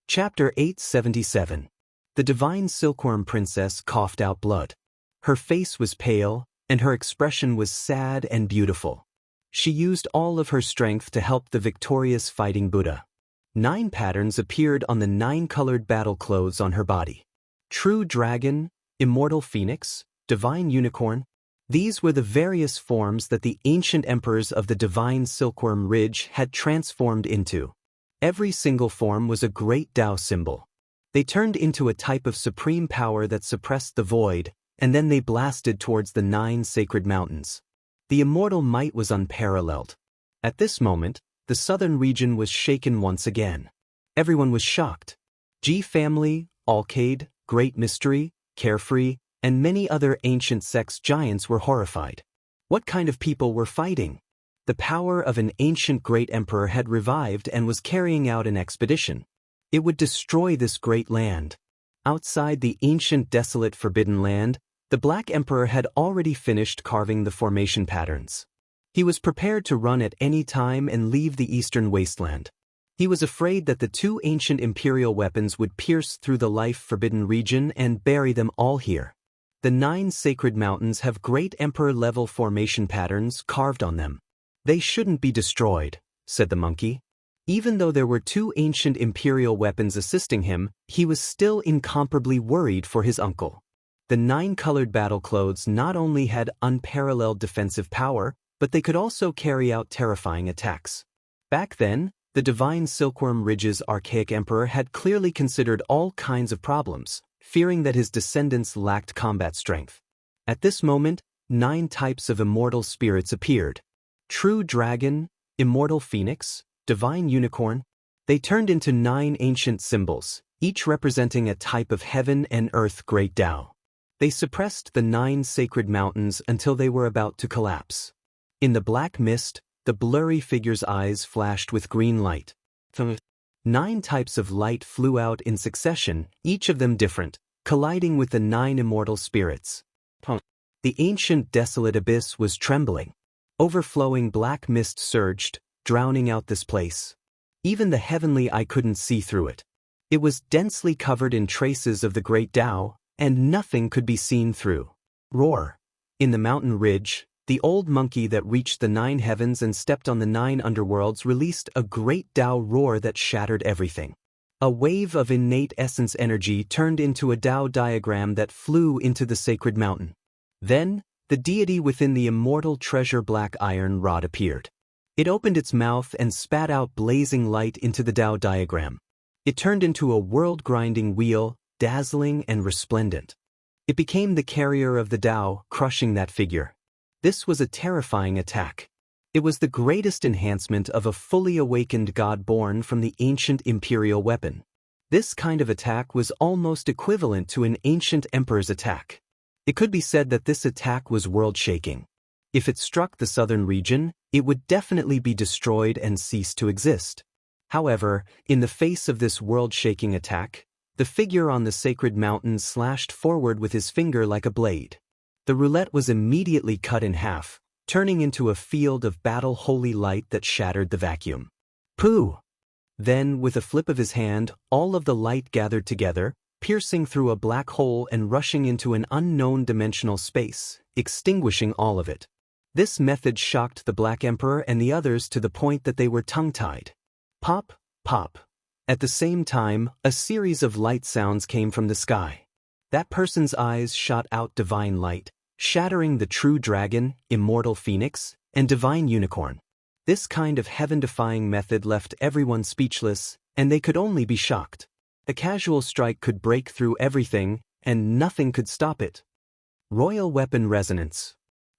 Chapter 877. The divine silkworm princess coughed out blood. Her face was pale, and her expression was sad and beautiful. She used all of her strength to help the victorious fighting Buddha. 9 patterns appeared on the 9-colored battle clothes on her body. True dragon, immortal phoenix, divine unicorn. These were the various forms that the ancient emperors of the divine silkworm ridge had transformed into. Every single form was a great Tao symbol. They turned into a type of supreme power that suppressed the void, and then they blasted towards the 9 sacred mountains. The immortal might was unparalleled. At this moment, the southern region was shaken once again. Everyone was shocked. Ji family, Alcade, Great Mystery, Carefree, and many other ancient sex giants were horrified. What kind of people were fighting? The power of an ancient great emperor had revived and was carrying out an expedition. It would destroy this great land. Outside the ancient desolate forbidden land, the Black Emperor had already finished carving the formation patterns. He was prepared to run at any time and leave the eastern wasteland. He was afraid that the 2 ancient imperial weapons would pierce through the life-forbidden region and bury them all here. The 9 sacred mountains have great emperor-level formation patterns carved on them. They shouldn't be destroyed, said the monkey. Even though there were 2 ancient imperial weapons assisting him, he was still incomparably worried for his uncle. The 9-colored battle clothes not only had unparalleled defensive power, but they could also carry out terrifying attacks. Back then, the divine silkworm ridge's archaic emperor had clearly considered all kinds of problems, fearing that his descendants lacked combat strength. At this moment, 9 types of immortal spirits appeared. True dragon, immortal phoenix, divine unicorn. They turned into 9 ancient symbols, each representing a type of heaven and earth great Tao. They suppressed the 9 sacred mountains until they were about to collapse. In the black mist, the blurry figure's eyes flashed with green light. 9 types of light flew out in succession, each of them different, colliding with the 9 immortal spirits. The ancient desolate abyss was trembling. Overflowing black mist surged, drowning out this place. Even the heavenly eye couldn't see through it. It was densely covered in traces of the great Tao, and nothing could be seen through. Roar. In the mountain ridge, the old monkey that reached the 9 heavens and stepped on the 9 underworlds released a great Tao roar that shattered everything. A wave of innate essence energy turned into a Tao diagram that flew into the sacred mountain. Then, the deity within the immortal treasure black iron rod appeared. It opened its mouth and spat out blazing light into the Tao diagram. It turned into a world-grinding wheel, dazzling and resplendent. It became the carrier of the Tao, crushing that figure. This was a terrifying attack. It was the greatest enhancement of a fully awakened god born from the ancient imperial weapon. This kind of attack was almost equivalent to an ancient emperor's attack. It could be said that this attack was world-shaking. If it struck the southern region, it would definitely be destroyed and cease to exist. However, in the face of this world-shaking attack, the figure on the sacred mountain slashed forward with his finger like a blade. The roulette was immediately cut in half, turning into a field of battle holy light that shattered the vacuum. Pooh! Then, with a flip of his hand, all of the light gathered together, piercing through a black hole and rushing into an unknown dimensional space, extinguishing all of it. This method shocked the Black Emperor and the others to the point that they were tongue-tied. Pop, pop. At the same time, a series of light sounds came from the sky. That person's eyes shot out divine light, shattering the true dragon, immortal phoenix, and divine unicorn. This kind of heaven-defying method left everyone speechless, and they could only be shocked. A casual strike could break through everything, and nothing could stop it. Royal weapon resonance.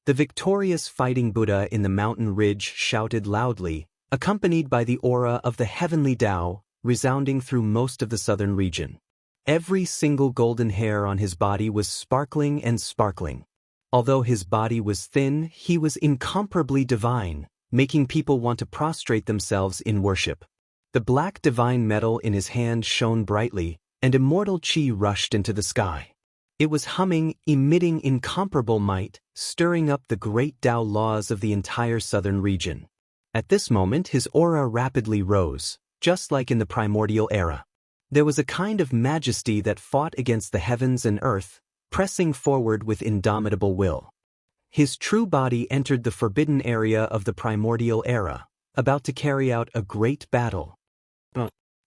The victorious fighting Buddha in the mountain ridge shouted loudly, accompanied by the aura of the heavenly Tao, resounding through most of the southern region. Every single golden hair on his body was sparkling and sparkling. Although his body was thin, he was incomparably divine, making people want to prostrate themselves in worship. The black divine metal in his hand shone brightly, and immortal chi rushed into the sky. It was humming, emitting incomparable might, stirring up the great Tao laws of the entire southern region. At this moment his aura rapidly rose, just like in the primordial era. There was a kind of majesty that fought against the heavens and earth, pressing forward with indomitable will. His true body entered the forbidden area of the primordial era, about to carry out a great battle.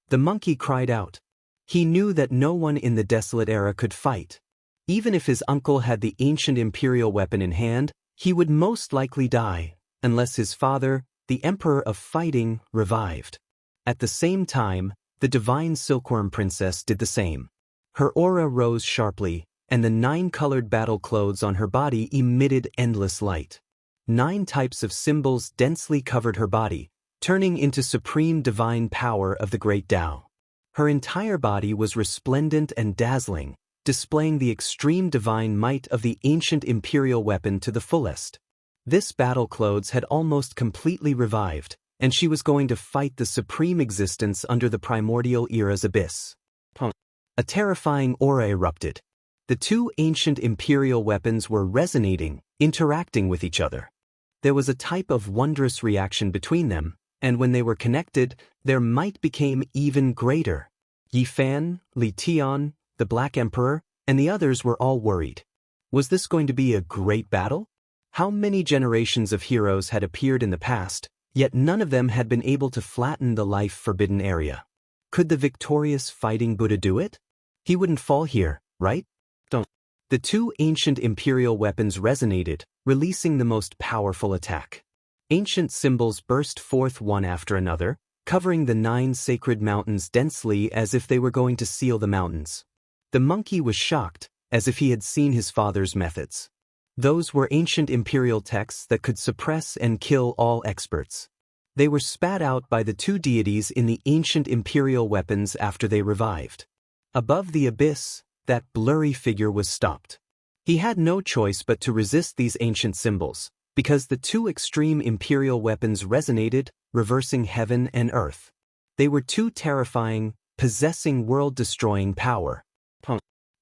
The monkey cried out. He knew that no one in the desolate era could fight. Even if his uncle had the ancient imperial weapon in hand, he would most likely die, unless his father, the Emperor of Fighting, revived. At the same time, the divine silkworm princess did the same. Her aura rose sharply, and the 9-colored battle clothes on her body emitted endless light. 9 types of symbols densely covered her body, turning into supreme divine power of the great Tao. Her entire body was resplendent and dazzling, displaying the extreme divine might of the ancient imperial weapon to the fullest. This battle clothes had almost completely revived, and she was going to fight the supreme existence under the primordial era's abyss. A terrifying aura erupted. The 2 ancient imperial weapons were resonating, interacting with each other. There was a type of wondrous reaction between them, and when they were connected, their might became even greater. Yi Fan, Li Tian, the Black Emperor, and the others were all worried. Was this going to be a great battle? How many generations of heroes had appeared in the past, yet none of them had been able to flatten the life-forbidden area. Could the victorious fighting Buddha do it? He wouldn't fall here, right? The 2 ancient imperial weapons resonated, releasing the most powerful attack. Ancient symbols burst forth one after another, covering the 9 sacred mountains densely as if they were going to seal the mountains. The monkey was shocked, as if he had seen his father's methods. Those were ancient imperial texts that could suppress and kill all experts. They were spat out by the 2 deities in the ancient imperial weapons after they revived. Above the abyss, that blurry figure was stopped. He had no choice but to resist these ancient symbols, because the 2 extreme imperial weapons resonated, reversing heaven and earth. They were too terrifying, possessing world-destroying power.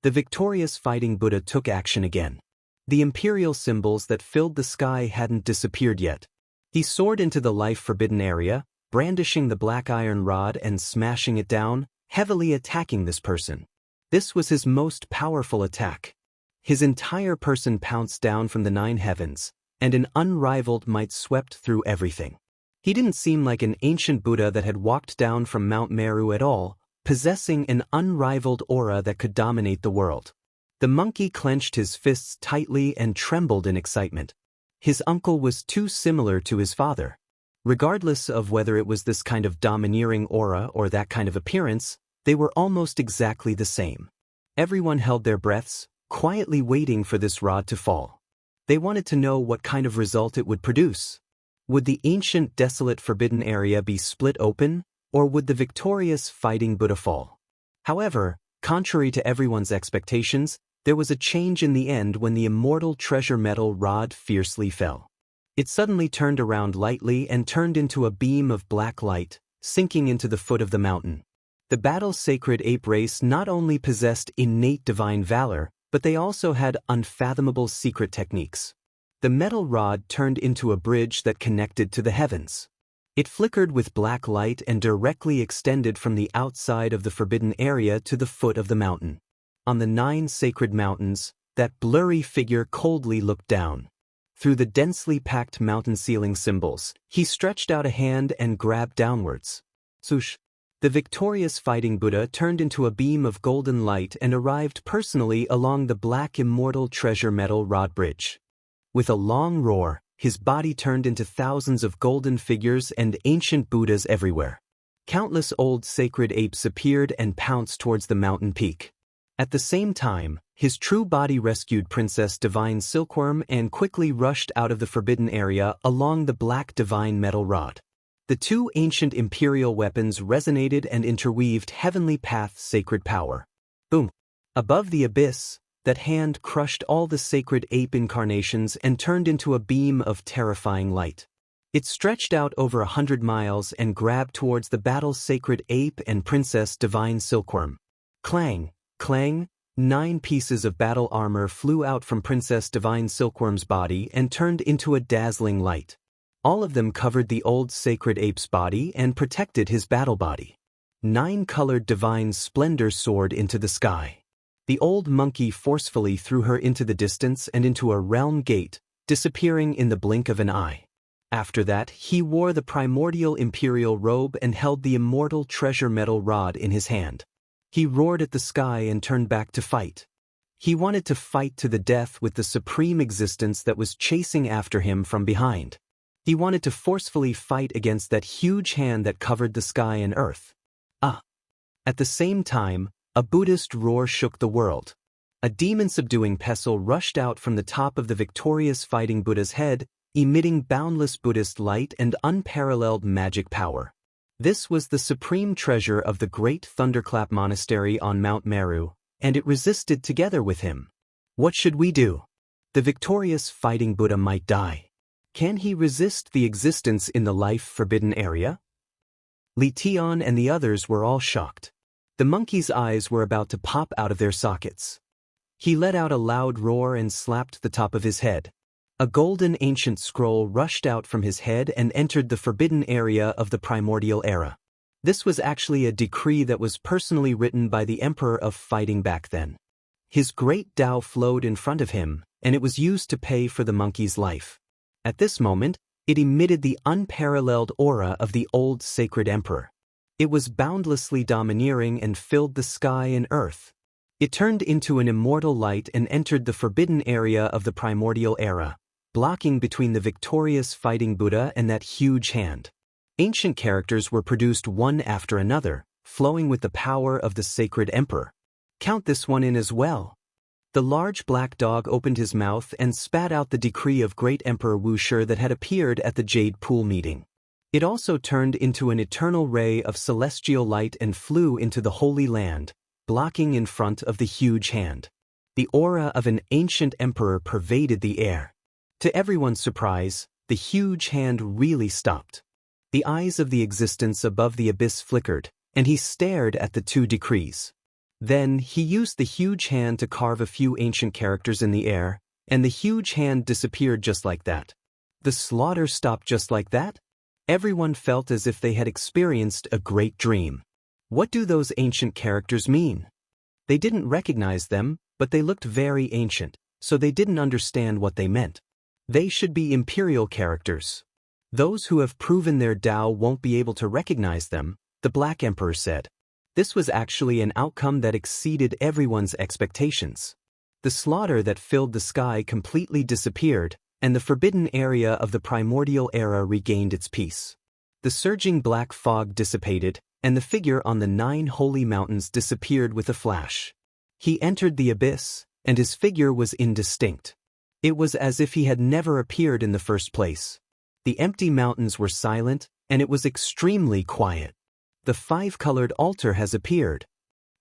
The victorious fighting Buddha took action again. The imperial symbols that filled the sky hadn't disappeared yet. He soared into the life-forbidden area, brandishing the black iron rod and smashing it down, heavily attacking this person. This was his most powerful attack. His entire person pounced down from the 9 heavens, and an unrivaled might swept through everything. He didn't seem like an ancient Buddha that had walked down from Mount Meru at all, possessing an unrivaled aura that could dominate the world. The monkey clenched his fists tightly and trembled in excitement. His uncle was too similar to his father. Regardless of whether it was this kind of domineering aura or that kind of appearance, they were almost exactly the same. Everyone held their breaths, quietly waiting for this rod to fall. They wanted to know what kind of result it would produce. Would the ancient desolate forbidden area be split open, or would the victorious fighting Buddha fall? However, contrary to everyone's expectations, there was a change in the end when the immortal treasure metal rod fiercely fell. It suddenly turned around lightly and turned into a beam of black light, sinking into the foot of the mountain. The battle-sacred ape race not only possessed innate divine valor, but they also had unfathomable secret techniques. The metal rod turned into a bridge that connected to the heavens. It flickered with black light and directly extended from the outside of the forbidden area to the foot of the mountain. On the 9 sacred mountains, that blurry figure coldly looked down. Through the densely packed mountain ceiling symbols, he stretched out a hand and grabbed downwards. Swoosh! The victorious fighting Buddha turned into a beam of golden light and arrived personally along the black immortal treasure metal rod bridge. With a long roar, his body turned into thousands of golden figures and ancient Buddhas everywhere. Countless old sacred apes appeared and pounced towards the mountain peak. At the same time, his true body rescued Princess Divine Silkworm and quickly rushed out of the forbidden area along the black divine metal rod. The 2 ancient imperial weapons resonated and interweaved heavenly path's sacred power. Boom! Above the abyss, that hand crushed all the sacred ape incarnations and turned into a beam of terrifying light. It stretched out over 100 miles and grabbed towards the battle-sacred ape and Princess Divine Silkworm. Clang! Clang! 9 pieces of battle armor flew out from Princess Divine Silkworm's body and turned into a dazzling light. All of them covered the old sacred ape's body and protected his battle body. 9-colored divine splendor soared into the sky. The old monkey forcefully threw her into the distance and into a realm gate, disappearing in the blink of an eye. After that, he wore the primordial imperial robe and held the immortal treasure metal rod in his hand. He roared at the sky and turned back to fight. He wanted to fight to the death with the supreme existence that was chasing after him from behind. He wanted to forcefully fight against that huge hand that covered the sky and earth. At the same time, a Buddhist roar shook the world. A demon-subduing pestle rushed out from the top of the victorious fighting Buddha's head, emitting boundless Buddhist light and unparalleled magic power. This was the supreme treasure of the great Thunderclap Monastery on Mount Meru, and it resisted together with him. What should we do? The victorious fighting Buddha might die. Can he resist the existence in the life-forbidden area? Li Tian and the others were all shocked. The monkey's eyes were about to pop out of their sockets. He let out a loud roar and slapped the top of his head. A golden ancient scroll rushed out from his head and entered the forbidden area of the primordial era. This was actually a decree that was personally written by the Emperor of Fighting back then. His great Tao flowed in front of him, and it was used to pay for the monkey's life. At this moment, it emitted the unparalleled aura of the old sacred emperor. It was boundlessly domineering and filled the sky and earth. It turned into an immortal light and entered the forbidden area of the primordial era, blocking between the victorious fighting Buddha and that huge hand. Ancient characters were produced one after another, flowing with the power of the sacred emperor. Count this one in as well. The large black dog opened his mouth and spat out the decree of great Emperor Wuxia that had appeared at the Jade Pool meeting. It also turned into an eternal ray of celestial light and flew into the Holy Land, blocking in front of the huge hand. The aura of an ancient emperor pervaded the air. To everyone's surprise, the huge hand really stopped. The eyes of the existence above the abyss flickered, and he stared at the two decrees. Then he used the huge hand to carve a few ancient characters in the air, and the huge hand disappeared just like that. The slaughter stopped just like that? Everyone felt as if they had experienced a great dream. What do those ancient characters mean? They didn't recognize them, but they looked very ancient, so they didn't understand what they meant. They should be imperial characters. Those who have proven their Tao won't be able to recognize them, the Black Emperor said. This was actually an outcome that exceeded everyone's expectations. The slaughter that filled the sky completely disappeared, and the forbidden area of the primordial era regained its peace. The surging black fog dissipated, and the figure on the 9 holy mountains disappeared with a flash. He entered the abyss, and his figure was indistinct. It was as if he had never appeared in the first place. The empty mountains were silent, and it was extremely quiet. The 5-colored altar has appeared.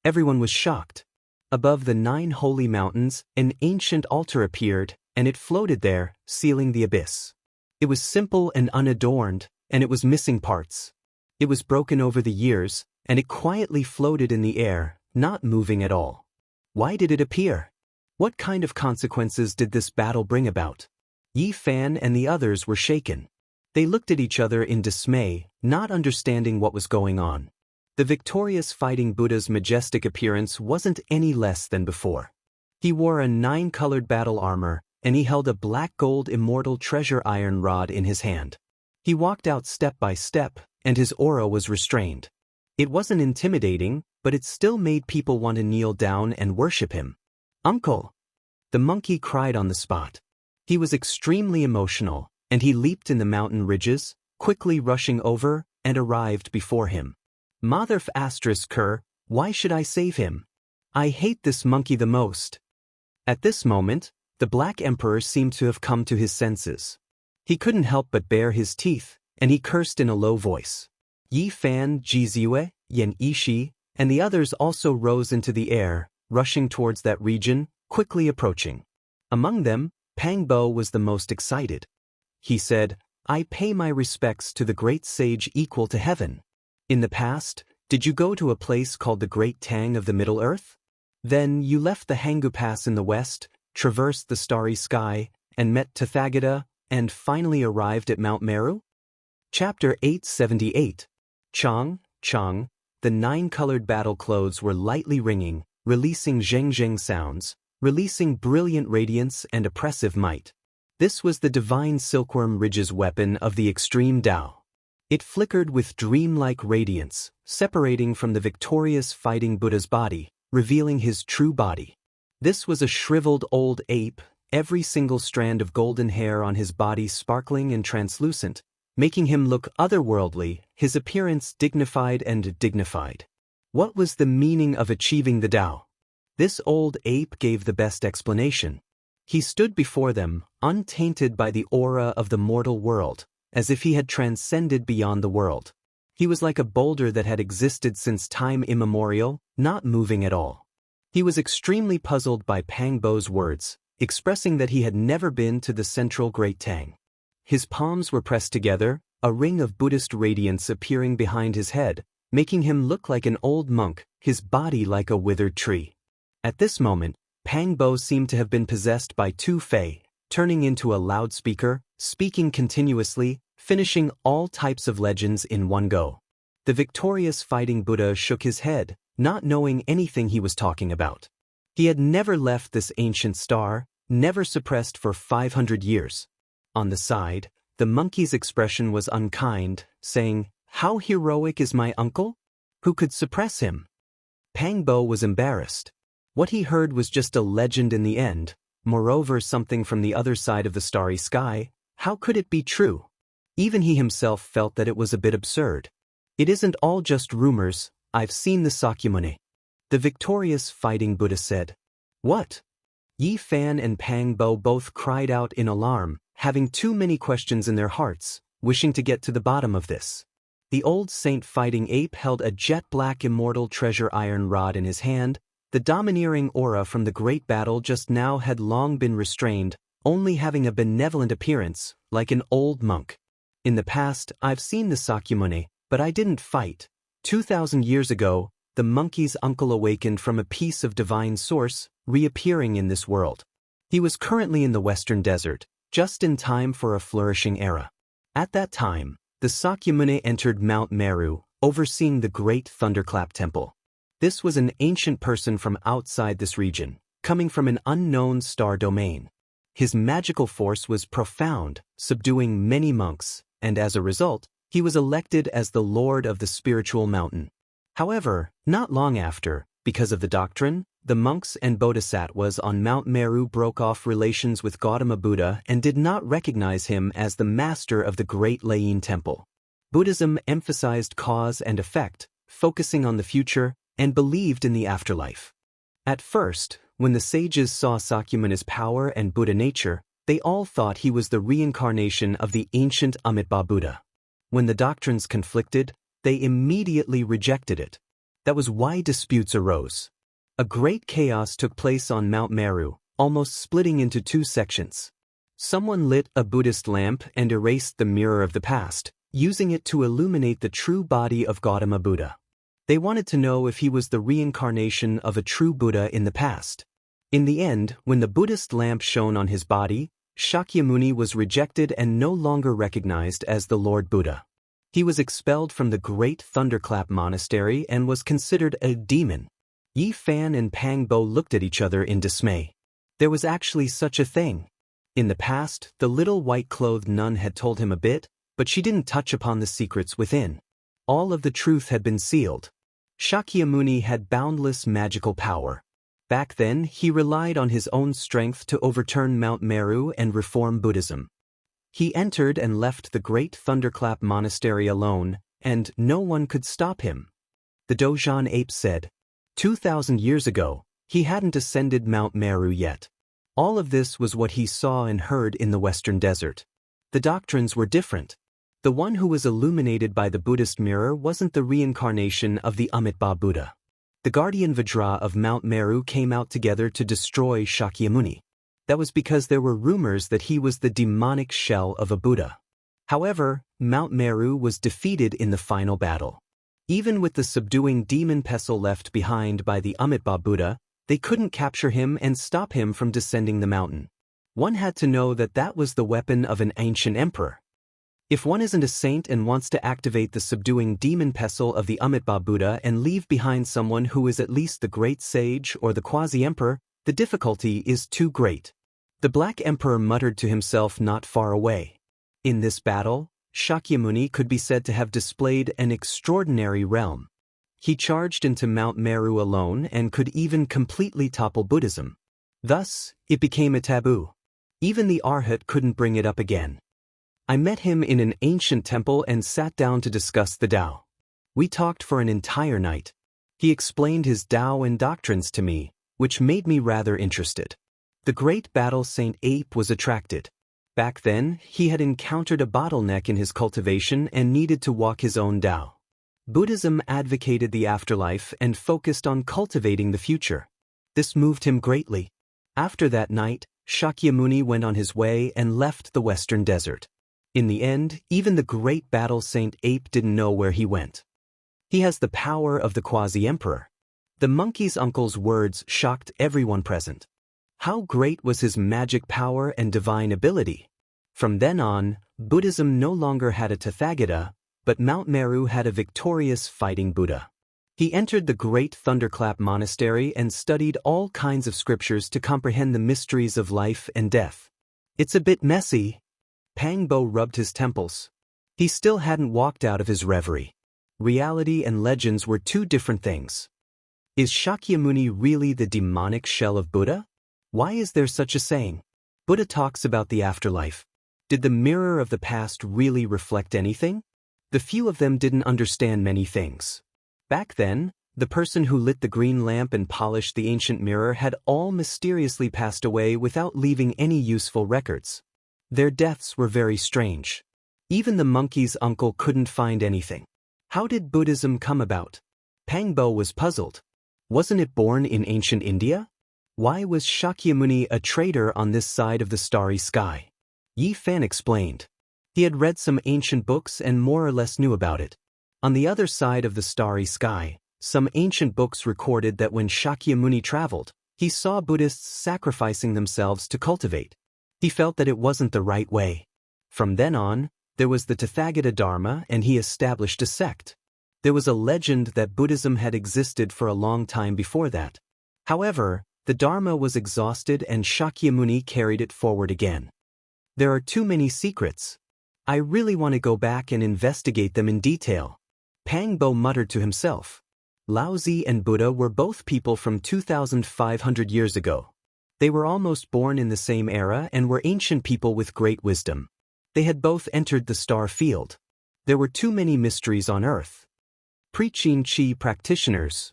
Everyone was shocked. Above the 9 holy mountains, an ancient altar appeared, and it floated there, sealing the abyss. It was simple and unadorned, and it was missing parts. It was broken over the years, and it quietly floated in the air, not moving at all. Why did it appear? What kind of consequences did this battle bring about? Yi Fan and the others were shaken. They looked at each other in dismay, not understanding what was going on. The victorious fighting Buddha's majestic appearance wasn't any less than before. He wore a 9-colored battle armor, and he held a black-gold immortal treasure iron rod in his hand. He walked out step by step, and his aura was restrained. It wasn't intimidating, but it still made people want to kneel down and worship him. "Uncle!" The monkey cried on the spot. He was extremely emotional, and he leaped in the mountain ridges, quickly rushing over, and arrived before him. "Motherf asterisk Kerr, why should I save him? I hate this monkey the most." At this moment, the Black Emperor seemed to have come to his senses. He couldn't help but bare his teeth, and he cursed in a low voice. Yi Fan, Jiziue, Yan Yishi, and the others also rose into the air, rushing towards that region, quickly approaching. Among them, Pang Bo was the most excited. He said, "I pay my respects to the great sage equal to heaven. In the past, did you go to a place called the Great Tang of the Middle Earth? Then you left the Hangu Pass in the west, traversed the starry sky, and met Tathagata, and finally arrived at Mount Meru?" Chapter 878. Chang, the 9-colored battle clothes were lightly ringing, releasing zheng-zheng sounds, releasing brilliant radiance and oppressive might. This was the divine silkworm ridge's weapon of the extreme Dao. It flickered with dreamlike radiance, separating from the victorious fighting Buddha's body, revealing his true body. This was a shriveled old ape, every single strand of golden hair on his body sparkling and translucent, making him look otherworldly, his appearance dignified and dignified. What was the meaning of achieving the Tao? This old ape gave the best explanation. He stood before them, untainted by the aura of the mortal world, as if he had transcended beyond the world. He was like a boulder that had existed since time immemorial, not moving at all. He was extremely puzzled by Pang Bo's words, expressing that he had never been to the central Great Tang. His palms were pressed together, a ring of Buddhist radiance appearing behind his head, making him look like an old monk, his body like a withered tree. At this moment, Pang Bo seemed to have been possessed by two fae, turning into a loudspeaker, speaking continuously, finishing all types of legends in one go. The victorious fighting Buddha shook his head, not knowing anything he was talking about. He had never left this ancient star, never suppressed for 500 years. On the side, the monkey's expression was unkind, saying, "How heroic is my uncle? Who could suppress him?" Pang Bo was embarrassed. What he heard was just a legend in the end, moreover something from the other side of the starry sky. How could it be true? Even he himself felt that it was a bit absurd. "It isn't all just rumors, I've seen the Sakyamuni," the victorious fighting Buddha said. "What?" Yi Fan and Pang Bo both cried out in alarm, having too many questions in their hearts, wishing to get to the bottom of this. The old saint fighting ape held a jet-black immortal treasure iron rod in his hand. The domineering aura from the great battle just now had long been restrained, only having a benevolent appearance, like an old monk. "In the past, I've seen the Sakyamuni, but I didn't fight. 2,000 years ago, the monkey's uncle awakened from a piece of divine source, reappearing in this world. He was currently in the western desert, just in time for a flourishing era. At that time, the Sakyamuni entered Mount Meru, overseeing the great Thunderclap Temple. This was an ancient person from outside this region, coming from an unknown star domain. His magical force was profound, subduing many monks, and as a result, he was elected as the Lord of the Spiritual Mountain. However, not long after, because of the doctrine, the monks and bodhisattvas on Mount Meru broke off relations with Gautama Buddha and did not recognize him as the master of the Great Lain Temple. Buddhism emphasized cause and effect, focusing on the future, and believed in the afterlife. At first, when the sages saw Sakyamuni's power and Buddha nature, they all thought he was the reincarnation of the ancient Amitabha Buddha. When the doctrines conflicted, they immediately rejected it. That was why disputes arose. A great chaos took place on Mount Meru, almost splitting into two sections. Someone lit a Buddhist lamp and erased the mirror of the past, using it to illuminate the true body of Gautama Buddha. They wanted to know if he was the reincarnation of a true Buddha in the past. In the end, when the Buddhist lamp shone on his body, Shakyamuni was rejected and no longer recognized as the Lord Buddha. He was expelled from the great Thunderclap Monastery and was considered a demon. Yi Fan and Pang Bo looked at each other in dismay. There was actually such a thing. In the past, the little white-clothed nun had told him a bit, but she didn't touch upon the secrets within. All of the truth had been sealed. Shakyamuni had boundless magical power. Back then, he relied on his own strength to overturn Mount Meru and reform Buddhism. He entered and left the great Thunderclap Monastery alone, and no one could stop him. The Dozhan ape said, 2,000 years ago, he hadn't ascended Mount Meru yet. All of this was what he saw and heard in the Western Desert. The doctrines were different. The one who was illuminated by the Buddhist mirror wasn't the reincarnation of the Amitabha Buddha. The guardian Vajra of Mount Meru came out together to destroy Shakyamuni. That was because there were rumors that he was the demonic shell of a Buddha. However, Mount Meru was defeated in the final battle. Even with the subduing demon pestle left behind by the Amitabha Buddha, they couldn't capture him and stop him from descending the mountain. One had to know that that was the weapon of an ancient emperor. If one isn't a saint and wants to activate the subduing demon pestle of the Amitabha Buddha and leave behind someone who is at least the great sage or the quasi-emperor, the difficulty is too great. The Black Emperor muttered to himself not far away. In this battle, Shakyamuni could be said to have displayed an extraordinary realm. He charged into Mount Meru alone and could even completely topple Buddhism. Thus, it became a taboo. Even the Arhat couldn't bring it up again. I met him in an ancient temple and sat down to discuss the Tao. We talked for an entire night. He explained his Tao and doctrines to me, which made me rather interested. The great battle Saint Ape was attracted. Back then, he had encountered a bottleneck in his cultivation and needed to walk his own Tao. Buddhism advocated the afterlife and focused on cultivating the future. This moved him greatly. After that night, Shakyamuni went on his way and left the western desert. In the end, even the great battle Saint Ape didn't know where he went. He has the power of the quasi-emperor. The monkey's uncle's words shocked everyone present. How great was his magic power and divine ability? From then on, Buddhism no longer had a Tathagata, but Mount Meru had a victorious fighting Buddha. He entered the great Thunderclap Monastery and studied all kinds of scriptures to comprehend the mysteries of life and death. It's a bit messy. Pangbo rubbed his temples. He still hadn't walked out of his reverie. Reality and legends were two different things. Is Shakyamuni really the demonic shell of Buddha? Why is there such a saying? Buddha talks about the afterlife. Did the mirror of the past really reflect anything? The few of them didn't understand many things. Back then, the person who lit the green lamp and polished the ancient mirror had all mysteriously passed away without leaving any useful records. Their deaths were very strange. Even the monkey's uncle couldn't find anything. How did Buddhism come about? Pangbo was puzzled. Wasn't it born in ancient India? Why was Shakyamuni a traitor on this side of the starry sky? Yi Fan explained. He had read some ancient books and more or less knew about it. On the other side of the starry sky, some ancient books recorded that when Shakyamuni traveled, he saw Buddhists sacrificing themselves to cultivate. He felt that it wasn't the right way. From then on, there was the Tathagata Dharma and he established a sect. There was a legend that Buddhism had existed for a long time before that. However, the Dharma was exhausted and Shakyamuni carried it forward again. There are too many secrets. I really want to go back and investigate them in detail. Pangbo muttered to himself. Laozi and Buddha were both people from 2,500 years ago. They were almost born in the same era and were ancient people with great wisdom. They had both entered the star field. There were too many mysteries on Earth. Preaching Qi practitioners.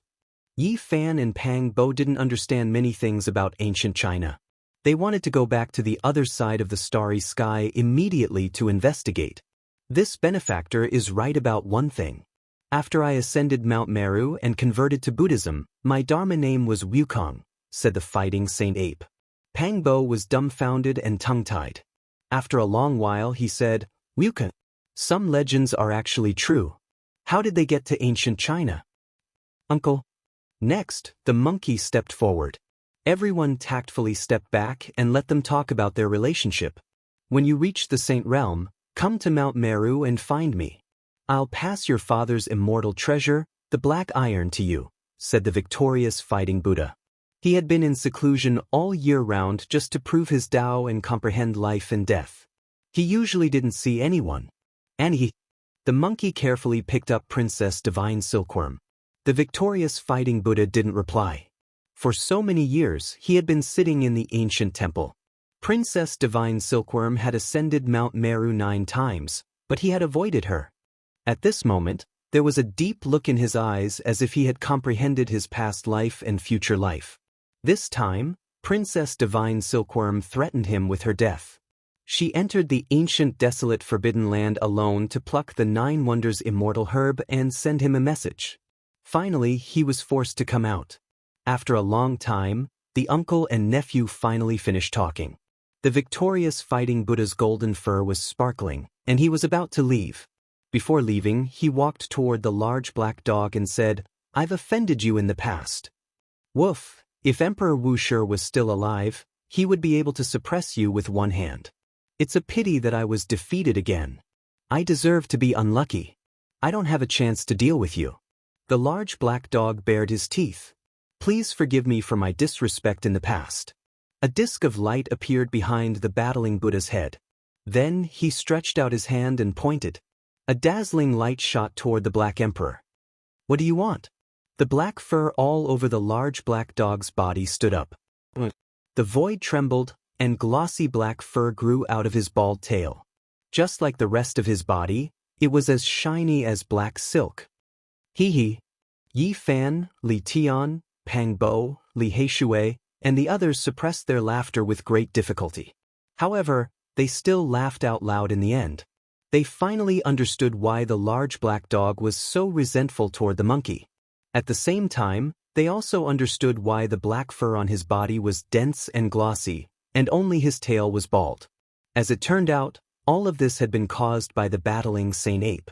Yi Fan and Pangbo didn't understand many things about ancient China. They wanted to go back to the other side of the starry sky immediately to investigate. This benefactor is right about one thing. After I ascended Mount Meru and converted to Buddhism, my Dharma name was Wukong, said the fighting Saint Ape. Pangbo was dumbfounded and tongue-tied. After a long while he said, Wukong. Some legends are actually true. How did they get to ancient China? Uncle. Next, the monkey stepped forward. Everyone tactfully stepped back and let them talk about their relationship. When you reach the Saint Realm, come to Mount Meru and find me. I'll pass your father's immortal treasure, the black iron, to you, said the victorious fighting Buddha. He had been in seclusion all year round just to prove his Tao and comprehend life and death. He usually didn't see anyone. The monkey carefully picked up Princess Divine Silkworm. The victorious fighting Buddha didn't reply. For so many years, he had been sitting in the ancient temple. Princess Divine Silkworm had ascended Mount Meru 9 times, but he had avoided her. At this moment, there was a deep look in his eyes as if he had comprehended his past life and future life. This time, Princess Divine Silkworm threatened him with her death. She entered the ancient desolate forbidden land alone to pluck the 9 wonders immortal herb and send him a message. Finally, he was forced to come out. After a long time, the uncle and nephew finally finished talking. The victorious fighting Buddha's golden fur was sparkling, and he was about to leave. Before leaving, he walked toward the large black dog and said, I've offended you in the past. Woof. If Emperor Wuxia was still alive, he would be able to suppress you with one hand. It's a pity that I was defeated again. I deserve to be unlucky. I don't have a chance to deal with you. The large black dog bared his teeth. Please forgive me for my disrespect in the past. A disk of light appeared behind the battling Buddha's head. Then he stretched out his hand and pointed. A dazzling light shot toward the Black Emperor. What do you want? The black fur all over the large black dog's body stood up. The void trembled, and glossy black fur grew out of his bald tail. Just like the rest of his body, it was as shiny as black silk. Hee. Yi Fan, Li Tian, Pang Bo, Li Heishui, and the others suppressed their laughter with great difficulty. However, they still laughed out loud in the end. They finally understood why the large black dog was so resentful toward the monkey. At the same time, they also understood why the black fur on his body was dense and glossy, and only his tail was bald. As it turned out, all of this had been caused by the battling Saint Ape.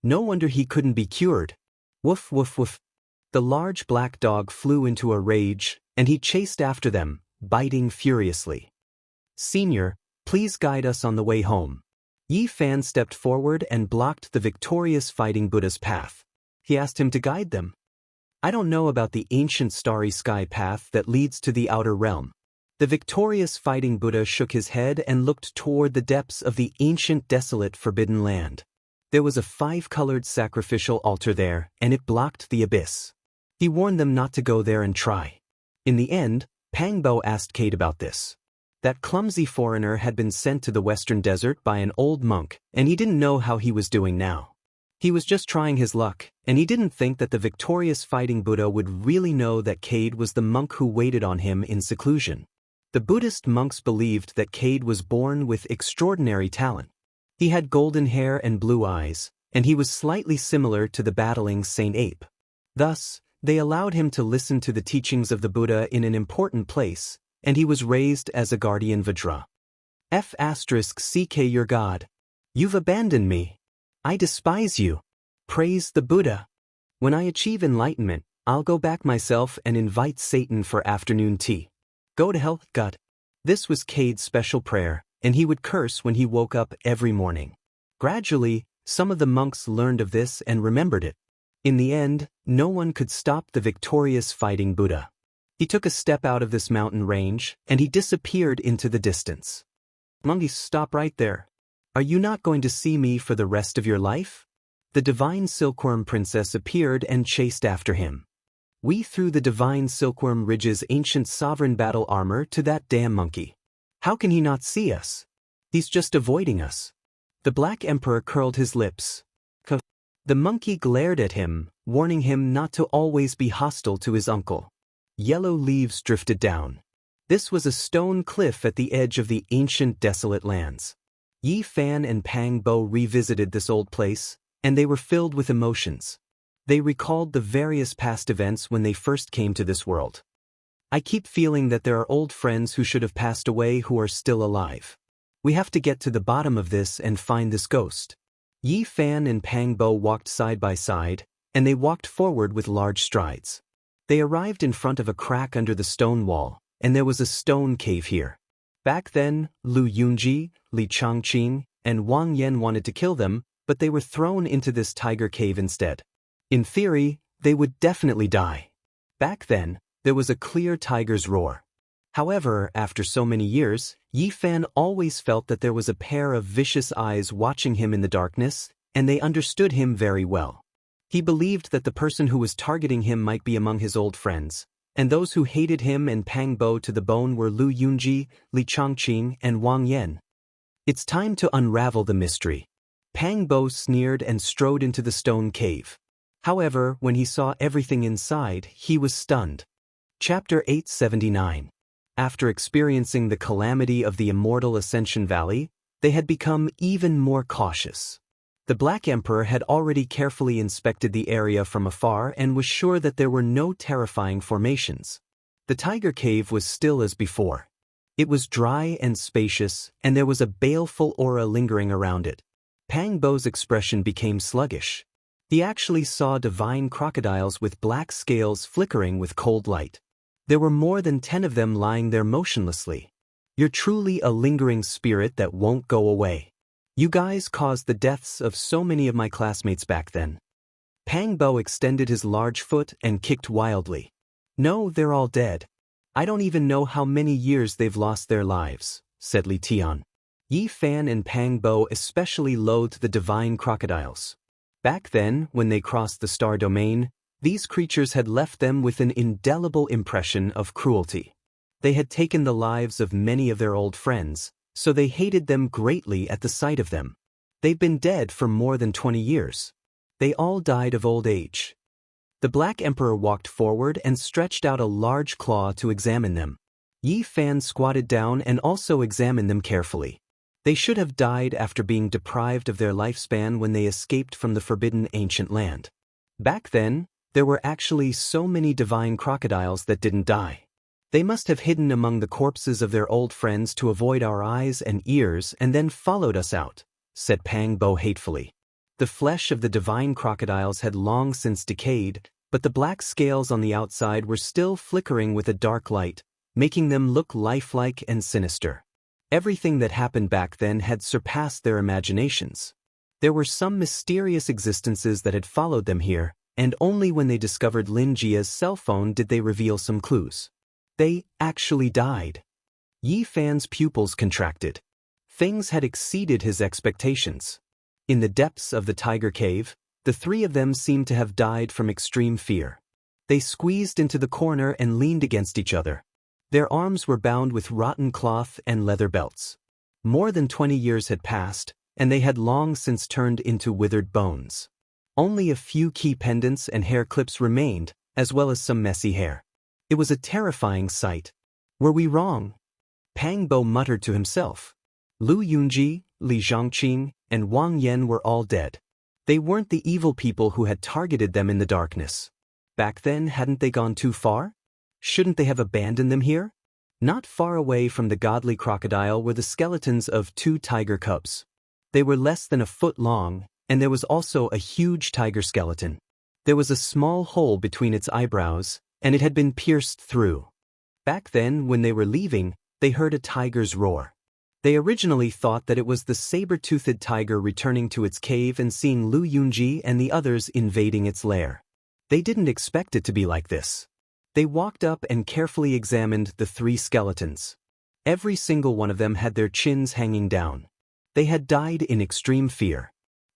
No wonder he couldn't be cured. Woof woof woof. The large black dog flew into a rage, and he chased after them, biting furiously. Senior, please guide us on the way home. Yi Fan stepped forward and blocked the victorious fighting Buddha's path. He asked him to guide them. I don't know about the ancient starry sky path that leads to the outer realm. The victorious fighting Buddha shook his head and looked toward the depths of the ancient desolate forbidden land. There was a 5-colored sacrificial altar there, and it blocked the abyss. He warned them not to go there and try. In the end, Pang Bo asked Kate about this. That clumsy foreigner had been sent to the western desert by an old monk, and he didn't know how he was doing now. He was just trying his luck, and he didn't think that the victorious fighting Buddha would really know that Cade was the monk who waited on him in seclusion. The Buddhist monks believed that Cade was born with extraordinary talent. He had golden hair and blue eyes, and he was slightly similar to the battling Saint Ape. Thus, they allowed him to listen to the teachings of the Buddha in an important place, and he was raised as a guardian Vajra. F***ck your God. You've abandoned me. I despise you. Praise the Buddha. When I achieve enlightenment, I'll go back myself and invite Satan for afternoon tea. Go to hell, God. This was Cade's special prayer, and he would curse when he woke up every morning. Gradually, some of the monks learned of this and remembered it. In the end, no one could stop the victorious fighting Buddha. He took a step out of this mountain range, and he disappeared into the distance. Monkeys, stop right there. Are you not going to see me for the rest of your life? The divine silkworm princess appeared and chased after him. We threw the divine silkworm ridge's ancient sovereign battle armor to that damn monkey. How can he not see us? He's just avoiding us. The Black Emperor curled his lips. The monkey glared at him, warning him not to always be hostile to his uncle. Yellow leaves drifted down. This was a stone cliff at the edge of the ancient desolate lands. Yi Fan and Pang Bo revisited this old place, and they were filled with emotions. They recalled the various past events when they first came to this world. I keep feeling that there are old friends who should have passed away who are still alive. We have to get to the bottom of this and find this ghost. Yi Fan and Pang Bo walked side by side, and they walked forward with large strides. They arrived in front of a crack under the stone wall, and there was a stone cave here. Back then, Lu Yunji, Li Changqing, and Wang Lin wanted to kill them, but they were thrown into this tiger cave instead. In theory, they would definitely die. Back then, there was a clear tiger's roar. However, after so many years, Yi Fan always felt that there was a pair of vicious eyes watching him in the darkness, and they understood him very well. He believed that the person who was targeting him might be among his old friends, and those who hated him and Pang Bo to the bone were Lu Yunji, Li Changqing, and Wang Lin. It's time to unravel the mystery. Pang Bo sneered and strode into the stone cave. However, when he saw everything inside, he was stunned. Chapter 879. After experiencing the calamity of the Immortal Ascension Valley, they had become even more cautious. The Black Emperor had already carefully inspected the area from afar and was sure that there were no terrifying formations. The tiger cave was still as before. It was dry and spacious, and there was a baleful aura lingering around it. Pang Bo's expression became sluggish. He actually saw divine crocodiles with black scales flickering with cold light. There were more than 10 of them lying there motionlessly. You're truly a lingering spirit that won't go away. You guys caused the deaths of so many of my classmates back then. Pang Bo extended his large foot and kicked wildly. No, they're all dead. I don't even know how many years they've lost their lives, said Li Tian. Yi Fan and Pang Bo especially loathed the divine crocodiles. Back then, when they crossed the star domain, these creatures had left them with an indelible impression of cruelty. They had taken the lives of many of their old friends, so they hated them greatly at the sight of them. They've been dead for more than 20 years. They all died of old age. The Black Emperor walked forward and stretched out a large claw to examine them. Yi Fan squatted down and also examined them carefully. They should have died after being deprived of their lifespan when they escaped from the forbidden ancient land. Back then, there were actually so many divine crocodiles that didn't die. They must have hidden among the corpses of their old friends to avoid our eyes and ears and then followed us out, said Pang Bo hatefully. The flesh of the divine crocodiles had long since decayed, but the black scales on the outside were still flickering with a dark light, making them look lifelike and sinister. Everything that happened back then had surpassed their imaginations. There were some mysterious existences that had followed them here, and only when they discovered Lin Jia's cell phone did they reveal some clues. They actually died. Yi Fan's pupils contracted. Things had exceeded his expectations. In the depths of the tiger cave, the three of them seemed to have died from extreme fear. They squeezed into the corner and leaned against each other. Their arms were bound with rotten cloth and leather belts. More than 20 years had passed, and they had long since turned into withered bones. Only a few key pendants and hair clips remained, as well as some messy hair. It was a terrifying sight. Were we wrong? Pang Bo muttered to himself. Lu Yunji, Li Zhangqing, and Wang Yan were all dead. They weren't the evil people who had targeted them in the darkness. Back then, hadn't they gone too far? Shouldn't they have abandoned them here? Not far away from the godly crocodile were the skeletons of 2 tiger cubs. They were less than a foot long, and there was also a huge tiger skeleton. There was a small hole between its eyebrows, and it had been pierced through. Back then, when they were leaving, they heard a tiger's roar. They originally thought that it was the saber-toothed tiger returning to its cave and seeing Lu Yunji and the others invading its lair. They didn't expect it to be like this. They walked up and carefully examined the 3 skeletons. Every single one of them had their chins hanging down. They had died in extreme fear.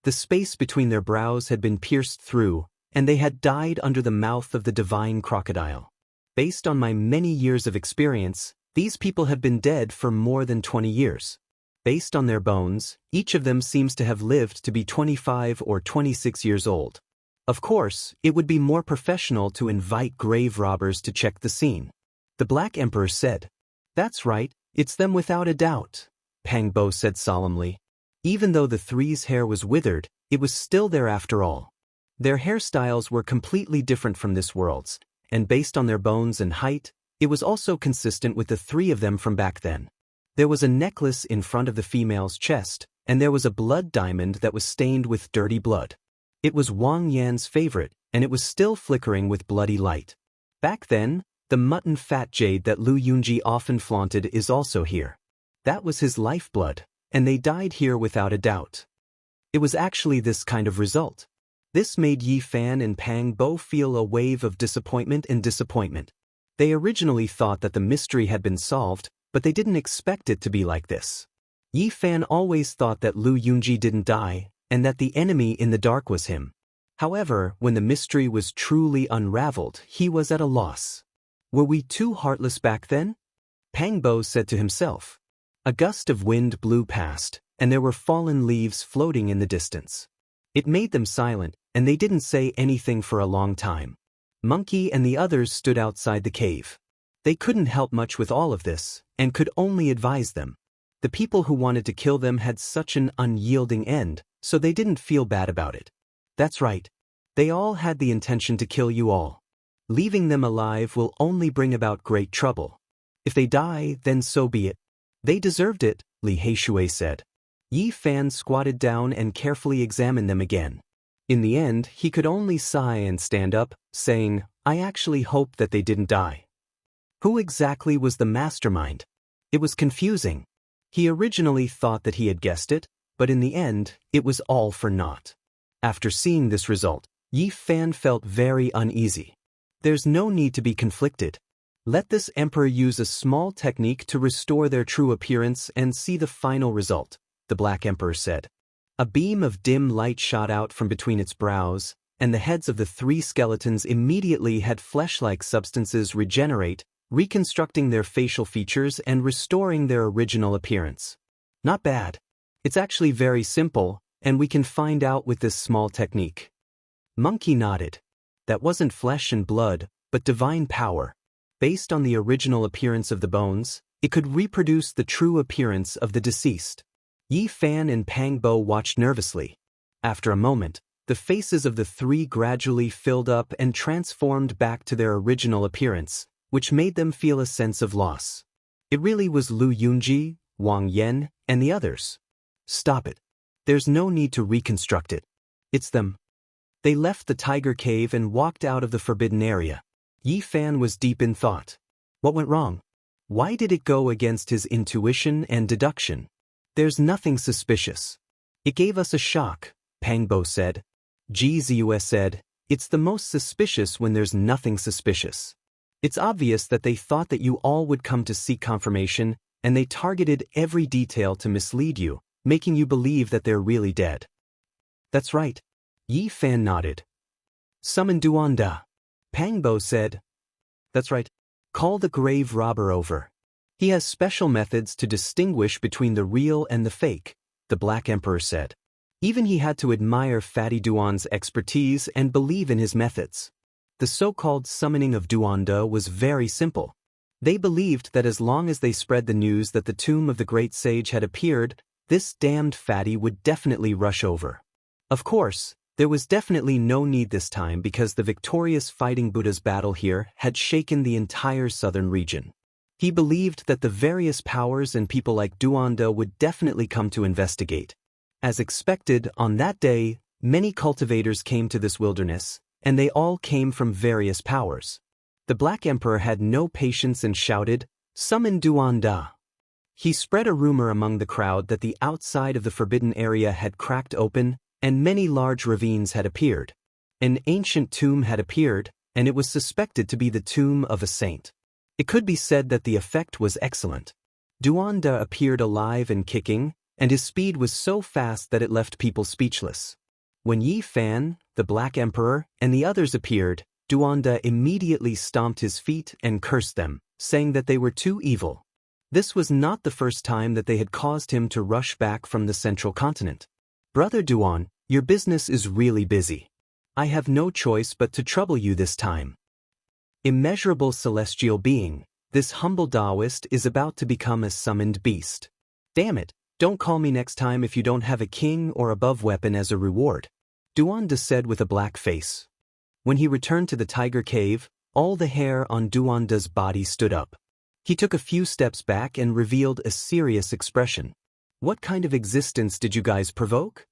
The space between their brows had been pierced through, and they had died under the mouth of the divine crocodile. Based on my many years of experience, these people have been dead for more than 20 years. Based on their bones, each of them seems to have lived to be 25 or 26 years old. Of course, it would be more professional to invite grave robbers to check the scene. The Black Emperor said. That's right, it's them without a doubt, Pang Bo said solemnly. Even though the 3's hair was withered, it was still there after all. Their hairstyles were completely different from this world's, and based on their bones and height, it was also consistent with the 3 of them from back then. There was a necklace in front of the female's chest, and there was a blood diamond that was stained with dirty blood. It was Wang Yan's favorite, and it was still flickering with bloody light. Back then, the mutton fat jade that Lu Yunji often flaunted is also here. That was his lifeblood, and they died here without a doubt. It was actually this kind of result. This made Yi Fan and Pang Bo feel a wave of disappointment and disappointment. They originally thought that the mystery had been solved, but they didn't expect it to be like this. Yi Fan always thought that Lu Yunji didn't die, and that the enemy in the dark was him. However, when the mystery was truly unraveled, he was at a loss. Were we too heartless back then? Pang Bo said to himself. A gust of wind blew past, and there were fallen leaves floating in the distance. It made them silent, and they didn't say anything for a long time. Monkey and the others stood outside the cave. They couldn't help much with all of this, and could only advise them. The people who wanted to kill them had such an unyielding end, so they didn't feel bad about it. That's right. They all had the intention to kill you all. Leaving them alive will only bring about great trouble. If they die, then so be it. They deserved it, Li Heishui said. Yi Fan squatted down and carefully examined them again. In the end, he could only sigh and stand up, saying, I actually hope that they didn't die. Who exactly was the mastermind? It was confusing. He originally thought that he had guessed it, but in the end, it was all for naught. After seeing this result, Yi Fan felt very uneasy. There's no need to be conflicted. Let this emperor use a small technique to restore their true appearance and see the final result, the Black Emperor said. A beam of dim light shot out from between its brows, and the heads of the three skeletons immediately had flesh-like substances regenerate, reconstructing their facial features and restoring their original appearance. Not bad. It's actually very simple, and we can find out with this small technique. Monkey nodded. That wasn't flesh and blood, but divine power. Based on the original appearance of the bones, it could reproduce the true appearance of the deceased. Yi Fan and Pang Bo watched nervously. After a moment, the faces of the three gradually filled up and transformed back to their original appearance, which made them feel a sense of loss. It really was Lu Yunji, Wang Yan, and the others. Stop it. There's no need to reconstruct it. It's them. They left the tiger cave and walked out of the forbidden area. Yi Fan was deep in thought. What went wrong? Why did it go against his intuition and deduction? There's nothing suspicious. It gave us a shock, Pang Bo said. Gzus said, it's the most suspicious when there's nothing suspicious. It's obvious that they thought that you all would come to seek confirmation, and they targeted every detail to mislead you, making you believe that they're really dead. That's right. Yi Fan nodded. Summon Duanda. Pang Bo said. That's right. Call the grave robber over. He has special methods to distinguish between the real and the fake, the Black Emperor said. Even he had to admire Fatty Duan's expertise and believe in his methods. The so-called summoning of Duanda was very simple. They believed that as long as they spread the news that the tomb of the great sage had appeared, this damned fatty would definitely rush over. Of course, there was definitely no need this time because the victorious Fighting Buddha's battle here had shaken the entire southern region. He believed that the various powers and people like Duanda would definitely come to investigate. As expected, on that day, many cultivators came to this wilderness, and they all came from various powers. The Black Emperor had no patience and shouted, "Summon Duanda!" He spread a rumor among the crowd that the outside of the forbidden area had cracked open, and many large ravines had appeared. An ancient tomb had appeared, and it was suspected to be the tomb of a saint. It could be said that the effect was excellent. Duanda appeared alive and kicking, and his speed was so fast that it left people speechless. When Yi Fan, the Black Emperor, and the others appeared, Duanda immediately stomped his feet and cursed them, saying that they were too evil. This was not the first time that they had caused him to rush back from the central continent. Brother Duan, your business is really busy. I have no choice but to trouble you this time. Immeasurable celestial being, this humble Daoist is about to become a summoned beast. Damn it, don't call me next time if you don't have a king or above weapon as a reward, Duanda said with a black face. When he returned to the tiger cave, all the hair on Duanda's body stood up. He took a few steps back and revealed a serious expression. What kind of existence did you guys provoke?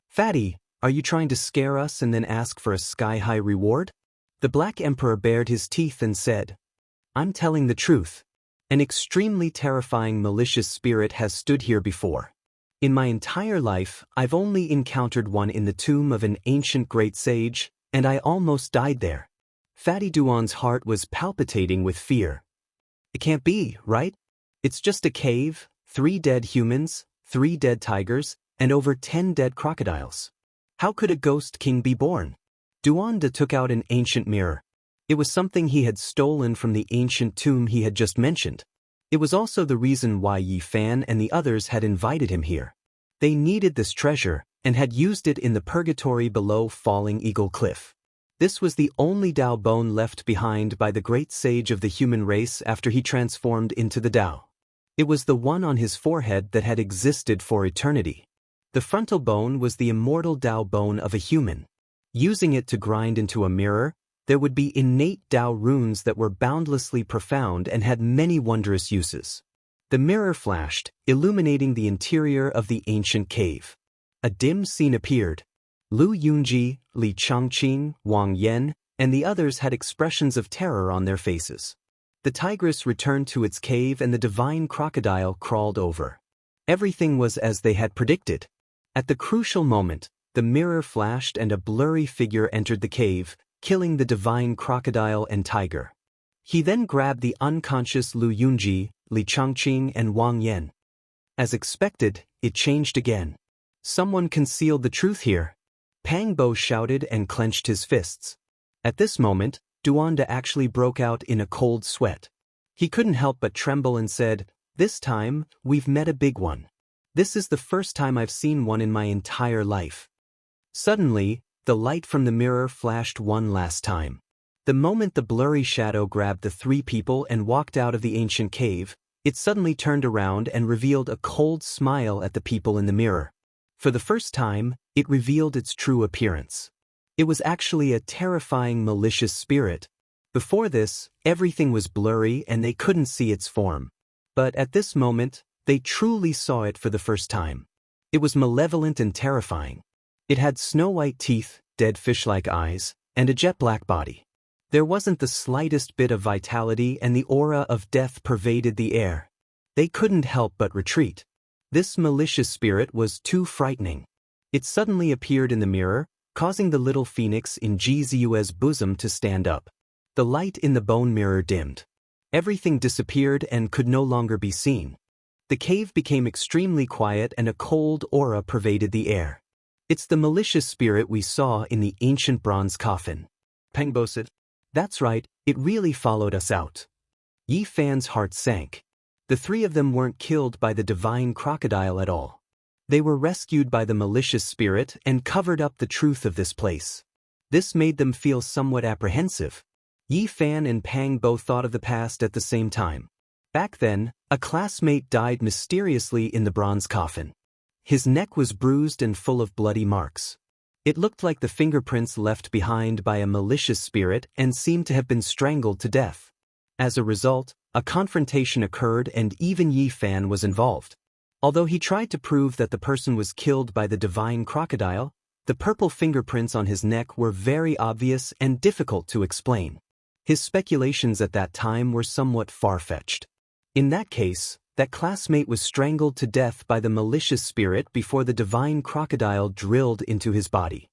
Fatty, are you trying to scare us and then ask for a sky-high reward? The Black Emperor bared his teeth and said, I'm telling the truth. An extremely terrifying malicious spirit has stood here before. In my entire life, I've only encountered one in the tomb of an ancient great sage, and I almost died there. Fatty Duan's heart was palpitating with fear. It can't be, right? It's just a cave, 3 dead humans, 3 dead tigers, and over 10 dead crocodiles. How could a ghost king be born? Duanda took out an ancient mirror. It was something he had stolen from the ancient tomb he had just mentioned. It was also the reason why Yi Fan and the others had invited him here. They needed this treasure, and had used it in the purgatory below Falling Eagle Cliff. This was the only Dao bone left behind by the great sage of the human race after he transformed into the Dao. It was the one on his forehead that had existed for eternity. The frontal bone was the immortal Dao bone of a human. Using it to grind into a mirror, there would be innate Dao runes that were boundlessly profound and had many wondrous uses. The mirror flashed, illuminating the interior of the ancient cave. A dim scene appeared. Lu Yunji, Li Changqing, Wang Yan, and the others had expressions of terror on their faces. The tigress returned to its cave and the divine crocodile crawled over. Everything was as they had predicted. At the crucial moment, the mirror flashed and a blurry figure entered the cave, killing the divine crocodile and tiger. He then grabbed the unconscious Lu Yunji, Li Changqing and Wang Yan. As expected, it changed again. Someone concealed the truth here. Pang Bo shouted and clenched his fists. At this moment, Duanda actually broke out in a cold sweat. He couldn't help but tremble and said, "This time, we've met a big one. This is the first time I've seen one in my entire life." Suddenly, the light from the mirror flashed one last time. The moment the blurry shadow grabbed the three people and walked out of the ancient cave, it suddenly turned around and revealed a cold smile at the people in the mirror. For the first time, it revealed its true appearance. It was actually a terrifying malicious spirit. Before this, everything was blurry and they couldn't see its form. But at this moment, they truly saw it for the first time. It was malevolent and terrifying. It had snow-white teeth, dead fish-like eyes, and a jet-black body. There wasn't the slightest bit of vitality and the aura of death pervaded the air. They couldn't help but retreat. This malicious spirit was too frightening. It suddenly appeared in the mirror, causing the little phoenix in Jizue's bosom to stand up. The light in the bone mirror dimmed. Everything disappeared and could no longer be seen. The cave became extremely quiet and a cold aura pervaded the air. "It's the malicious spirit we saw in the ancient bronze coffin," Pang Bo said. "That's right, it really followed us out." Yi Fan's heart sank. The three of them weren't killed by the divine crocodile at all. They were rescued by the malicious spirit and covered up the truth of this place. This made them feel somewhat apprehensive. Yi Fan and Pang Bo thought of the past at the same time. Back then, a classmate died mysteriously in the bronze coffin. His neck was bruised and full of bloody marks. It looked like the fingerprints left behind by a malicious spirit and seemed to have been strangled to death. As a result, a confrontation occurred and even Yi Fan was involved. Although he tried to prove that the person was killed by the divine crocodile, the purple fingerprints on his neck were very obvious and difficult to explain. His speculations at that time were somewhat far-fetched. In that case, that classmate was strangled to death by the malicious spirit before the divine crocodile drilled into his body.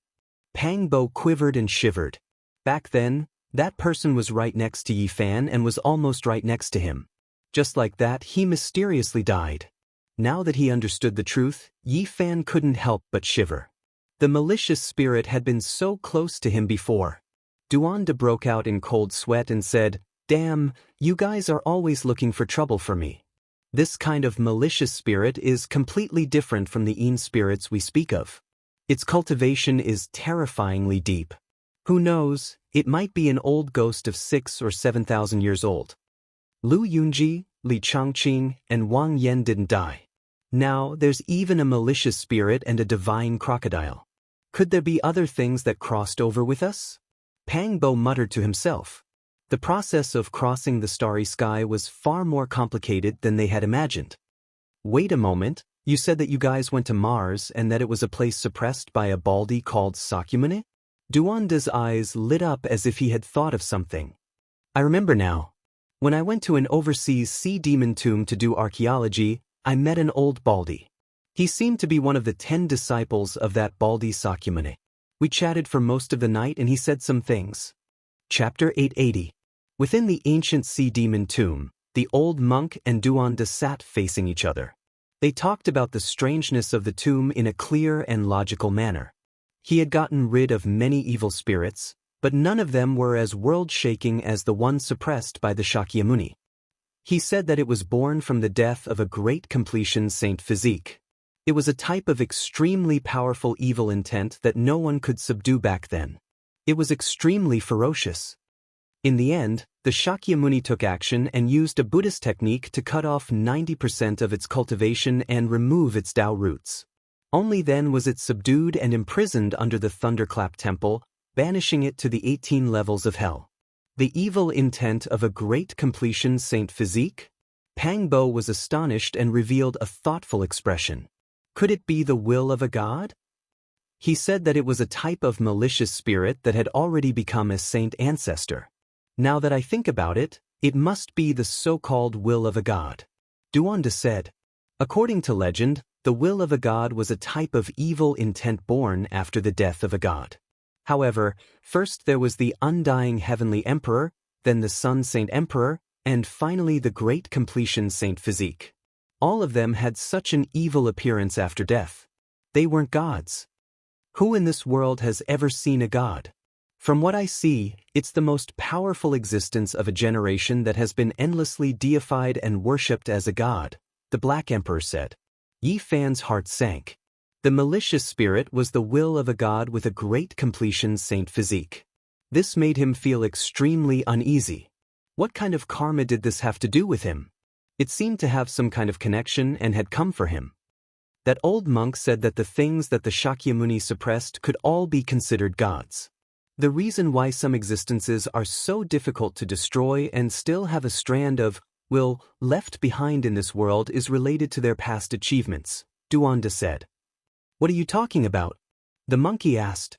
Pang Bo quivered and shivered. Back then, that person was right next to Yi Fan and was almost right next to him. Just like that, he mysteriously died. Now that he understood the truth, Yi Fan couldn't help but shiver. The malicious spirit had been so close to him before. Duanda broke out in cold sweat and said, "Damn, you guys are always looking for trouble for me. This kind of malicious spirit is completely different from the Yin spirits we speak of. Its cultivation is terrifyingly deep. Who knows, it might be an old ghost of 6,000 or 7,000 years old." Lu Yunji, Li Changqing, and Wang Yan didn't die. Now there's even a malicious spirit and a divine crocodile. Could there be other things that crossed over with us? Pang Bo muttered to himself. The process of crossing the starry sky was far more complicated than they had imagined. "Wait a moment, you said that you guys went to Mars and that it was a place suppressed by a baldy called Sakyamuni?" Duanda's eyes lit up as if he had thought of something. "I remember now. When I went to an overseas sea demon tomb to do archaeology, I met an old baldy. He seemed to be one of the 10 disciples of that baldy Sakyamuni. We chatted for most of the night and he said some things." Chapter 880. Within the ancient sea demon tomb, the old monk and Duanda sat facing each other. They talked about the strangeness of the tomb in a clear and logical manner. He had gotten rid of many evil spirits, but none of them were as world-shaking as the one suppressed by the Shakyamuni. He said that it was born from the death of a great completion saint physique. It was a type of extremely powerful evil intent that no one could subdue back then. It was extremely ferocious. In the end, the Shakyamuni took action and used a Buddhist technique to cut off 90% of its cultivation and remove its Tao roots. Only then was it subdued and imprisoned under the Thunderclap Temple, banishing it to the 18 levels of hell. The evil intent of a great completion saint physique? Pang Bo was astonished and revealed a thoughtful expression. Could it be the will of a god? He said that it was a type of malicious spirit that had already become a saint ancestor. Now that I think about it, it must be the so-called will of a god. Duanda said. According to legend, the will of a god was a type of evil intent born after the death of a god. However, first there was the undying heavenly emperor, then the sun saint emperor, and finally the great completion saint physique. All of them had such an evil appearance after death. They weren't gods. Who in this world has ever seen a god? From what I see, it's the most powerful existence of a generation that has been endlessly deified and worshipped as a god, the Black Emperor said. Yi Fan's heart sank. The malicious spirit was the will of a god with a great completion saint physique. This made him feel extremely uneasy. What kind of karma did this have to do with him? It seemed to have some kind of connection and had come for him. That old monk said that the things that the Shakyamuni suppressed could all be considered gods. The reason why some existences are so difficult to destroy and still have a strand of will left behind in this world is related to their past achievements, Duanda said. What are you talking about? The monkey asked.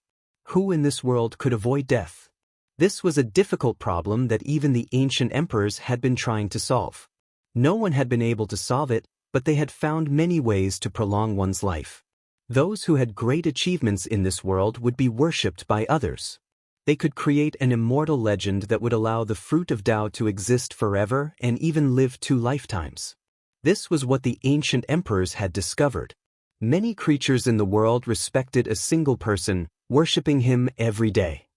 Who in this world could avoid death? This was a difficult problem that even the ancient emperors had been trying to solve. No one had been able to solve it, but they had found many ways to prolong one's life. Those who had great achievements in this world would be worshipped by others. They could create an immortal legend that would allow the fruit of Tao to exist forever and even live 2 lifetimes. This was what the ancient emperors had discovered. Many creatures in the world respected a single person, worshipping him every day.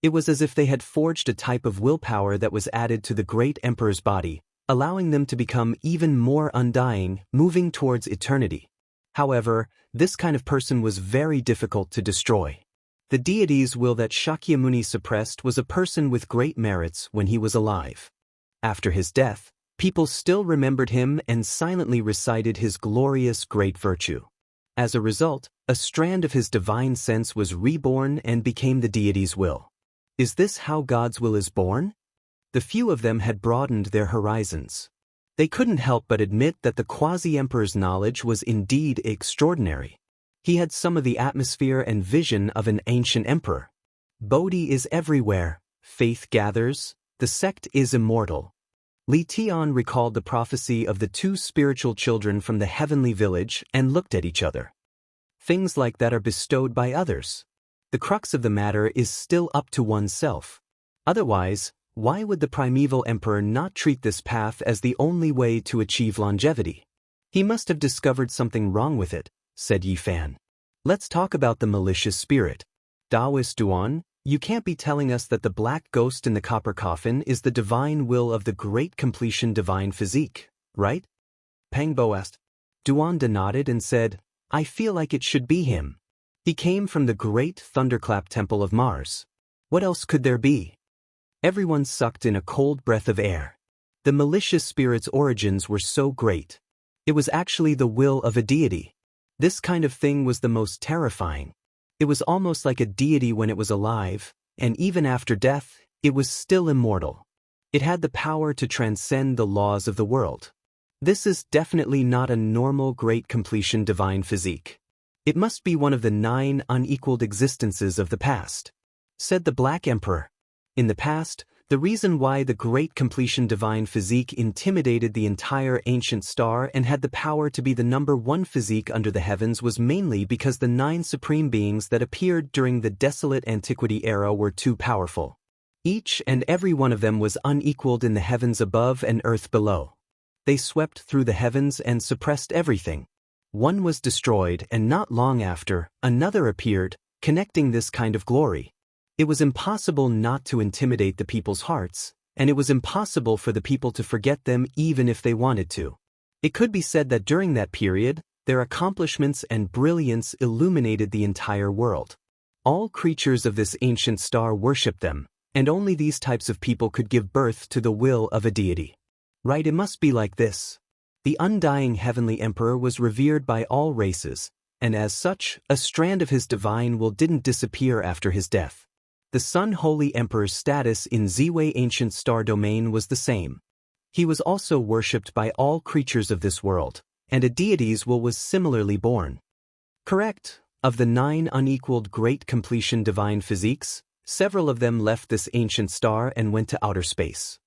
It was as if they had forged a type of willpower that was added to the great emperor's body, allowing them to become even more undying, moving towards eternity. However, this kind of person was very difficult to destroy. The deity's will that Shakyamuni suppressed was a person with great merits when he was alive. After his death, people still remembered him and silently recited his glorious great virtue. As a result, a strand of his divine sense was reborn and became the deity's will. Is this how God's will is born? The few of them had broadened their horizons. They couldn't help but admit that the quasi-emperor's knowledge was indeed extraordinary. He had some of the atmosphere and vision of an ancient emperor. Bodhi is everywhere, faith gathers, the sect is immortal. Li Tian recalled the prophecy of the 2 spiritual children from the heavenly village and looked at each other. Things like that are bestowed by others. The crux of the matter is still up to oneself. Otherwise, why would the primeval emperor not treat this path as the only way to achieve longevity? He must have discovered something wrong with it, said Yi Fan. Let's talk about the malicious spirit. Daoist Duan, you can't be telling us that the black ghost in the copper coffin is the divine will of the great completion divine physique, right? Pangbo asked. Duanda nodded and said, I feel like it should be him. He came from the great thunderclap temple of Mars. What else could there be? Everyone sucked in a cold breath of air. The malicious spirit's origins were so great. It was actually the will of a deity. This kind of thing was the most terrifying. It was almost like a deity when it was alive, and even after death, it was still immortal. It had the power to transcend the laws of the world. This is definitely not a normal great completion divine physique. It must be one of the 9 unequaled existences of the past, said the Black Emperor. In the past, the reason why the great completion divine physique intimidated the entire ancient star and had the power to be the number 1 physique under the heavens was mainly because the 9 supreme beings that appeared during the desolate antiquity era were too powerful. Each and every one of them was unequaled in the heavens above and earth below. They swept through the heavens and suppressed everything. One was destroyed, and not long after, another appeared, connecting this kind of glory. It was impossible not to intimidate the people's hearts, and it was impossible for the people to forget them even if they wanted to. It could be said that during that period, their accomplishments and brilliance illuminated the entire world. All creatures of this ancient star worshipped them, and only these types of people could give birth to the will of a deity. Right, it must be like this. The undying heavenly emperor was revered by all races, and as such, a strand of his divine will didn't disappear after his death. The Sun Holy Emperor's status in Ziwei ancient star domain was the same. He was also worshipped by all creatures of this world, and a deity's will was similarly born. Correct. Of the 9 unequaled great completion divine physiques, several of them left this ancient star and went to outer space.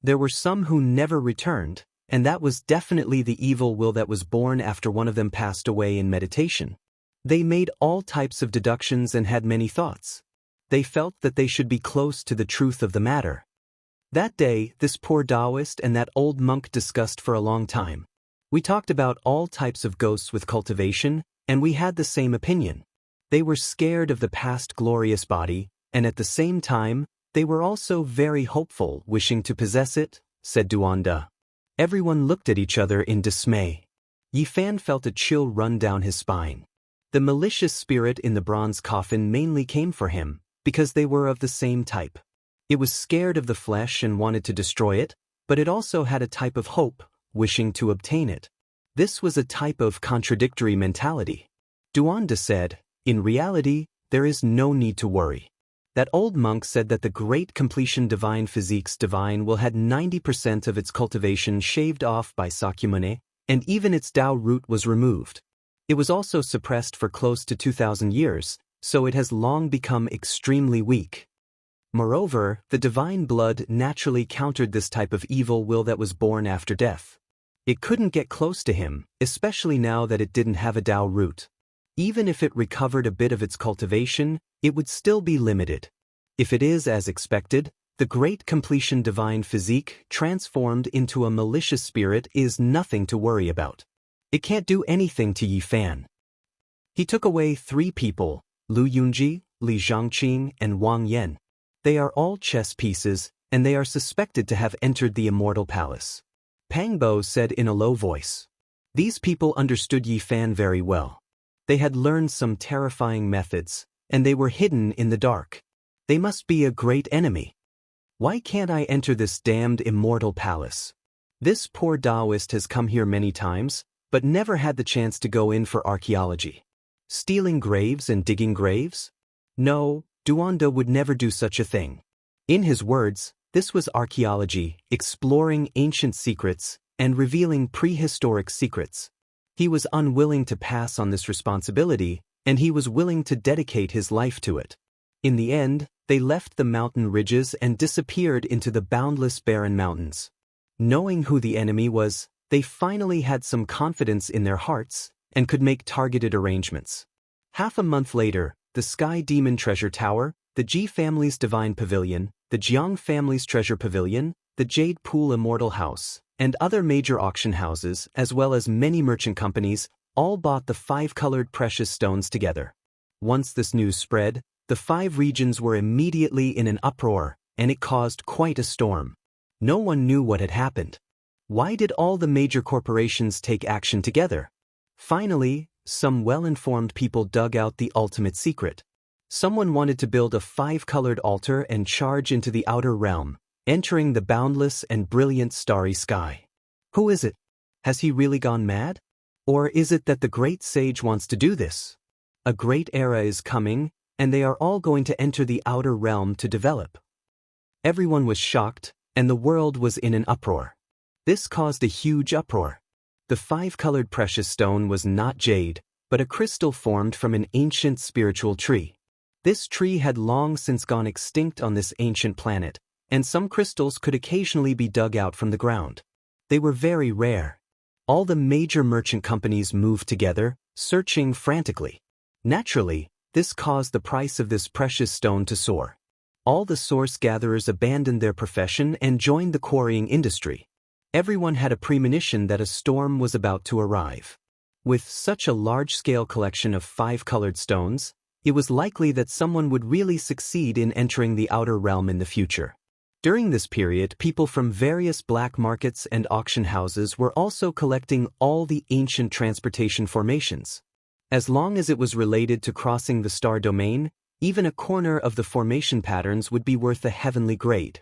There were some who never returned, and that was definitely the evil will that was born after one of them passed away in meditation. They made all types of deductions and had many thoughts. They felt that they should be close to the truth of the matter. That day, this poor Daoist and that old monk discussed for a long time. We talked about all types of ghosts with cultivation, and we had the same opinion. They were scared of the past glorious body, and at the same time, they were also very hopeful, wishing to possess it, said Duanda. Everyone looked at each other in dismay. Yifan felt a chill run down his spine. The malicious spirit in the bronze coffin mainly came for him, because they were of the same type. It was scared of the flesh and wanted to destroy it, but it also had a type of hope, wishing to obtain it. This was a type of contradictory mentality. Duanda said, in reality, there is no need to worry. That old monk said that the great completion divine physique's divine will had 90% of its cultivation shaved off by Sakyamuni, and even its Tao root was removed. It was also suppressed for close to 2,000 years, so it has long become extremely weak. Moreover, the divine blood naturally countered this type of evil will that was born after death. It couldn't get close to him, especially now that it didn't have a Tao root. Even if it recovered a bit of its cultivation, it would still be limited. If it is as expected, the great completion divine physique transformed into a malicious spirit is nothing to worry about. It can't do anything to Yifan. He took away 3 people, Lu Yunji, Li Zhangqing, and Wang Lin. They are all chess pieces, and they are suspected to have entered the Immortal Palace. Pangbo said in a low voice. These people understood Yifan very well. They had learned some terrifying methods, and they were hidden in the dark. They must be a great enemy. Why can't I enter this damned Immortal Palace? This poor Daoist has come here many times, but never had the chance to go in for archaeology. Stealing graves and digging graves? No, Duanda would never do such a thing. In his words, this was archaeology, exploring ancient secrets, and revealing prehistoric secrets. He was unwilling to pass on this responsibility, and he was willing to dedicate his life to it. In the end, they left the mountain ridges and disappeared into the boundless barren mountains. Knowing who the enemy was, they finally had some confidence in their hearts and could make targeted arrangements. Half a month later, the Sky Demon Treasure Tower, the Ji family's Divine Pavilion, the Jiang family's Treasure Pavilion, the Jade Pool Immortal House, and other major auction houses, as well as many merchant companies, all bought the 5-colored precious stones together. Once this news spread, the 5 regions were immediately in an uproar, and it caused quite a storm. No one knew what had happened. Why did all the major corporations take action together? Finally, some well-informed people dug out the ultimate secret. Someone wanted to build a 5-colored altar and charge into the outer realm, entering the boundless and brilliant starry sky. Who is it? Has he really gone mad? Or is it that the great sage wants to do this? A great era is coming, and they are all going to enter the outer realm to develop. Everyone was shocked, and the world was in an uproar. This caused a huge uproar. The 5-colored precious stone was not jade, but a crystal formed from an ancient spiritual tree. This tree had long since gone extinct on this ancient planet, and some crystals could occasionally be dug out from the ground. They were very rare. All the major merchant companies moved together, searching frantically. Naturally, this caused the price of this precious stone to soar. All the source gatherers abandoned their profession and joined the quarrying industry. Everyone had a premonition that a storm was about to arrive. With such a large-scale collection of 5-colored stones, it was likely that someone would really succeed in entering the outer realm in the future. During this period, people from various black markets and auction houses were also collecting all the ancient transportation formations. As long as it was related to crossing the star domain, even a corner of the formation patterns would be worth a heavenly grade.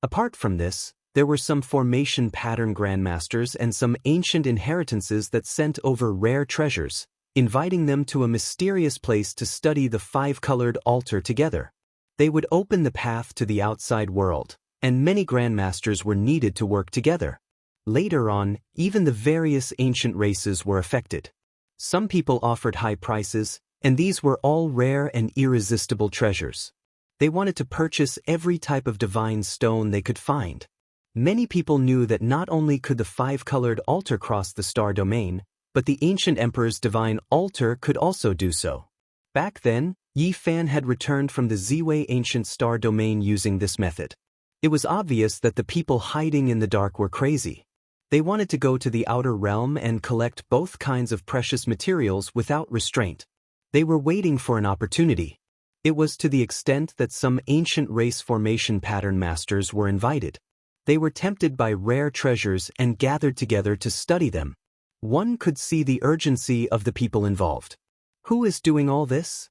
Apart from this, there were some formation pattern grandmasters and some ancient inheritances that sent over rare treasures, inviting them to a mysterious place to study the 5-colored altar together. They would open the path to the outside world, and many grandmasters were needed to work together. Later on, even the various ancient races were affected. Some people offered high prices, and these were all rare and irresistible treasures. They wanted to purchase every type of divine stone they could find. Many people knew that not only could the five-colored altar cross the star domain, but the ancient emperor's divine altar could also do so. Back then, Yi Fan had returned from the Ziwei ancient star domain using this method. It was obvious that the people hiding in the dark were crazy. They wanted to go to the outer realm and collect both kinds of precious materials without restraint. They were waiting for an opportunity. It was to the extent that some ancient race formation pattern masters were invited. They were tempted by rare treasures and gathered together to study them. One could see the urgency of the people involved. Who is doing all this?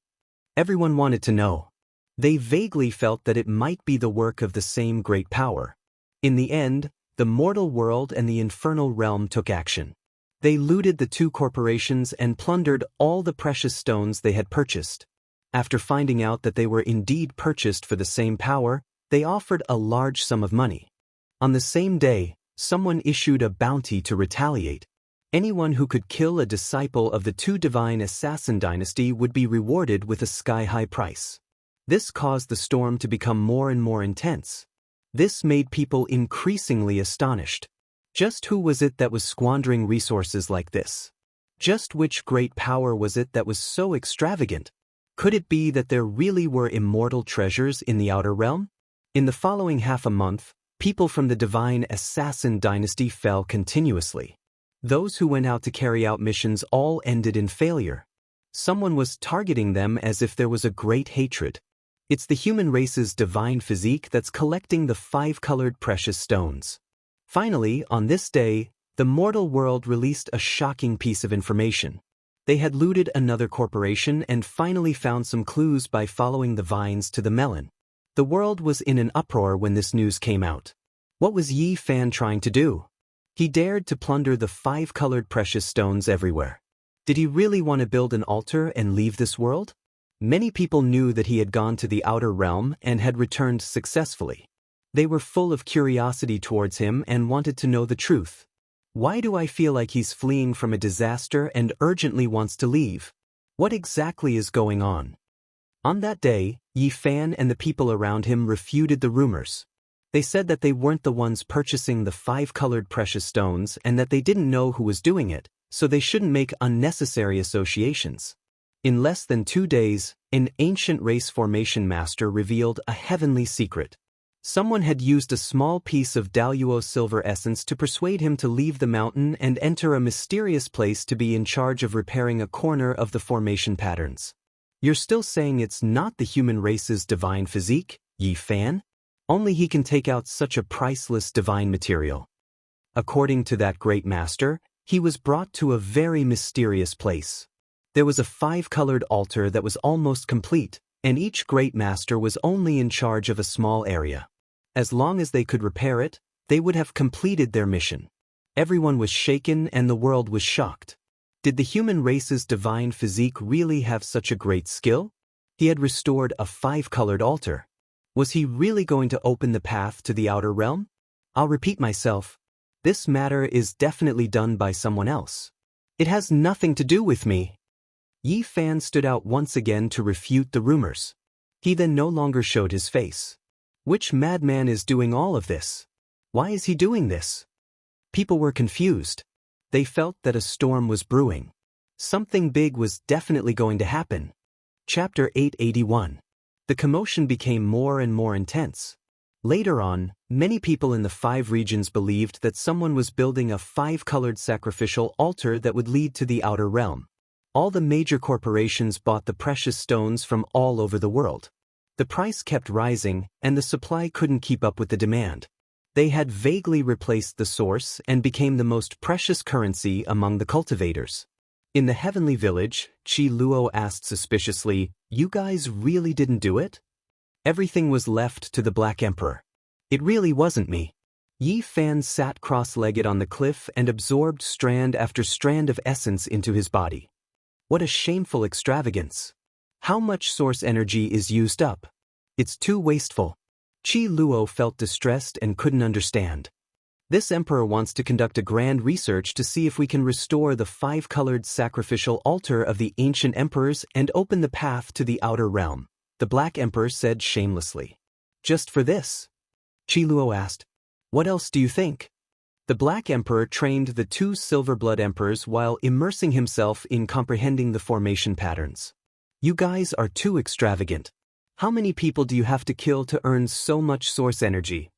Everyone wanted to know. They vaguely felt that it might be the work of the same great power. In the end, the mortal world and the infernal realm took action. They looted the two corporations and plundered all the precious stones they had purchased. After finding out that they were indeed purchased for the same power, they offered a large sum of money. On the same day, someone issued a bounty to retaliate. Anyone who could kill a disciple of the two divine assassin dynasty would be rewarded with a sky-high price. This caused the storm to become more and more intense. This made people increasingly astonished. Just who was it that was squandering resources like this? Just which great power was it that was so extravagant? Could it be that there really were immortal treasures in the outer realm? In the following half a month, people from the divine assassin dynasty fell continuously. Those who went out to carry out missions all ended in failure. Someone was targeting them as if there was a great hatred. It's the human race's divine physique that's collecting the five-colored precious stones. Finally, on this day, the mortal world released a shocking piece of information. They had looted another corporation and finally found some clues by following the vines to the melon. The world was in an uproar when this news came out. What was Yi Fan trying to do? He dared to plunder the five-colored precious stones everywhere. Did he really want to build an altar and leave this world? Many people knew that he had gone to the outer realm and had returned successfully. They were full of curiosity towards him and wanted to know the truth. Why do I feel like he's fleeing from a disaster and urgently wants to leave? What exactly is going on? On that day, Yi Fan and the people around him refuted the rumors. They said that they weren't the ones purchasing the five-colored precious stones and that they didn't know who was doing it, so they shouldn't make unnecessary associations. In less than 2 days, an ancient race formation master revealed a heavenly secret. Someone had used a small piece of Daoist silver essence to persuade him to leave the mountain and enter a mysterious place to be in charge of repairing a corner of the formation patterns. You're still saying it's not the human race's divine physique, Yi Fan? Only he can take out such a priceless divine material. According to that great master, he was brought to a very mysterious place. There was a five-colored altar that was almost complete, and each great master was only in charge of a small area. As long as they could repair it, they would have completed their mission. Everyone was shaken and the world was shocked. Did the human race's divine physique really have such a great skill? He had restored a five-colored altar. Was he really going to open the path to the outer realm? I'll repeat myself. This matter is definitely done by someone else. It has nothing to do with me. Yi Fan stood out once again to refute the rumors. He then no longer showed his face. Which madman is doing all of this? Why is he doing this? People were confused. They felt that a storm was brewing. Something big was definitely going to happen. Chapter 881. The commotion became more and more intense. Later on, many people in the 5 regions believed that someone was building a five-colored sacrificial altar that would lead to the outer realm. All the major corporations bought the precious stones from all over the world. The price kept rising, and the supply couldn't keep up with the demand. They had vaguely replaced the source and became the most precious currency among the cultivators. In the heavenly village, Qi Luo asked suspiciously, "You guys really didn't do it?" Everything was left to the Black Emperor. It really wasn't me. Yi Fan sat cross-legged on the cliff and absorbed strand after strand of essence into his body. What a shameful extravagance. How much source energy is used up? It's too wasteful. Qi Luo felt distressed and couldn't understand. This emperor wants to conduct a grand research to see if we can restore the five-colored sacrificial altar of the ancient emperors and open the path to the outer realm, the Black Emperor said shamelessly. Just for this? Qi Luo asked. What else do you think? The Black Emperor trained the two Silver Blood Emperors while immersing himself in comprehending the formation patterns. You guys are too extravagant. How many people do you have to kill to earn so much source energy?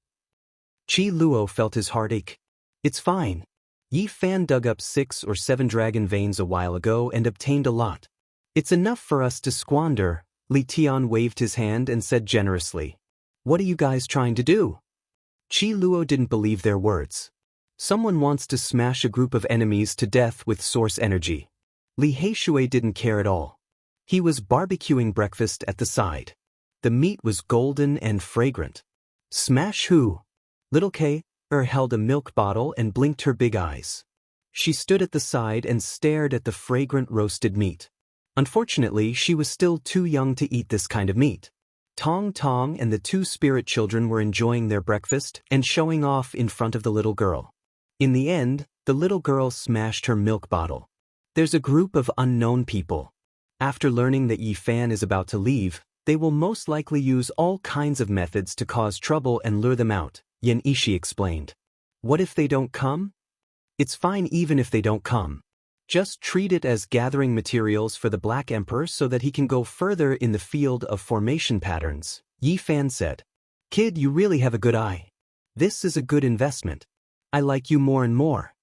Qi Luo felt his heart ache. It's fine. Yi Fan dug up 6 or 7 dragon veins a while ago and obtained a lot. It's enough for us to squander. Li Tian waved his hand and said generously. What are you guys trying to do? Qi Luo didn't believe their words. Someone wants to smash a group of enemies to death with source energy. Li Heishui didn't care at all. He was barbecuing breakfast at the side. The meat was golden and fragrant. Smash who? Little K held a milk bottle and blinked her big eyes. She stood at the side and stared at the fragrant roasted meat. Unfortunately, she was still too young to eat this kind of meat. Tong Tong and the 2 spirit children were enjoying their breakfast and showing off in front of the little girl. In the end, the little girl smashed her milk bottle. There's a group of unknown people. After learning that Yi Fan is about to leave, they will most likely use all kinds of methods to cause trouble and lure them out, Yan Ishi explained. What if they don't come? It's fine even if they don't come. Just treat it as gathering materials for the Black Emperor so that he can go further in the field of formation patterns, Yi Fan said. Kid, you really have a good eye. This is a good investment. I like you more and more.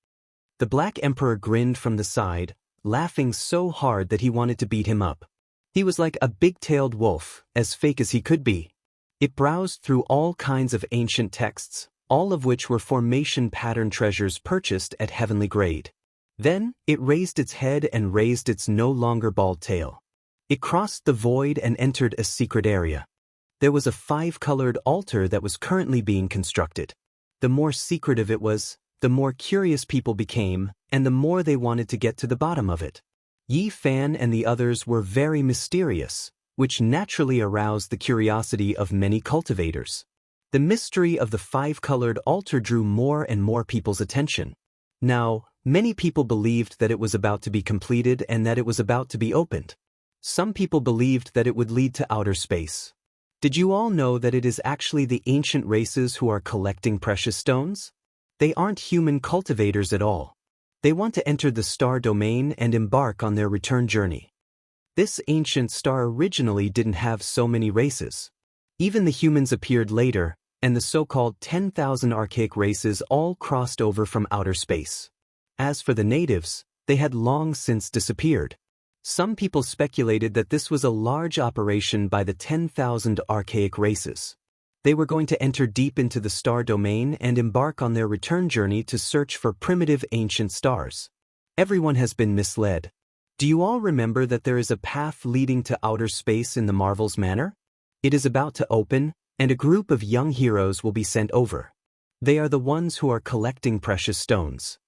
The Black Emperor grinned from the side, laughing so hard that he wanted to beat him up. He was like a big-tailed wolf, as fake as he could be. It browsed through all kinds of ancient texts, all of which were formation pattern treasures purchased at heavenly grade. Then, it raised its head and raised its no longer bald tail. It crossed the void and entered a secret area. There was a 5-colored altar that was currently being constructed. The more secretive it was, the more curious people became, and the more they wanted to get to the bottom of it. Yi Fan and the others were very mysterious, which naturally aroused the curiosity of many cultivators. The mystery of the 5-colored altar drew more and more people's attention. Now, many people believed that it was about to be completed and that it was about to be opened. Some people believed that it would lead to outer space. Did you all know that it is actually the ancient races who are collecting precious stones? They aren't human cultivators at all. They want to enter the star domain and embark on their return journey. This ancient star originally didn't have so many races. Even the humans appeared later, and the so-called 10,000 archaic races all crossed over from outer space. As for the natives, they had long since disappeared. Some people speculated that this was a large operation by the 10,000 archaic races. They were going to enter deep into the star domain and embark on their return journey to search for primitive ancient stars. Everyone has been misled. Do you all remember that there is a path leading to outer space in the Marvel's Manor? It is about to open, and a group of young heroes will be sent over. They are the ones who are collecting precious stones.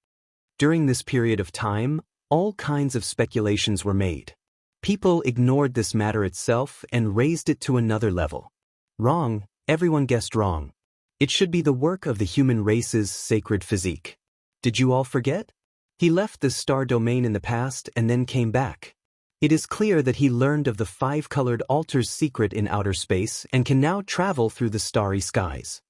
During this period of time, all kinds of speculations were made. People ignored this matter itself and raised it to another level. Wrong, everyone guessed wrong. It should be the work of the human race's sacred physique. Did you all forget? He left the star domain in the past and then came back. It is clear that he learned of the 5-colored altar's secret in outer space and can now travel through the starry skies.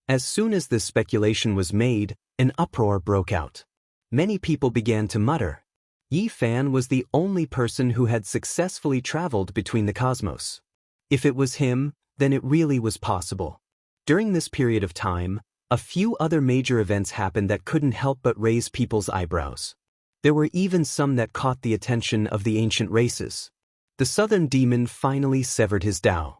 As soon as this speculation was made, an uproar broke out. Many people began to mutter. Yi Fan was the only person who had successfully traveled between the cosmos. If it was him, then it really was possible. During this period of time, a few other major events happened that couldn't help but raise people's eyebrows. There were even some that caught the attention of the ancient races. The southern demon finally severed his Tao.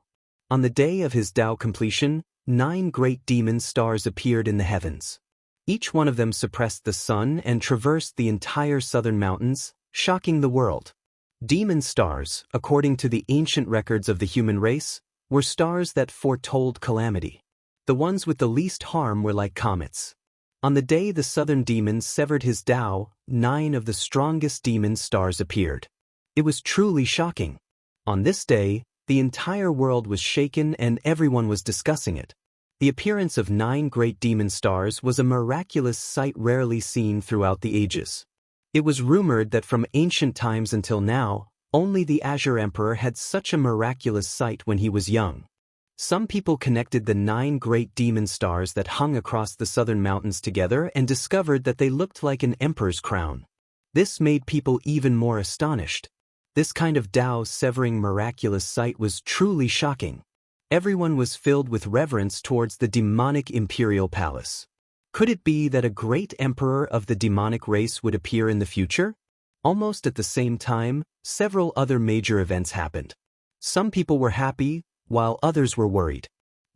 On the day of his Tao completion, 9 great demon stars appeared in the heavens. Each one of them suppressed the sun and traversed the entire southern mountains, shocking the world. Demon stars, according to the ancient records of the human race, were stars that foretold calamity. The ones with the least harm were like comets. On the day the southern demon severed his Tao, 9 of the strongest demon stars appeared. It was truly shocking. On this day, the entire world was shaken and everyone was discussing it. The appearance of 9 great demon stars was a miraculous sight rarely seen throughout the ages. It was rumored that from ancient times until now, only the Azure Emperor had such a miraculous sight when he was young. Some people connected the 9 great demon stars that hung across the southern mountains together and discovered that they looked like an emperor's crown. This made people even more astonished. This kind of Dao-severing miraculous sight was truly shocking. Everyone was filled with reverence towards the demonic imperial palace. Could it be that a great emperor of the demonic race would appear in the future? Almost at the same time, several other major events happened. Some people were happy, while others were worried.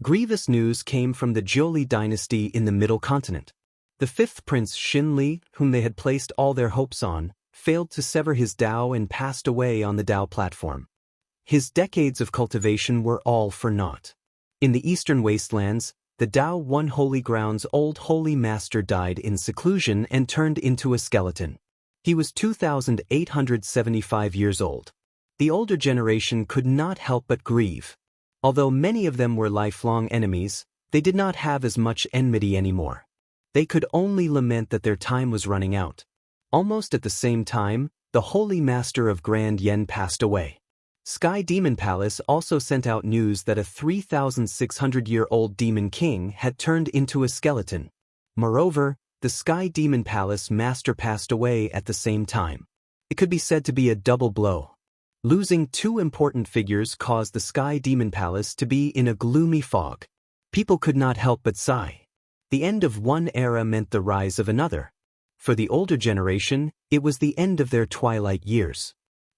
Grievous news came from the Zhou dynasty in the Middle Continent. The 5th prince Xin, whom they had placed all their hopes on, failed to sever his Dao and passed away on the Dao platform. His decades of cultivation were all for naught. In the eastern wastelands, the Dao One Holy Ground's old holy master died in seclusion and turned into a skeleton. He was 2,875 years old. The older generation could not help but grieve. Although many of them were lifelong enemies, they did not have as much enmity anymore. They could only lament that their time was running out. Almost at the same time, the Holy Master of Grand Yen passed away. Sky Demon Palace also sent out news that a 3,600-year-old demon king had turned into a skeleton. Moreover, the Sky Demon Palace master passed away at the same time. It could be said to be a double blow. Losing 2 important figures caused the Sky Demon Palace to be in a gloomy fog. People could not help but sigh. The end of one era meant the rise of another. For the older generation, it was the end of their twilight years.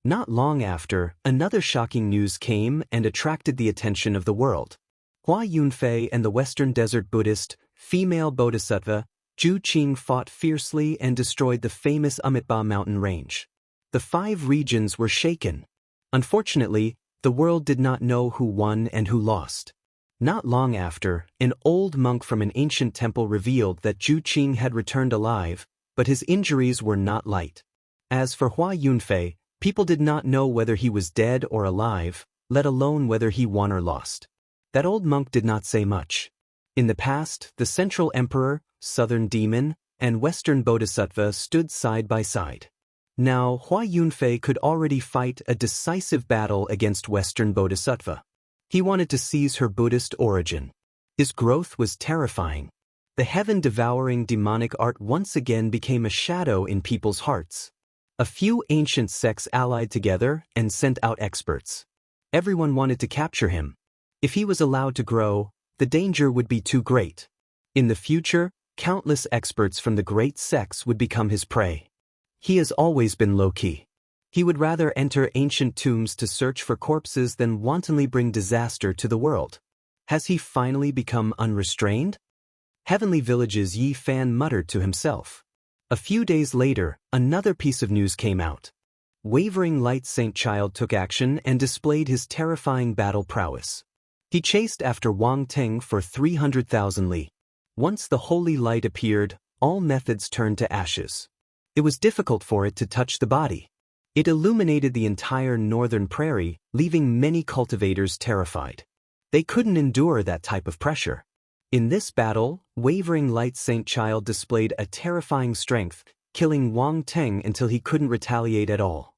Not long after, another shocking news came and attracted the attention of the world. Hua Yunfei and the Western Desert Buddhist, female bodhisattva, Zhu Qing fought fiercely and destroyed the famous Amitabha mountain range. The 5 regions were shaken. Unfortunately, the world did not know who won and who lost. Not long after, an old monk from an ancient temple revealed that Zhu Qing had returned alive, but his injuries were not light. As for Hua Yunfei, people did not know whether he was dead or alive, let alone whether he won or lost. That old monk did not say much. In the past, the Central Emperor, Southern Demon, and Western Bodhisattva stood side by side. Now, Hua Yunfei could already fight a decisive battle against Western Bodhisattva. He wanted to seize her Buddhist origin. His growth was terrifying. The heaven-devouring demonic art once again became a shadow in people's hearts. A few ancient sects allied together and sent out experts. Everyone wanted to capture him. If he was allowed to grow, the danger would be too great. In the future, countless experts from the great sects would become his prey. He has always been low-key. He would rather enter ancient tombs to search for corpses than wantonly bring disaster to the world. Has he finally become unrestrained? Heavenly Village's Yi Fan muttered to himself. A few days later, another piece of news came out. Wavering Light Saint Child took action and displayed his terrifying battle prowess. He chased after Wang Teng for 300,000 li. Once the holy light appeared, all methods turned to ashes. It was difficult for it to touch the body. It illuminated the entire northern prairie, leaving many cultivators terrified. They couldn't endure that type of pressure. In this battle, Wavering Light Saint Child displayed a terrifying strength, killing Wang Teng until he couldn't retaliate at all.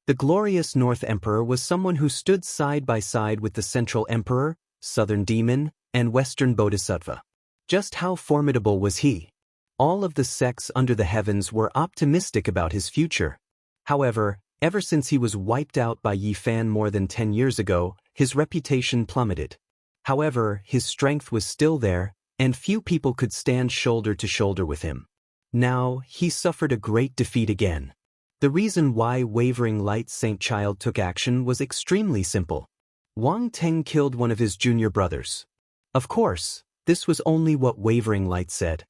The glorious North Emperor was someone who stood side by side with the Central Emperor, Southern Demon, and Western Bodhisattva. Just how formidable was he? All of the sects under the heavens were optimistic about his future. However, ever since he was wiped out by Yi Fan more than 10 years ago, his reputation plummeted. However, his strength was still there, and few people could stand shoulder to shoulder with him. Now, he suffered a great defeat again. The reason why Wavering Light Saint Child took action was extremely simple. Wang Teng killed one of his junior brothers. Of course, this was only what Wavering Light said.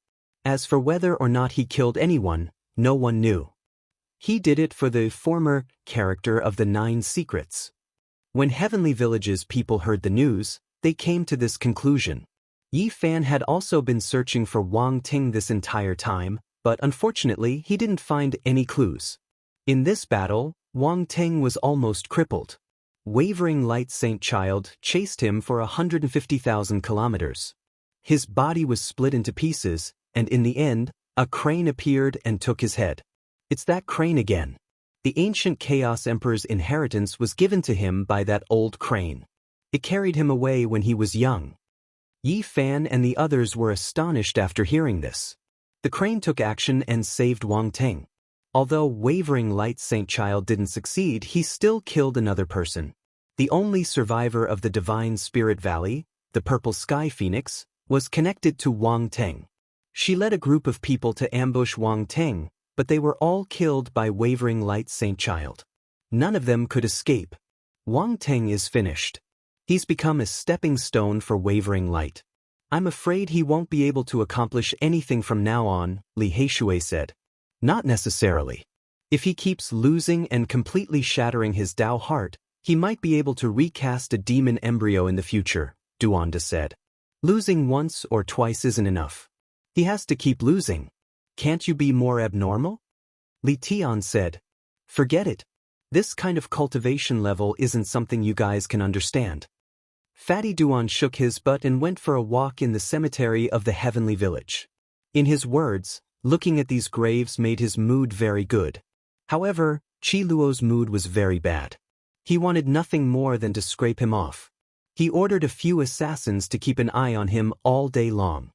As for whether or not he killed anyone, no one knew. He did it for the former character of the 9 secrets. When Heavenly Village's people heard the news, they came to this conclusion. Yi Fan had also been searching for Wang Ting this entire time, but unfortunately he didn't find any clues. In this battle, Wang Ting was almost crippled. Wavering Light Saint Child chased him for 150,000 kilometers. His body was split into pieces, and in the end, a crane appeared and took his head. It's that crane again. The ancient Chaos Emperor's inheritance was given to him by that old crane. It carried him away when he was young. Yi Fan and the others were astonished after hearing this. The crane took action and saved Wang Ting. Although Wavering Light Saint Child didn't succeed, he still killed another person. The only survivor of the Divine Spirit Valley, the Purple Sky Phoenix, was connected to Wang Ting. She led a group of people to ambush Wang Ting, but they were all killed by Wavering Light Saint Child. None of them could escape. Wang Ting is finished. He's become a stepping stone for Wavering Light. I'm afraid he won't be able to accomplish anything from now on, Li Heishui said. Not necessarily. If he keeps losing and completely shattering his Dao heart, he might be able to recast a demon embryo in the future, Duanda said. Losing once or twice isn't enough. He has to keep losing. Can't you be more abnormal? Li Tian said. Forget it. This kind of cultivation level isn't something you guys can understand. Fatty Duan shook his butt and went for a walk in the cemetery of the heavenly village. In his words, looking at these graves made his mood very good. However, Qi Luo's mood was very bad. He wanted nothing more than to scrape him off. He ordered a few assassins to keep an eye on him all day long.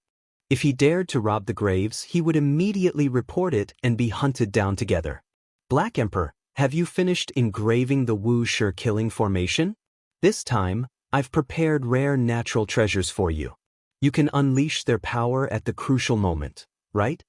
If he dared to rob the graves, he would immediately report it and be hunted down together. Black Emperor, have you finished engraving the Wu Shi killing formation? This time, I've prepared rare natural treasures for you. You can unleash their power at the crucial moment, right?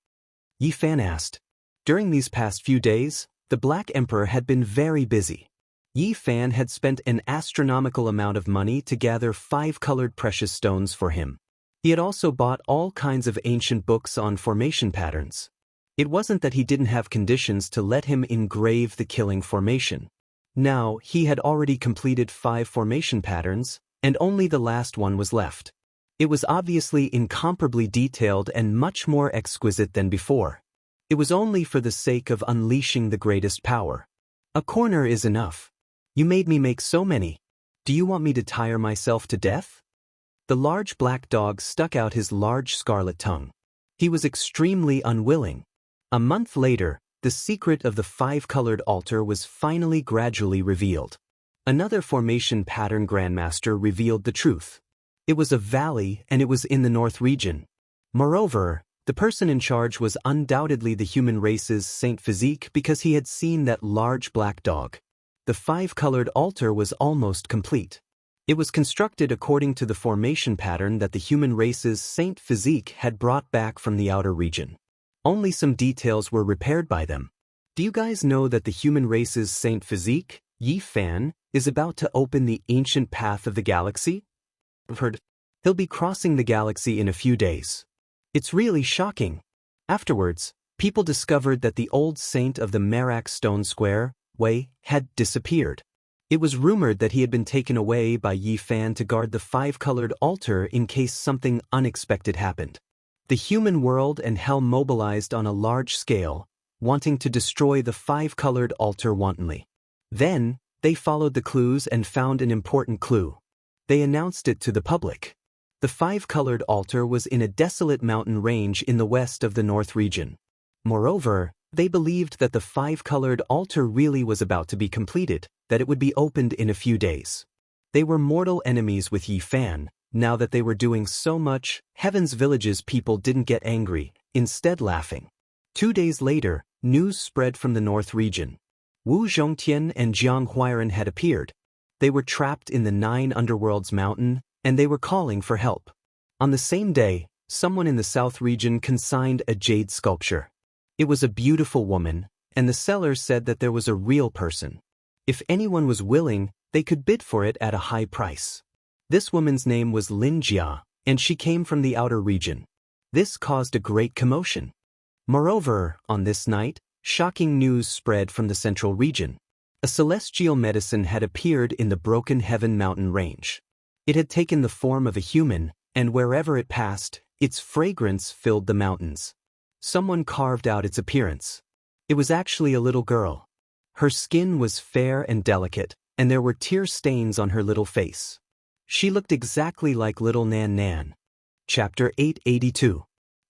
Yi Fan asked. During these past few days, the Black Emperor had been very busy. Yi Fan had spent an astronomical amount of money to gather 5 colored precious stones for him. He had also bought all kinds of ancient books on formation patterns. It wasn't that he didn't have conditions to let him engrave the killing formation. Now, he had already completed 5 formation patterns, and only the last one was left. It was obviously incomparably detailed and much more exquisite than before. It was only for the sake of unleashing the greatest power. A corner is enough. You made me make so many. Do you want me to tire myself to death? The large black dog stuck out his large scarlet tongue. He was extremely unwilling. A month later, the secret of the 5-colored altar was finally gradually revealed. Another formation pattern grandmaster revealed the truth. It was a valley and it was in the north region. Moreover, the person in charge was undoubtedly the human race's Saint Physique because he had seen that large black dog. The 5-colored altar was almost complete. It was constructed according to the formation pattern that the human race's Saint Physique had brought back from the outer region. Only some details were repaired by them. Do you guys know that the human race's Saint Physique, Yi Fan, is about to open the ancient path of the galaxy? I've heard. He'll be crossing the galaxy in a few days. It's really shocking. Afterwards, people discovered that the old saint of the Merak Stone Square, Wei, had disappeared. It was rumored that he had been taken away by Yi Fan to guard the 5-colored altar in case something unexpected happened. The human world and hell mobilized on a large scale, wanting to destroy the 5-colored altar wantonly. Then, they followed the clues and found an important clue. They announced it to the public. The 5-colored altar was in a desolate mountain range in the west of the north region. Moreover, they believed that the 5-colored altar really was about to be completed, that it would be opened in a few days. They were mortal enemies with Yi Fan. Now that they were doing so much, Heaven's Village's people didn't get angry, instead laughing. 2 days later, news spread from the north region. Wu Zhongtian and Jiang Huairan had appeared. They were trapped in the 9 underworlds mountain, and they were calling for help. On the same day, someone in the south region consigned a jade sculpture. It was a beautiful woman, and the seller said that there was a real person. If anyone was willing, they could bid for it at a high price. This woman's name was Lin Jia, and she came from the outer region. This caused a great commotion. Moreover, on this night, shocking news spread from the central region. A celestial medicine had appeared in the Broken Heaven mountain range. It had taken the form of a human, and wherever it passed, its fragrance filled the mountains. Someone carved out its appearance. It was actually a little girl. Her skin was fair and delicate, and there were tear stains on her little face. She looked exactly like little Nan Nan. Chapter 882.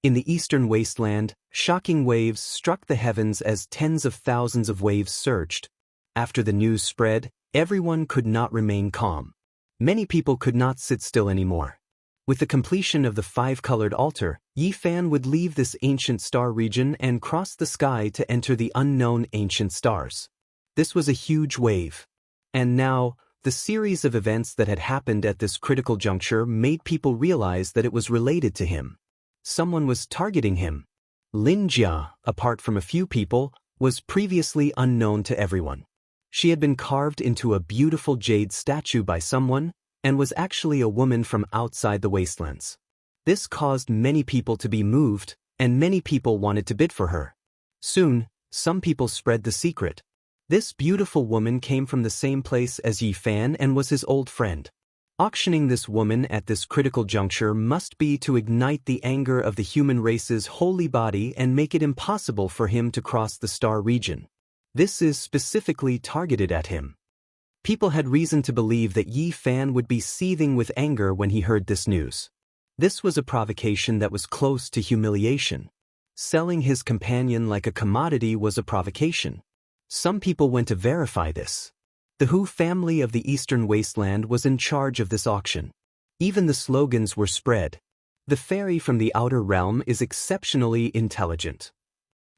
In the eastern wasteland, shocking waves struck the heavens as tens of thousands of waves surged. After the news spread, everyone could not remain calm. Many people could not sit still anymore. With the completion of the five-colored altar, Yi Fan would leave this ancient star region and cross the sky to enter the unknown ancient stars. This was a huge wave. And now, the series of events that had happened at this critical juncture made people realize that it was related to him. Someone was targeting him. Lin Jia, apart from a few people, was previously unknown to everyone. She had been carved into a beautiful jade statue by someone, and was actually a woman from outside the wastelands. This caused many people to be moved, and many people wanted to bid for her. Soon, some people spread the secret. This beautiful woman came from the same place as Yi Fan and was his old friend. Auctioning this woman at this critical juncture must be to ignite the anger of the human race's holy body and make it impossible for him to cross the star region. This is specifically targeted at him. People had reason to believe that Yi Fan would be seething with anger when he heard this news. This was a provocation that was close to humiliation. Selling his companion like a commodity was a provocation. Some people went to verify this. The Hu family of the Eastern Wasteland was in charge of this auction. Even the slogans were spread. The fairy from the outer realm is exceptionally intelligent.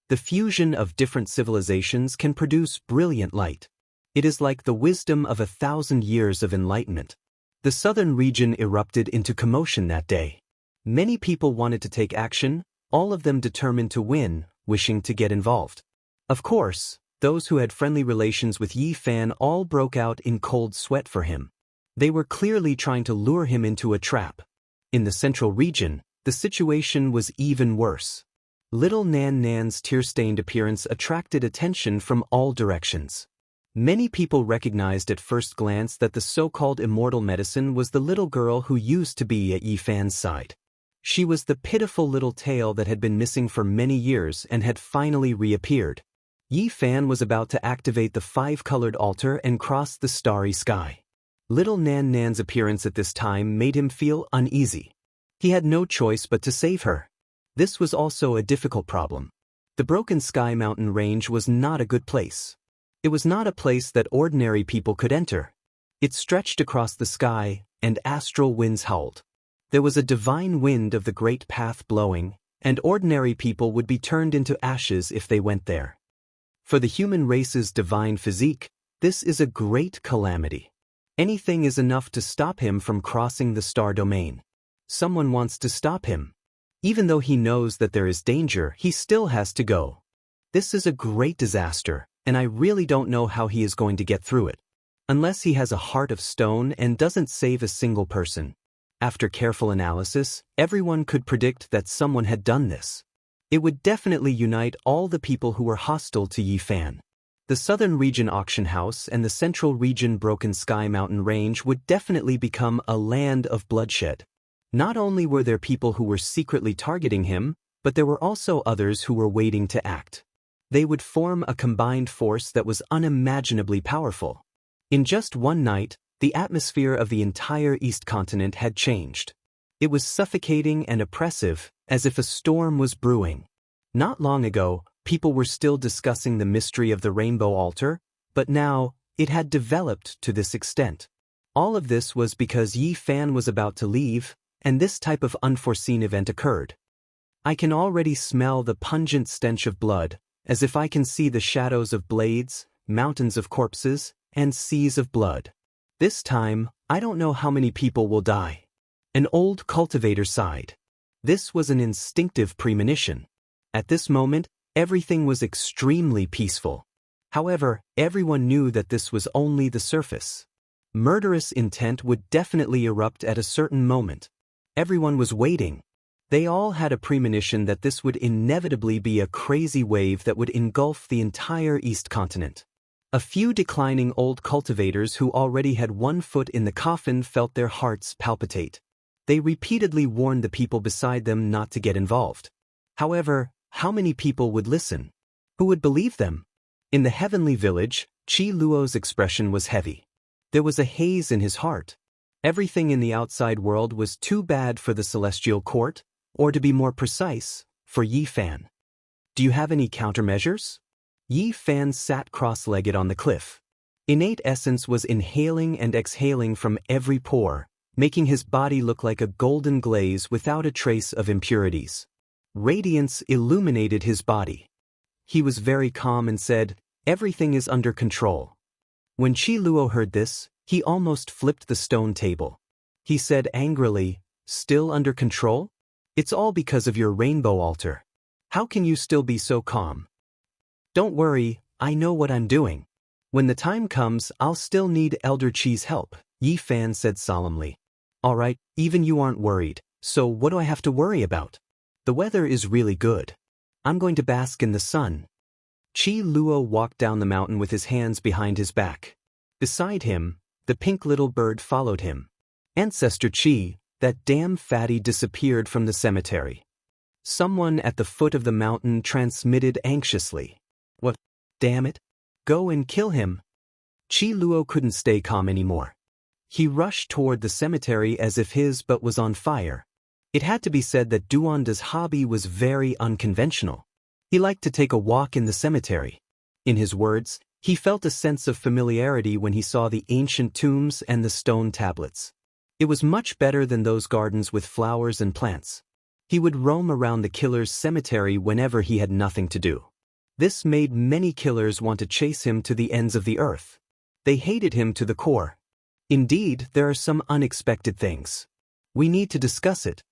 The fusion of different civilizations can produce brilliant light. It is like the wisdom of 1,000 years of enlightenment. The southern region erupted into commotion that day. Many people wanted to take action, all of them determined to win, wishing to get involved. Of course, those who had friendly relations with Yi Fan all broke out in cold sweat for him. They were clearly trying to lure him into a trap. In the central region, the situation was even worse. Little Nan Nan's tear-stained appearance attracted attention from all directions. Many people recognized at first glance that the so-called immortal medicine was the little girl who used to be at Yi Fan's side. She was the pitiful little tail that had been missing for many years and had finally reappeared. Yi Fan was about to activate the five-colored altar and cross the starry sky. Little Nan Nan's appearance at this time made him feel uneasy. He had no choice but to save her. This was also a difficult problem. The Broken Sky Mountain Range was not a good place. It was not a place that ordinary people could enter. It stretched across the sky, and astral winds howled. There was a divine wind of the great path blowing, and ordinary people would be turned into ashes if they went there. For the human race's divine physique, this is a great calamity. Anything is enough to stop him from crossing the star domain. Someone wants to stop him. Even though he knows that there is danger, he still has to go. This is a great disaster, and I really don't know how he is going to get through it. Unless he has a heart of stone and doesn't save a single person. After careful analysis, everyone could predict that someone had done this. It would definitely unite all the people who were hostile to Yi Fan. The southern region auction house and the central region Broken Sky Mountain Range would definitely become a land of bloodshed. Not only were there people who were secretly targeting him, but there were also others who were waiting to act. They would form a combined force that was unimaginably powerful. In just one night, the atmosphere of the entire East continent had changed. It was suffocating and oppressive, as if a storm was brewing. Not long ago, people were still discussing the mystery of the rainbow altar, but now, it had developed to this extent. All of this was because Yi Fan was about to leave, and this type of unforeseen event occurred. I can already smell the pungent stench of blood, as if I can see the shadows of blades, mountains of corpses, and seas of blood. This time, I don't know how many people will die. An old cultivator sighed. This was an instinctive premonition. At this moment, everything was extremely peaceful. However, everyone knew that this was only the surface. Murderous intent would definitely erupt at a certain moment. Everyone was waiting. They all had a premonition that this would inevitably be a crazy wave that would engulf the entire East continent. A few declining old cultivators who already had one foot in the coffin felt their hearts palpitate. They repeatedly warned the people beside them not to get involved. However, how many people would listen? Who would believe them? In the heavenly village, Qi Luo's expression was heavy. There was a haze in his heart. Everything in the outside world was too bad for the celestial court, or to be more precise, for Yi Fan. Do you have any countermeasures? Yi Fan sat cross-legged on the cliff. Innate essence was inhaling and exhaling from every pore, making his body look like a golden glaze without a trace of impurities. Radiance illuminated his body. He was very calm and said, "Everything is under control." When Qi Luo heard this, he almost flipped the stone table. He said angrily, "Still under control? It's all because of your rainbow altar. How can you still be so calm?" "Don't worry, I know what I'm doing. When the time comes, I'll still need Elder Qi's help," Yi Fan said solemnly. "Alright, even you aren't worried, so what do I have to worry about? The weather is really good. I'm going to bask in the sun." Qi Luo walked down the mountain with his hands behind his back. Beside him, the pink little bird followed him. Ancestor Qi, that damn fatty, disappeared from the cemetery. Someone at the foot of the mountain transmitted anxiously. "What? Damn it. Go and kill him." Qi Luo couldn't stay calm anymore. He rushed toward the cemetery as if his butt was on fire. It had to be said that Duanda's hobby was very unconventional. He liked to take a walk in the cemetery. In his words, he felt a sense of familiarity when he saw the ancient tombs and the stone tablets. It was much better than those gardens with flowers and plants. He would roam around the killer's cemetery whenever he had nothing to do. This made many killers want to chase him to the ends of the earth. They hated him to the core. Indeed, there are some unexpected things. We need to discuss it.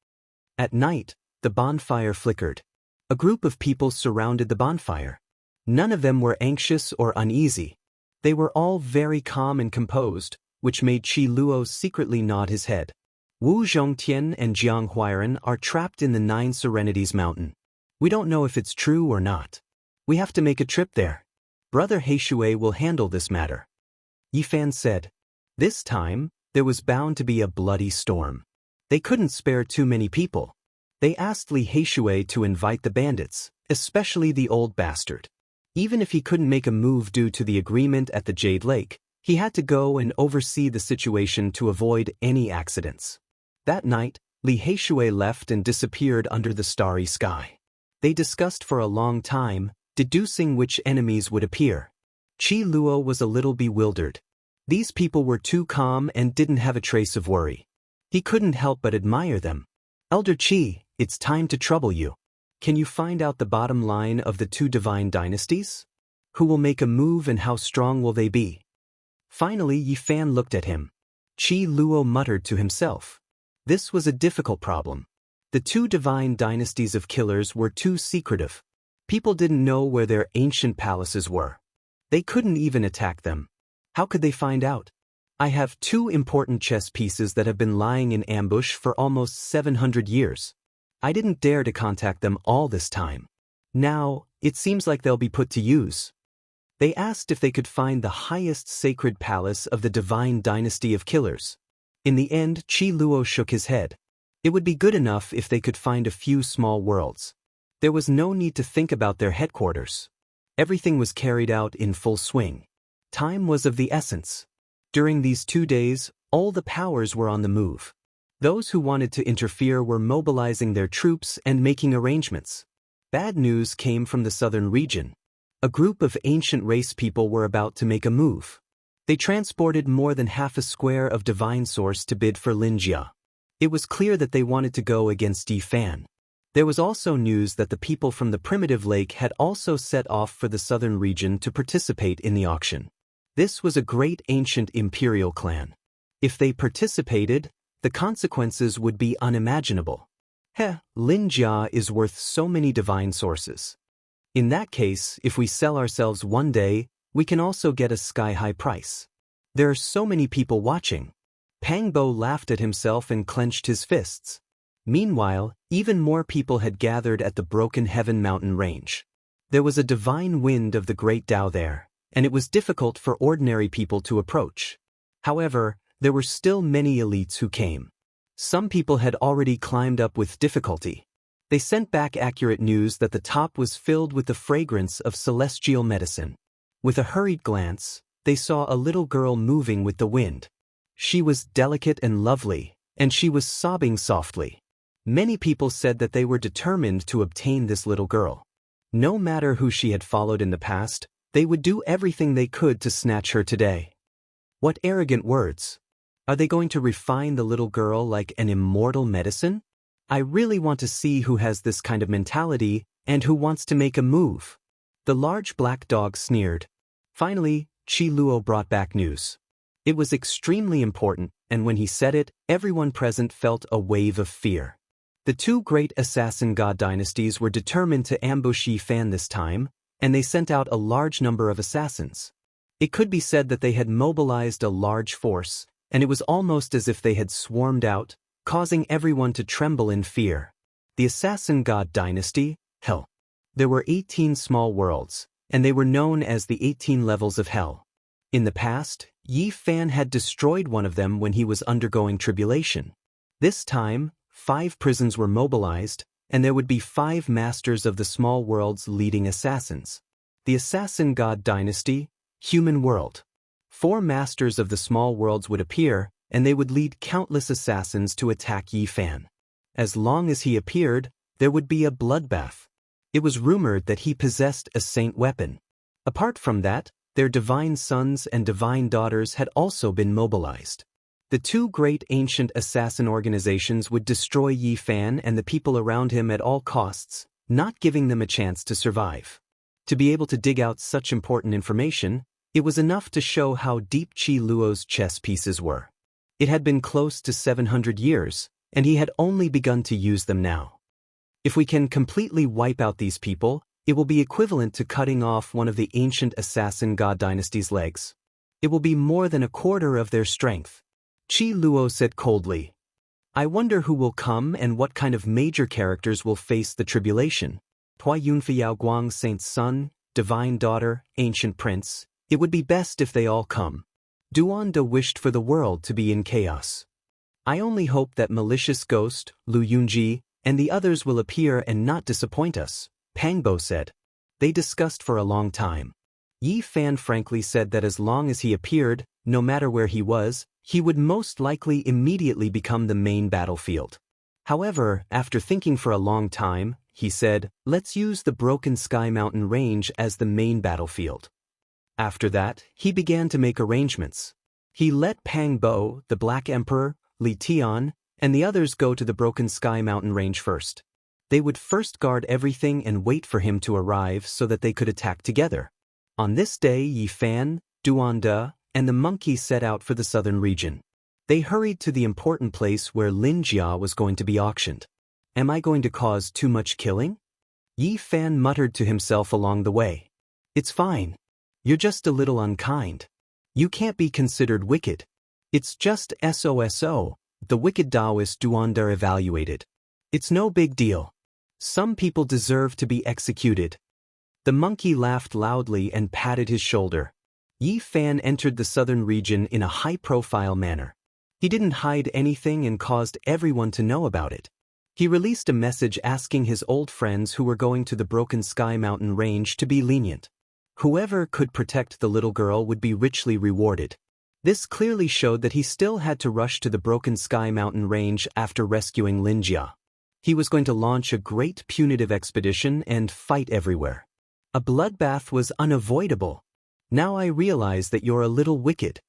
At night, the bonfire flickered. A group of people surrounded the bonfire. None of them were anxious or uneasy. They were all very calm and composed, which made Qi Luo secretly nod his head. Wu Zhongtian and Jiang Huairen are trapped in the Nine Serenities Mountain. We don't know if it's true or not. We have to make a trip there. Brother Heishui will handle this matter." Yi Fan said. This time, there was bound to be a bloody storm. They couldn't spare too many people. They asked Li Heishui to invite the bandits, especially the old bastard. Even if he couldn't make a move due to the agreement at the Jade Lake, he had to go and oversee the situation to avoid any accidents. That night, Li Heishui left and disappeared under the starry sky. They discussed for a long time, deducing which enemies would appear. Qi Luo was a little bewildered. These people were too calm and didn't have a trace of worry. He couldn't help but admire them. "Elder Qi, it's time to trouble you. Can you find out the bottom line of the two divine dynasties? Who will make a move and how strong will they be?" Finally, Yi Fan looked at him. Qi Luo muttered to himself. This was a difficult problem. The two divine dynasties of killers were too secretive. People didn't know where their ancient palaces were. They couldn't even attack them. How could they find out? "I have two important chess pieces that have been lying in ambush for almost 700 years. I didn't dare to contact them all this time. Now, it seems like they'll be put to use." They asked if they could find the highest sacred palace of the divine dynasty of killers. In the end, Qi Luo shook his head. It would be good enough if they could find a few small worlds. There was no need to think about their headquarters. Everything was carried out in full swing. Time was of the essence. During these 2 days, all the powers were on the move. Those who wanted to interfere were mobilizing their troops and making arrangements. Bad news came from the southern region. A group of ancient race people were about to make a move. They transported more than half a square of divine source to bid for Linjia. It was clear that they wanted to go against Yi Fan. There was also news that the people from the primitive lake had also set off for the southern region to participate in the auction. This was a great ancient imperial clan. If they participated, the consequences would be unimaginable. Linjia is worth so many divine sources. In that case, if we sell ourselves one day, we can also get a sky-high price. There are so many people watching. Pangbo laughed at himself and clenched his fists. Meanwhile, even more people had gathered at the Broken Heaven mountain range. There was a divine wind of the great Tao there, and it was difficult for ordinary people to approach. However, there were still many elites who came. Some people had already climbed up with difficulty. They sent back accurate news that the top was filled with the fragrance of celestial medicine. With a hurried glance, they saw a little girl moving with the wind. She was delicate and lovely, and she was sobbing softly. Many people said that they were determined to obtain this little girl. No matter who she had followed in the past, They would do everything they could to snatch her today. What arrogant words. Are they going to refine the little girl like an immortal medicine? I really want to see who has this kind of mentality and who wants to make a move. The large black dog sneered. Finally, Qi Luo brought back news. It was extremely important, and when he said it, everyone present felt a wave of fear. The two great assassin god dynasties were determined to ambush Yi Fan this time, and they sent out a large number of assassins. It could be said that they had mobilized a large force, and it was almost as if they had swarmed out, causing everyone to tremble in fear. The assassin god dynasty, hell. There were 18 small worlds, and they were known as the 18 levels of hell. In the past, Yi Fan had destroyed one of them when he was undergoing tribulation. This time, 5 prisons were mobilized, and there would be 5 masters of the small world's leading assassins. The assassin god dynasty, human world. 4 masters of the small worlds would appear, and they would lead countless assassins to attack Yi Fan. As long as he appeared, there would be a bloodbath. It was rumored that he possessed a saint weapon. Apart from that, their divine sons and divine daughters had also been mobilized. The 2 great ancient assassin organizations would destroy Yi Fan and the people around him at all costs, not giving them a chance to survive. To be able to dig out such important information, it was enough to show how deep Qi Luo's chess pieces were. It had been close to 700 years, and he had only begun to use them now. If we can completely wipe out these people, it will be equivalent to cutting off one of the ancient assassin god dynasty's legs. It will be more than a quarter of their strength. Qi Luo said coldly. I wonder who will come and what kind of major characters will face the tribulation. Tui Yunfiyao Guang Saint's son, divine daughter, ancient prince. It would be best if they all come. Duanda wished for the world to be in chaos. I only hope that malicious ghost, Lu Yunji, and the others will appear and not disappoint us, Pangbo said. They discussed for a long time. Yi Fan frankly said that as long as he appeared, no matter where he was, he would most likely immediately become the main battlefield. However, after thinking for a long time, he said, let's use the Broken Sky Mountain Range as the main battlefield. After that, he began to make arrangements. He let Pangbo, the Black Emperor, Li Tian, and the others go to the Broken Sky Mountain Range first. They would first guard everything and wait for him to arrive so that they could attack together. On this day, Yi Fan, Duanda, and the monkey set out for the southern region. They hurried to the important place where Lin Jia was going to be auctioned. Am I going to cause too much killing? Yi Fan muttered to himself along the way. It's fine. You're just a little unkind. You can't be considered wicked. It's just SOSO, the wicked Daoist Duanda evaluated. It's no big deal. Some people deserve to be executed. The monkey laughed loudly and patted his shoulder. Yi Fan entered the southern region in a high-profile manner. He didn't hide anything and caused everyone to know about it. He released a message asking his old friends who were going to the Broken Sky Mountain Range to be lenient. Whoever could protect the little girl would be richly rewarded. This clearly showed that he still had to rush to the Broken Sky Mountain Range after rescuing Lin Jia. He was going to launch a great punitive expedition and fight everywhere. A bloodbath was unavoidable. Now I realize that you're a little wicked.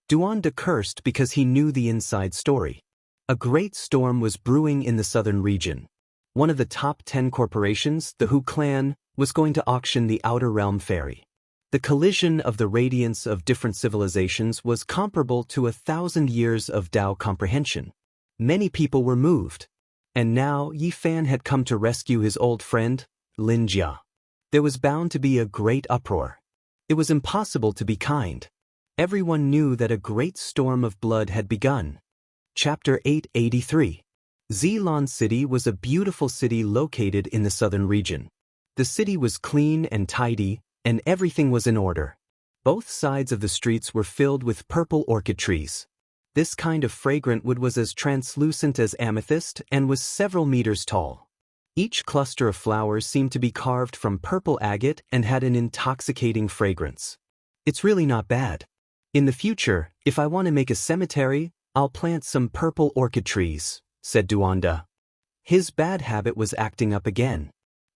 Duanda cursed because he knew the inside story. A great storm was brewing in the southern region. One of the top 10 corporations, the Hu clan, was going to auction the Outer Realm Ferry. The collision of the radiance of different civilizations was comparable to 1,000 years of Dao comprehension. Many people were moved. And now Yi Fan had come to rescue his old friend, Lin Jia. There was bound to be a great uproar. It was impossible to be kind. Everyone knew that a great storm of blood had begun. Chapter 883. Zilong City was a beautiful city located in the southern region. The city was clean and tidy, and everything was in order. Both sides of the streets were filled with purple orchid trees. This kind of fragrant wood was as translucent as amethyst and was several meters tall. Each cluster of flowers seemed to be carved from purple agate and had an intoxicating fragrance. It's really not bad. In the future, if I want to make a cemetery, I'll plant some purple orchid trees, said Duanda. His bad habit was acting up again.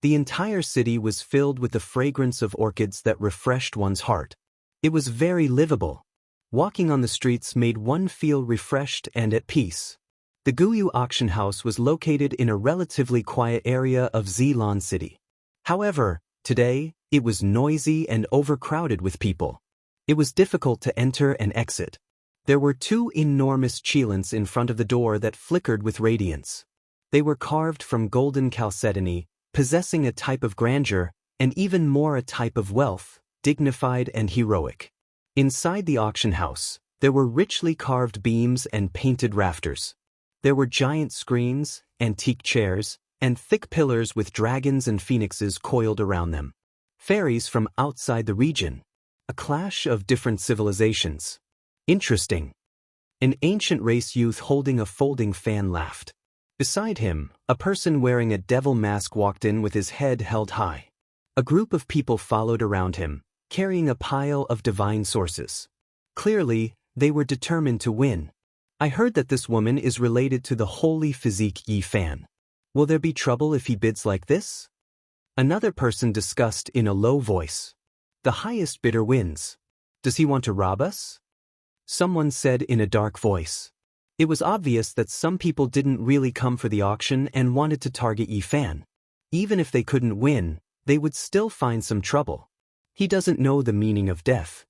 The entire city was filled with the fragrance of orchids that refreshed one's heart. It was very livable. Walking on the streets made one feel refreshed and at peace. The Guyu auction house was located in a relatively quiet area of Zilan City. However, today, it was noisy and overcrowded with people. It was difficult to enter and exit. There were two enormous chelins in front of the door that flickered with radiance. They were carved from golden chalcedony, possessing a type of grandeur, and even more a type of wealth, dignified and heroic. Inside the auction house, there were richly carved beams and painted rafters. There were giant screens, antique chairs, and thick pillars with dragons and phoenixes coiled around them. Fairies from outside the region. A clash of different civilizations. Interesting. An ancient race youth holding a folding fan laughed. Beside him, a person wearing a devil mask walked in with his head held high. A group of people followed around him, carrying a pile of divine sources. Clearly, they were determined to win. I heard that this woman is related to the holy physique Yi Fan. Will there be trouble if he bids like this? Another person discussed in a low voice. The highest bidder wins. Does he want to rob us? Someone said in a dark voice. It was obvious that some people didn't really come for the auction and wanted to target Yi Fan. Even if they couldn't win, they would still find some trouble. He doesn't know the meaning of death.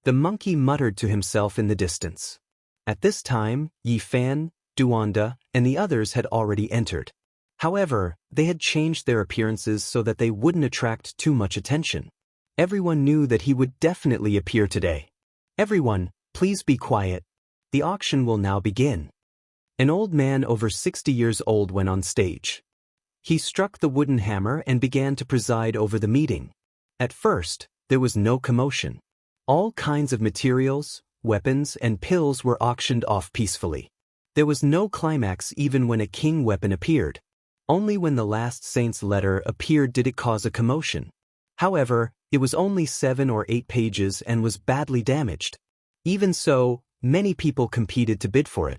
The monkey muttered to himself in the distance. At this time, Yi Fan, Duanda, and the others had already entered. However, they had changed their appearances so that they wouldn't attract too much attention. Everyone knew that he would definitely appear today. Everyone, please be quiet. The auction will now begin. An old man over 60 years old went on stage. He struck the wooden hammer and began to preside over the meeting. At first, there was no commotion. All kinds of materials, weapons, and pills were auctioned off peacefully. There was no climax even when a king weapon appeared. Only when the last saint's letter appeared did it cause a commotion. However, it was only 7 or 8 pages and was badly damaged. Even so, many people competed to bid for it.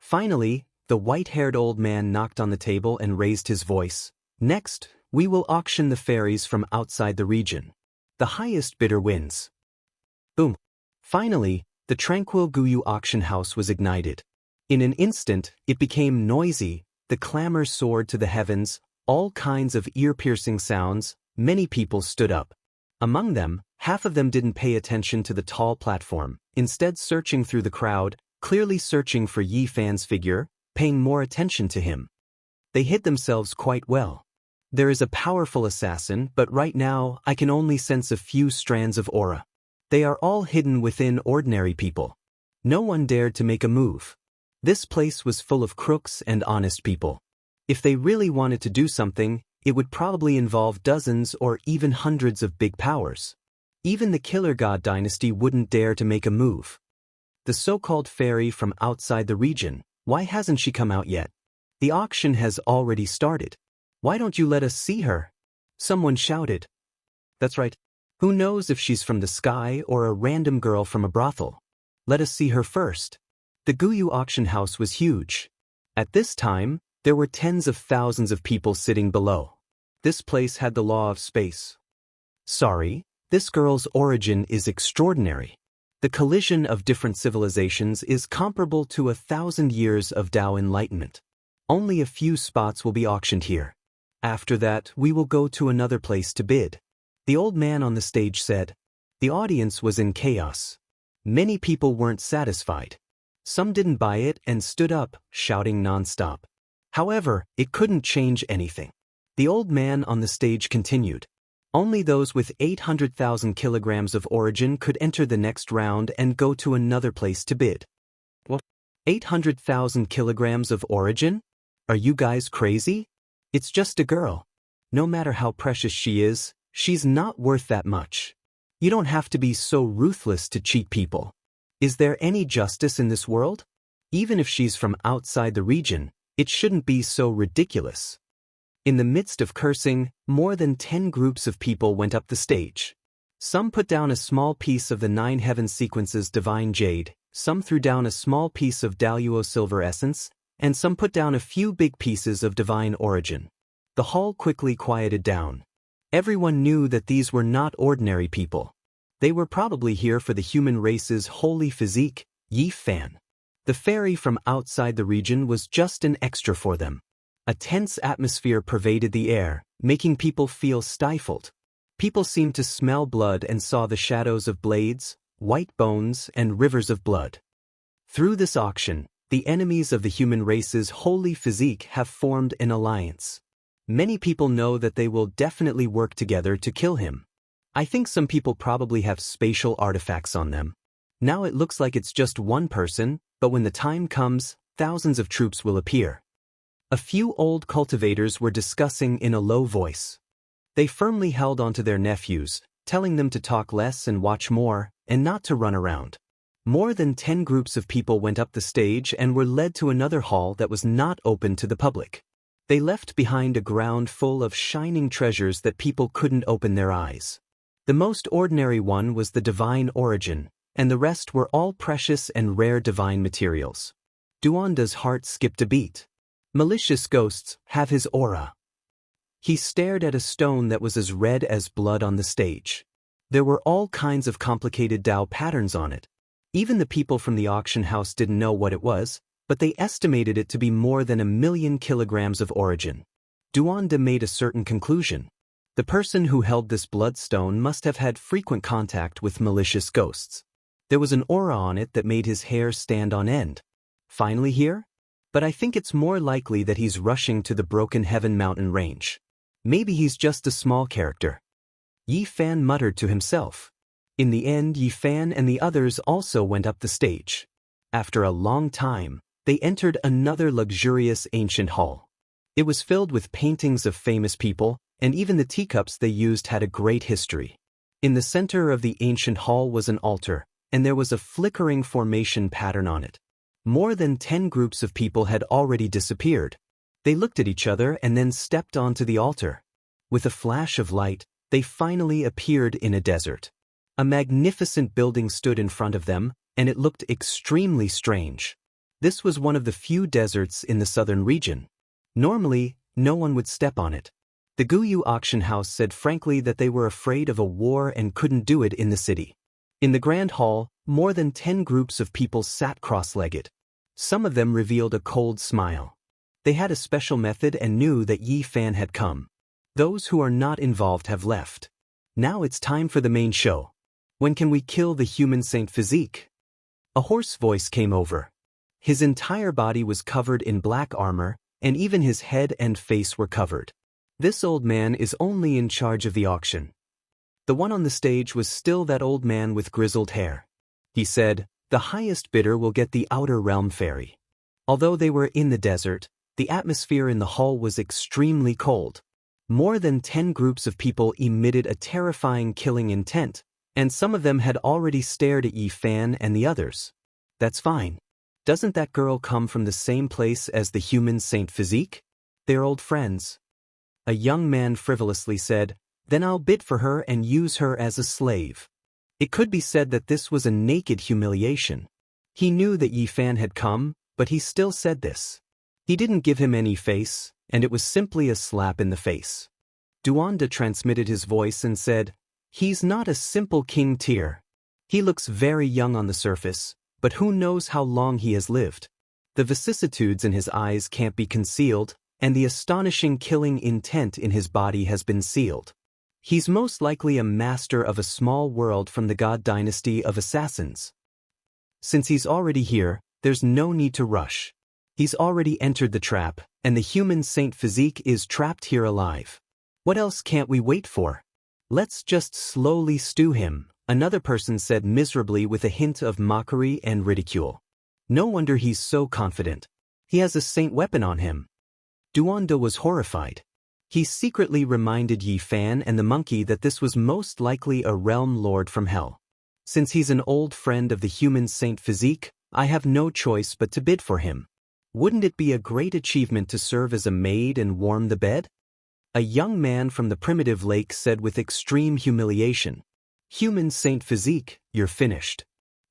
Finally, the white-haired old man knocked on the table and raised his voice. Next, we will auction the fairies from outside the region. The highest bidder wins. Boom. Finally, the tranquil Guyu auction house was ignited. In an instant, it became noisy, the clamor soared to the heavens, all kinds of ear-piercing sounds, many people stood up. Among them, half of them didn't pay attention to the tall platform, instead searching through the crowd, clearly searching for Yi Fan's figure, paying more attention to him. They hid themselves quite well. There is a powerful assassin, but right now I can only sense a few strands of aura. They are all hidden within ordinary people. No one dared to make a move. This place was full of crooks and honest people. If they really wanted to do something, it would probably involve dozens or even hundreds of big powers. Even the Killer God dynasty wouldn't dare to make a move. The so-called fairy from outside the region, why hasn't she come out yet? The auction has already started. Why don't you let us see her? Someone shouted. That's right. Who knows if she's from the sky or a random girl from a brothel? Let us see her first. The Guyu auction house was huge. At this time, there were tens of thousands of people sitting below. This place had the law of space. Sorry, this girl's origin is extraordinary. The collision of different civilizations is comparable to 1,000 years of Tao enlightenment. Only a few spots will be auctioned here. After that, we will go to another place to bid. The old man on the stage said. The audience was in chaos. Many people weren't satisfied. Some didn't buy it and stood up, shouting non-stop. However, it couldn't change anything. The old man on the stage continued. Only those with 800,000 kilograms of origin could enter the next round and go to another place to bid. What? 800,000 kilograms of origin? Are you guys crazy? It's just a girl. No matter how precious she is, she's not worth that much. You don't have to be so ruthless to cheat people. Is there any justice in this world? Even if she's from outside the region, it shouldn't be so ridiculous. In the midst of cursing, more than 10 groups of people went up the stage. Some put down a small piece of the 9 heaven sequences divine jade, some threw down a small piece of Daoist silver essence, and some put down a few big pieces of divine origin. The hall quickly quieted down. Everyone knew that these were not ordinary people. They were probably here for the human race's holy physique, Yi Fan. The fairy from outside the region was just an extra for them. A tense atmosphere pervaded the air, making people feel stifled. People seemed to smell blood and saw the shadows of blades, white bones, and rivers of blood. Through this auction, the enemies of the human race's holy physique have formed an alliance. Many people know that they will definitely work together to kill him. I think some people probably have spatial artifacts on them. Now it looks like it's just one person, but when the time comes, thousands of troops will appear. A few old cultivators were discussing in a low voice. They firmly held onto their nephews, telling them to talk less and watch more, and not to run around. More than 10 groups of people went up the stage and were led to another hall that was not open to the public. They left behind a ground full of shining treasures that people couldn't open their eyes. The most ordinary one was the divine origin, and the rest were all precious and rare divine materials. Duanda's heart skipped a beat. Malicious ghosts have his aura. He stared at a stone that was as red as blood on the stage. There were all kinds of complicated Dao patterns on it. Even the people from the auction house didn't know what it was, but they estimated it to be more than 1,000,000 kilograms of origin. Duanda made a certain conclusion. The person who held this bloodstone must have had frequent contact with malicious ghosts. There was an aura on it that made his hair stand on end. Finally here? But I think it's more likely that he's rushing to the Broken Heaven mountain range. Maybe he's just a small character. Yi Fan muttered to himself. In the end, Yi Fan and the others also went up the stage. After a long time, they entered another luxurious ancient hall. It was filled with paintings of famous people, and even the teacups they used had a great history. In the center of the ancient hall was an altar, and there was a flickering formation pattern on it. More than 10 groups of people had already disappeared. They looked at each other and then stepped onto the altar. With a flash of light, they finally appeared in a desert. A magnificent building stood in front of them, and it looked extremely strange. This was one of the few deserts in the southern region. Normally, no one would step on it. The Guyu auction house said frankly that they were afraid of a war and couldn't do it in the city. In the grand hall, more than 10 groups of people sat cross-legged. Some of them revealed a cold smile. They had a special method and knew that Yi Fan had come. Those who are not involved have left. Now it's time for the main show. When can we kill the human saint physique? A hoarse voice came over. His entire body was covered in black armor, and even his head and face were covered. This old man is only in charge of the auction. The one on the stage was still that old man with grizzled hair. He said, "The highest bidder will get the Outer Realm Fairy." Although they were in the desert, the atmosphere in the hall was extremely cold. More than 10 groups of people emitted a terrifying killing intent, and some of them had already stared at Yi Fan and the others. That's fine. Doesn't that girl come from the same place as the human saint physique? They're old friends. A young man frivolously said, "Then I'll bid for her and use her as a slave." It could be said that this was a naked humiliation. He knew that Yi Fan had come, but he still said this. He didn't give him any face, and it was simply a slap in the face. Duanda transmitted his voice and said, "He's not a simple king tier. He looks very young on the surface, but who knows how long he has lived. The vicissitudes in his eyes can't be concealed, and the astonishing killing intent in his body has been sealed. He's most likely a master of a small world from the god dynasty of assassins. Since he's already here, there's no need to rush. He's already entered the trap, and the human saint physique is trapped here alive. What else can't we wait for? Let's just slowly stew him," another person said miserably with a hint of mockery and ridicule. "No wonder he's so confident. He has a saint weapon on him." Duanda was horrified. He secretly reminded Yi Fan and the monkey that this was most likely a realm lord from hell. Since he's an old friend of the human saint physique, I have no choice but to bid for him. Wouldn't it be a great achievement to serve as a maid and warm the bed? A young man from the primitive lake said with extreme humiliation, "Human saint physique, you're finished."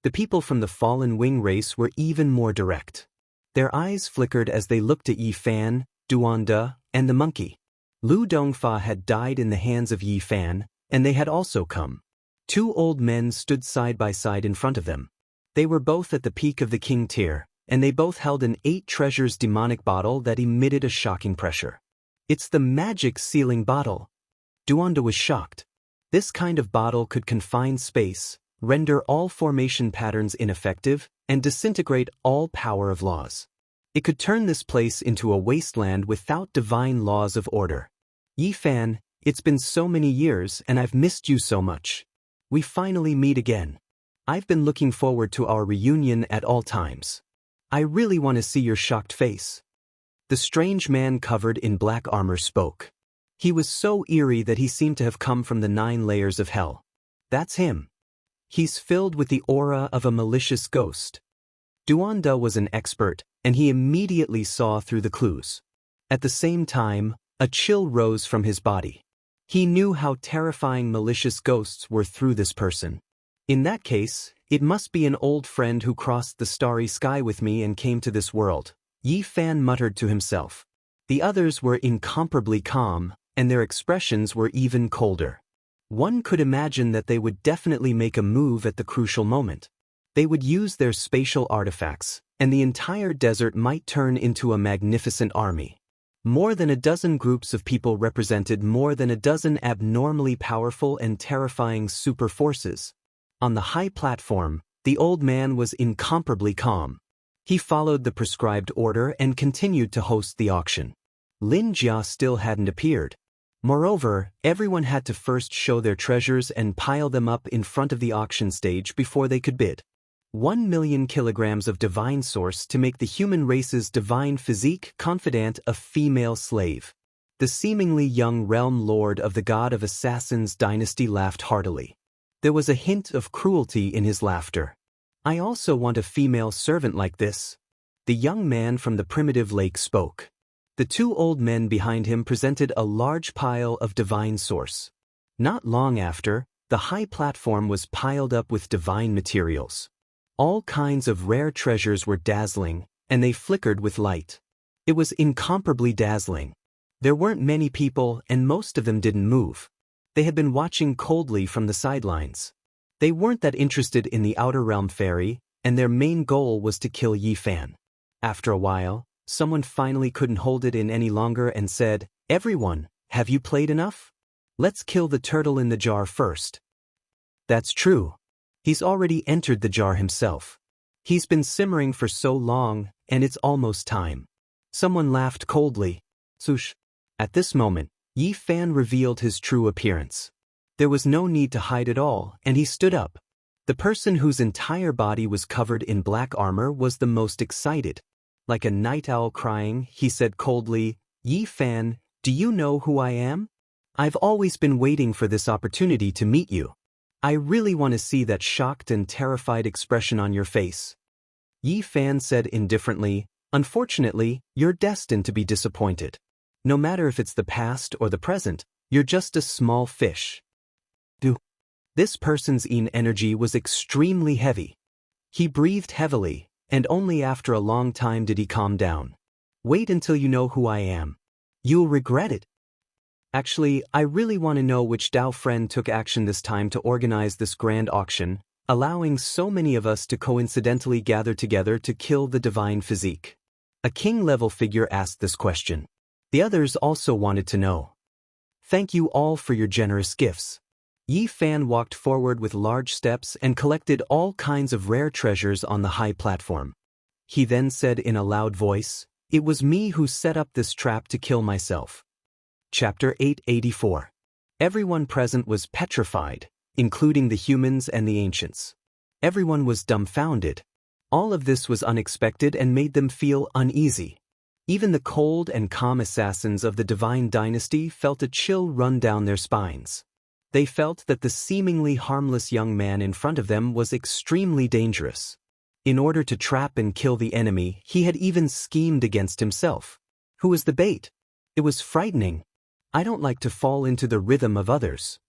The people from the fallen wing race were even more direct. Their eyes flickered as they looked at Yi Fan, Duanda, and the monkey. Lu Dongfa had died in the hands of Yi Fan, and they had also come. Two old men stood side by side in front of them. They were both at the peak of the king tier, and they both held an 8 treasures demonic bottle that emitted a shocking pressure. It's the magic sealing bottle. Duanda was shocked. This kind of bottle could confine space, render all formation patterns ineffective, and disintegrate all power of laws. It could turn this place into a wasteland without divine laws of order. Yi Fan, it's been so many years and I've missed you so much. We finally meet again. I've been looking forward to our reunion at all times. I really want to see your shocked face. The strange man covered in black armor spoke. He was so eerie that he seemed to have come from the 9 layers of hell. That's him. He's filled with the aura of a malicious ghost. Duanda was an expert, and he immediately saw through the clues. At the same time, a chill rose from his body. He knew how terrifying malicious ghosts were through this person. In that case, it must be an old friend who crossed the starry sky with me and came to this world, Yi Fan muttered to himself. The others were incomparably calm, and their expressions were even colder. One could imagine that they would definitely make a move at the crucial moment. They would use their spatial artifacts, and the entire desert might turn into a magnificent army. More than a dozen groups of people represented more than a dozen abnormally powerful and terrifying super forces. On the high platform, the old man was incomparably calm. He followed the prescribed order and continued to host the auction. Lin Jia still hadn't appeared. Moreover, everyone had to first show their treasures and pile them up in front of the auction stage before they could bid. 1 million kilograms of divine source to make the human race's divine physique confidant a female slave. The seemingly young realm lord of the god of assassins dynasty laughed heartily. There was a hint of cruelty in his laughter. I also want a female servant like this. The young man from the primitive lake spoke. The 2 old men behind him presented a large pile of divine source. Not long after, the high platform was piled up with divine materials. All kinds of rare treasures were dazzling, and they flickered with light. It was incomparably dazzling. There weren't many people, and most of them didn't move. They had been watching coldly from the sidelines. They weren't that interested in the Outer Realm Fairy, and their main goal was to kill Yi Fan. After a while, someone finally couldn't hold it in any longer and said, "Everyone, have you played enough? Let's kill the turtle in the jar first." That's true. He's already entered the jar himself. He's been simmering for so long, and it's almost time. Someone laughed coldly. Sush. At this moment, Yi Fan revealed his true appearance. There was no need to hide at all, and he stood up. The person whose entire body was covered in black armor was the most excited. Like a night owl crying, he said coldly, "Yi Fan, do you know who I am? I've always been waiting for this opportunity to meet you. I really want to see that shocked and terrified expression on your face." Yi Fan said indifferently, "Unfortunately, you're destined to be disappointed. No matter if it's the past or the present, you're just a small fish." This person's energy was extremely heavy. He breathed heavily, and only after a long time did he calm down. "Wait until you know who I am. You'll regret it. Actually, I really want to know which Dao friend took action this time to organize this grand auction, allowing so many of us to coincidentally gather together to kill the divine physique." A king-level figure asked this question. The others also wanted to know. "Thank you all for your generous gifts." Yi Fan walked forward with large steps and collected all kinds of rare treasures on the high platform. He then said in a loud voice, "It was me who set up this trap to kill myself." Chapter 884. Everyone present was petrified, including the humans and the ancients. Everyone was dumbfounded. All of this was unexpected and made them feel uneasy. Even the cold and calm assassins of the divine dynasty felt a chill run down their spines. They felt that the seemingly harmless young man in front of them was extremely dangerous. In order to trap and kill the enemy, he had even schemed against himself. Who was the bait? It was frightening. I don't like to fall into the rhythm of others.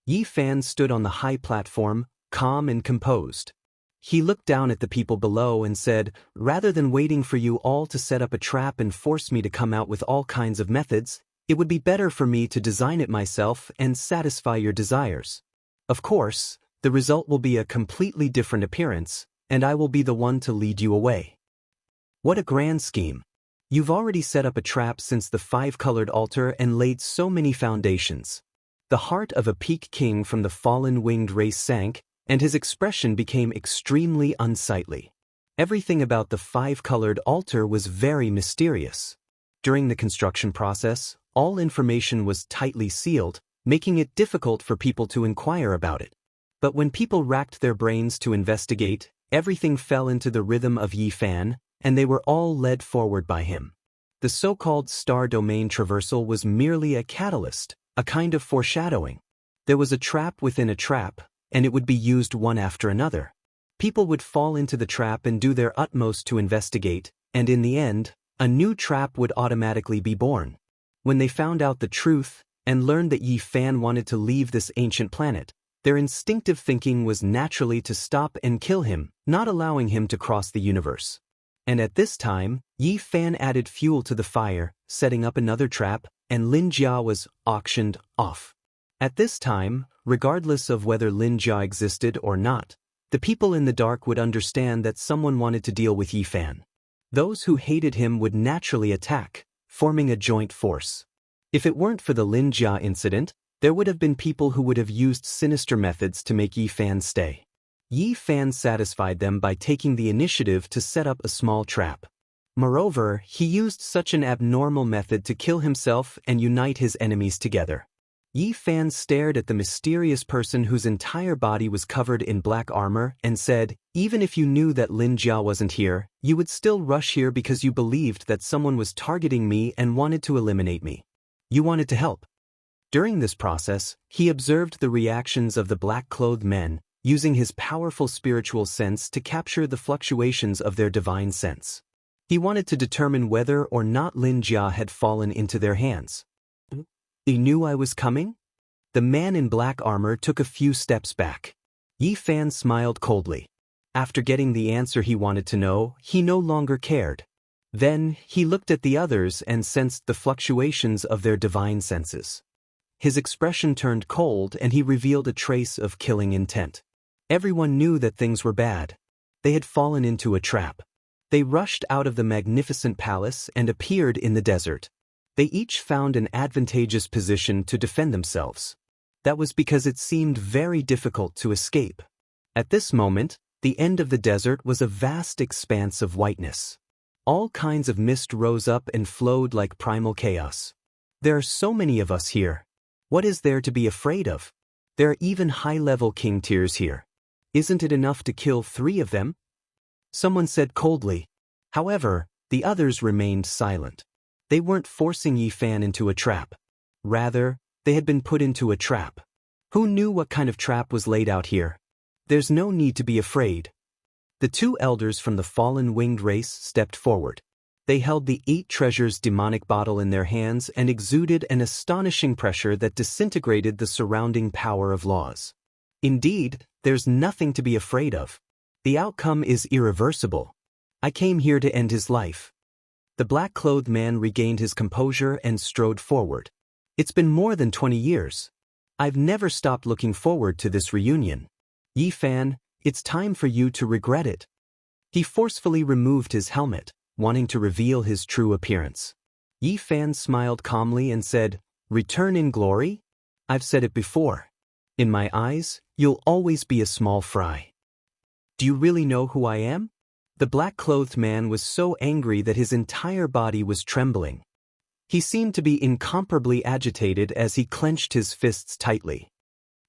Yi Fan stood on the high platform, calm and composed. He looked down at the people below and said, "Rather than waiting for you all to set up a trap and force me to come out with all kinds of methods, It would be better for me to design it myself and satisfy your desires. Of course, the result will be a completely different appearance, and I will be the one to lead you away. What a grand scheme. You've already set up a trap since the five-colored altar and laid so many foundations. The heart of a peak king from the fallen winged race sank, and his expression became extremely unsightly. Everything about the five-colored altar was very mysterious. During the construction process, all information was tightly sealed, making it difficult for people to inquire about it. But when people racked their brains to investigate, everything fell into the rhythm of Yi Fan, and they were all led forward by him. The so-called star domain traversal was merely a catalyst, a kind of foreshadowing. There was a trap within a trap, and it would be used one after another. People would fall into the trap and do their utmost to investigate, and in the end, a new trap would automatically be born. When they found out the truth, and learned that Yi Fan wanted to leave this ancient planet, their instinctive thinking was naturally to stop and kill him, not allowing him to cross the universe. And at this time, Yi Fan added fuel to the fire, setting up another trap, and Lin Jia was auctioned off. At this time, regardless of whether Lin Jia existed or not, the people in the dark would understand that someone wanted to deal with Yi Fan. Those who hated him would naturally attack, forming a joint force. If it weren't for the Lin Jia incident, there would have been people who would have used sinister methods to make Yi Fan stay. Yi Fan satisfied them by taking the initiative to set up a small trap. Moreover, he used such an abnormal method to kill himself and unite his enemies together. Yi Fan stared at the mysterious person whose entire body was covered in black armor and said, "Even if you knew that Lin Jia wasn't here, you would still rush here because you believed that someone was targeting me and wanted to eliminate me. You wanted to help." During this process, he observed the reactions of the black-clothed men, using his powerful spiritual sense to capture the fluctuations of their divine sense. He wanted to determine whether or not Lin Jia had fallen into their hands. "You knew I was coming?" The man in black armor took a few steps back. Yi Fan smiled coldly. After getting the answer he wanted to know, he no longer cared. Then, he looked at the others and sensed the fluctuations of their divine senses. His expression turned cold and he revealed a trace of killing intent. Everyone knew that things were bad. They had fallen into a trap. They rushed out of the magnificent palace and appeared in the desert. They each found an advantageous position to defend themselves. That was because it seemed very difficult to escape. At this moment, the end of the desert was a vast expanse of whiteness. All kinds of mist rose up and flowed like primal chaos. There are so many of us here. What is there to be afraid of? There are even high-level king tiers here. Isn't it enough to kill 3 of them? Someone said coldly. However, the others remained silent. They weren't forcing Yi Fan into a trap. Rather, they had been put into a trap. Who knew what kind of trap was laid out here? There's no need to be afraid. The 2 elders from the fallen winged race stepped forward. They held the 8 treasures demonic bottle in their hands and exuded an astonishing pressure that disintegrated the surrounding power of laws. Indeed, there's nothing to be afraid of. The outcome is irreversible. I came here to end his life. The black-clothed man regained his composure and strode forward. It's been more than 20 years. I've never stopped looking forward to this reunion. Yi Fan, it's time for you to regret it. He forcefully removed his helmet, wanting to reveal his true appearance. Yi Fan smiled calmly and said, "Return in glory? I've said it before. In my eyes, you'll always be a small fry." "Do you really know who I am?" The black-clothed man was so angry that his entire body was trembling. He seemed to be incomparably agitated as he clenched his fists tightly.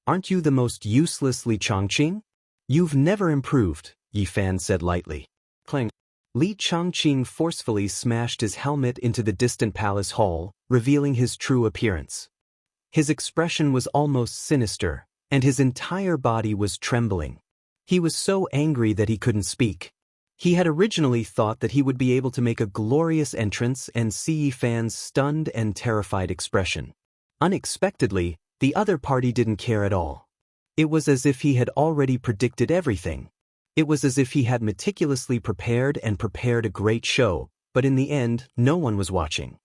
"Aren't you the most useless Li Chongqing? You've never improved," Yi Fan said lightly. Clang. Li Chongqing forcefully smashed his helmet into the distant palace hall, revealing his true appearance. His expression was almost sinister, and his entire body was trembling. He was so angry that he couldn't speak. He had originally thought that he would be able to make a glorious entrance and see Yi Fan's stunned and terrified expression. Unexpectedly, the other party didn't care at all. It was as if he had already predicted everything. It was as if he had meticulously prepared a great show, but in the end, no one was watching.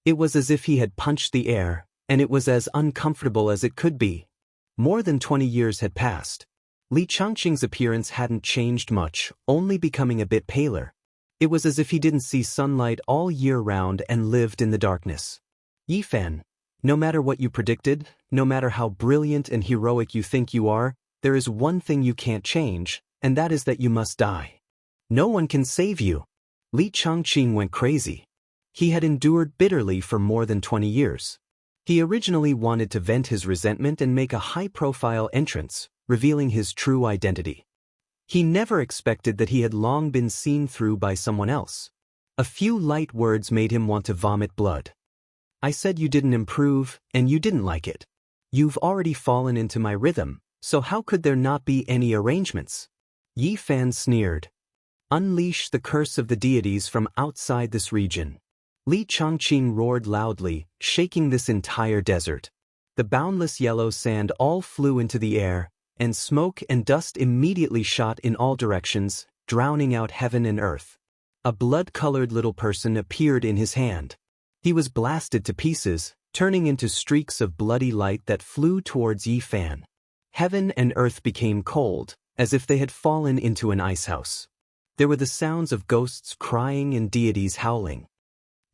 It was as if he had punched the air, and it was as uncomfortable as it could be. More than 20 years had passed. Li Changqing's appearance hadn't changed much, only becoming a bit paler. It was as if he didn't see sunlight all year round and lived in the darkness. Yi Fan, no matter what you predicted, no matter how brilliant and heroic you think you are, there is one thing you can't change, and that is that you must die. No one can save you. Li Changqing went crazy. He had endured bitterly for more than 20 years. He originally wanted to vent his resentment and make a high-profile entrance, revealing his true identity. He never expected that he had long been seen through by someone else. A few light words made him want to vomit blood. I said you didn't improve, and you didn't like it. You've already fallen into my rhythm, so how could there not be any arrangements? Yi Fan sneered. Unleash the curse of the deities from outside this region. Li Changqing roared loudly, shaking this entire desert. The boundless yellow sand all flew into the air, and smoke and dust immediately shot in all directions, drowning out heaven and earth. A blood-colored little person appeared in his hand. He was blasted to pieces, turning into streaks of bloody light that flew towards Yi Fan. Heaven and earth became cold, as if they had fallen into an icehouse. There were the sounds of ghosts crying and deities howling.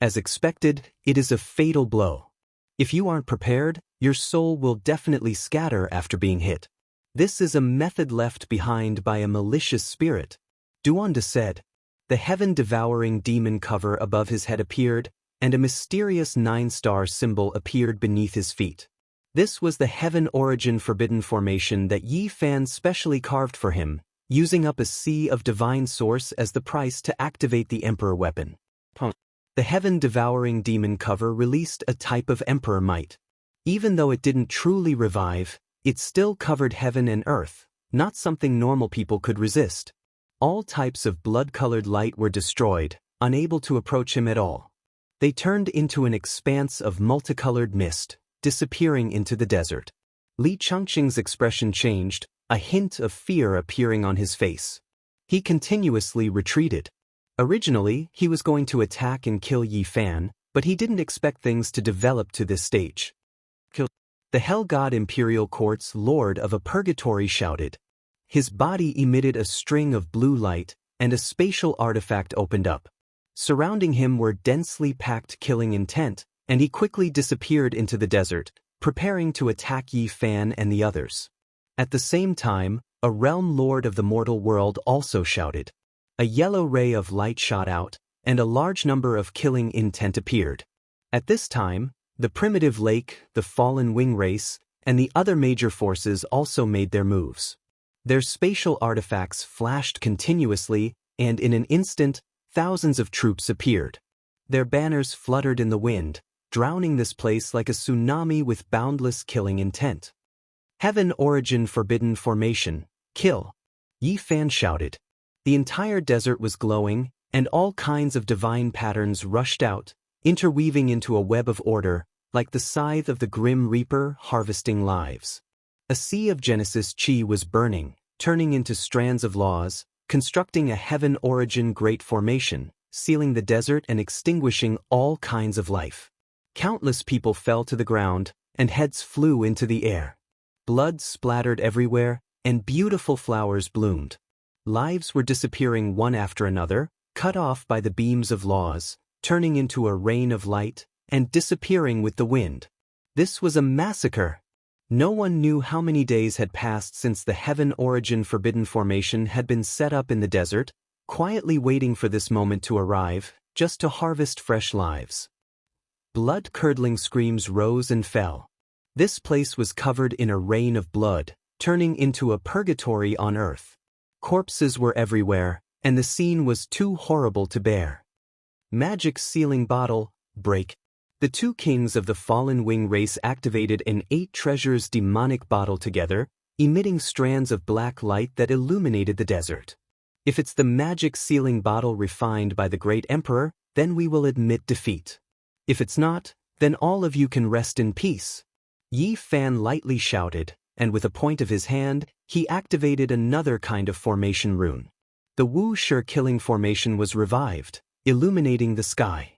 As expected, it is a fatal blow. If you aren't prepared, your soul will definitely scatter after being hit. This is a method left behind by a malicious spirit. Duanda said. The heaven-devouring demon cover above his head appeared, and a mysterious 9-star symbol appeared beneath his feet. This was the heaven origin forbidden formation that Yi Fan specially carved for him, using up a sea of divine source as the price to activate the emperor weapon. The heaven-devouring demon cover released a type of emperor might. Even though it didn't truly revive, it still covered heaven and earth, not something normal people could resist. All types of blood-colored light were destroyed, unable to approach him at all. They turned into an expanse of multicolored mist, disappearing into the desert. Li Changqing's expression changed, a hint of fear appearing on his face. He continuously retreated. Originally, he was going to attack and kill Yi Fan, but he didn't expect things to develop to this stage. The Hell God Imperial Court's Lord of a Purgatory shouted. His body emitted a string of blue light, and a spatial artifact opened up. Surrounding him were densely packed killing intent, and he quickly disappeared into the desert, preparing to attack Yi Fan and the others. At the same time, a realm lord of the mortal world also shouted. A yellow ray of light shot out, and a large number of killing intent appeared. At this time, the primitive lake, the fallen wing race, and the other major forces also made their moves. Their spatial artifacts flashed continuously, and in an instant, thousands of troops appeared. Their banners fluttered in the wind, drowning this place like a tsunami with boundless killing intent. Heaven origin forbidden formation, kill. Yi Fan shouted. The entire desert was glowing, and all kinds of divine patterns rushed out, interweaving into a web of order, like the scythe of the grim reaper harvesting lives. A sea of Genesis chi was burning, turning into strands of laws, constructing a heaven origin great formation, sealing the desert and extinguishing all kinds of life. Countless people fell to the ground, and heads flew into the air. Blood splattered everywhere, and beautiful flowers bloomed. Lives were disappearing one after another, cut off by the beams of laws, turning into a rain of light, and disappearing with the wind. This was a massacre. No one knew how many days had passed since the heaven origin forbidden formation had been set up in the desert, quietly waiting for this moment to arrive, just to harvest fresh lives. Blood-curdling screams rose and fell. This place was covered in a rain of blood, turning into a purgatory on earth. Corpses were everywhere, and the scene was too horrible to bear. Magic sealing bottle, break. The two kings of the fallen wing race activated an 8 treasures demonic bottle together, emitting strands of black light that illuminated the desert. If it's the magic sealing bottle refined by the great emperor, then we will admit defeat. If it's not, then all of you can rest in peace. Yi Fan lightly shouted, and with a point of his hand, he activated another kind of formation rune. The Wu Shi killing formation was revived, illuminating the sky.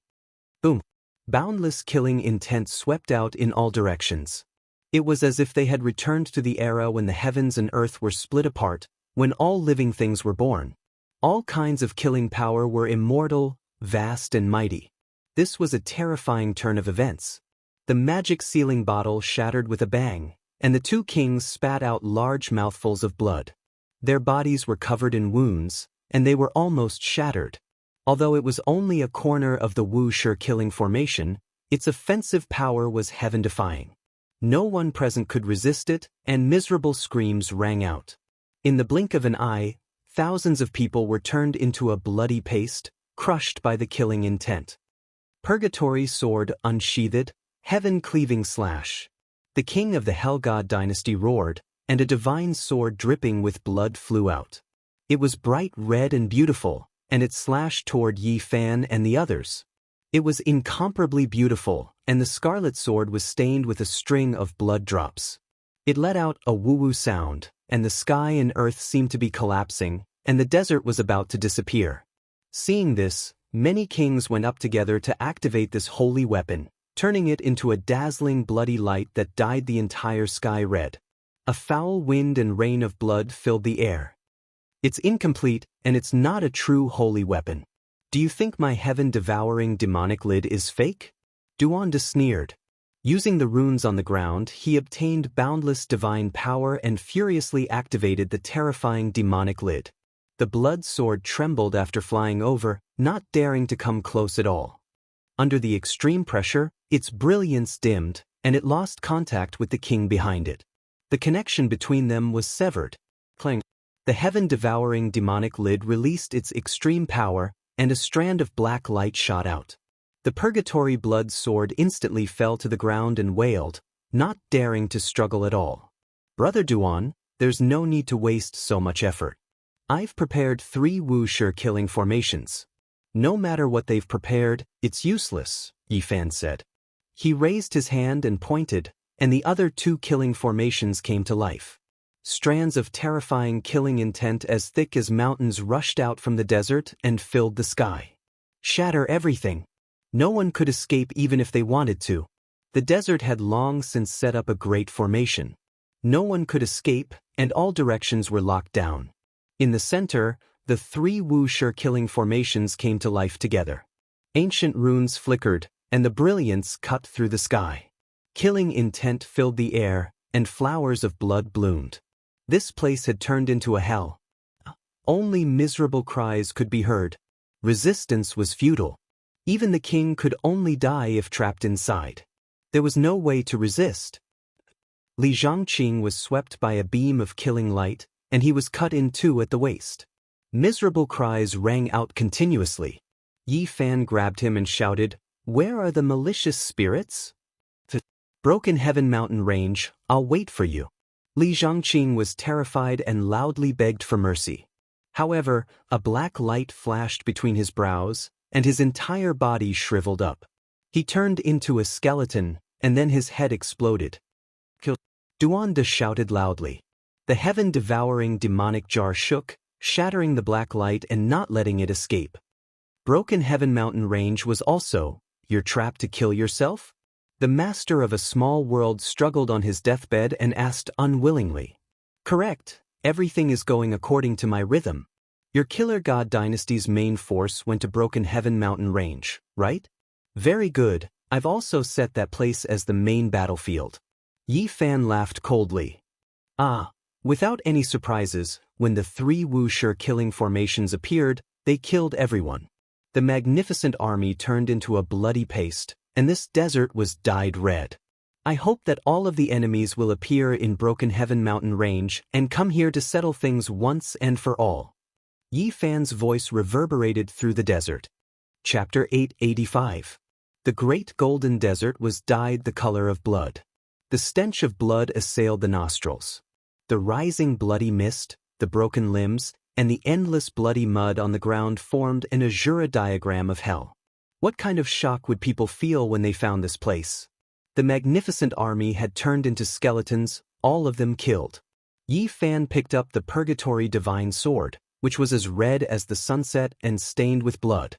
Boom! Boundless killing intent swept out in all directions. It was as if they had returned to the era when the heavens and earth were split apart, when all living things were born. All kinds of killing power were immortal, vast and mighty. This was a terrifying turn of events. The magic sealing bottle shattered with a bang, and the two kings spat out large mouthfuls of blood. Their bodies were covered in wounds, and they were almost shattered. Although it was only a corner of the Wuxia killing formation, its offensive power was heaven-defying. No one present could resist it, and miserable screams rang out. In the blink of an eye, thousands of people were turned into a bloody paste, crushed by the killing intent. Purgatory sword unsheathed, heaven-cleaving slash. The king of the Hell God dynasty roared, and a divine sword dripping with blood flew out. It was bright red and beautiful, and it slashed toward Yi Fan and the others. It was incomparably beautiful, and the scarlet sword was stained with a string of blood drops. It let out a woo-woo sound, and the sky and earth seemed to be collapsing, and the desert was about to disappear. Seeing this, many kings went up together to activate this holy weapon, turning it into a dazzling bloody light that dyed the entire sky red. A foul wind and rain of blood filled the air. It's incomplete, and it's not a true holy weapon. Do you think my heaven-devouring demonic lid is fake? Duan sneered. Using the runes on the ground, he obtained boundless divine power and furiously activated the terrifying demonic lid. The blood sword trembled after flying over, not daring to come close at all. Under the extreme pressure, its brilliance dimmed, and it lost contact with the king behind it. The connection between them was severed. Clang. The heaven-devouring demonic lid released its extreme power, and a strand of black light shot out. The purgatory blood sword instantly fell to the ground and wailed, not daring to struggle at all. Brother Duan, there's no need to waste so much effort. I've prepared 3 Wuxia killing formations. No matter what they've prepared, it's useless, Yi Fan said. He raised his hand and pointed, and the other 2 killing formations came to life. Strands of terrifying killing intent as thick as mountains rushed out from the desert and filled the sky. Shatter everything. No one could escape even if they wanted to. The desert had long since set up a great formation. No one could escape, and all directions were locked down. In the center, the 3 Wuxia killing formations came to life together. Ancient runes flickered, and the brilliance cut through the sky. Killing intent filled the air, and flowers of blood bloomed. This place had turned into a hell. Only miserable cries could be heard. Resistance was futile. Even the king could only die if trapped inside. There was no way to resist. Li Zhangqing was swept by a beam of killing light, and he was cut in 2 at the waist. Miserable cries rang out continuously. Yi Fan grabbed him and shouted, "Where are the malicious spirits?" Broken Heaven Mountain Range, I'll wait for you. Li Zhangqing was terrified and loudly begged for mercy. However, a black light flashed between his brows, and his entire body shriveled up. He turned into a skeleton, and then his head exploded. Kill! Duan shouted loudly. The heaven-devouring demonic jar shook, shattering the black light and not letting it escape. Broken Heaven Mountain Range was also, you're trapped to kill yourself? The master of a small world struggled on his deathbed and asked unwillingly. Correct, everything is going according to my rhythm. Your Killer God Dynasty's main force went to Broken Heaven Mountain Range, right? Very good, I've also set that place as the main battlefield. Yi Fan laughed coldly. Without any surprises, when the 3 Wuxia killing formations appeared, they killed everyone. The magnificent army turned into a bloody paste, and this desert was dyed red. I hope that all of the enemies will appear in Broken Heaven Mountain Range and come here to settle things once and for all. Yi Fan's voice reverberated through the desert. Chapter 885. The Great Golden Desert was dyed the color of blood. The stench of blood assailed the nostrils. The rising bloody mist, the broken limbs, and the endless bloody mud on the ground formed an azure diagram of hell. What kind of shock would people feel when they found this place? The magnificent army had turned into skeletons, all of them killed. Yi Fan picked up the Purgatory Divine Sword, which was as red as the sunset and stained with blood.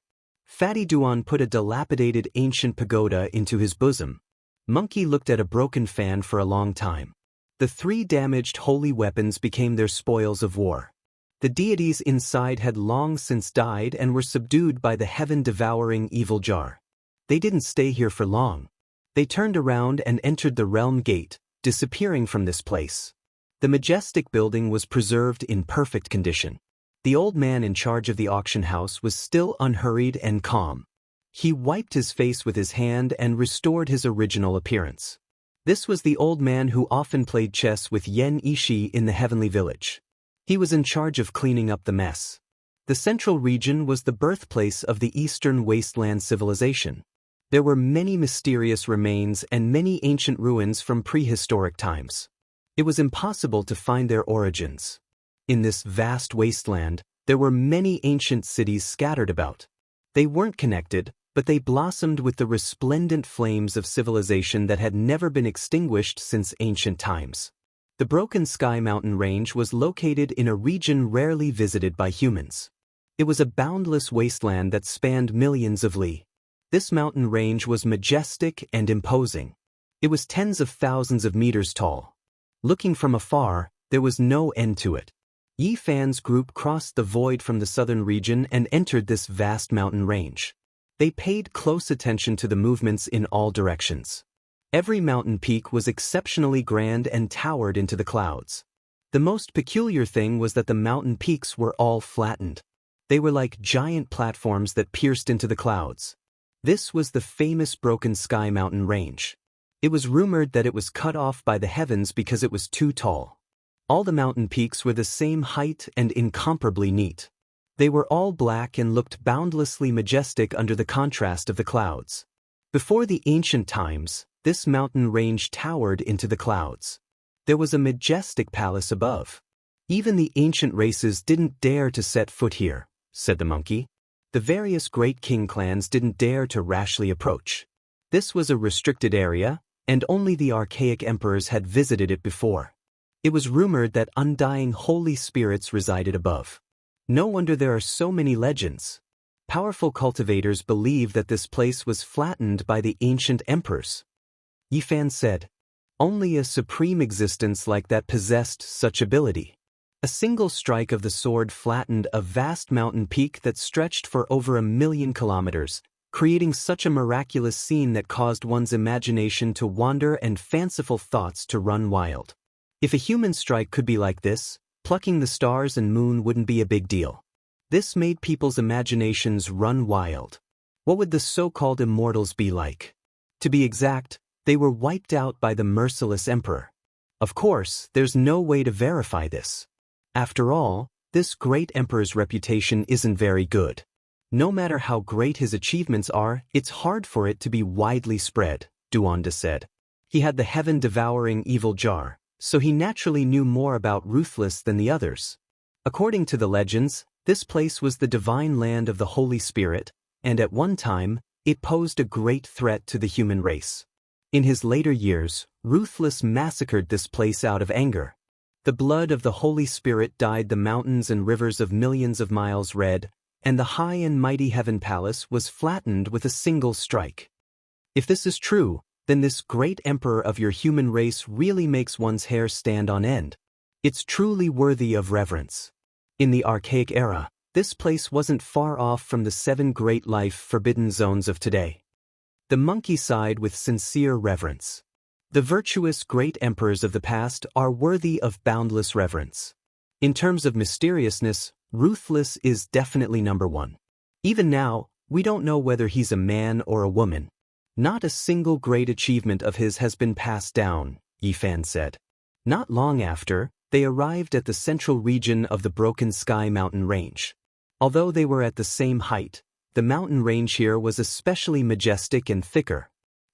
Fatty Duan put a dilapidated ancient pagoda into his bosom. Monkey looked at a broken fan for a long time. The 3 damaged holy weapons became their spoils of war. The deities inside had long since died and were subdued by the heaven-devouring evil jar. They didn't stay here for long. They turned around and entered the realm gate, disappearing from this place. The majestic building was preserved in perfect condition. The old man in charge of the auction house was still unhurried and calm. He wiped his face with his hand and restored his original appearance. This was the old man who often played chess with Yen Ishi in the heavenly village. He was in charge of cleaning up the mess. The central region was the birthplace of the Eastern Wasteland civilization. There were many mysterious remains and many ancient ruins from prehistoric times. It was impossible to find their origins. In this vast wasteland, there were many ancient cities scattered about. They weren't connected, but they blossomed with the resplendent flames of civilization that had never been extinguished since ancient times. The Broken Sky mountain range was located in a region rarely visited by humans. It was a boundless wasteland that spanned millions of li. This mountain range was majestic and imposing. It was tens of thousands of meters tall. Looking from afar, there was no end to it. Yi Fan's group crossed the void from the southern region and entered this vast mountain range. They paid close attention to the movements in all directions. Every mountain peak was exceptionally grand and towered into the clouds. The most peculiar thing was that the mountain peaks were all flattened. They were like giant platforms that pierced into the clouds. This was the famous Broken Sky mountain range. It was rumored that it was cut off by the heavens because it was too tall. All the mountain peaks were the same height and incomparably neat. They were all black and looked boundlessly majestic under the contrast of the clouds. Before the ancient times, this mountain range towered into the clouds. There was a majestic palace above. Even the ancient races didn't dare to set foot here, said the monkey. The various great king clans didn't dare to rashly approach. This was a restricted area, and only the archaic emperors had visited it before. It was rumored that undying holy spirits resided above. No wonder there are so many legends. Powerful cultivators believe that this place was flattened by the ancient emperors. Yi Fan said, only a supreme existence like that possessed such ability. A single strike of the sword flattened a vast mountain peak that stretched for over 1,000,000 kilometers, creating such a miraculous scene that caused one's imagination to wander and fanciful thoughts to run wild. If a human strike could be like this, plucking the stars and moon wouldn't be a big deal. This made people's imaginations run wild. What would the so-called immortals be like? To be exact, they were wiped out by the merciless emperor. Of course, there's no way to verify this. After all, this great emperor's reputation isn't very good. No matter how great his achievements are, it's hard for it to be widely spread, Duanda said. He had the heaven-devouring evil jar, so he naturally knew more about Ruthless than the others. According to the legends, this place was the divine land of the Holy Spirit, and at one time, it posed a great threat to the human race. In his later years, Ruthless massacred this place out of anger. The blood of the Holy Spirit dyed the mountains and rivers of millions of miles red, and the high and mighty heaven palace was flattened with a single strike. If this is true, then this great emperor of your human race really makes one's hair stand on end. It's truly worthy of reverence. In the archaic era, this place wasn't far off from the 7 great life-forbidden zones of today. The monkey sighed with sincere reverence. The virtuous great emperors of the past are worthy of boundless reverence. In terms of mysteriousness, Ruthless is definitely number 1. Even now, we don't know whether he's a man or a woman. Not a single great achievement of his has been passed down, Yi Fan said. Not long after, they arrived at the central region of the Broken Sky mountain range. Although they were at the same height, the mountain range here was especially majestic and thicker.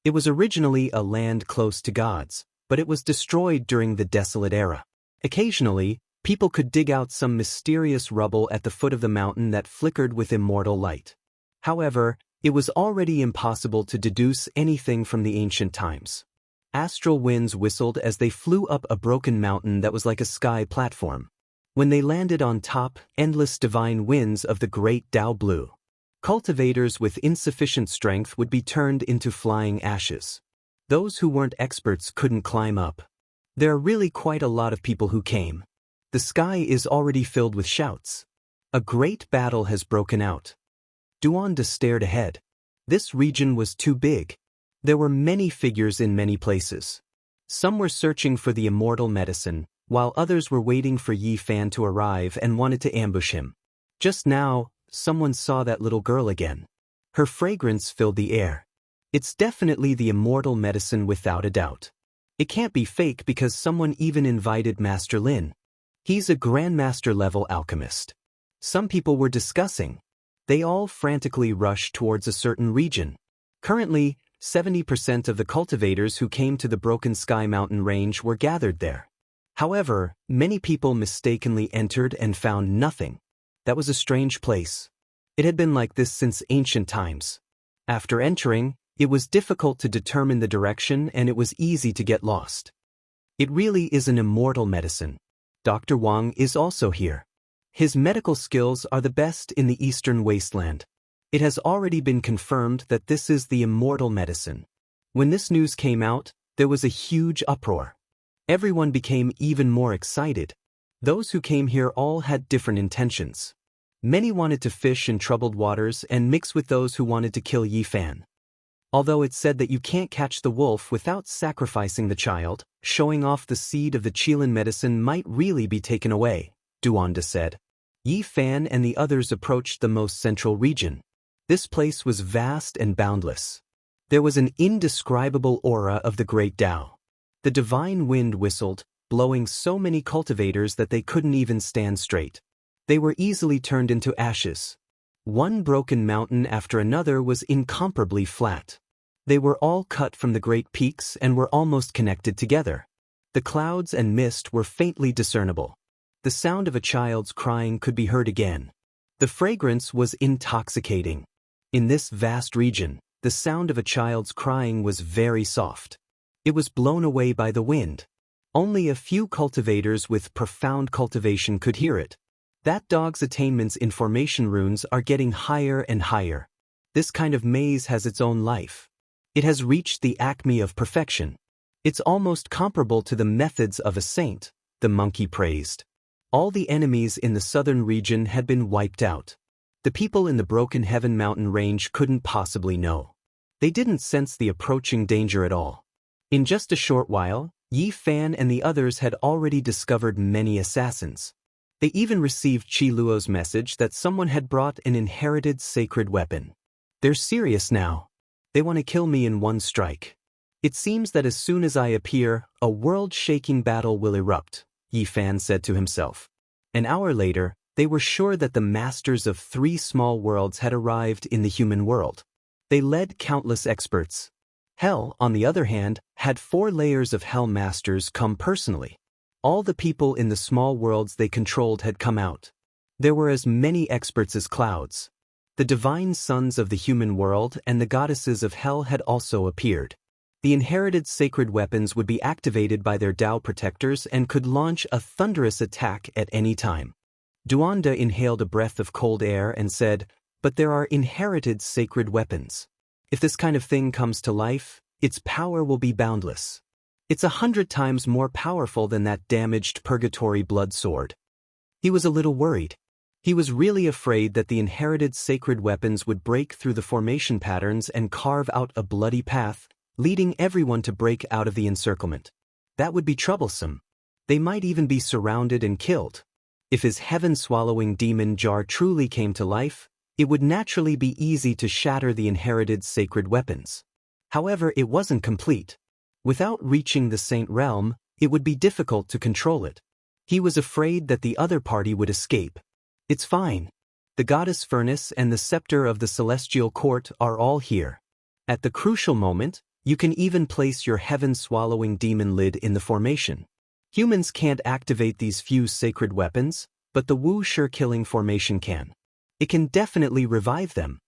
It was originally a land close to gods, but it was destroyed during the Desolate Era. Occasionally, people could dig out some mysterious rubble at the foot of the mountain that flickered with immortal light. However, it was already impossible to deduce anything from the ancient times. Astral winds whistled as they flew up a broken mountain that was like a sky platform. When they landed on top, endless divine winds of the great Tao blew. Cultivators with insufficient strength would be turned into flying ashes. Those who weren't experts couldn't climb up. There are really quite a lot of people who came. The sky is already filled with shouts. A great battle has broken out. Duanda stared ahead. This region was too big. There were many figures in many places. Some were searching for the immortal medicine, while others were waiting for Yi Fan to arrive and wanted to ambush him. Just now, someone saw that little girl again. Her fragrance filled the air. It's definitely the immortal medicine without a doubt. It can't be fake because someone even invited Master Lin. He's a grandmaster-level alchemist. Some people were discussing. They all frantically rushed towards a certain region. Currently, 70% of the cultivators who came to the Broken Sky mountain range were gathered there. However, many people mistakenly entered and found nothing. That was a strange place. It had been like this since ancient times. After entering, it was difficult to determine the direction and it was easy to get lost. It really is an immortal medicine. Dr. Wang is also here. His medical skills are the best in the Eastern Wasteland. It has already been confirmed that this is the immortal medicine. When this news came out, there was a huge uproar. Everyone became even more excited. Those who came here all had different intentions. Many wanted to fish in troubled waters and mix with those who wanted to kill Yi Fan. Although it's said that you can't catch the wolf without sacrificing the child, showing off the seed of the Qilin medicine might really be taken away, Duanda said. Yi Fan and the others approached the most central region. This place was vast and boundless. There was an indescribable aura of the great Tao. The divine wind whistled, blowing so many cultivators that they couldn't even stand straight. They were easily turned into ashes. One broken mountain after another was incomparably flat. They were all cut from the great peaks and were almost connected together. The clouds and mist were faintly discernible. The sound of a child's crying could be heard again. The fragrance was intoxicating. In this vast region, the sound of a child's crying was very soft. It was blown away by the wind. Only a few cultivators with profound cultivation could hear it. That dog's attainments in formation runes are getting higher and higher. This kind of maze has its own life. It has reached the acme of perfection. It's almost comparable to the methods of a saint, the monkey praised. All the enemies in the southern region had been wiped out. The people in the Broken Heaven mountain range couldn't possibly know. They didn't sense the approaching danger at all. In just a short while, Yi Fan and the others had already discovered many assassins. They even received Qi Luo's message that someone had brought an inherited sacred weapon. They're serious now. They want to kill me in one strike. It seems that as soon as I appear, a world-shaking battle will erupt, Yi Fan said to himself. An hour later, they were sure that the masters of 3 small worlds had arrived in the human world. They led countless experts. Hell, on the other hand, had 4 layers of Hell Masters come personally. All the people in the small worlds they controlled had come out. There were as many experts as clouds. The divine sons of the human world and the goddesses of Hell had also appeared. The inherited sacred weapons would be activated by their Tao protectors and could launch a thunderous attack at any time. Duanda inhaled a breath of cold air and said, "But there are inherited sacred weapons. If this kind of thing comes to life, its power will be boundless. It's 100 times more powerful than that damaged purgatory blood sword." He was a little worried. He was really afraid that the inherited sacred weapons would break through the formation patterns and carve out a bloody path, leading everyone to break out of the encirclement. That would be troublesome. They might even be surrounded and killed. If his heaven-swallowing demon jar truly came to life, it would naturally be easy to shatter the inherited sacred weapons. However, it wasn't complete. Without reaching the Saint Realm, it would be difficult to control it. He was afraid that the other party would escape. It's fine. The Goddess Furnace and the Scepter of the Celestial Court are all here. At the crucial moment, you can even place your heaven-swallowing demon lid in the formation. Humans can't activate these few sacred weapons, but the Wu Shi killing formation can. It can definitely revive them.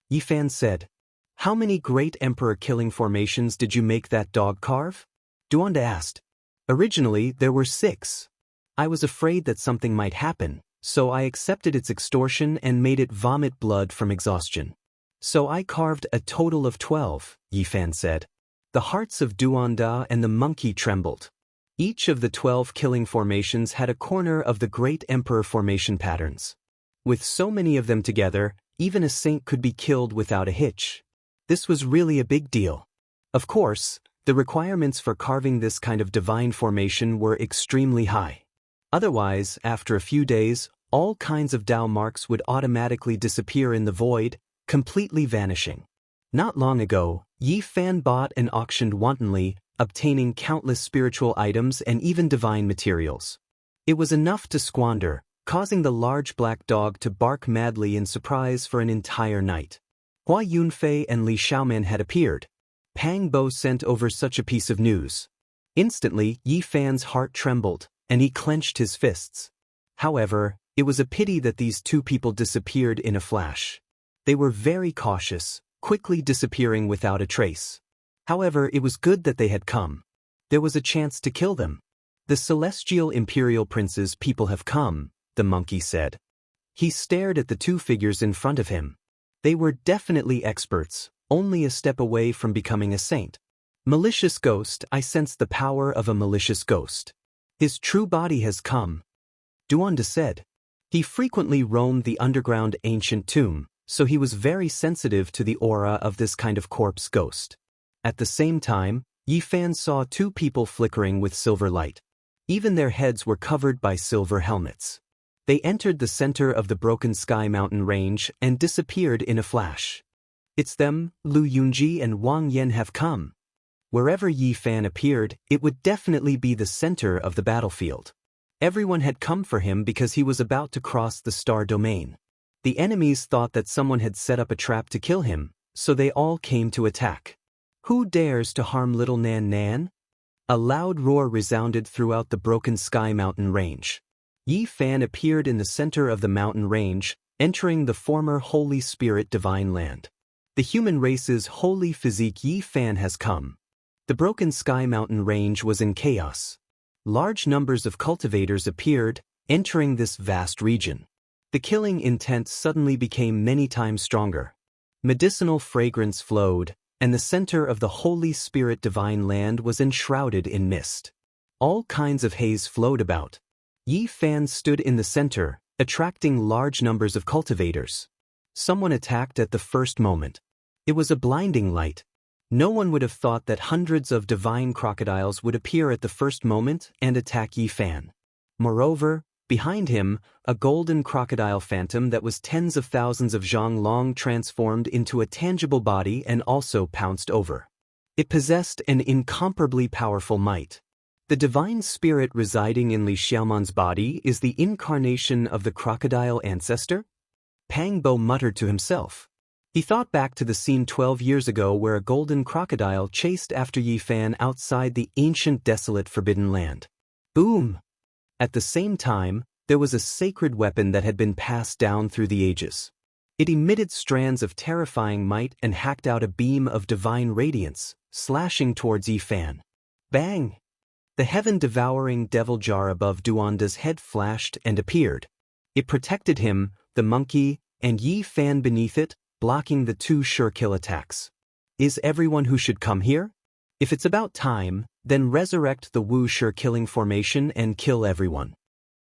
Yi Fan said, "How many great emperor killing formations did you make that dog carve?" Duanda asked. "Originally, there were 6. I was afraid that something might happen, so I accepted its extortion and made it vomit blood from exhaustion. So I carved a total of 12, Yi Fan said. The hearts of Duanda and the monkey trembled. Each of the 12 killing formations had a corner of the Great Emperor formation patterns. With so many of them together, even a saint could be killed without a hitch. This was really a big deal. Of course, the requirements for carving this kind of divine formation were extremely high. Otherwise, after a few days, all kinds of Dao marks would automatically disappear in the void, completely vanishing. Not long ago, Yi Fan bought and auctioned wantonly, obtaining countless spiritual items and even divine materials. It was enough to squander, causing the large black dog to bark madly in surprise for an entire night. Hua Yunfei and Li Xiaoman had appeared. Pang Bo sent over such a piece of news. Instantly, Yi Fan's heart trembled, and he clenched his fists. However, it was a pity that these two people disappeared in a flash. They were very cautious, quickly disappearing without a trace. However, it was good that they had come. There was a chance to kill them. The celestial imperial prince's people have come, the monkey said. He stared at the two figures in front of him. They were definitely experts, only a step away from becoming a saint. Malicious ghost, I sensed the power of a malicious ghost. His true body has come, Duanda said. He frequently roamed the underground ancient tomb, so he was very sensitive to the aura of this kind of corpse ghost. At the same time, Yi Fan saw two people flickering with silver light. Even their heads were covered by silver helmets. They entered the center of the Broken Sky mountain range and disappeared in a flash. It's them, Lu Yunji and Wang Yan have come. Wherever Yi Fan appeared, it would definitely be the center of the battlefield. Everyone had come for him because he was about to cross the star domain. The enemies thought that someone had set up a trap to kill him, so they all came to attack. Who dares to harm little Nan Nan? A loud roar resounded throughout the Broken Sky mountain range. Yi Fan appeared in the center of the mountain range, entering the former Holy Spirit divine land. The human race's holy physique Yi Fan has come. The Broken Sky mountain range was in chaos. Large numbers of cultivators appeared, entering this vast region. The killing intent suddenly became many times stronger. Medicinal fragrance flowed, and the center of the Holy Spirit divine land was enshrouded in mist. All kinds of haze flowed about. Yi Fan stood in the center, attracting large numbers of cultivators. Someone attacked at the first moment. It was a blinding light. No one would have thought that hundreds of divine crocodiles would appear at the first moment and attack Yi Fan. Moreover, behind him, a golden crocodile phantom that was tens of thousands of zhang long transformed into a tangible body and also pounced over. It possessed an incomparably powerful might. The divine spirit residing in Li Xiaoman's body is the incarnation of the crocodile ancestor? Pang Bo muttered to himself. He thought back to the scene 12 years ago where a golden crocodile chased after Yi Fan outside the ancient desolate forbidden land. Boom! At the same time, there was a sacred weapon that had been passed down through the ages. It emitted strands of terrifying might and hacked out a beam of divine radiance, slashing towards Yi Fan. Bang! The heaven-devouring devil jar above Duanda's head flashed and appeared. It protected him, the monkey, and Yi Fan beneath it, blocking the two sure-kill attacks. Is everyone who should come here? If it's about time, then resurrect the Wu sure-killing formation and kill everyone.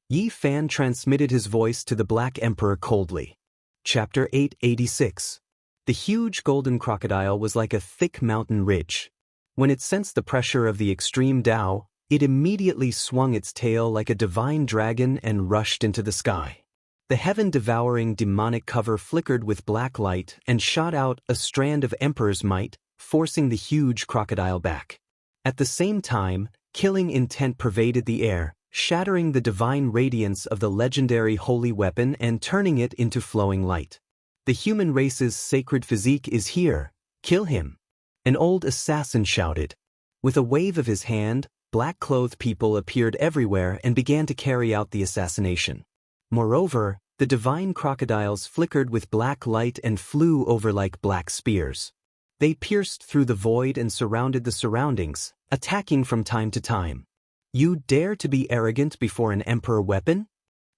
Yi Fan transmitted his voice to the Black Emperor coldly. Chapter 886. The huge golden crocodile was like a thick mountain ridge. When it sensed the pressure of the extreme Dao, it immediately swung its tail like a divine dragon and rushed into the sky. The heaven-devouring demonic cover flickered with black light and shot out a strand of Emperor's might, forcing the huge crocodile back. At the same time, killing intent pervaded the air, shattering the divine radiance of the legendary holy weapon and turning it into flowing light. The human race's sacred physique is here. Kill him! An old assassin shouted. With a wave of his hand, black-clothed people appeared everywhere and began to carry out the assassination. Moreover, the divine crocodiles flickered with black light and flew over like black spears. They pierced through the void and surrounded the surroundings, attacking from time to time. You dare to be arrogant before an emperor weapon?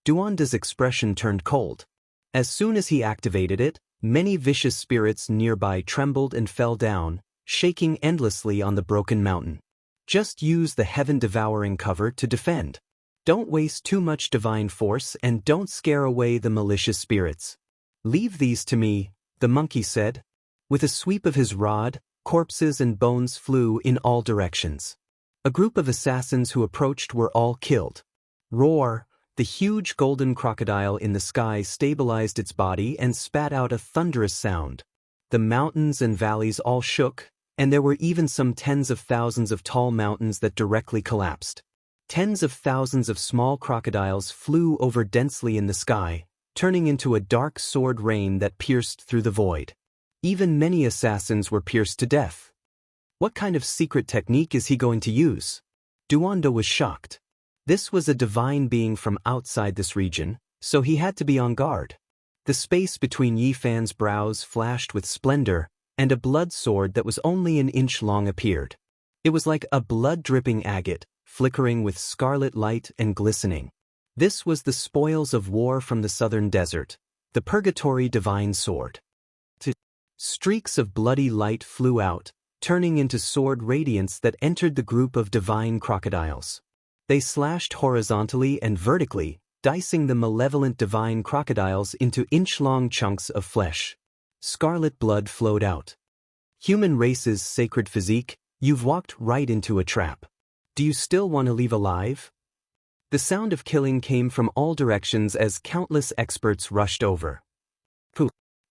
Duanda's expression turned cold. As soon as he activated it, many vicious spirits nearby trembled and fell down, shaking endlessly on the broken mountain. Just use the heaven-devouring cover to defend. Don't waste too much divine force and don't scare away the malicious spirits. Leave these to me, the monkey said. With a sweep of his rod, corpses and bones flew in all directions. A group of assassins who approached were all killed. Roar! The huge golden crocodile in the sky stabilized its body and spat out a thunderous sound. The mountains and valleys all shook, and there were even some tens of thousands of tall mountains that directly collapsed. Tens of thousands of small crocodiles flew over densely in the sky, turning into a dark sword rain that pierced through the void. Even many assassins were pierced to death. What kind of secret technique is he going to use? Duanda was shocked. This was a divine being from outside this region, so he had to be on guard. The space between Yi Fan's brows flashed with splendor, and a blood sword that was only an inch long appeared. It was like a blood-dripping agate, flickering with scarlet light and glistening. This was the spoils of war from the southern desert, the Purgatory Divine Sword. Streaks of bloody light flew out, turning into sword radiance that entered the group of divine crocodiles. They slashed horizontally and vertically, dicing the malevolent divine crocodiles into inch-long chunks of flesh. Scarlet blood flowed out. Human race's sacred physique, you've walked right into a trap. Do you still want to leave alive? The sound of killing came from all directions as countless experts rushed over.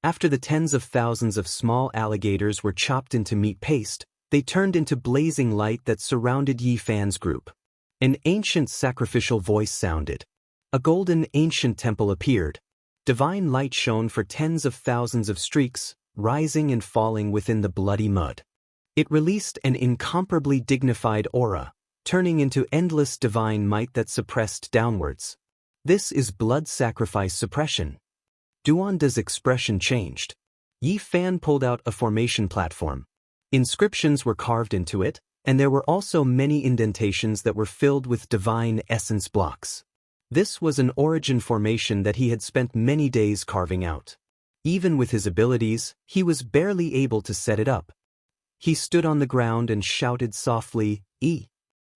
After the tens of thousands of small alligators were chopped into meat paste, they turned into blazing light that surrounded Yi Fan's group. An ancient sacrificial voice sounded. A golden ancient temple appeared. Divine light shone for tens of thousands of streaks, rising and falling within the bloody mud. It released an incomparably dignified aura, turning into endless divine might that suppressed downwards. This is blood sacrifice suppression. Duanda's expression changed. Yi Fan pulled out a formation platform. Inscriptions were carved into it, and there were also many indentations that were filled with divine essence blocks. This was an origin formation that he had spent many days carving out. Even with his abilities, he was barely able to set it up. He stood on the ground and shouted softly, "E."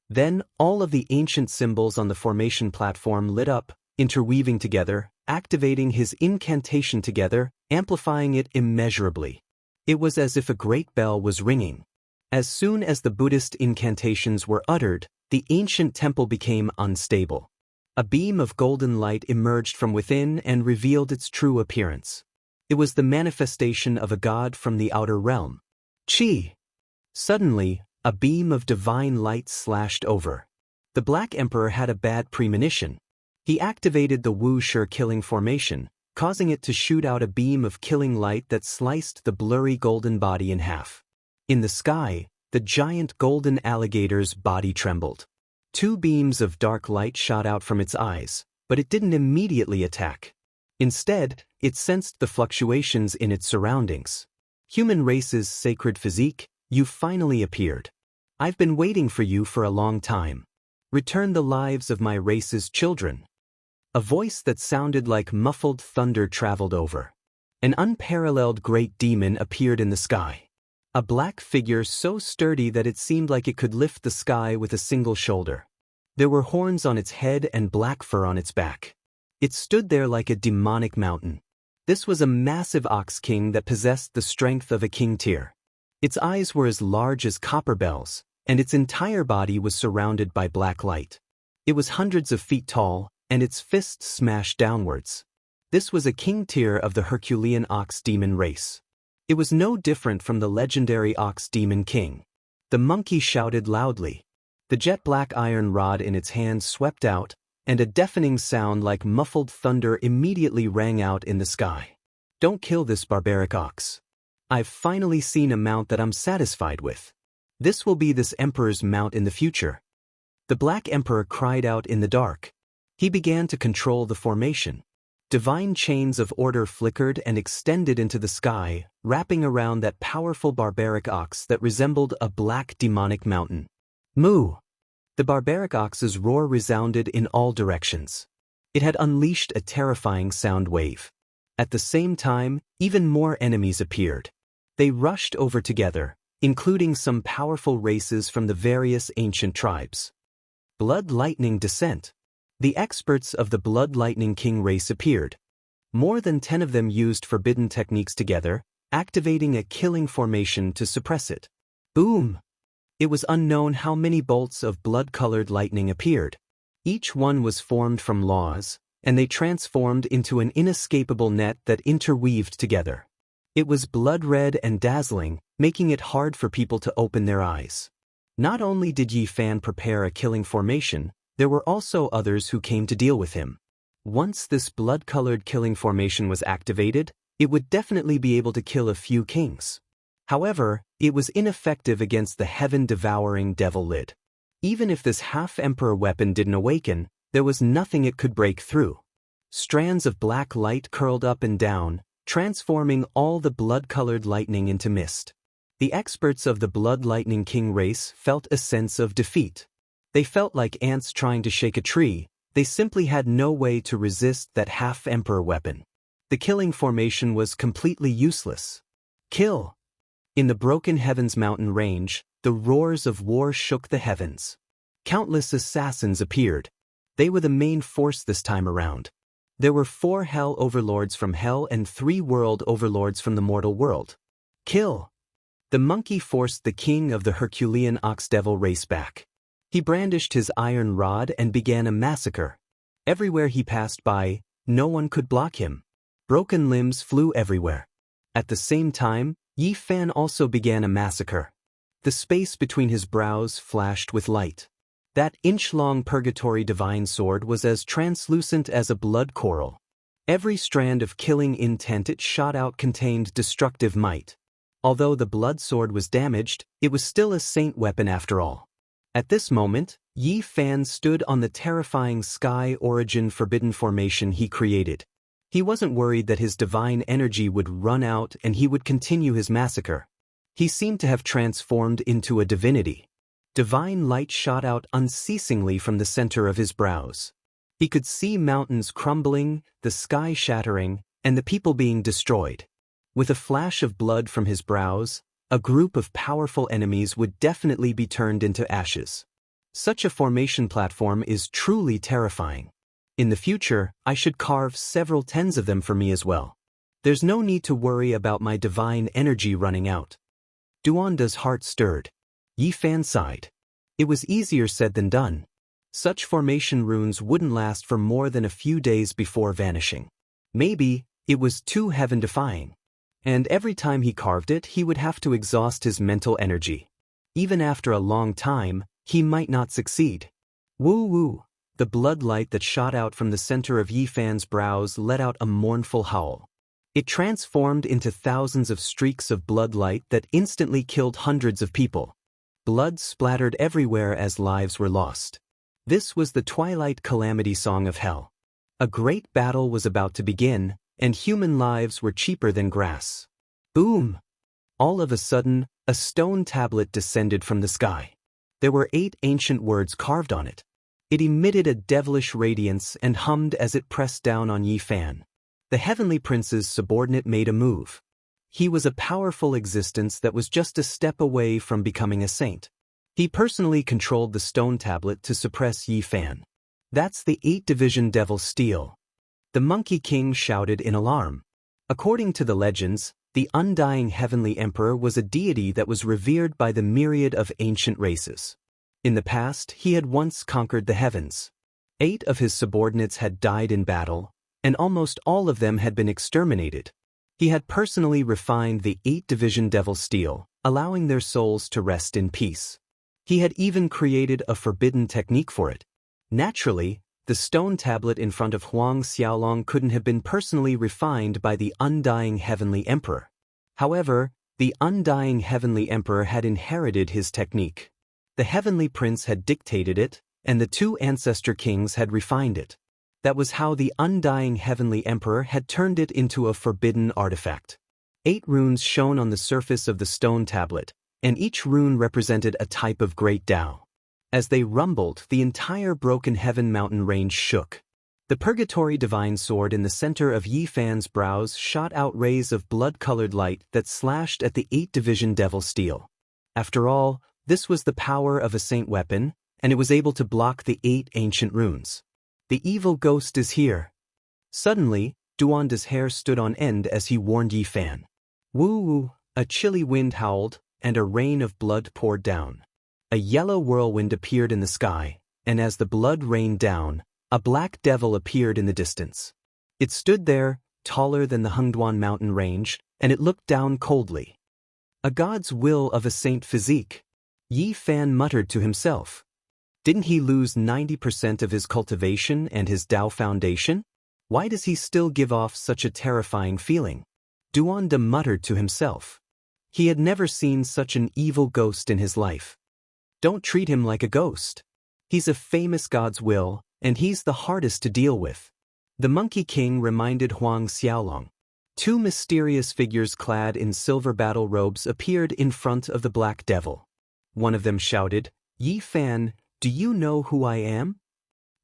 Then, all of the ancient symbols on the formation platform lit up, interweaving together, activating his incantation together, amplifying it immeasurably. It was as if a great bell was ringing. As soon as the Buddhist incantations were uttered, the ancient temple became unstable. A beam of golden light emerged from within and revealed its true appearance. It was the manifestation of a god from the outer realm. Chi! Suddenly, a beam of divine light slashed over. The Black Emperor had a bad premonition. He activated the Wuxia killing formation, causing it to shoot out a beam of killing light that sliced the blurry golden body in half. In the sky, the giant golden alligator's body trembled. 2 beams of dark light shot out from its eyes, but it didn't immediately attack. Instead, it sensed the fluctuations in its surroundings. Human race's sacred physique, you finally appeared. I've been waiting for you for a long time. Return the lives of my race's children. A voice that sounded like muffled thunder traveled over. An unparalleled great demon appeared in the sky. A black figure so sturdy that it seemed like it could lift the sky with a single shoulder. There were horns on its head and black fur on its back. It stood there like a demonic mountain. This was a massive ox king that possessed the strength of a king tier. Its eyes were as large as copper bells, and its entire body was surrounded by black light. It was hundreds of feet tall, and its fists smashed downwards. This was a king tier of the Herculean ox demon race. It was no different from the legendary Ox Demon King. The monkey shouted loudly. The jet-black iron rod in its hand swept out, and a deafening sound like muffled thunder immediately rang out in the sky. Don't kill this barbaric ox. I've finally seen a mount that I'm satisfied with. This will be this emperor's mount in the future. The Black Emperor cried out in the dark. He began to control the formation. Divine chains of order flickered and extended into the sky, wrapping around that powerful barbaric ox that resembled a black demonic mountain. Moo! The barbaric ox's roar resounded in all directions. It had unleashed a terrifying sound wave. At the same time, even more enemies appeared. They rushed over together, including some powerful races from the various ancient tribes. Blood Lightning Descent. The experts of the Blood Lightning King race appeared. More than 10 of them used forbidden techniques together, activating a killing formation to suppress it. Boom! It was unknown how many bolts of blood-colored lightning appeared. Each one was formed from laws, and they transformed into an inescapable net that interweaved together. It was blood-red and dazzling, making it hard for people to open their eyes. Not only did Yi Fan prepare a killing formation, there were also others who came to deal with him. Once this blood-colored killing formation was activated, it would definitely be able to kill a few kings. However, it was ineffective against the heaven-devouring devil lid. Even if this half-emperor weapon didn't awaken, there was nothing it could break through. Strands of black light curled up and down, transforming all the blood-colored lightning into mist. The experts of the Blood Lightning King race felt a sense of defeat. They felt like ants trying to shake a tree. They simply had no way to resist that half-emperor weapon. The killing formation was completely useless. Kill! In the Broken Heavens mountain range, the roars of war shook the heavens. Countless assassins appeared. They were the main force this time around. There were 4 hell overlords from hell and 3 world overlords from the mortal world. Kill! The monkey forced the king of the Herculean ox-devil race back. He brandished his iron rod and began a massacre. Everywhere he passed by, no one could block him. Broken limbs flew everywhere. At the same time, Yi Fan also began a massacre. The space between his brows flashed with light. That inch-long purgatory divine sword was as translucent as a blood coral. Every strand of killing intent it shot out contained destructive might. Although the blood sword was damaged, it was still a saint weapon after all. At this moment, Yi Fan stood on the terrifying sky origin forbidden formation he created. He wasn't worried that his divine energy would run out and he would continue his massacre. He seemed to have transformed into a divinity. Divine light shot out unceasingly from the center of his brows. He could see mountains crumbling, the sky shattering, and the people being destroyed. With a flash of blood from his brows, a group of powerful enemies would definitely be turned into ashes. Such a formation platform is truly terrifying. In the future, I should carve several tens of them for me as well. There's no need to worry about my divine energy running out. Duanda's heart stirred. Yi Fan sighed. It was easier said than done. Such formation runes wouldn't last for more than a few days before vanishing. Maybe it was too heaven-defying. And every time he carved it, he would have to exhaust his mental energy. Even after a long time, he might not succeed. Woo-woo! The blood light that shot out from the center of Yi Fan's brows let out a mournful howl. It transformed into thousands of streaks of blood light that instantly killed hundreds of people. Blood splattered everywhere as lives were lost. This was the twilight calamity song of hell. A great battle was about to begin, and human lives were cheaper than grass. Boom! All of a sudden, a stone tablet descended from the sky. There were 8 ancient words carved on it. It emitted a devilish radiance and hummed as it pressed down on Yi Fan. The heavenly prince's subordinate made a move. He was a powerful existence that was just a step away from becoming a saint. He personally controlled the stone tablet to suppress Yi Fan. That's the 8-division devil steel. The Monkey King shouted in alarm. According to the legends, the undying heavenly emperor was a deity that was revered by the myriad of ancient races. In the past, he had once conquered the heavens. 8 of his subordinates had died in battle, and almost all of them had been exterminated. He had personally refined the 8-division devil steel, allowing their souls to rest in peace. He had even created a forbidden technique for it. Naturally, the stone tablet in front of Huang Xiaolong couldn't have been personally refined by the undying heavenly emperor. However, the undying heavenly emperor had inherited his technique. The heavenly prince had dictated it, and the 2 ancestor kings had refined it. That was how the undying heavenly emperor had turned it into a forbidden artifact. 8 runes shone on the surface of the stone tablet, and each rune represented a type of great Tao. As they rumbled, the entire Broken Heaven mountain range shook. The Purgatory Divine Sword in the center of Yi Fan's brows shot out rays of blood-colored light that slashed at the 8-division devil steel. After all, this was the power of a saint weapon, and it was able to block the 8 ancient runes. The evil ghost is here. Suddenly, Duanda's hair stood on end as he warned Yi Fan. Woo! A chilly wind howled, and a rain of blood poured down. A yellow whirlwind appeared in the sky, and as the blood rained down, a black devil appeared in the distance. It stood there, taller than the Hengduan mountain range, and it looked down coldly. A god's will of a saint physique. Yi Fan muttered to himself. Didn't he lose 90% of his cultivation and his Dao foundation? Why does he still give off such a terrifying feeling? Duanda muttered to himself. He had never seen such an evil ghost in his life. Don't treat him like a ghost. He's a famous god's will, and he's the hardest to deal with. The Monkey King reminded Huang Xiaolong. 2 mysterious figures clad in silver battle robes appeared in front of the Black Devil. One of them shouted, Yi Fan, do you know who I am?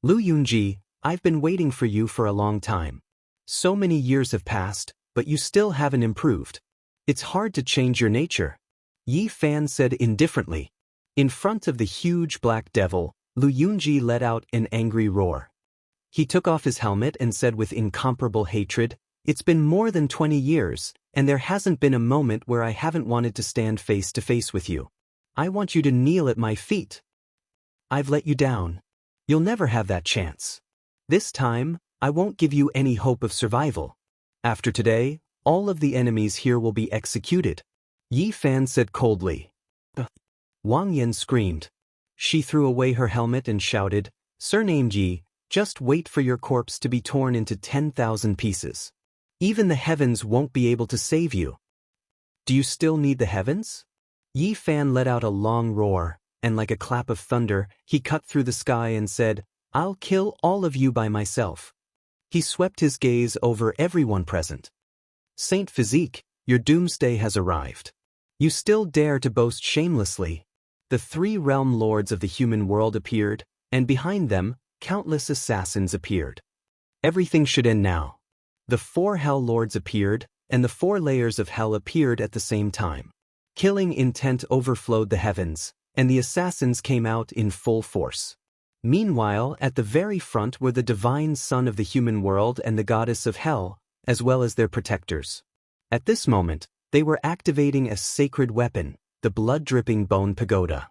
Lu Yunji, I've been waiting for you for a long time. So many years have passed, but you still haven't improved. It's hard to change your nature. Yi Fan said indifferently. In front of the huge Black Devil, Lu Yunji let out an angry roar. He took off his helmet and said with incomparable hatred, It's been more than 20 years, and there hasn't been a moment where I haven't wanted to stand face to face with you. I want you to kneel at my feet. I've let you down. You'll never have that chance. This time, I won't give you any hope of survival. After today, all of the enemies here will be executed. Yi Fan said coldly. Wang Yin screamed. She threw away her helmet and shouted, Surnamed Yi, just wait for your corpse to be torn into 10,000 pieces. Even the heavens won't be able to save you. Do you still need the heavens? Yi Fan let out a long roar, and like a clap of thunder, he cut through the sky and said, I'll kill all of you by myself. He swept his gaze over everyone present. Saint Physique, your doomsday has arrived. You still dare to boast shamelessly. The 3 realm lords of the human world appeared, and behind them, countless assassins appeared. Everything should end now. The 4 hell lords appeared, and the 4 layers of hell appeared at the same time. Killing intent overflowed the heavens, and the assassins came out in full force. Meanwhile, at the very front were the divine son of the human world and the goddess of hell, as well as their protectors. At this moment, they were activating a sacred weapon, the blood-dripping bone pagoda.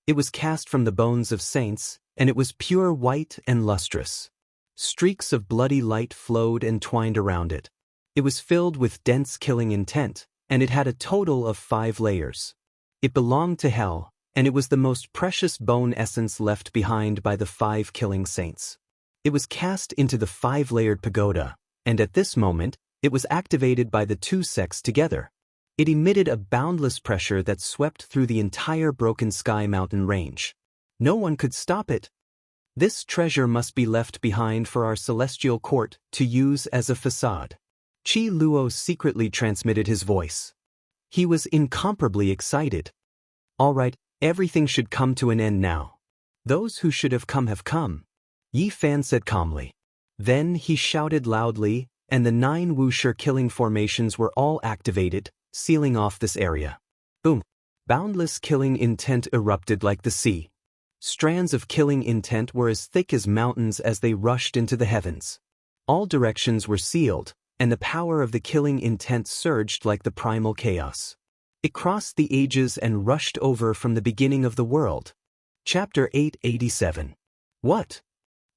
It was cast from the bones of saints, and it was pure white and lustrous. Streaks of bloody light flowed and twined around it. It was filled with dense killing intent, and it had a total of 5 layers. It belonged to hell, and it was the most precious bone essence left behind by the 5 killing saints. It was cast into the 5-layered pagoda, and at this moment, it was activated by the 2 sects together. It emitted a boundless pressure that swept through the entire Broken Sky mountain range. No one could stop it. This treasure must be left behind for our celestial court to use as a facade. Qi Luo secretly transmitted his voice. He was incomparably excited. All right, everything should come to an end now. Those who should have come. Yi Fan said calmly. Then he shouted loudly, and the 9 Wuxia killing formations were all activated, sealing off this area. Boom! Boundless killing intent erupted like the sea. Strands of killing intent were as thick as mountains as they rushed into the heavens. All directions were sealed, and the power of the killing intent surged like the primal chaos. It crossed the ages and rushed over from the beginning of the world. Chapter 887. What?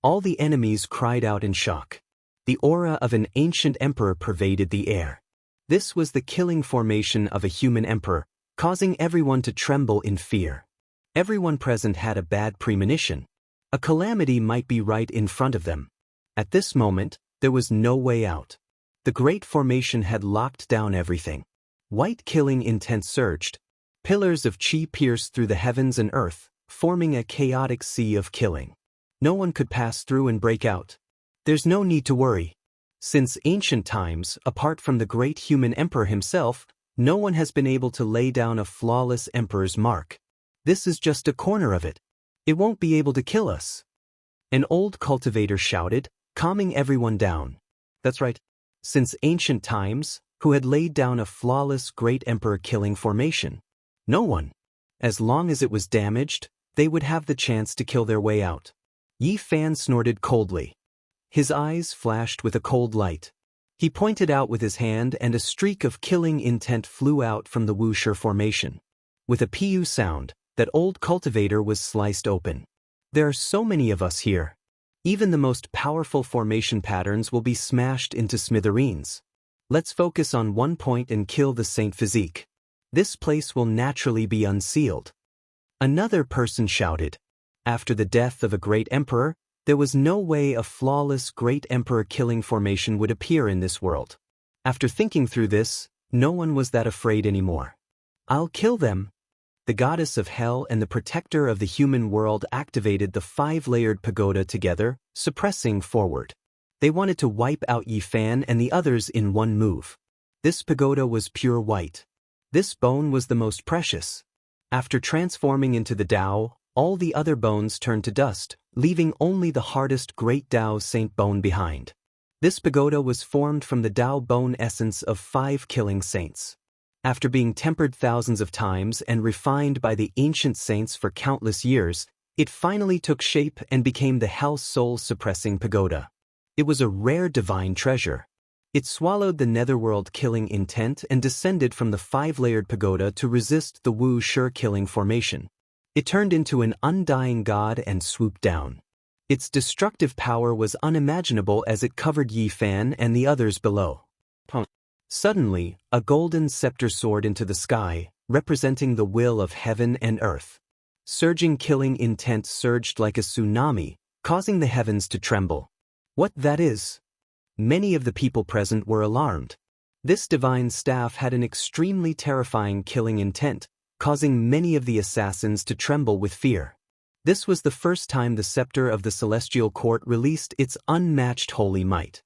All the enemies cried out in shock. The aura of an ancient emperor pervaded the air. This was the killing formation of a human emperor, causing everyone to tremble in fear. Everyone present had a bad premonition. A calamity might be right in front of them. At this moment, there was no way out. The great formation had locked down everything. White killing intent surged. Pillars of qi pierced through the heavens and earth, forming a chaotic sea of killing. No one could pass through and break out. There's no need to worry. Since ancient times, apart from the great human emperor himself, no one has been able to lay down a flawless emperor's mark. This is just a corner of it. It won't be able to kill us. An old cultivator shouted, calming everyone down. That's right. Since ancient times, who had laid down a flawless great emperor-killing formation? No one. As long as it was damaged, they would have the chance to kill their way out. Yi Fan snorted coldly. His eyes flashed with a cold light. He pointed out with his hand and a streak of killing intent flew out from the Wuxia formation. With a pu sound, that old cultivator was sliced open. There are so many of us here. Even the most powerful formation patterns will be smashed into smithereens. Let's focus on one point and kill the saint physique. This place will naturally be unsealed. Another person shouted. After the death of a great emperor, there was no way a flawless great emperor-killing formation would appear in this world. After thinking through this, no one was that afraid anymore. I'll kill them. The goddess of hell and the protector of the human world activated the 5-layered pagoda together, suppressing forward. They wanted to wipe out Yi Fan and the others in one move. This pagoda was pure white. This bone was the most precious. After transforming into the Dao, all the other bones turned to dust, leaving only the hardest great Dao saint bone behind. This pagoda was formed from the Dao bone essence of 5 killing saints. After being tempered thousands of times and refined by the ancient saints for countless years, it finally took shape and became the Hell Soul Suppressing Pagoda. It was a rare divine treasure. It swallowed the netherworld killing intent and descended from the 5-layered pagoda to resist the Wuxia killing formation. It turned into an undying god and swooped down. Its destructive power was unimaginable as it covered Yi Fan and the others below. Suddenly, a golden scepter soared into the sky, representing the will of heaven and earth. Surging killing intent surged like a tsunami, causing the heavens to tremble. What that is? Many of the people present were alarmed. This divine staff had an extremely terrifying killing intent, causing many of the assassins to tremble with fear. This was the first time the scepter of the celestial court released its unmatched holy might.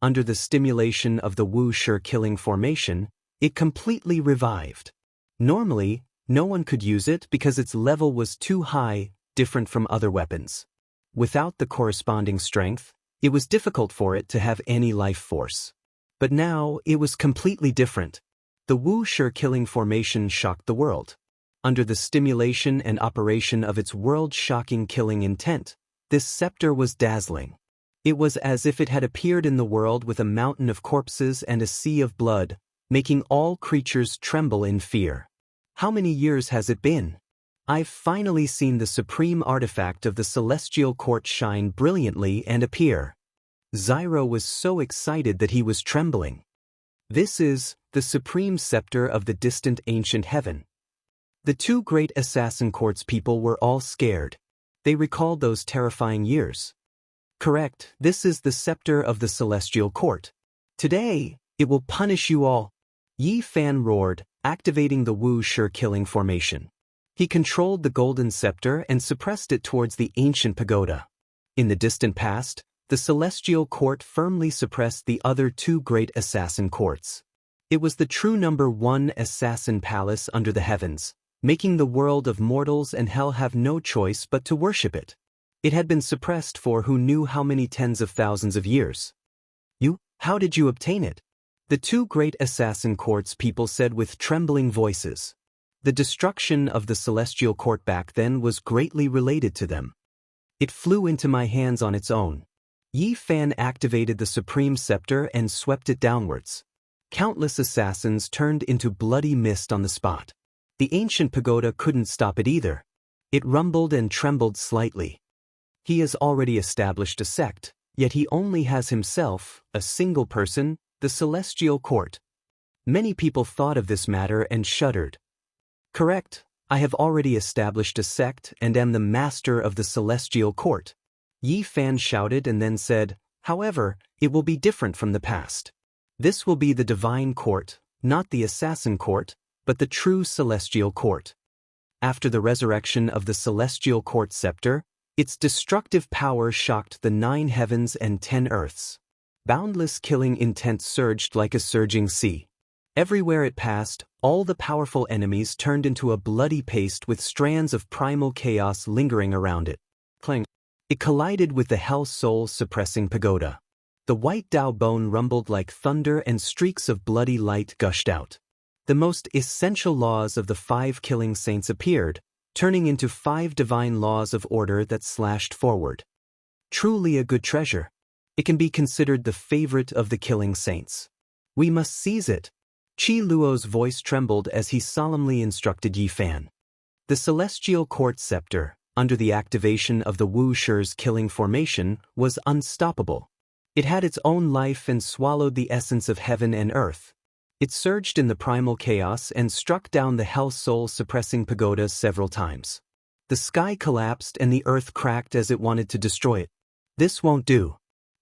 Under the stimulation of the Wuxia killing formation, it completely revived. Normally, no one could use it because its level was too high, different from other weapons. Without the corresponding strength, it was difficult for it to have any life force. But now, it was completely different. The Wuxia killing formation shocked the world. Under the stimulation and operation of its world-shocking killing intent, this scepter was dazzling. It was as if it had appeared in the world with a mountain of corpses and a sea of blood, making all creatures tremble in fear. How many years has it been? I've finally seen the supreme artifact of the celestial court shine brilliantly and appear. Zyro was so excited that he was trembling. This is the supreme scepter of the distant ancient heaven. The 2 great assassin courts people were all scared. They recalled those terrifying years. Correct, this is the scepter of the celestial court. Today, it will punish you all. Yi Fan roared, activating the Wuxia killing formation. He controlled the golden scepter and suppressed it towards the ancient pagoda. In the distant past, the celestial court firmly suppressed the other 2 great assassin courts. It was the true number 1 assassin palace under the heavens, making the world of mortals and hell have no choice but to worship it. It had been suppressed for who knew how many tens of thousands of years. How did you obtain it? The 2 great assassin courts people said with trembling voices. The destruction of the celestial court back then was greatly related to them. It flew into my hands on its own. Yi Fan activated the supreme scepter and swept it downwards. Countless assassins turned into bloody mist on the spot. The ancient pagoda couldn't stop it either. It rumbled and trembled slightly. He has already established a sect, yet he only has himself, a single person, the celestial court. Many people thought of this matter and shuddered. Correct, I have already established a sect and am the master of the celestial court. Yi Fan shouted and then said, however, it will be different from the past. This will be the divine court, not the assassin court, but the true celestial court. After the resurrection of the celestial court scepter, its destructive power shocked the 9 heavens and 10 earths. Boundless killing intent surged like a surging sea. Everywhere it passed, all the powerful enemies turned into a bloody paste with strands of primal chaos lingering around it. Clang. It collided with the Hell Soul suppressing pagoda. The white Dao bone rumbled like thunder and streaks of bloody light gushed out. The most essential laws of the 5 killing saints appeared, turning into 5 divine laws of order that slashed forward. Truly a good treasure. It can be considered the favorite of the killing saints. We must seize it. Qi Luo's voice trembled as he solemnly instructed Yi Fan. The celestial court scepter, under the activation of the Wu Shi's killing formation, was unstoppable. It had its own life and swallowed the essence of heaven and earth. It surged in the primal chaos and struck down the Hell Soul suppressing pagoda several times. The sky collapsed and the earth cracked as it wanted to destroy it. This won't do.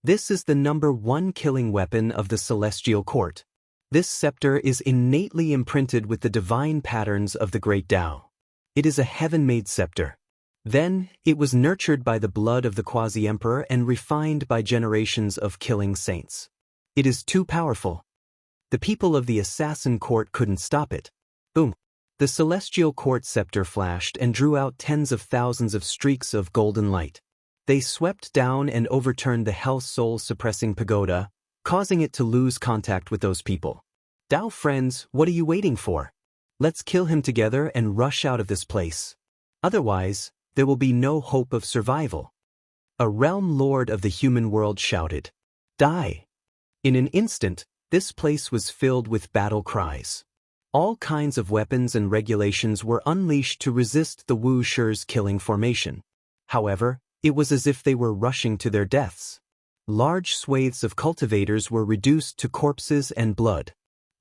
This is the #1 killing weapon of the celestial court. This scepter is innately imprinted with the divine patterns of the great Tao. It is a heaven-made scepter. Then, it was nurtured by the blood of the quasi-emperor and refined by generations of killing saints. It is too powerful. The people of the assassin court couldn't stop it. Boom! The celestial court scepter flashed and drew out tens of thousands of streaks of golden light. They swept down and overturned the Hell Soul suppressing pagoda, causing it to lose contact with those people. Dao friends, what are you waiting for? Let's kill him together and rush out of this place. Otherwise, there will be no hope of survival. A realm lord of the human world shouted. Die! In an instant, this place was filled with battle cries. All kinds of weapons and regulations were unleashed to resist the Wu Shi's killing formation. However, it was as if they were rushing to their deaths. Large swathes of cultivators were reduced to corpses and blood.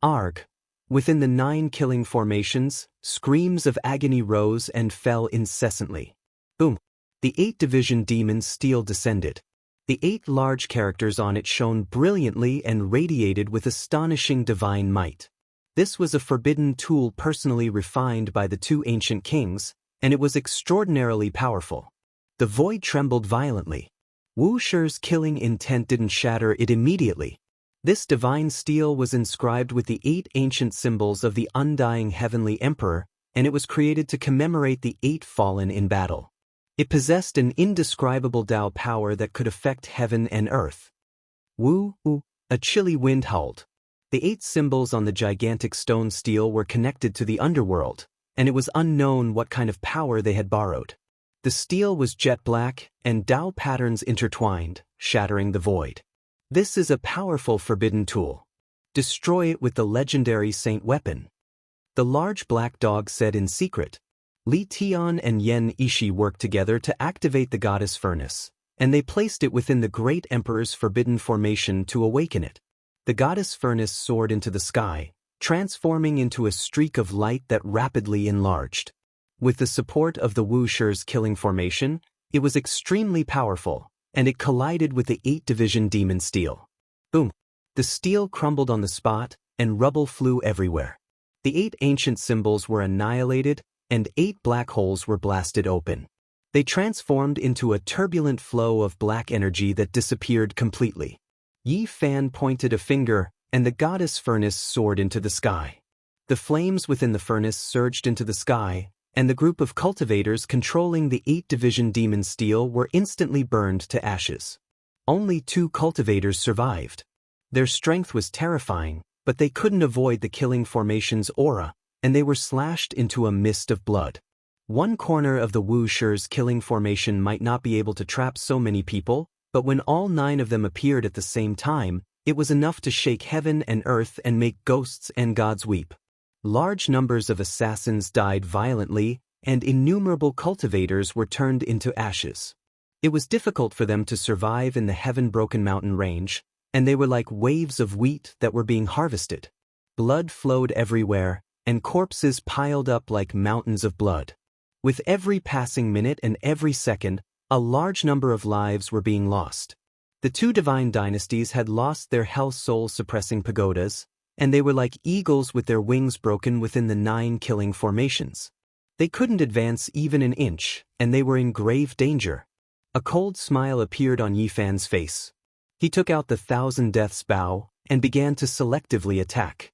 Arg! Within the 9 killing formations, screams of agony rose and fell incessantly. Boom! The 8-division demon's steel descended. The 8 large characters on it shone brilliantly and radiated with astonishing divine might. This was a forbidden tool personally refined by the 2 ancient kings, and it was extraordinarily powerful. The void trembled violently. Wu Shi's killing intent didn't shatter it immediately. This divine steel was inscribed with the 8 ancient symbols of the undying heavenly emperor, and it was created to commemorate the 8 fallen in battle. It possessed an indescribable Dao power that could affect heaven and earth. Wu, a chilly wind howled. The 8 symbols on the gigantic stone steel were connected to the underworld, and it was unknown what kind of power they had borrowed. The steel was jet black, and Dao patterns intertwined, shattering the void. This is a powerful forbidden tool. Destroy it with the legendary saint weapon. The large black dog said in secret. Li Tian and Yen Ishi worked together to activate the goddess furnace, and they placed it within the great emperor's forbidden formation to awaken it. The goddess furnace soared into the sky, transforming into a streak of light that rapidly enlarged. With the support of the Wu Shi's killing formation, it was extremely powerful, and it collided with the 8-division demon steel. Boom! The steel crumbled on the spot, and rubble flew everywhere. The 8 ancient symbols were annihilated, and 8 black holes were blasted open. They transformed into a turbulent flow of black energy that disappeared completely. Yi Fan pointed a finger, and the goddess furnace soared into the sky. The flames within the furnace surged into the sky, and the group of cultivators controlling the 8-division demon steel were instantly burned to ashes. Only 2 cultivators survived. Their strength was terrifying, but they couldn't avoid the killing formation's aura, and they were slashed into a mist of blood. One corner of the Wu Shi's killing formation might not be able to trap so many people, but when all 9 of them appeared at the same time, it was enough to shake heaven and earth and make ghosts and gods weep. Large numbers of assassins died violently, and innumerable cultivators were turned into ashes. It was difficult for them to survive in the heaven-broken mountain range, and they were like waves of wheat that were being harvested. Blood flowed everywhere, and corpses piled up like mountains of blood. With every passing minute and every second, a large number of lives were being lost. The 2 divine dynasties had lost their Hell Soul suppressing pagodas, and they were like eagles with their wings broken within the 9 killing formations. They couldn't advance even an inch, and they were in grave danger. A cold smile appeared on Yi Fan's face. He took out the 1,000 Deaths bow, and began to selectively attack.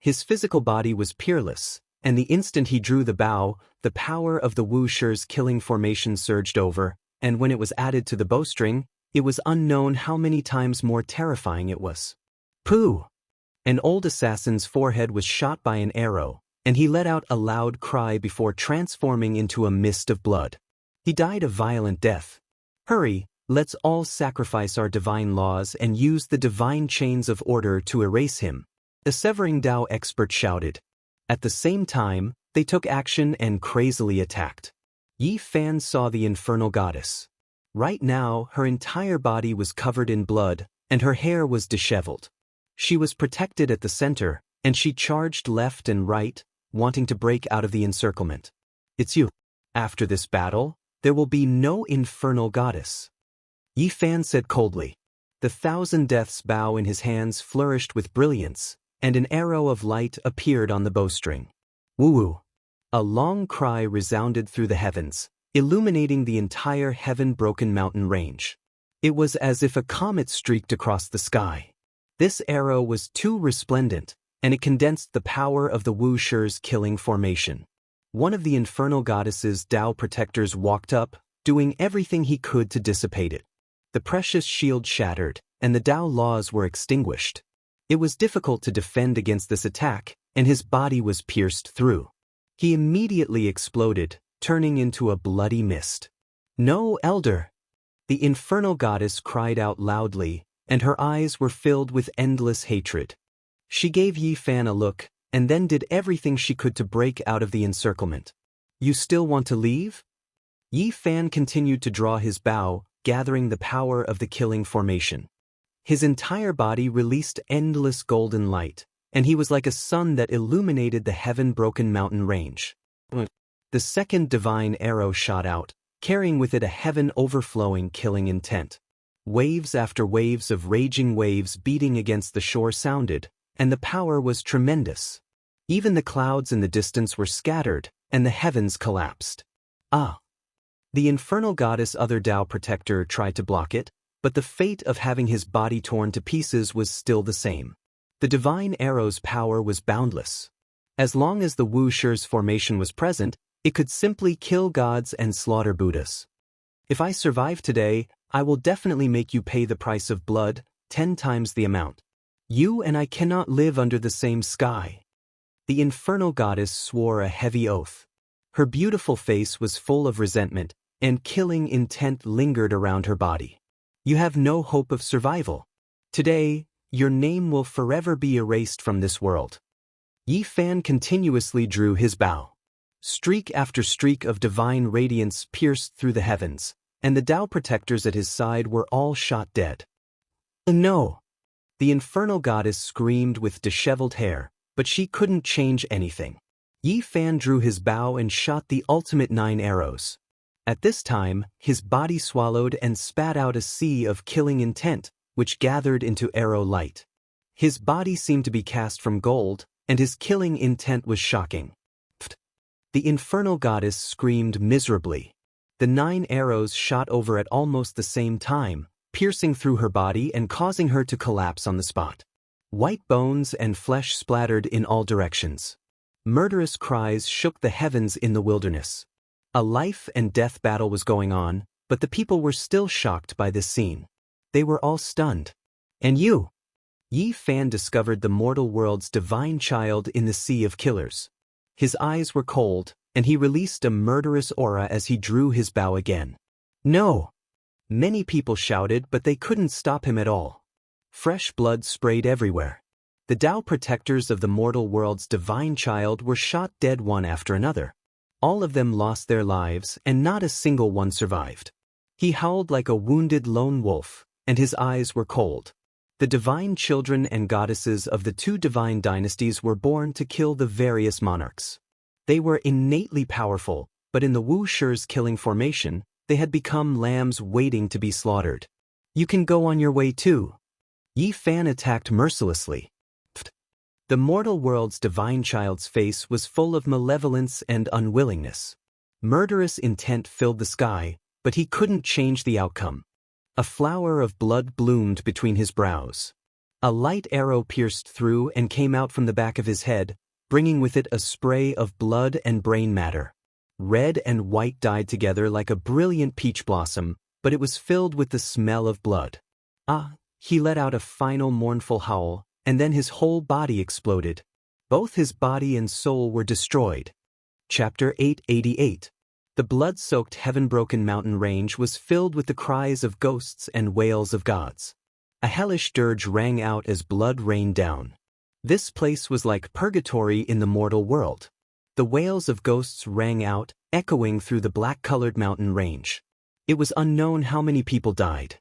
His physical body was peerless, and the instant he drew the bow, the power of the Wu Shi's killing formation surged over, and when it was added to the bowstring, it was unknown how many times more terrifying it was. Pooh! An old assassin's forehead was shot by an arrow, and he let out a loud cry before transforming into a mist of blood. He died a violent death. Hurry, let's all sacrifice our divine laws and use the divine chains of order to erase him, a severing Dao expert shouted. At the same time, they took action and crazily attacked. Yi Fan saw the infernal goddess. Right now, her entire body was covered in blood, and her hair was disheveled. She was protected at the center, and she charged left and right, wanting to break out of the encirclement. It's you. After this battle, there will be no infernal goddess. Yi Fan said coldly. The 1,000 Deaths bow in his hands flourished with brilliance, and an arrow of light appeared on the bowstring. Woo-woo! A long cry resounded through the heavens, illuminating the entire heaven-broken mountain range. It was as if a comet streaked across the sky. This arrow was too resplendent, and it condensed the power of the Wuxia's killing formation. One of the infernal goddess's Dao protectors walked up, doing everything he could to dissipate it. The precious shield shattered, and the Dao laws were extinguished. It was difficult to defend against this attack, and his body was pierced through. He immediately exploded, turning into a bloody mist. No, Elder! The infernal goddess cried out loudly, and her eyes were filled with endless hatred. She gave Yi Fan a look, and then did everything she could to break out of the encirclement. You still want to leave? Yi Fan continued to draw his bow, gathering the power of the killing formation. His entire body released endless golden light, and he was like a sun that illuminated the heaven-broken mountain range. The second divine arrow shot out, carrying with it a heaven-overflowing killing intent. Waves after waves of raging waves beating against the shore sounded, and the power was tremendous. Even the clouds in the distance were scattered, and the heavens collapsed. Ah! The infernal goddess' other Dao protector tried to block it, but the fate of having his body torn to pieces was still the same. The divine arrow's power was boundless. As long as the Wuxia's formation was present, it could simply kill gods and slaughter Buddhas. If I survive today, I will definitely make you pay the price of blood, 10 times the amount. You and I cannot live under the same sky. The infernal goddess swore a heavy oath. Her beautiful face was full of resentment, and killing intent lingered around her body. You have no hope of survival. Today, your name will forever be erased from this world. Yi Fan continuously drew his bow. Streak after streak of divine radiance pierced through the heavens, and the Dao protectors at his side were all shot dead. No! The infernal goddess screamed with disheveled hair, but she couldn't change anything. Yi Fan drew his bow and shot the ultimate 9 arrows. At this time, his body swallowed and spat out a sea of killing intent, which gathered into arrow light. His body seemed to be cast from gold, and his killing intent was shocking. Pfft. The infernal goddess screamed miserably. The 9 arrows shot over at almost the same time, piercing through her body and causing her to collapse on the spot. White bones and flesh splattered in all directions. Murderous cries shook the heavens in the wilderness. A life and death battle was going on, but the people were still shocked by this scene. They were all stunned. And you? Yi Fan discovered the mortal world's divine child in the sea of killers. His eyes were cold, and he released a murderous aura as he drew his bow again. No! Many people shouted, but they couldn't stop him at all. Fresh blood sprayed everywhere. The Dao protectors of the mortal world's divine child were shot dead one after another. All of them lost their lives, and not a single one survived. He howled like a wounded lone wolf, and his eyes were cold. The divine children and goddesses of the 2 divine dynasties were born to kill the various monarchs. They were innately powerful, but in the Wuxia's killing formation, they had become lambs waiting to be slaughtered. You can go on your way too. Yi Fan attacked mercilessly. The mortal world's divine child's face was full of malevolence and unwillingness. Murderous intent filled the sky, but he couldn't change the outcome. A flower of blood bloomed between his brows. A light arrow pierced through and came out from the back of his head, bringing with it a spray of blood and brain matter. Red and white dyed together like a brilliant peach blossom, but it was filled with the smell of blood. Ah! He let out a final mournful howl, and then his whole body exploded. Both his body and soul were destroyed. Chapter 888. The blood-soaked heaven-broken mountain range was filled with the cries of ghosts and wails of gods. A hellish dirge rang out as blood rained down. This place was like purgatory in the mortal world. The wails of ghosts rang out, echoing through the black-colored mountain range. It was unknown how many people died.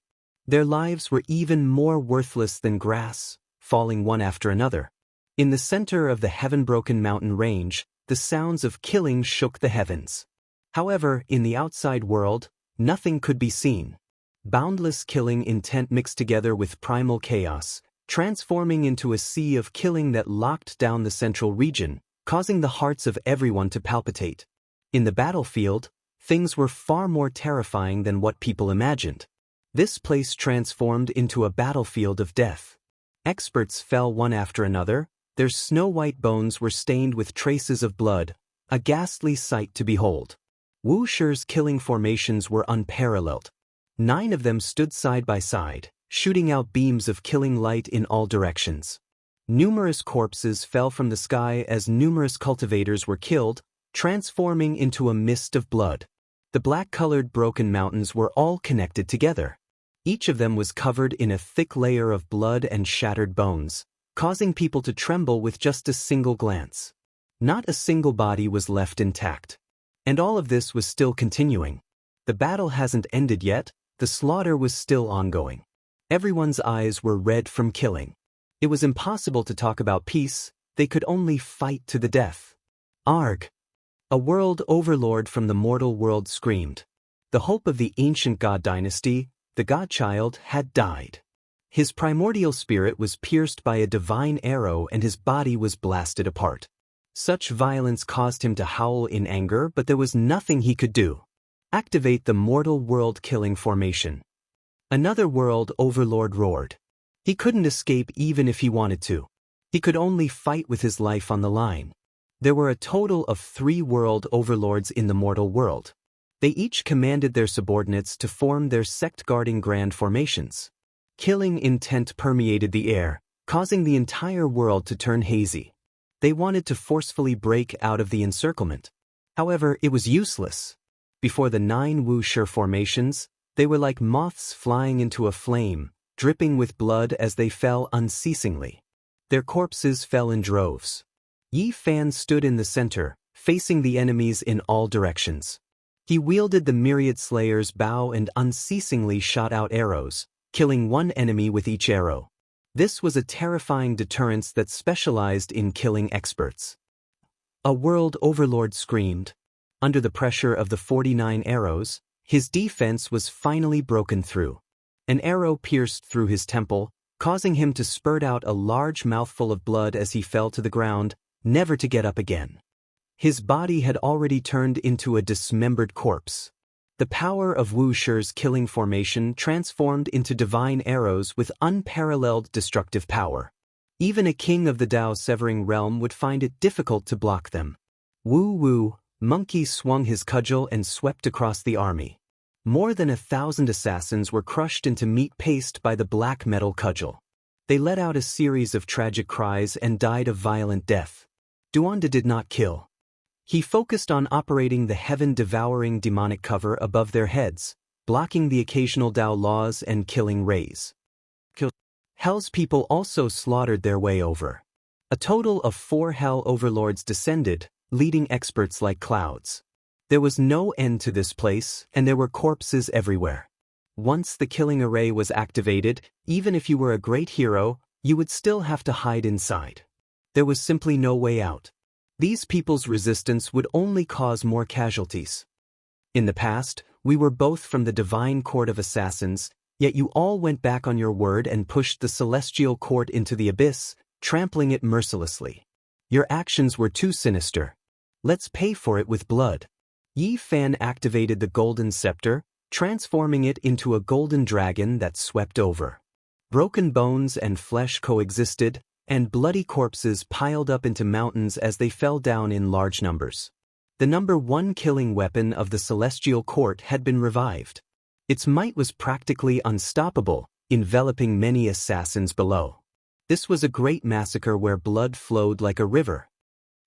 Their lives were even more worthless than grass, falling one after another. In the center of the heaven-broken mountain range, the sounds of killing shook the heavens. However, in the outside world, nothing could be seen. Boundless killing intent mixed together with primal chaos, transforming into a sea of killing that locked down the central region, causing the hearts of everyone to palpitate. In the battlefield, things were far more terrifying than what people imagined. This place transformed into a battlefield of death. Experts fell one after another, their snow-white bones were stained with traces of blood, a ghastly sight to behold. Wuxia's killing formations were unparalleled. 9 of them stood side by side, shooting out beams of killing light in all directions. Numerous corpses fell from the sky as numerous cultivators were killed, transforming into a mist of blood. The black-colored broken mountains were all connected together. Each of them was covered in a thick layer of blood and shattered bones, causing people to tremble with just a single glance. Not a single body was left intact. And all of this was still continuing. The battle hasn't ended yet, the slaughter was still ongoing. Everyone's eyes were red from killing. It was impossible to talk about peace, they could only fight to the death. Arg! A world overlord from the mortal world screamed. The hope of the ancient god dynasty, the godchild, had died. His primordial spirit was pierced by a divine arrow and his body was blasted apart. Such violence caused him to howl in anger, but there was nothing he could do. Activate the mortal world killing formation. Another world overlord roared. He couldn't escape even if he wanted to. He could only fight with his life on the line. There were a total of 3 world overlords in the mortal world. They each commanded their subordinates to form their sect-guarding grand formations. Killing intent permeated the air, causing the entire world to turn hazy. They wanted to forcefully break out of the encirclement. However, it was useless. Before the 9 Wuxia formations, they were like moths flying into a flame, dripping with blood as they fell unceasingly. Their corpses fell in droves. Yi Fan stood in the center, facing the enemies in all directions. He wielded the myriad slayer's bow and unceasingly shot out arrows, killing one enemy with each arrow. This was a terrifying deterrence that specialized in killing experts. A world overlord screamed. Under the pressure of the 49 arrows, his defense was finally broken through. An arrow pierced through his temple, causing him to spurt out a large mouthful of blood as he fell to the ground, never to get up again. His body had already turned into a dismembered corpse. The power of Wuxia's killing formation transformed into divine arrows with unparalleled destructive power. Even a king of the Dao-severing realm would find it difficult to block them. Wu, Monkey swung his cudgel and swept across the army. More than 1,000 assassins were crushed into meat paste by the black metal cudgel. They let out a series of tragic cries and died a violent death. Duanda did not kill. He focused on operating the heaven-devouring demonic cover above their heads, blocking the occasional Dao laws and killing rays. Hell's people also slaughtered their way over. A total of 4 Hell overlords descended, leading experts like clouds. There was no end to this place, and there were corpses everywhere. Once the killing array was activated, even if you were a great hero, you would still have to hide inside. There was simply no way out. These people's resistance would only cause more casualties. In the past, we were both from the divine court of assassins, yet you all went back on your word and pushed the celestial court into the abyss, trampling it mercilessly. Your actions were too sinister. Let's pay for it with blood. Yi Fan activated the golden scepter, transforming it into a golden dragon that swept over. Broken bones and flesh coexisted, and bloody corpses piled up into mountains as they fell down in large numbers. The #1 killing weapon of the Celestial Court had been revived. Its might was practically unstoppable, enveloping many assassins below. This was a great massacre where blood flowed like a river.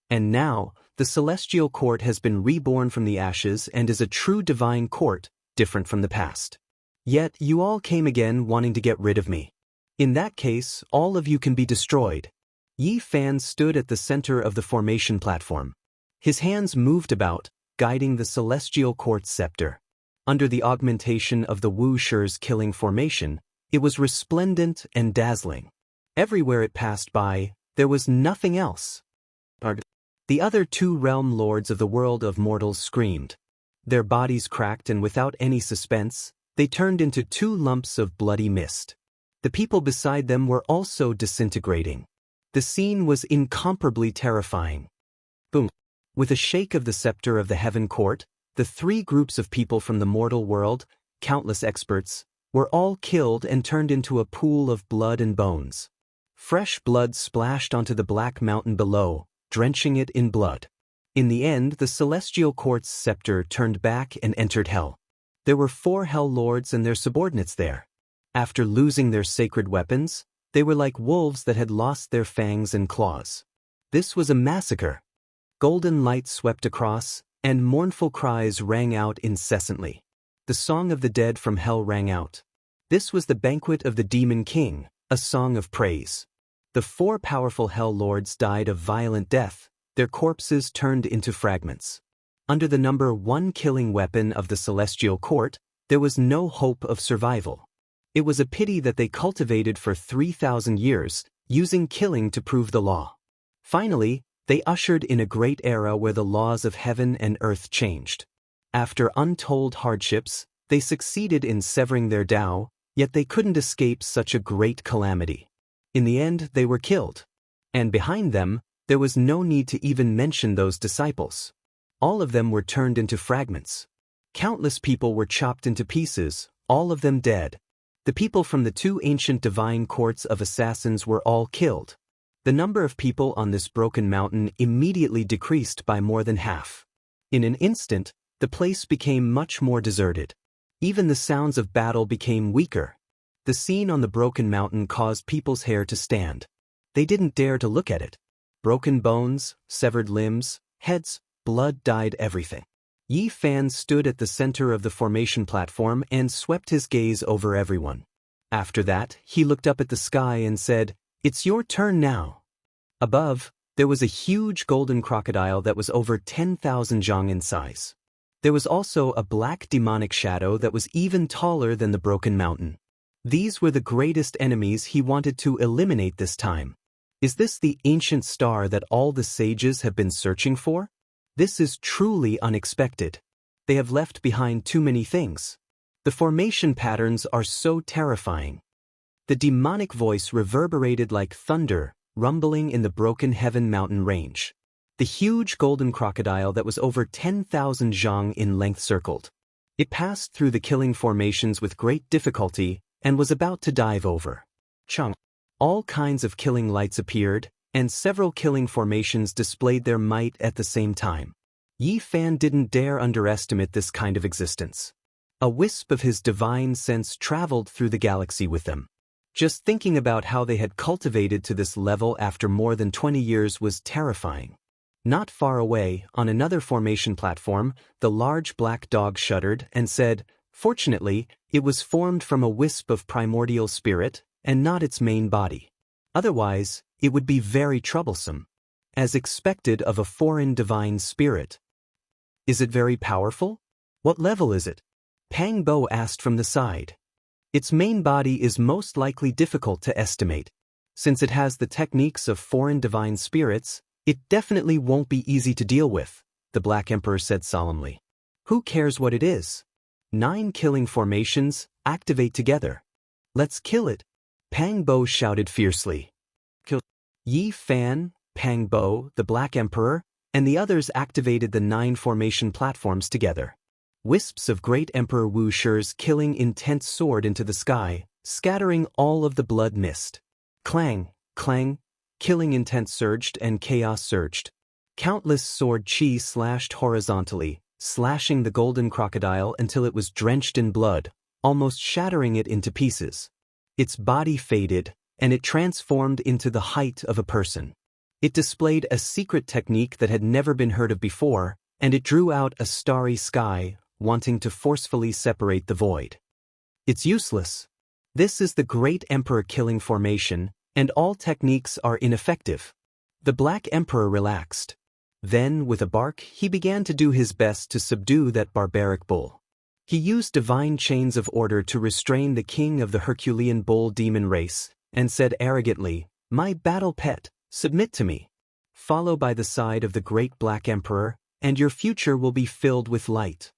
And now, the Celestial Court has been reborn from the ashes and is a true divine court, different from the past. Yet you all came again wanting to get rid of me. In that case, all of you can be destroyed. Yi Fan stood at the center of the formation platform. His hands moved about, guiding the Celestial Court's scepter. Under the augmentation of the Wu Shi's killing formation, it was resplendent and dazzling. Everywhere it passed by, there was nothing else. The other 2 realm lords of the world of mortals screamed. Their bodies cracked, and without any suspense, they turned into 2 lumps of bloody mist. The people beside them were also disintegrating. The scene was incomparably terrifying. Boom! With a shake of the scepter of the Heaven Court, the 3 groups of people from the mortal world, countless experts, were all killed and turned into a pool of blood and bones. Fresh blood splashed onto the black mountain below, drenching it in blood. In the end, the Celestial Court's scepter turned back and entered Hell. There were 4 Hell Lords and their subordinates there. After losing their sacred weapons, they were like wolves that had lost their fangs and claws. This was a massacre. Golden light swept across, and mournful cries rang out incessantly. The song of the dead from Hell rang out. This was the banquet of the Demon King, a song of praise. The 4 powerful Hell Lords died a violent death, their corpses turned into fragments. Under the #1 killing weapon of the Celestial Court, there was no hope of survival. It was a pity that they cultivated for 3,000 years, using killing to prove the law. Finally, they ushered in a great era where the laws of heaven and earth changed. After untold hardships, they succeeded in severing their Tao, yet they couldn't escape such a great calamity. In the end, they were killed. And behind them, there was no need to even mention those disciples. All of them were turned into fragments. Countless people were chopped into pieces, all of them dead. The people from the 2 ancient divine courts of assassins were all killed. The number of people on this broken mountain immediately decreased by more than half. In an instant, the place became much more deserted. Even the sounds of battle became weaker. The scene on the broken mountain caused people's hair to stand. They didn't dare to look at it. Broken bones, severed limbs, heads, blood dyed everything. Yi Fan stood at the center of the formation platform and swept his gaze over everyone. After that, he looked up at the sky and said, "It's your turn now." Above, there was a huge golden crocodile that was over 10,000 zhang in size. There was also a black demonic shadow that was even taller than the broken mountain. These were the greatest enemies he wanted to eliminate this time. Is this the ancient star that all the sages have been searching for? This is truly unexpected. They have left behind too many things. The formation patterns are so terrifying. The demonic voice reverberated like thunder, rumbling in the broken heaven mountain range. The huge golden crocodile that was over 10,000 zhang in length circled. It passed through the killing formations with great difficulty and was about to dive over. Chung. All kinds of killing lights appeared, and several killing formations displayed their might at the same time. Yi Fan didn't dare underestimate this kind of existence. A wisp of his divine sense traveled through the galaxy with them. Just thinking about how they had cultivated to this level after more than 20 years was terrifying. Not far away, on another formation platform, the large black dog shuddered and said, "Fortunately, it was formed from a wisp of primordial spirit, and not its main body. Otherwise, it would be very troublesome. As expected of a foreign divine spirit." "Is it very powerful? What level is it?" Pang Bo asked from the side. "Its main body is most likely difficult to estimate. Since it has the techniques of foreign divine spirits, it definitely won't be easy to deal with," the Black Emperor said solemnly. "Who cares what it is? 9 killing formations, activate together. Let's kill it," Pang Bo shouted fiercely. Kill. Yi Fan, Pang Bo, the Black Emperor, and the others activated the 9 formation platforms together. Wisps of Great Emperor Wu Shi's killing intent soared into the sky, scattering all of the blood mist. Clang, clang, killing intent surged and chaos surged. Countless sword chi slashed horizontally, slashing the golden crocodile until it was drenched in blood, almost shattering it into pieces. Its body faded, and it transformed into the height of a person. It displayed a secret technique that had never been heard of before, and it drew out a starry sky, wanting to forcefully separate the void. It's useless. This is the Great Emperor killing formation, and all techniques are ineffective. The Black Emperor relaxed. Then, with a bark, he began to do his best to subdue that barbaric bull. He used divine chains of order to restrain the king of the Herculean bull demon race, and said arrogantly, "My battle pet, submit to me. Follow by the side of the great Black Emperor, and your future will be filled with light."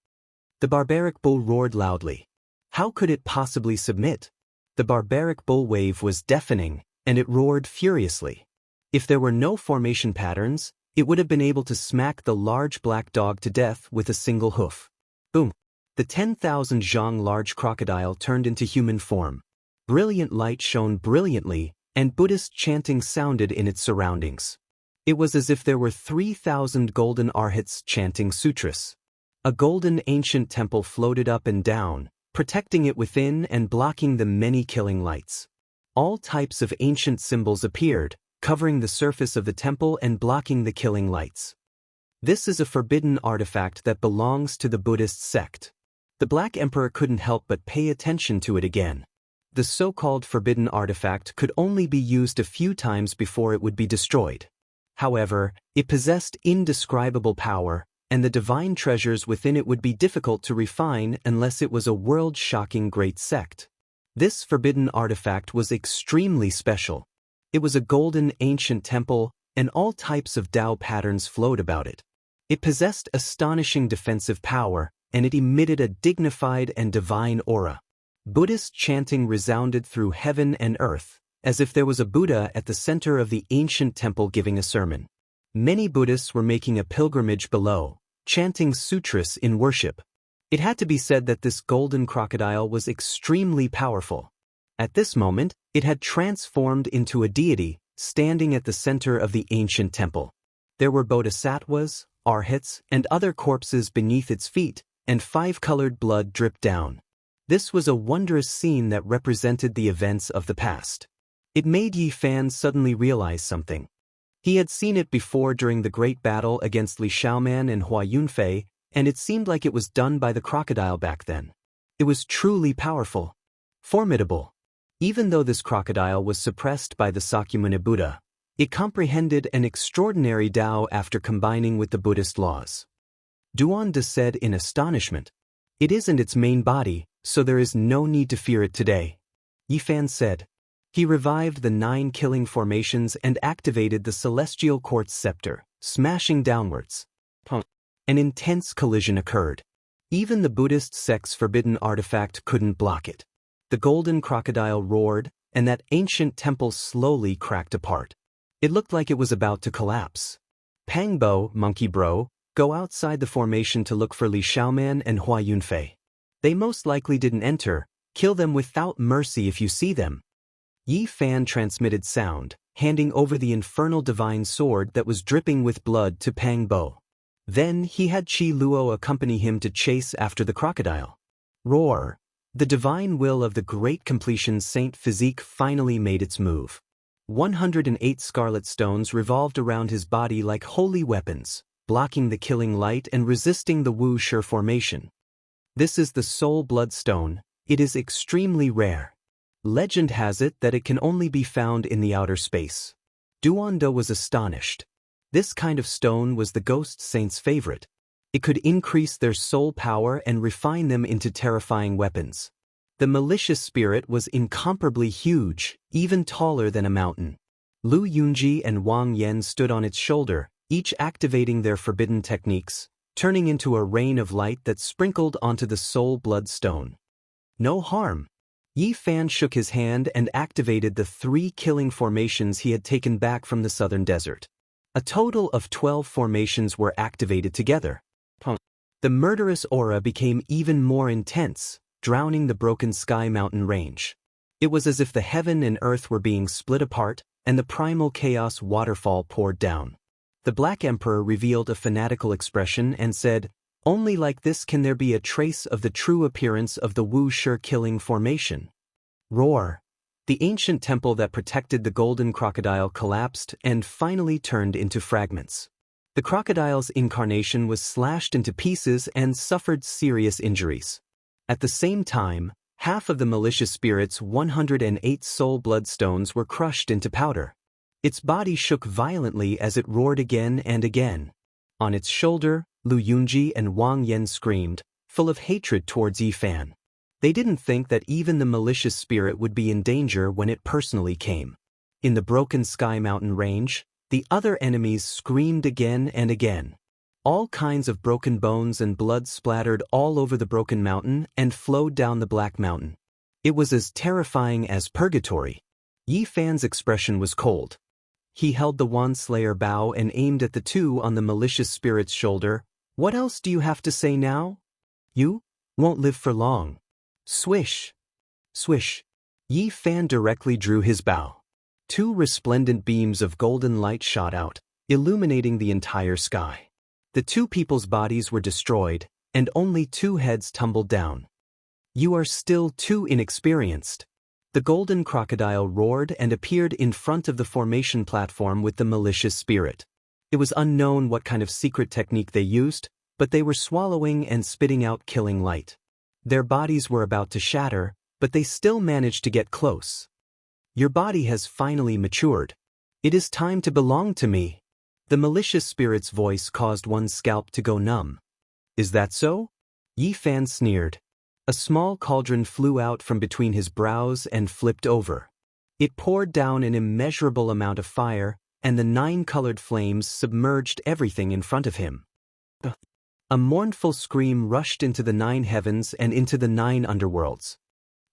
The barbaric bull roared loudly. How could it possibly submit? The barbaric bull wave was deafening, and it roared furiously. If there were no formation patterns, it would have been able to smack the large black dog to death with a single hoof. Boom! The 10,000 zhang large crocodile turned into human form. Brilliant light shone brilliantly, and Buddhist chanting sounded in its surroundings. It was as if there were 3,000 golden arhats chanting sutras. A golden ancient temple floated up and down, protecting it within and blocking the many killing lights. All types of ancient symbols appeared, covering the surface of the temple and blocking the killing lights. This is a forbidden artifact that belongs to the Buddhist sect. The Black Emperor couldn't help but pay attention to it again. The so-called forbidden artifact could only be used a few times before it would be destroyed. However, it possessed indescribable power, and the divine treasures within it would be difficult to refine unless it was a world-shocking great sect. This forbidden artifact was extremely special. It was a golden ancient temple, and all types of Tao patterns flowed about it. It possessed astonishing defensive power, and it emitted a dignified and divine aura. Buddhist chanting resounded through heaven and earth, as if there was a Buddha at the center of the ancient temple giving a sermon. Many Buddhists were making a pilgrimage below, chanting sutras in worship. It had to be said that this golden crocodile was extremely powerful. At this moment, it had transformed into a deity, standing at the center of the ancient temple. There were bodhisattvas, arhats, and other corpses beneath its feet, and 5-colored blood dripped down. This was a wondrous scene that represented the events of the past. It made Yi Fan suddenly realize something. He had seen it before during the great battle against Li Xiaoman and Hua Yunfei, and it seemed like it was done by the crocodile back then. It was truly powerful. Formidable. Even though this crocodile was suppressed by the Sakyamuni Buddha, it comprehended an extraordinary Tao after combining with the Buddhist laws. Duan said in astonishment, "It isn't its main body, so there is no need to fear it today." Yi Fan said. He revived the 9 killing formations and activated the celestial quartz scepter, smashing downwards. An intense collision occurred. Even the Buddhist sect's forbidden artifact couldn't block it. The golden crocodile roared, and that ancient temple slowly cracked apart. It looked like it was about to collapse. Pangbo, Monkey Bro, go outside the formation to look for Li Xiaoman and Hua Yunfei. They most likely didn't enter. Kill them without mercy if you see them. Yi Fan transmitted sound, handing over the infernal divine sword that was dripping with blood to Pangbo. Then he had Qi Luo accompany him to chase after the crocodile. Roar! The divine will of the great completion Saint Physique finally made its move. 108 scarlet stones revolved around his body like holy weapons, blocking the killing light and resisting the Wu Shi formation. This is the soul bloodstone. It is extremely rare. Legend has it that it can only be found in the outer space. Duando was astonished. This kind of stone was the ghost saint's favorite. It could increase their soul power and refine them into terrifying weapons. The malicious spirit was incomparably huge, even taller than a mountain. Lu Yunji and Wang Yan stood on its shoulder, each activating their forbidden techniques, turning into a rain of light that sprinkled onto the soul bloodstone. No harm. Yi Fan shook his hand and activated the 3 killing formations he had taken back from the southern desert. A total of 12 formations were activated together. The murderous aura became even more intense, drowning the broken sky mountain range. It was as if the heaven and earth were being split apart, and the primal chaos waterfall poured down. The Black Emperor revealed a fanatical expression and said, "Only like this can there be a trace of the true appearance of the Wuxia killing formation." Roar. The ancient temple that protected the golden crocodile collapsed and finally turned into fragments. The crocodile's incarnation was slashed into pieces and suffered serious injuries. At the same time, half of the malicious spirit's 108 soul bloodstones were crushed into powder. Its body shook violently as it roared again and again. On its shoulder, Lu Yunji and Wang Lin screamed, full of hatred towards Yi Fan. They didn't think that even the malicious spirit would be in danger when it personally came. In the broken Sky Mountain range, the other enemies screamed again and again. All kinds of broken bones and blood splattered all over the broken mountain and flowed down the Black Mountain. It was as terrifying as purgatory. Yi Fan's expression was cold. He held the Wand Slayer bow and aimed at the two on the malicious spirit's shoulder. "What else do you have to say now? You won't live for long." Swish! Swish! Yi Fan directly drew his bow. Two resplendent beams of golden light shot out, illuminating the entire sky. The two people's bodies were destroyed, and only two heads tumbled down. "You are still too inexperienced." The golden crocodile roared and appeared in front of the formation platform with the malicious spirit. It was unknown what kind of secret technique they used, but they were swallowing and spitting out killing light. Their bodies were about to shatter, but they still managed to get close. "Your body has finally matured. It is time to belong to me." The malicious spirit's voice caused one's scalp to go numb. "Is that so?" Yi Fan sneered. A small cauldron flew out from between his brows and flipped over. It poured down an immeasurable amount of fire, and the 9-colored flames submerged everything in front of him. A mournful scream rushed into the 9 heavens and into the 9 underworlds.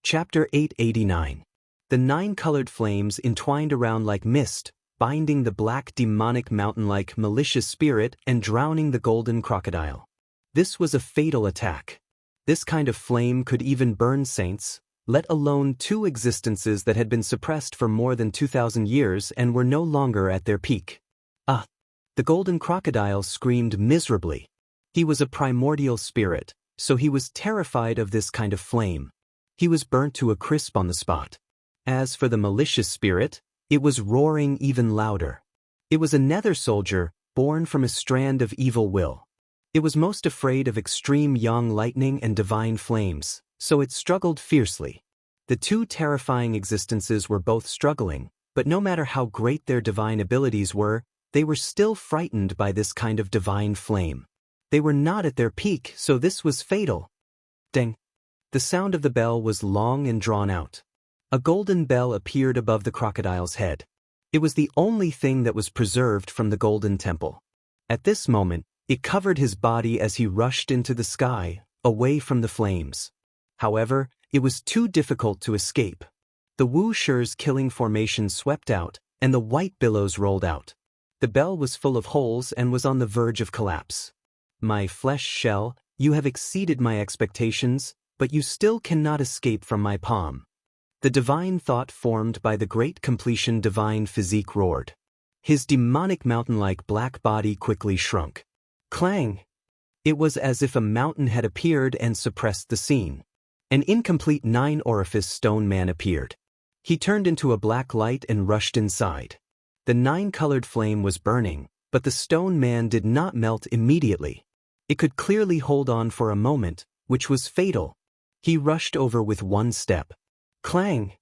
Chapter 889. The 9-colored flames entwined around like mist, binding the black demonic mountain-like malicious spirit and drowning the golden crocodile. This was a fatal attack. This kind of flame could even burn saints, let alone 2 existences that had been suppressed for more than 2,000 years and were no longer at their peak. "Ah!" The golden crocodile screamed miserably. He was a primordial spirit, so he was terrified of this kind of flame. He was burnt to a crisp on the spot. As for the malicious spirit, it was roaring even louder. It was a nether soldier, born from a strand of evil will. It was most afraid of extreme yang lightning and divine flames, so it struggled fiercely. The 2 terrifying existences were both struggling, but no matter how great their divine abilities were, they were still frightened by this kind of divine flame. They were not at their peak, so this was fatal. Ding! The sound of the bell was long and drawn out. A golden bell appeared above the crocodile's head. It was the only thing that was preserved from the golden temple. At this moment, it covered his body as he rushed into the sky, away from the flames. However, it was too difficult to escape. The Wuxia's killing formation swept out, and the white billows rolled out. The bell was full of holes and was on the verge of collapse. "My flesh shell, you have exceeded my expectations, but you still cannot escape from my palm." The divine thought formed by the great completion divine physique roared. His demonic mountain-like black body quickly shrunk. Clang! It was as if a mountain had appeared and suppressed the scene. An incomplete 9-orifice stone man appeared. He turned into a black light and rushed inside. The 9-colored flame was burning, but the stone man did not melt immediately. It could clearly hold on for a moment, which was fatal. He rushed over with one step. Clang!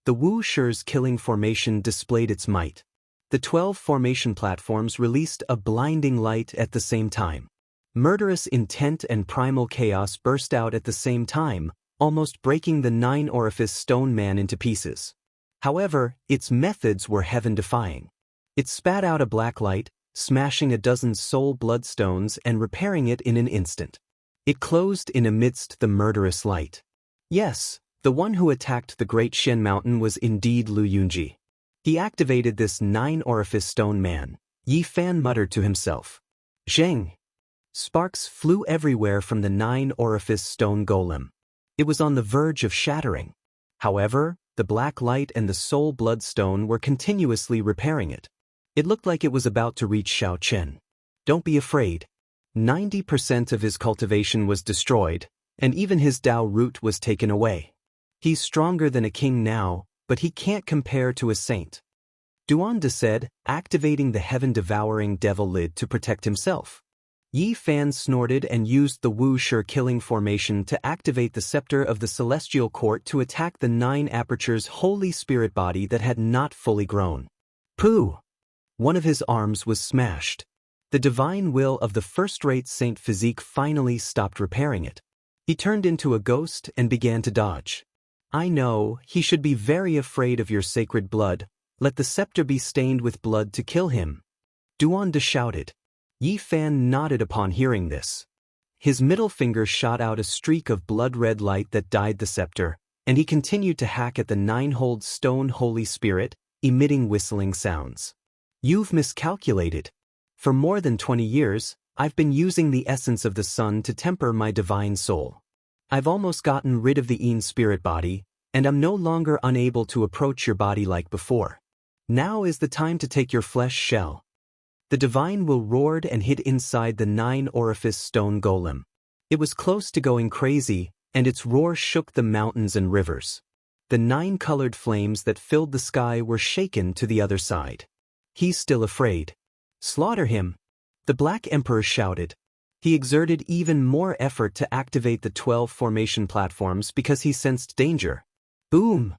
The Wuxia's killing formation displayed its might. The 12 formation platforms released a blinding light at the same time. Murderous intent and primal chaos burst out at the same time, almost breaking the 9-orifice stone man into pieces. However, its methods were heaven-defying. It spat out a black light, smashing a dozen soul bloodstones and repairing it in an instant. It closed in amidst the murderous light. Yes, the one who attacked the Great Shen Mountain was indeed Lu Yunji. He activated this 9-orifice stone man. Yi Fan muttered to himself. Zheng! Sparks flew everywhere from the 9-orifice stone golem. It was on the verge of shattering. However, the black light and the soul bloodstone were continuously repairing it. It looked like it was about to reach Xiao Chen. Don't be afraid. 90% of his cultivation was destroyed, and even his Dao root was taken away. He's stronger than a king now, but he can't compare to a saint. Duanda said, activating the heaven-devouring devil lid to protect himself. Yi Fan snorted and used the Wuxia killing formation to activate the scepter of the celestial court to attack the 9 apertures holy spirit body that had not fully grown. Pooh! One of his arms was smashed. The divine will of the first-rate saint physique finally stopped repairing it. He turned into a ghost and began to dodge. I know, he should be very afraid of your sacred blood. Let the scepter be stained with blood to kill him. Duanda shouted. Yi Fan nodded upon hearing this. His middle finger shot out a streak of blood-red light that dyed the scepter, and he continued to hack at the 9-hold stone holy spirit, emitting whistling sounds. You've miscalculated. For more than 20 years, I've been using the essence of the sun to temper my divine soul. I've almost gotten rid of the Yin spirit body, and I'm no longer unable to approach your body like before. Now is the time to take your flesh shell. The divine will roared and hid inside the 9-orifice stone golem. It was close to going crazy, and its roar shook the mountains and rivers. The 9 colored flames that filled the sky were shaken to the other side. He's still afraid. Slaughter him! The Black Emperor shouted. He exerted even more effort to activate the 12 formation platforms because he sensed danger. Boom!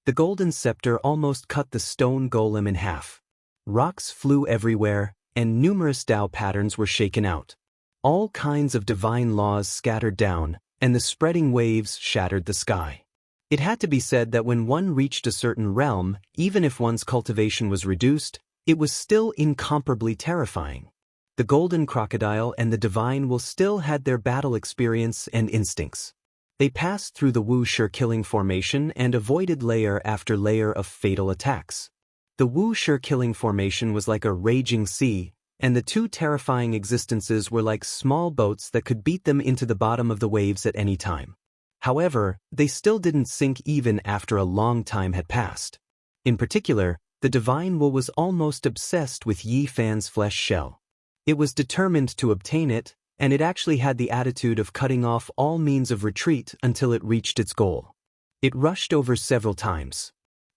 The golden scepter almost cut the stone golem in half. Rocks flew everywhere, and numerous Dao patterns were shaken out. All kinds of divine laws scattered down, and the spreading waves shattered the sky. It had to be said that when one reached a certain realm, even if one's cultivation was reduced, it was still incomparably terrifying. The golden crocodile and the divine will still had their battle experience and instincts. They passed through the Wuxia killing formation and avoided layer after layer of fatal attacks. The Wuxia killing formation was like a raging sea, and the 2 terrifying existences were like small boats that could beat them into the bottom of the waves at any time. However, they still didn't sink even after a long time had passed. In particular, the divine will was almost obsessed with Yi Fan's flesh shell. It was determined to obtain it, and it actually had the attitude of cutting off all means of retreat until it reached its goal. It rushed over several times.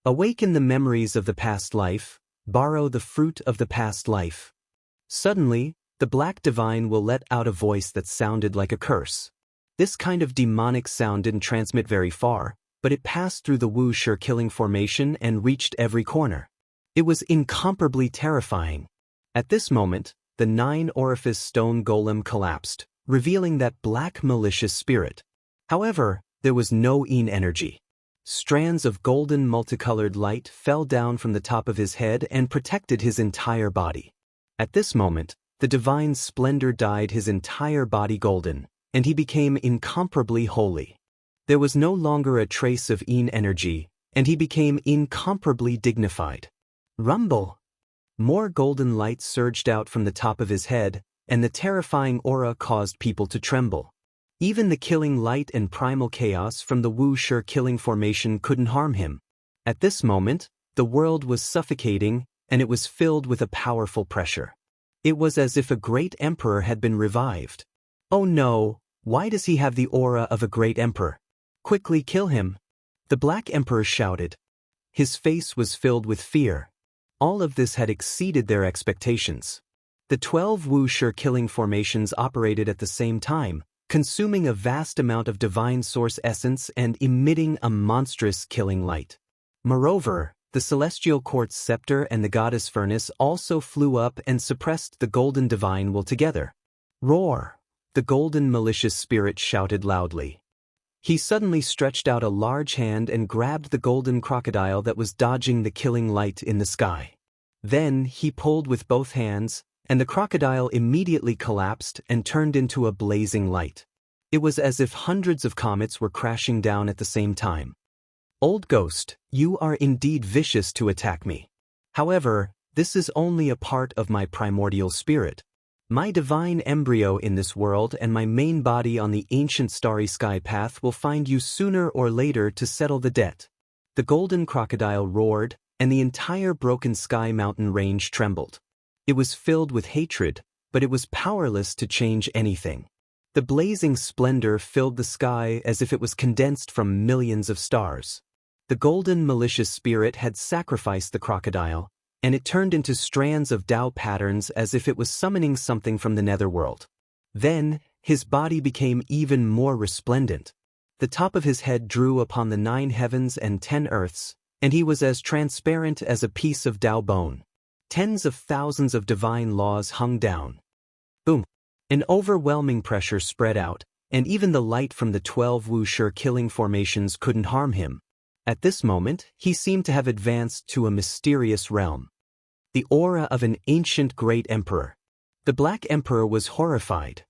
Awaken the memories of the past life, borrow the fruit of the past life. Suddenly, the black divine will let out a voice that sounded like a curse. This kind of demonic sound didn't transmit very far, but it passed through the Wuxia killing formation and reached every corner. It was incomparably terrifying. At this moment, the 9-orifice stone golem collapsed, revealing that black malicious spirit. However, there was no Yin energy. Strands of golden multicolored light fell down from the top of his head and protected his entire body. At this moment, the divine splendor dyed his entire body golden, and he became incomparably holy. There was no longer a trace of Yin energy, and he became incomparably dignified. Rumble! More golden light surged out from the top of his head, and the terrifying aura caused people to tremble. Even the killing light and primal chaos from the Wuxia killing formation couldn't harm him. At this moment, the world was suffocating, and it was filled with a powerful pressure. It was as if a great emperor had been revived. Oh no, why does he have the aura of a great emperor? Quickly kill him! The Black Emperor shouted. His face was filled with fear. All of this had exceeded their expectations. The 12 Wuxia killing formations operated at the same time, consuming a vast amount of divine source essence and emitting a monstrous killing light. Moreover, the celestial quartz scepter and the goddess furnace also flew up and suppressed the golden divine will together. Roar! The golden malicious spirit shouted loudly. He suddenly stretched out a large hand and grabbed the golden crocodile that was dodging the killing light in the sky. Then he pulled with both hands, and the crocodile immediately collapsed and turned into a blazing light. It was as if hundreds of comets were crashing down at the same time. Old ghost, you are indeed vicious to attack me. However, this is only a part of my primordial spirit. My divine embryo in this world and my main body on the ancient starry sky path will find you sooner or later to settle the debt. The golden crocodile roared, and the entire broken sky mountain range trembled. It was filled with hatred, but it was powerless to change anything. The blazing splendor filled the sky as if it was condensed from millions of stars. The golden malicious spirit had sacrificed the crocodile, and it turned into strands of Tao patterns as if it was summoning something from the netherworld. Then, his body became even more resplendent. The top of his head drew upon the 9 heavens and 10 earths, and he was as transparent as a piece of Tao bone. Tens of thousands of divine laws hung down. Boom! An overwhelming pressure spread out, and even the light from the 12 Wuxia killing formations couldn't harm him. At this moment, he seemed to have advanced to a mysterious realm. The aura of an ancient great emperor. The Black Emperor was horrified.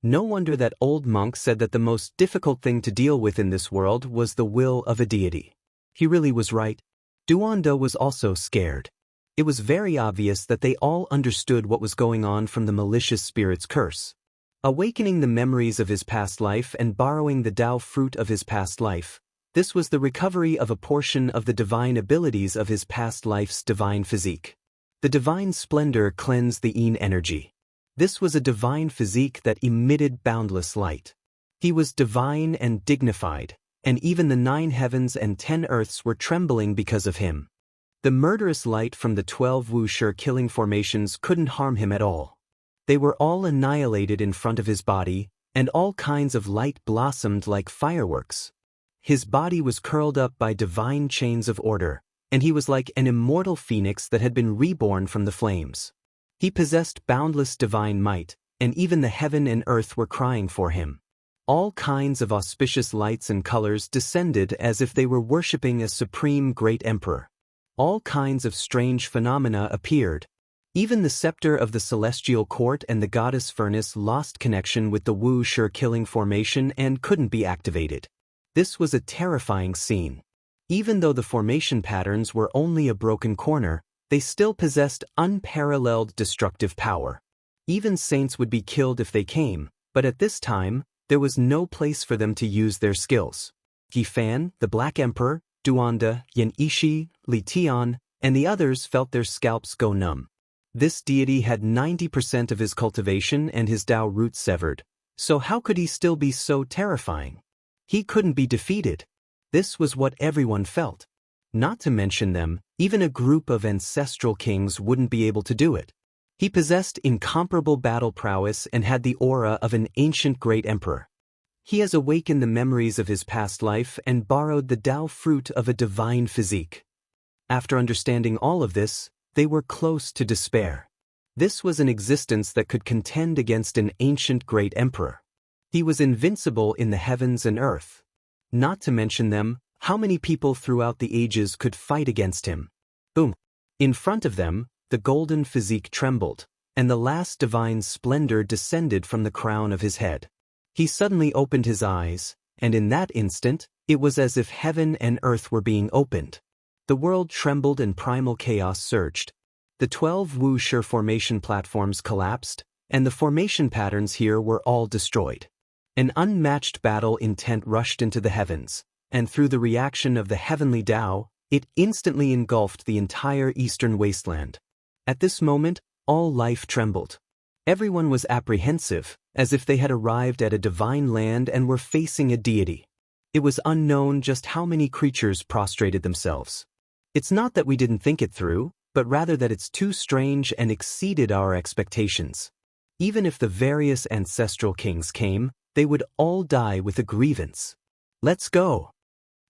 No wonder that old monk said that the most difficult thing to deal with in this world was the will of a deity. He really was right. Duanda was also scared. It was very obvious that they all understood what was going on from the malicious spirit's curse. Awakening the memories of his past life and borrowing the Tao fruit of his past life, this was the recovery of a portion of the divine abilities of his past life's divine physique. The divine splendor cleansed the Yin energy. This was a divine physique that emitted boundless light. He was divine and dignified, and even the 9 heavens and 10 earths were trembling because of him. The murderous light from the 12 Wuxia killing formations couldn't harm him at all. They were all annihilated in front of his body, and all kinds of light blossomed like fireworks. His body was curled up by divine chains of order, and he was like an immortal phoenix that had been reborn from the flames. He possessed boundless divine might, and even the heaven and earth were crying for him. All kinds of auspicious lights and colors descended as if they were worshipping a supreme great emperor. All kinds of strange phenomena appeared. Even the scepter of the celestial court and the goddess furnace lost connection with the Wuxia killing formation and couldn't be activated. This was a terrifying scene. Even though the formation patterns were only a broken corner, they still possessed unparalleled destructive power. Even saints would be killed if they came, but at this time, there was no place for them to use their skills. Yifan, the Black Emperor, Duanda, Yan'ishi, Li Tian, and the others felt their scalps go numb. This deity had 90% of his cultivation and his Tao root severed, so how could he still be so terrifying? He couldn't be defeated. This was what everyone felt. Not to mention them, even a group of ancestral kings wouldn't be able to do it. He possessed incomparable battle prowess and had the aura of an ancient great emperor. He has awakened the memories of his past life and borrowed the Tao fruit of a divine physique. After understanding all of this, they were close to despair. This was an existence that could contend against an ancient great emperor. He was invincible in the heavens and earth. Not to mention them, how many people throughout the ages could fight against him? Boom! In front of them, the golden physique trembled, and the last divine splendor descended from the crown of his head. He suddenly opened his eyes, and in that instant, it was as if heaven and earth were being opened. The world trembled and primal chaos surged. The 12 Wuxia formation platforms collapsed, and the formation patterns here were all destroyed. An unmatched battle intent rushed into the heavens, and through the reaction of the heavenly Tao, it instantly engulfed the entire eastern wasteland. At this moment, all life trembled. Everyone was apprehensive, as if they had arrived at a divine land and were facing a deity. It was unknown just how many creatures prostrated themselves. It's not that we didn't think it through, but rather that it's too strange and exceeded our expectations. Even if the various ancestral kings came, they would all die with a grievance. Let's go.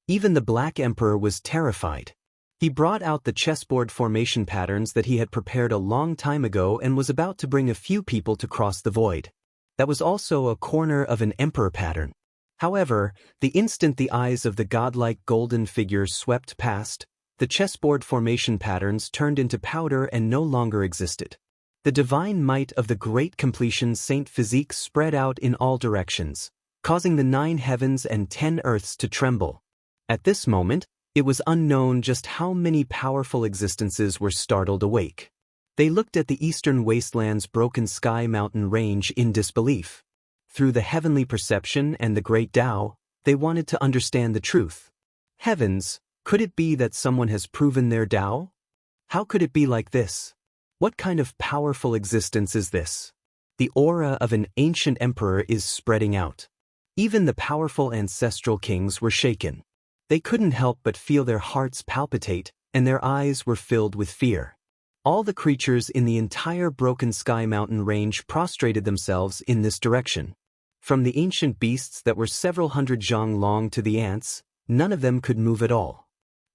Even the Black Emperor was terrified. He brought out the chessboard formation patterns that he had prepared a long time ago and was about to bring a few people to cross the void. That was also a corner of an emperor pattern. However, the instant the eyes of the godlike golden figure swept past, the chessboard formation patterns turned into powder and no longer existed. The divine might of the great completion saint physique spread out in all directions, causing the 9 heavens and 10 earths to tremble. At this moment, it was unknown just how many powerful existences were startled awake. They looked at the eastern wasteland's broken sky mountain range in disbelief. Through the heavenly perception and the great Tao, they wanted to understand the truth. Heavens, Could it be that someone has proven their Tao? How could it be like this? What kind of powerful existence is this? The aura of an ancient emperor is spreading out. Even the powerful ancestral kings were shaken. They couldn't help but feel their hearts palpitate, and their eyes were filled with fear. All the creatures in the entire Broken Sky Mountain range prostrated themselves in this direction. From the ancient beasts that were several hundred zhang long to the ants, none of them could move at all.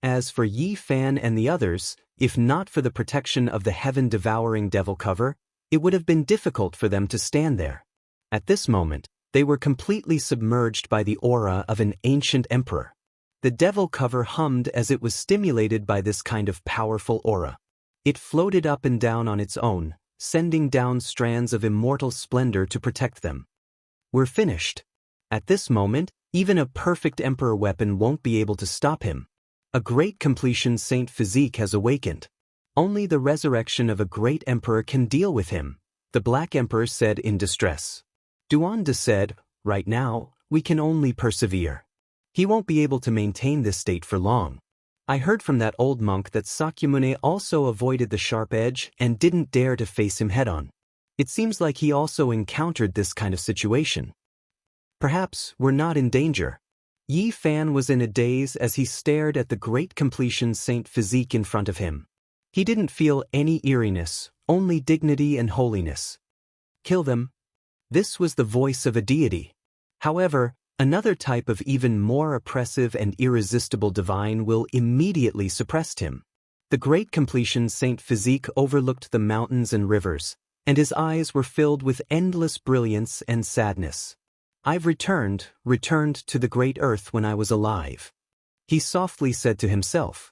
As for Yi Fan and the others, if not for the protection of the heaven-devouring devil cover, it would have been difficult for them to stand there. At this moment, they were completely submerged by the aura of an ancient emperor. The devil cover hummed as it was stimulated by this kind of powerful aura. It floated up and down on its own, sending down strands of immortal splendor to protect them. We're finished. At this moment, even a perfect emperor weapon won't be able to stop him. A great completion Saint Physique has awakened. Only the resurrection of a great emperor can deal with him, the Black Emperor said in distress. Duanda said, right now, we can only persevere. He won't be able to maintain this state for long. I heard from that old monk that Sakyamune also avoided the sharp edge and didn't dare to face him head-on. It seems like he also encountered this kind of situation. Perhaps we're not in danger. Yi Fan was in a daze as he stared at the great completion Saint Physique in front of him. He didn't feel any eeriness, only dignity and holiness. Kill them. This was the voice of a deity. However, another type of even more oppressive and irresistible divine will immediately suppressed him. The great completion Saint Physique overlooked the mountains and rivers, and his eyes were filled with endless brilliance and sadness. I've returned to the great earth when I was alive, he softly said to himself.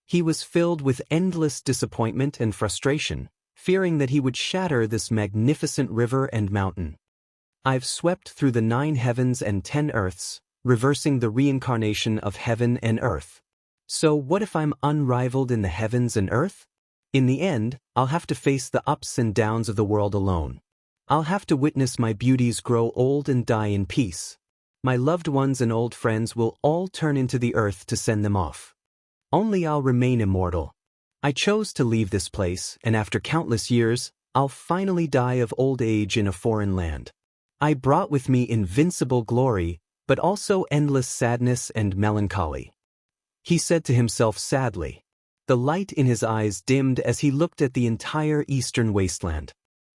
He was filled with endless disappointment and frustration, fearing that he would shatter this magnificent river and mountain. I've swept through the 9 heavens and 10 earths, reversing the reincarnation of heaven and earth. So what if I'm unrivaled in the heavens and earth? In the end, I'll have to face the ups and downs of the world alone. I'll have to witness my beauties grow old and die in peace. My loved ones and old friends will all turn into the earth to send them off. Only I'll remain immortal. I chose to leave this place, and after countless years, I'll finally die of old age in a foreign land. I brought with me invincible glory, but also endless sadness and melancholy. He said to himself sadly. The light in his eyes dimmed as he looked at the entire eastern wasteland.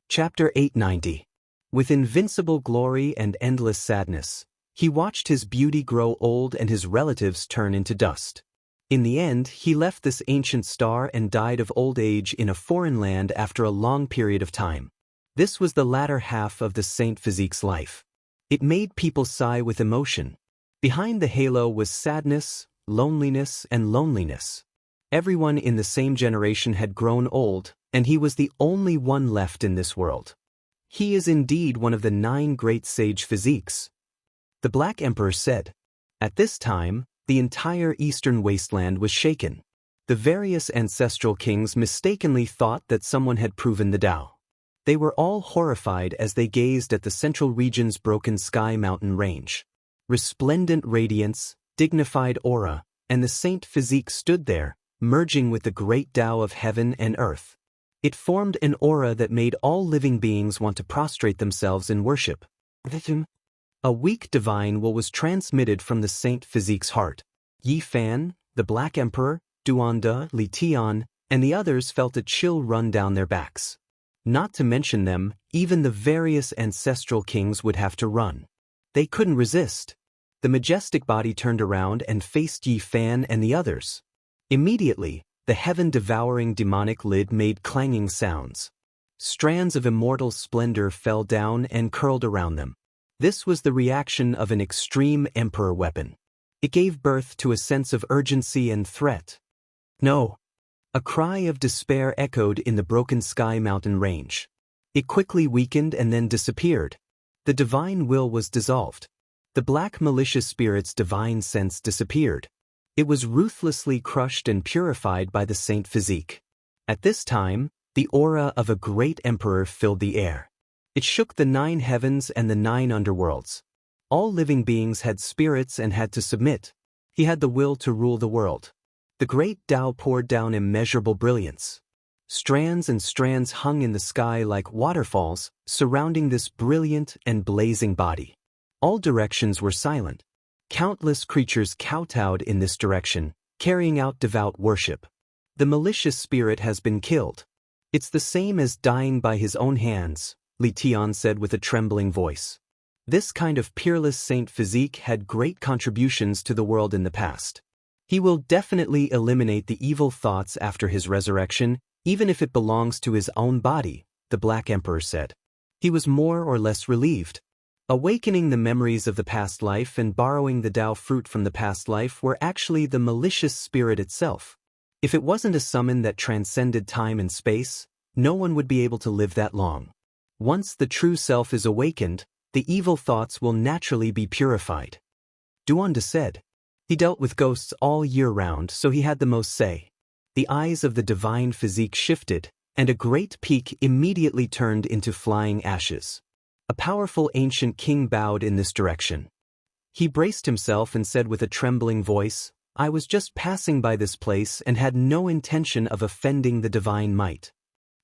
Chapter 890. With invincible glory and endless sadness, he watched his beauty grow old and his relatives turn into dust. In the end, he left this ancient star and died of old age in a foreign land after a long period of time. This was the latter half of the Saint Physique's life. It made people sigh with emotion. Behind the halo was sadness, loneliness, and loneliness. Everyone in the same generation had grown old, and he was the only one left in this world. He is indeed one of the 9 great sage physiques, the Black Emperor said. At this time, the entire eastern wasteland was shaken. The various ancestral kings mistakenly thought that someone had proven the Tao. They were all horrified as they gazed at the central region's Broken Sky Mountain range. Resplendent radiance, dignified aura, and the Saint Physique stood there, merging with the great Tao of heaven and earth. It formed an aura that made all living beings want to prostrate themselves in worship. A weak divine will was transmitted from the Saint Physique's heart. Yi Fan, the Black Emperor, Duanda, Li Tian, and the others felt a chill run down their backs. Not to mention them, even the various ancestral kings would have to run. They couldn't resist. The majestic body turned around and faced Yi Fan and the others. Immediately, the heaven-devouring demonic lid made clanging sounds. Strands of immortal splendor fell down and curled around them. This was the reaction of an extreme emperor weapon. It gave birth to a sense of urgency and threat. No! A cry of despair echoed in the Broken Sky Mountain range. It quickly weakened and then disappeared. The divine will was dissolved. The black malicious spirit's divine sense disappeared. It was ruthlessly crushed and purified by the Saint Physique. At this time, the aura of a great emperor filled the air. It shook the 9 heavens and the 9 underworlds. All living beings had spirits and had to submit. He had the will to rule the world. The great Tao poured down immeasurable brilliance. Strands and strands hung in the sky like waterfalls, surrounding this brilliant and blazing body. All directions were silent. Countless creatures kowtowed in this direction, carrying out devout worship. The malicious spirit has been killed. It's the same as dying by his own hands, Li Tian said with a trembling voice. This kind of peerless saint physique had great contributions to the world in the past. He will definitely eliminate the evil thoughts after his resurrection, even if it belongs to his own body, the Black Emperor said. He was more or less relieved. Awakening the memories of the past life and borrowing the Tao fruit from the past life were actually the malicious spirit itself. If it wasn't a summon that transcended time and space, no one would be able to live that long. Once the true self is awakened, the evil thoughts will naturally be purified. Duanda said. He dealt with ghosts all year round, so he had the most say. The eyes of the divine physique shifted, and a great peak immediately turned into flying ashes. A powerful ancient king bowed in this direction. He braced himself and said with a trembling voice, I was just passing by this place and had no intention of offending the divine might.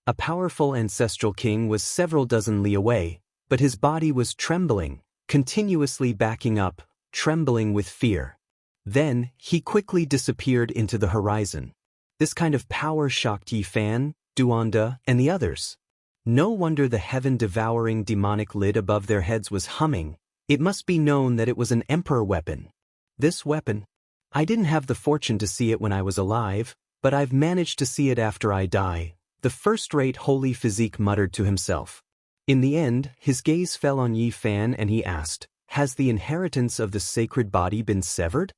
A powerful ancestral king was several dozen li away, but his body was trembling, continuously backing up, trembling with fear. Then, he quickly disappeared into the horizon. This kind of power shocked Yi Fan, Duanda, and the others. No wonder the heaven-devouring demonic lid above their heads was humming. It must be known that it was an emperor weapon. This weapon? I didn't have the fortune to see it when I was alive, but I've managed to see it after I die, the first-rate holy physique muttered to himself. In the end, his gaze fell on Yi Fan and he asked, Has the inheritance of the sacred body been severed?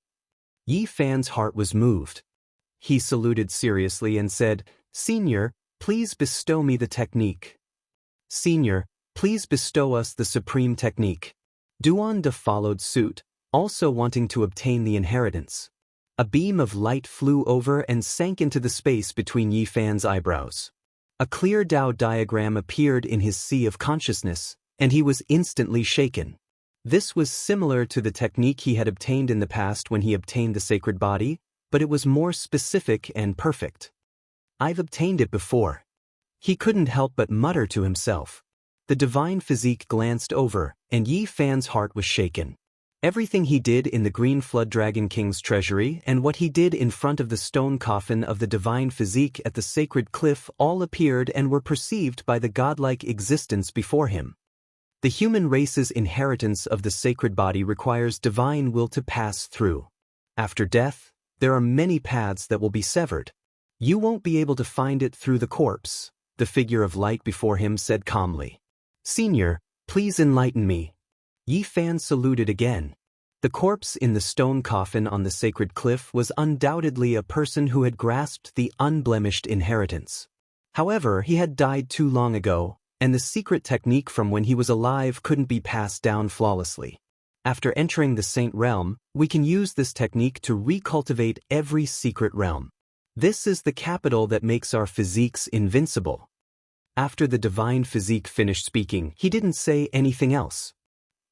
Yi Fan's heart was moved. He saluted seriously and said, Senior, please bestow me the technique. Senior, please bestow us the supreme technique. Duanda followed suit, also wanting to obtain the inheritance. A beam of light flew over and sank into the space between Yi Fan's eyebrows. A clear Tao diagram appeared in his sea of consciousness, and he was instantly shaken. This was similar to the technique he had obtained in the past when he obtained the sacred body, but it was more specific and perfect. I've obtained it before. He couldn't help but mutter to himself. The divine physique glanced over, and Yi Fan's heart was shaken. Everything he did in the Green Flood Dragon King's treasury and what he did in front of the stone coffin of the divine physique at the sacred cliff all appeared and were perceived by the godlike existence before him. The human race's inheritance of the sacred body requires divine will to pass through. After death, there are many paths that will be severed. You won't be able to find it through the corpse, the figure of light before him said calmly. Senior, please enlighten me. Yi Fan saluted again. The corpse in the stone coffin on the sacred cliff was undoubtedly a person who had grasped the unblemished inheritance. However, he had died too long ago, and the secret technique from when he was alive couldn't be passed down flawlessly. After entering the Saint Realm, we can use this technique to recultivate every secret realm. This is the capital that makes our physiques invincible. After the divine physique finished speaking, he didn't say anything else.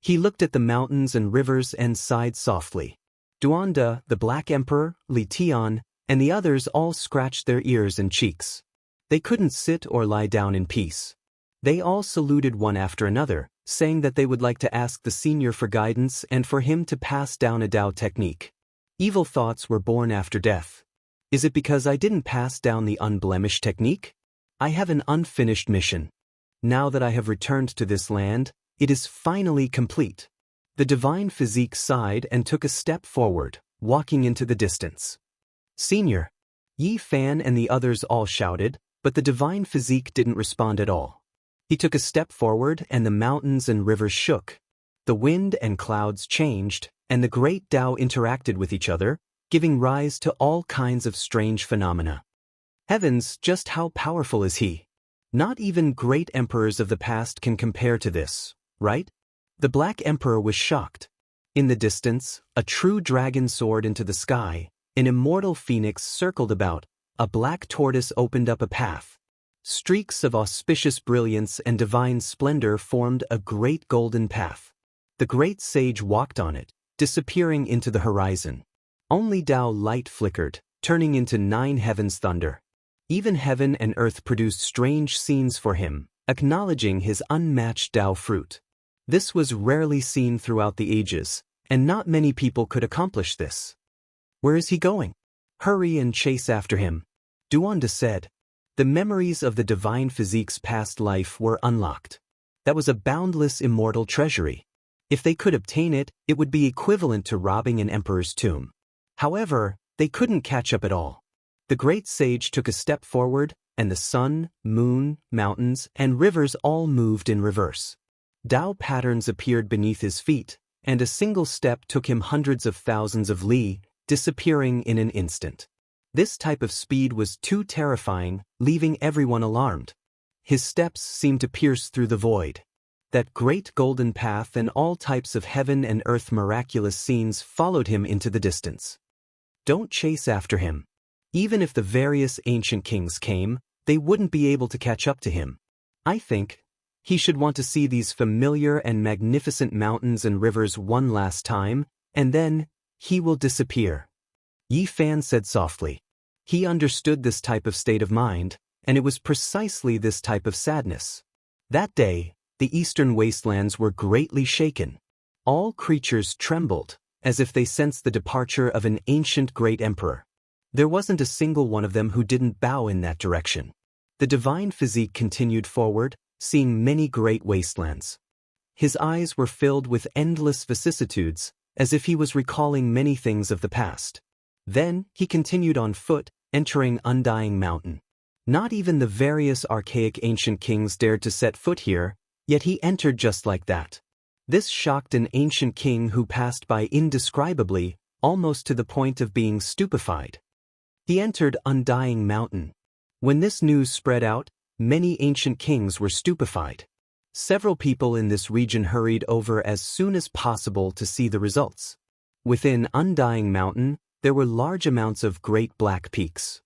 He looked at the mountains and rivers and sighed softly. Duanda, the Black Emperor, Li Tian, and the others all scratched their ears and cheeks. They couldn't sit or lie down in peace. They all saluted one after another, saying that they would like to ask the senior for guidance and for him to pass down a Tao technique. Evil thoughts were born after death. Is it because I didn't pass down the unblemished technique? I have an unfinished mission. Now that I have returned to this land, it is finally complete. The divine physique sighed and took a step forward, walking into the distance. Senior! Yi Fan and the others all shouted, but the divine physique didn't respond at all. He took a step forward and the mountains and rivers shook. The wind and clouds changed, and the great Tao interacted with each other, giving rise to all kinds of strange phenomena. Heavens, just how powerful is he? Not even great emperors of the past can compare to this, right? The Black Emperor was shocked. In the distance, a true dragon soared into the sky, an immortal phoenix circled about, a black tortoise opened up a path. Streaks of auspicious brilliance and divine splendor formed a great golden path. The great sage walked on it, disappearing into the horizon. Only Tao light flickered, turning into 9 heavens' thunder. Even heaven and earth produced strange scenes for him, acknowledging his unmatched Tao fruit. This was rarely seen throughout the ages, and not many people could accomplish this. Where is he going? Hurry and chase after him, Duanda said. The memories of the divine physique's past life were unlocked. That was a boundless immortal treasury. If they could obtain it, it would be equivalent to robbing an emperor's tomb. However, they couldn't catch up at all. The great sage took a step forward, and the sun, moon, mountains, and rivers all moved in reverse. Tao patterns appeared beneath his feet, and a single step took him hundreds of thousands of li, disappearing in an instant. This type of speed was too terrifying, leaving everyone alarmed. His steps seemed to pierce through the void. That great golden path and all types of heaven and earth miraculous scenes followed him into the distance. Don't chase after him. Even if the various ancient kings came, they wouldn't be able to catch up to him. I think he should want to see these familiar and magnificent mountains and rivers one last time, and then he will disappear. Yi Fan said softly. He understood this type of state of mind, and it was precisely this type of sadness. That day, the eastern wastelands were greatly shaken. All creatures trembled, as if they sensed the departure of an ancient great emperor. There wasn't a single one of them who didn't bow in that direction. The divine physique continued forward, seeing many great wastelands. His eyes were filled with endless vicissitudes, as if he was recalling many things of the past. Then, he continued on foot, entering Undying Mountain. Not even the various archaic ancient kings dared to set foot here, yet he entered just like that. This shocked an ancient king who passed by indescribably, almost to the point of being stupefied. He entered Undying Mountain. When this news spread out, many ancient kings were stupefied. Several people in this region hurried over as soon as possible to see the results. Within Undying Mountain, there were large amounts of great black peaks.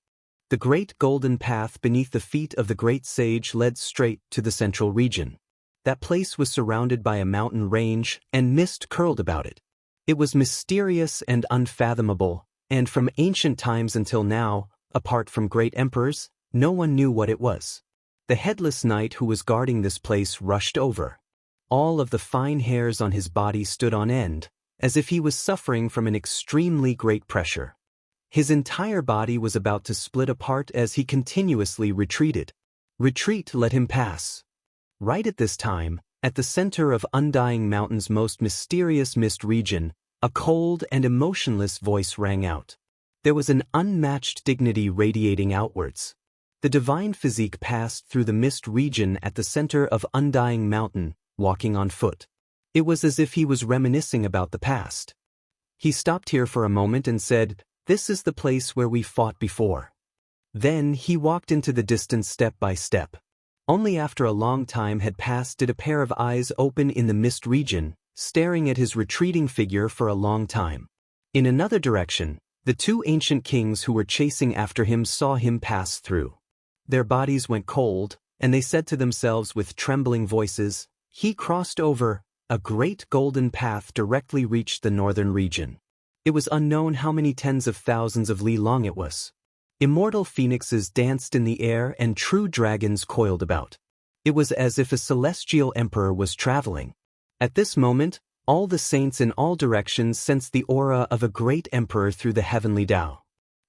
The great golden path beneath the feet of the great sage led straight to the central region. That place was surrounded by a mountain range, and mist curled about it. It was mysterious and unfathomable, and from ancient times until now, apart from great emperors, no one knew what it was. The headless knight who was guarding this place rushed over. All of the fine hairs on his body stood on end, as if he was suffering from an extremely great pressure. His entire body was about to split apart as he continuously retreated. Retreat let him pass. Right at this time, at the center of Undying Mountain's most mysterious mist region, a cold and emotionless voice rang out. There was an unmatched dignity radiating outwards. The divine physique passed through the mist region at the center of Undying Mountain, walking on foot. It was as if he was reminiscing about the past. He stopped here for a moment and said, "This is the place where we fought before." Then he walked into the distance step by step. Only after a long time had passed did a pair of eyes open in the mist region, staring at his retreating figure for a long time. In another direction, the two ancient kings who were chasing after him saw him pass through. Their bodies went cold, and they said to themselves with trembling voices, "He crossed over." A great golden path directly reached the northern region. It was unknown how many tens of thousands of li long it was. Immortal phoenixes danced in the air and true dragons coiled about. It was as if a celestial emperor was traveling. At this moment, all the saints in all directions sensed the aura of a great emperor through the heavenly Tao.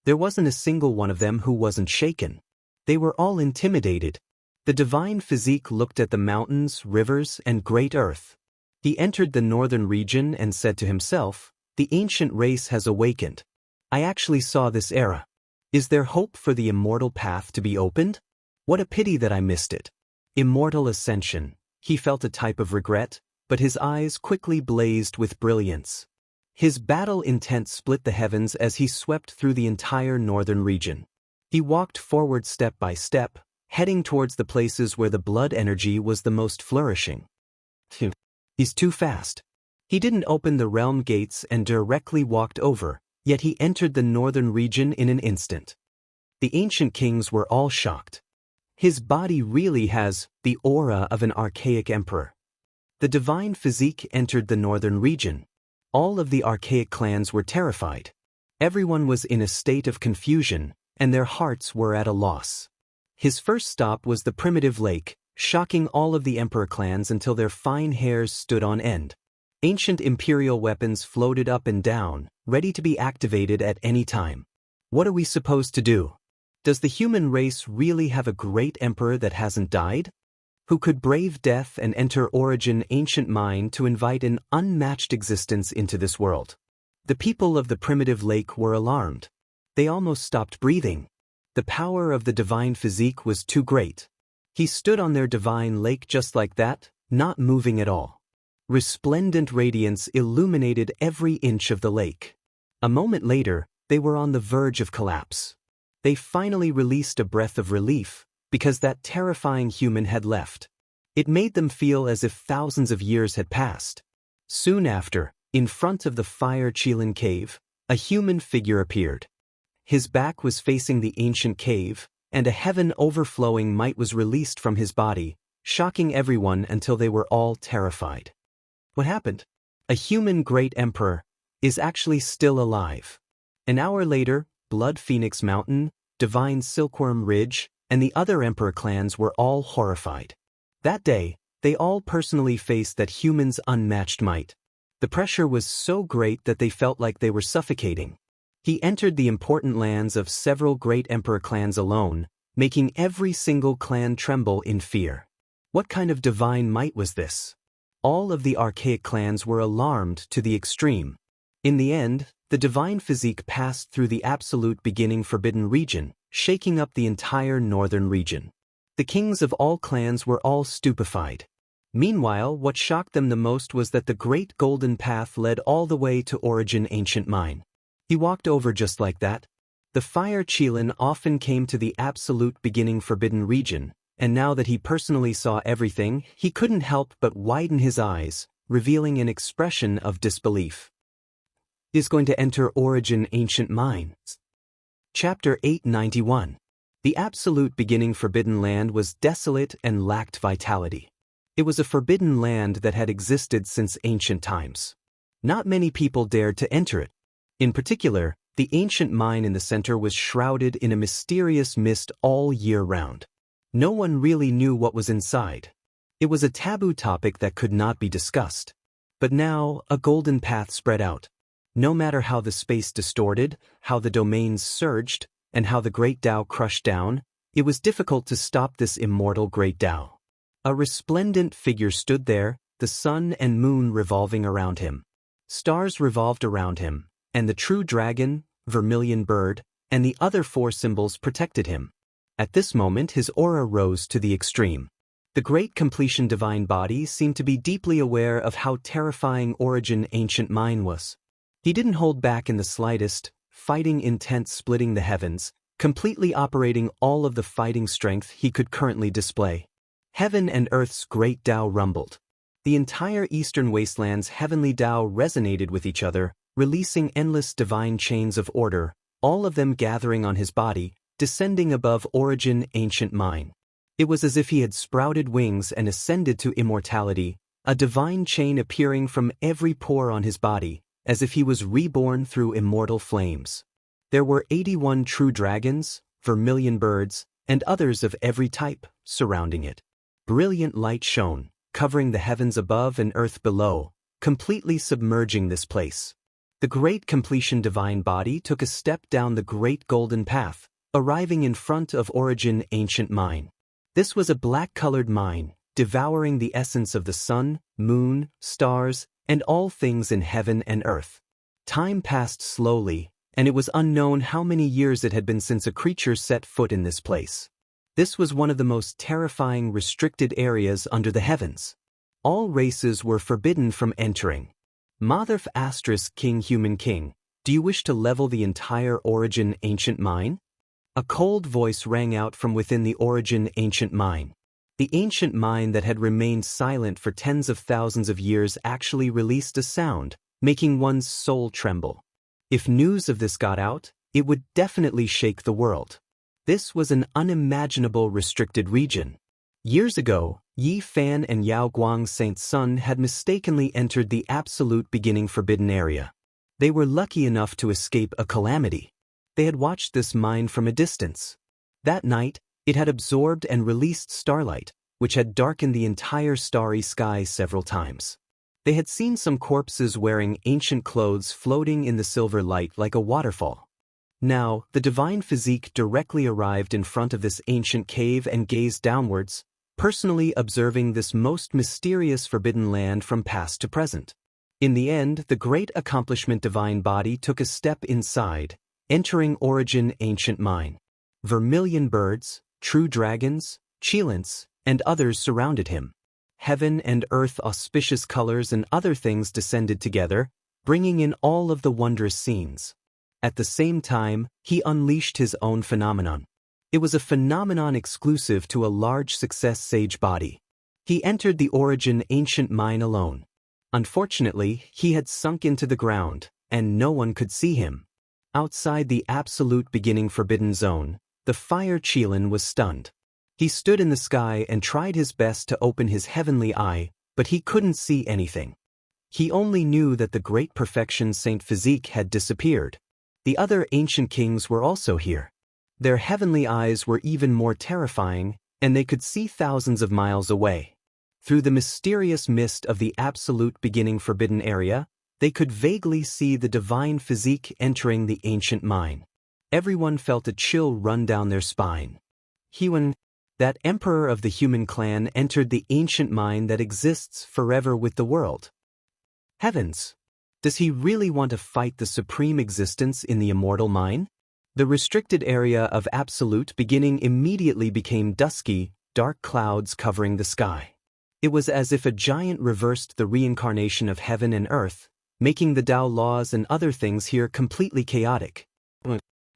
There wasn't a single one of them who wasn't shaken. They were all intimidated. The divine physique looked at the mountains, rivers, and great earth. He entered the northern region and said to himself, "The ancient race has awakened. I actually saw this era. Is there hope for the immortal path to be opened? What a pity that I missed it." Immortal ascension. He felt a type of regret, but his eyes quickly blazed with brilliance. His battle intent split the heavens as he swept through the entire northern region. He walked forward step by step, heading towards the places where the blood energy was the most flourishing. He's too fast. He didn't open the realm gates and directly walked over, yet he entered the northern region in an instant. The ancient kings were all shocked. His body really has the aura of an archaic emperor. The divine physique entered the northern region. All of the archaic clans were terrified. Everyone was in a state of confusion, and their hearts were at a loss. His first stop was the primitive lake, shocking all of the emperor clans until their fine hairs stood on end. Ancient imperial weapons floated up and down, ready to be activated at any time. What are we supposed to do? Does the human race really have a great emperor that hasn't died? Who could brave death and enter Origin ancient mind to invite an unmatched existence into this world? The people of the primitive lake were alarmed. They almost stopped breathing. The power of the divine physique was too great. He stood on their divine lake just like that, not moving at all. Resplendent radiance illuminated every inch of the lake. A moment later, they were on the verge of collapse. They finally released a breath of relief, because that terrifying human had left. It made them feel as if thousands of years had passed. Soon after, in front of the Fire Qilin cave, a human figure appeared. His back was facing the ancient cave, and a heaven overflowing might was released from his body, shocking everyone until they were all terrified. What happened? A human great emperor is actually still alive. An hour later, Blood Phoenix Mountain, Divine Silkworm Ridge, and the other emperor clans were all horrified. That day, they all personally faced that human's unmatched might. The pressure was so great that they felt like they were suffocating. He entered the important lands of several great emperor clans alone, making every single clan tremble in fear. What kind of divine might was this? All of the archaic clans were alarmed to the extreme. In the end, the divine physique passed through the absolute beginning forbidden region, shaking up the entire northern region. The kings of all clans were all stupefied. Meanwhile, what shocked them the most was that the great golden path led all the way to Origin ancient mine. He walked over just like that. The Fire Qilin often came to the absolute beginning forbidden region, and now that he personally saw everything, he couldn't help but widen his eyes, revealing an expression of disbelief. He is going to enter Origin ancient mines. Chapter 891. The absolute beginning forbidden land was desolate and lacked vitality. It was a forbidden land that had existed since ancient times. Not many people dared to enter it. In particular, the ancient mine in the center was shrouded in a mysterious mist all year round. No one really knew what was inside. It was a taboo topic that could not be discussed. But now, a golden path spread out. No matter how the space distorted, how the domains surged, and how the great Tao crushed down, it was difficult to stop this immortal great Tao. A resplendent figure stood there, the sun and moon revolving around him. Stars revolved around him, and the true dragon, vermilion bird, and the other four symbols protected him. At this moment his aura rose to the extreme. The great completion divine body seemed to be deeply aware of how terrifying Origin ancient mine was. He didn't hold back in the slightest, fighting intent splitting the heavens, completely operating all of the fighting strength he could currently display. Heaven and earth's great Tao rumbled. The entire eastern wasteland's heavenly Tao resonated with each other, releasing endless divine chains of order, all of them gathering on his body, descending above Origin ancient mine. It was as if he had sprouted wings and ascended to immortality, a divine chain appearing from every pore on his body, as if he was reborn through immortal flames. There were 81 true dragons, vermilion birds, and others of every type, surrounding it. Brilliant light shone, covering the heavens above and earth below, completely submerging this place. The great completion divine body took a step down the great golden path, arriving in front of Origin ancient mine. This was a black-colored mine, devouring the essence of the sun, moon, stars, and all things in heaven and earth. Time passed slowly, and it was unknown how many years it had been since a creature set foot in this place. This was one of the most terrifying restricted areas under the heavens. All races were forbidden from entering. Motherf * King Human King, do you wish to level the entire Origin ancient mine? A cold voice rang out from within the Origin ancient mine. The ancient mine that had remained silent for tens of thousands of years actually released a sound, making one's soul tremble. If news of this got out, it would definitely shake the world. This was an unimaginable restricted region. Years ago, Yi Fan and Yao Guang Saint's son had mistakenly entered the absolute beginning forbidden area. They were lucky enough to escape a calamity. They had watched this mine from a distance. That night, it had absorbed and released starlight, which had darkened the entire starry sky several times. They had seen some corpses wearing ancient clothes floating in the silver light like a waterfall. Now, the divine physique directly arrived in front of this ancient cave and gazed downwards, personally observing this most mysterious forbidden land from past to present. In the end, the great accomplishment divine body took a step inside, entering origin ancient mine. Vermilion birds, true dragons, cheilants, and others surrounded him. Heaven and earth auspicious colors and other things descended together, bringing in all of the wondrous scenes. At the same time, he unleashed his own phenomenon. It was a phenomenon exclusive to a large success sage body. He entered the origin ancient mine alone. Unfortunately, he had sunk into the ground, and no one could see him. Outside the absolute beginning forbidden zone, the fire Qilin was stunned. He stood in the sky and tried his best to open his heavenly eye, but he couldn't see anything. He only knew that the great perfection Saint Physique had disappeared. The other ancient kings were also here. Their heavenly eyes were even more terrifying, and they could see thousands of miles away. Through the mysterious mist of the absolute beginning forbidden area, they could vaguely see the divine physique entering the ancient mine. Everyone felt a chill run down their spine. Huan, that emperor of the human clan, entered the ancient mine that exists forever with the world. Heavens! Does he really want to fight the supreme existence in the immortal mine? The restricted area of absolute beginning immediately became dusky, dark clouds covering the sky. It was as if a giant reversed the reincarnation of heaven and earth, making the Tao laws and other things here completely chaotic.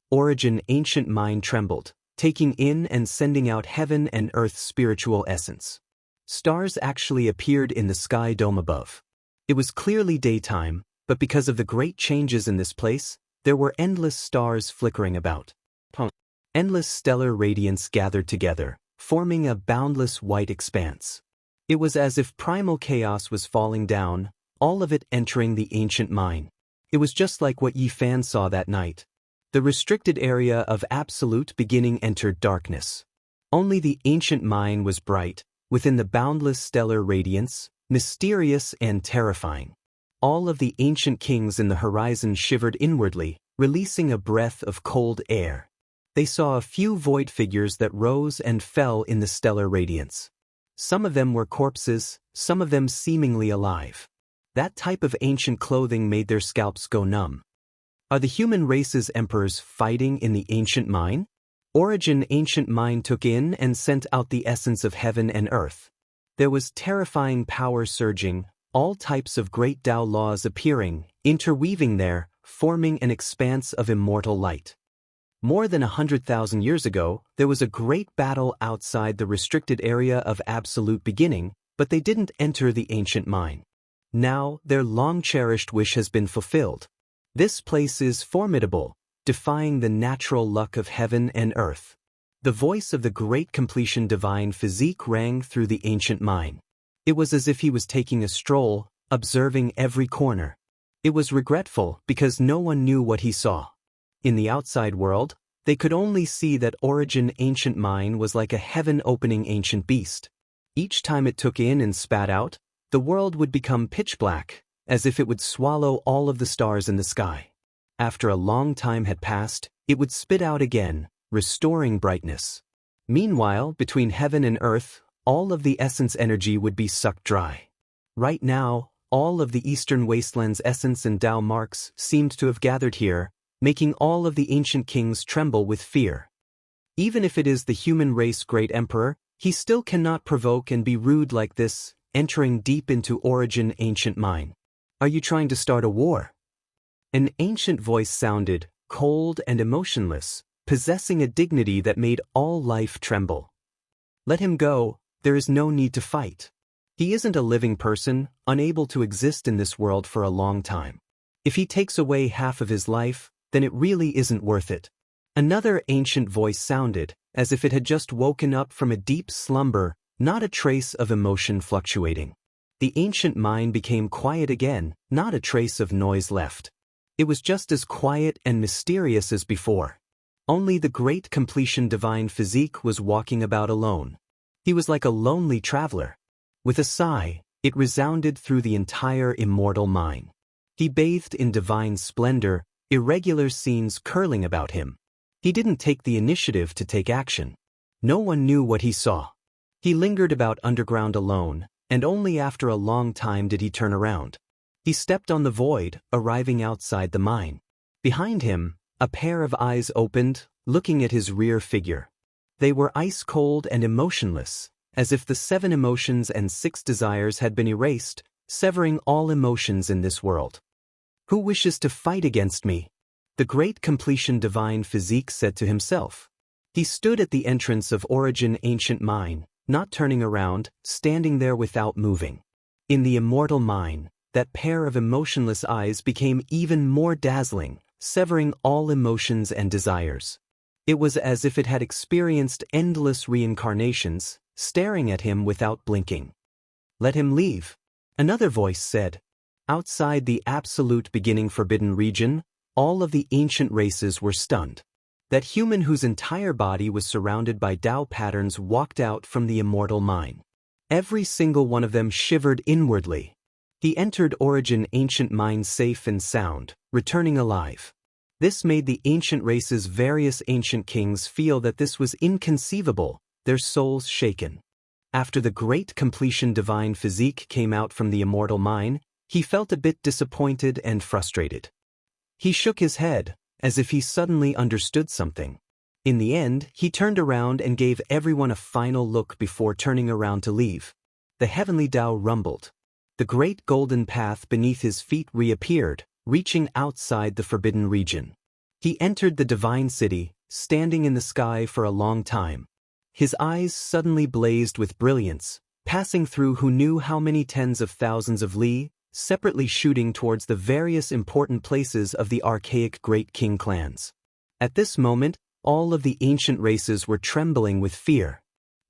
Origin ancient mind trembled, taking in and sending out heaven and earth's spiritual essence. Stars actually appeared in the sky dome above. It was clearly daytime, but because of the great changes in this place, there were endless stars flickering about. Endless stellar radiance gathered together, forming a boundless white expanse. It was as if primal chaos was falling down, all of it entering the ancient mine. It was just like what Yi Fan saw that night. The restricted area of absolute beginning entered darkness. Only the ancient mine was bright, within the boundless stellar radiance, mysterious and terrifying. All of the ancient kings in the horizon shivered inwardly, releasing a breath of cold air. They saw a few void figures that rose and fell in the stellar radiance. Some of them were corpses, some of them seemingly alive. That type of ancient clothing made their scalps go numb. Are the human race's emperors fighting in the ancient mine? Origin ancient mine took in and sent out the essence of heaven and earth. There was terrifying power surging, all types of great Tao laws appearing, interweaving there, forming an expanse of immortal light. More than 100,000 years ago, there was a great battle outside the restricted area of absolute beginning, but they didn't enter the ancient mine. Now, their long-cherished wish has been fulfilled. This place is formidable, defying the natural luck of heaven and earth. The voice of the great completion divine physique rang through the ancient mine. It was as if he was taking a stroll, observing every corner. It was regretful because no one knew what he saw. In the outside world, they could only see that origin ancient mine was like a heaven-opening ancient beast. Each time it took in and spat out, the world would become pitch black, as if it would swallow all of the stars in the sky. After a long time had passed, it would spit out again, restoring brightness. Meanwhile, between heaven and earth, all of the essence energy would be sucked dry. Right now, all of the eastern wasteland's essence and Tao marks seemed to have gathered here, making all of the ancient kings tremble with fear. Even if it is the human race great emperor, he still cannot provoke and be rude like this, entering deep into origin ancient mine. Are you trying to start a war? An ancient voice sounded, cold and emotionless, possessing a dignity that made all life tremble. Let him go, there is no need to fight. He isn't a living person, unable to exist in this world for a long time. If he takes away half of his life, then it really isn't worth it. Another ancient voice sounded, as if it had just woken up from a deep slumber, not a trace of emotion fluctuating. The ancient mind became quiet again, not a trace of noise left. It was just as quiet and mysterious as before. Only the great completion divine physique was walking about alone. He was like a lonely traveler. With a sigh, it resounded through the entire immortal mine. He bathed in divine splendor, irregular scenes curling about him. He didn't take the initiative to take action. No one knew what he saw. He lingered about underground alone, and only after a long time did he turn around. He stepped on the void, arriving outside the mine. Behind him, a pair of eyes opened, looking at his rear figure. They were ice-cold and emotionless, as if the 7 emotions and 6 desires had been erased, severing all emotions in this world. Who wishes to fight against me? The great completion divine physique said to himself. He stood at the entrance of Origin ancient mine, not turning around, standing there without moving. In the immortal mine, that pair of emotionless eyes became even more dazzling, severing all emotions and desires. It was as if it had experienced endless reincarnations, staring at him without blinking. Let him leave. Another voice said. Outside the absolute beginning forbidden region, all of the ancient races were stunned. That human whose entire body was surrounded by Tao patterns walked out from the immortal mine. Every single one of them shivered inwardly. He entered Origin ancient mine safe and sound, returning alive. This made the ancient race's various ancient kings feel that this was inconceivable, their souls shaken. After the great completion divine physique came out from the immortal mine, he felt a bit disappointed and frustrated. He shook his head, as if he suddenly understood something. In the end, he turned around and gave everyone a final look before turning around to leave. The heavenly Tao rumbled. The great golden path beneath his feet reappeared, reaching outside the forbidden region. He entered the divine city, standing in the sky for a long time. His eyes suddenly blazed with brilliance, passing through who knew how many tens of thousands of li, separately shooting towards the various important places of the archaic great king clans. At this moment, all of the ancient races were trembling with fear.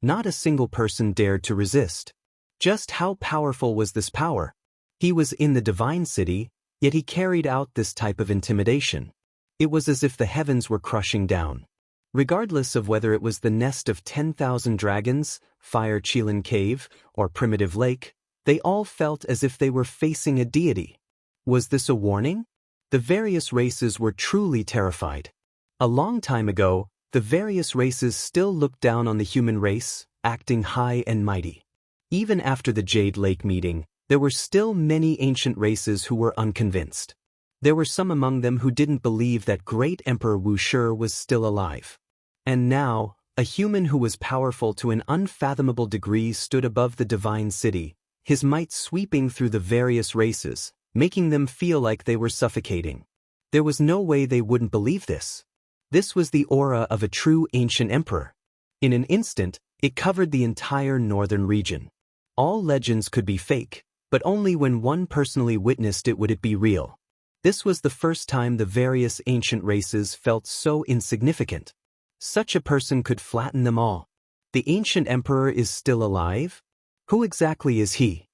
Not a single person dared to resist. Just how powerful was this power? He was in the divine city, yet he carried out this type of intimidation. It was as if the heavens were crushing down. Regardless of whether it was the nest of 10,000 dragons, Fire Qilin Cave, or Primitive Lake, they all felt as if they were facing a deity. Was this a warning? The various races were truly terrified. A long time ago, the various races still looked down on the human race, acting high and mighty. Even after the Jade Lake meeting, there were still many ancient races who were unconvinced. There were some among them who didn't believe that great Emperor Wuxia was still alive. And now, a human who was powerful to an unfathomable degree stood above the divine city, his might sweeping through the various races, making them feel like they were suffocating. There was no way they wouldn't believe this. This was the aura of a true ancient emperor. In an instant, it covered the entire northern region. All legends could be fake, but only when one personally witnessed it would it be real. This was the first time the various ancient races felt so insignificant. Such a person could flatten them all. The ancient emperor is still alive? Who exactly is he?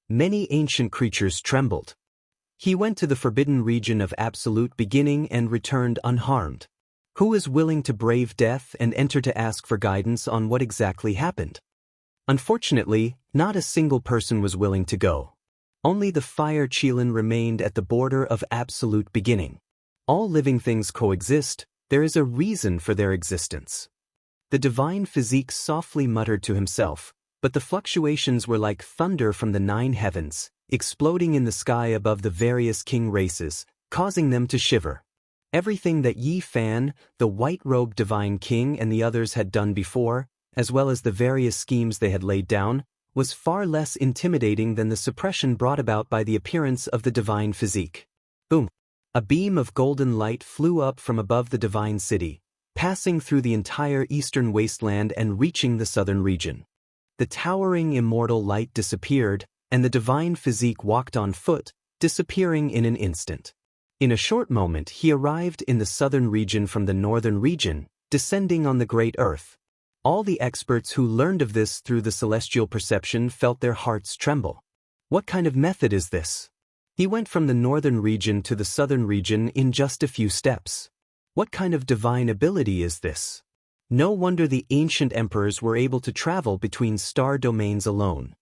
Many ancient creatures trembled. He went to the forbidden region of absolute beginning and returned unharmed. Who is willing to brave death and enter to ask for guidance on what exactly happened? Unfortunately, not a single person was willing to go. Only the Fire Qilin remained at the border of absolute beginning. All living things coexist, there is a reason for their existence. The divine physique softly muttered to himself, but the fluctuations were like thunder from the 9 heavens, exploding in the sky above the various king races, causing them to shiver. Everything that Yi Fan, the white-robed divine king and the others had done before, as well as the various schemes they had laid down, was far less intimidating than the suppression brought about by the appearance of the divine physique. Boom! A beam of golden light flew up from above the divine city, passing through the entire eastern wasteland and reaching the southern region. The towering immortal light disappeared, and the divine physique walked on foot, disappearing in an instant. In a short moment he arrived in the southern region from the northern region, descending on the great earth. All the experts who learned of this through the celestial perception felt their hearts tremble. What kind of method is this? He went from the northern region to the southern region in just a few steps. What kind of divine ability is this? No wonder the ancient emperors were able to travel between star domains alone.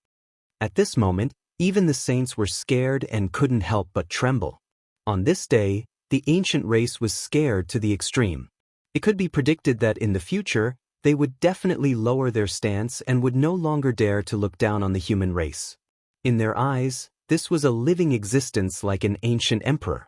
At this moment, even the saints were scared and couldn't help but tremble. On this day, the ancient race was scared to the extreme. It could be predicted that in the future, they would definitely lower their stance and would no longer dare to look down on the human race. In their eyes, this was a living existence like an ancient emperor.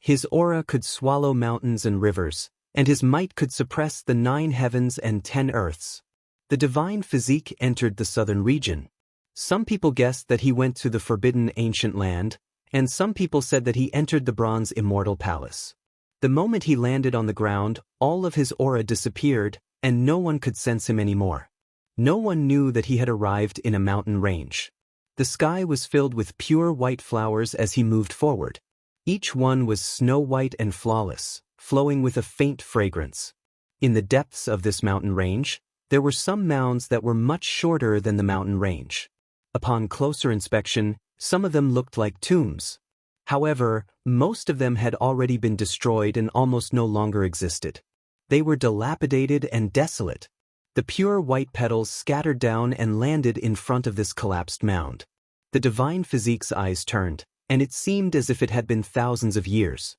His aura could swallow mountains and rivers, and his might could suppress the 9 heavens and 10 earths. The divine physique entered the southern region. Some people guessed that he went to the forbidden ancient land, and some people said that he entered the bronze immortal palace. The moment he landed on the ground, all of his aura disappeared, and no one could sense him anymore. No one knew that he had arrived in a mountain range. The sky was filled with pure white flowers as he moved forward. Each one was snow-white and flawless, flowing with a faint fragrance. In the depths of this mountain range, there were some mounds that were much shorter than the mountain range. Upon closer inspection, some of them looked like tombs. However, most of them had already been destroyed and almost no longer existed. They were dilapidated and desolate. The pure white petals scattered down and landed in front of this collapsed mound. The divine physique's eyes turned, and it seemed as if it had been thousands of years.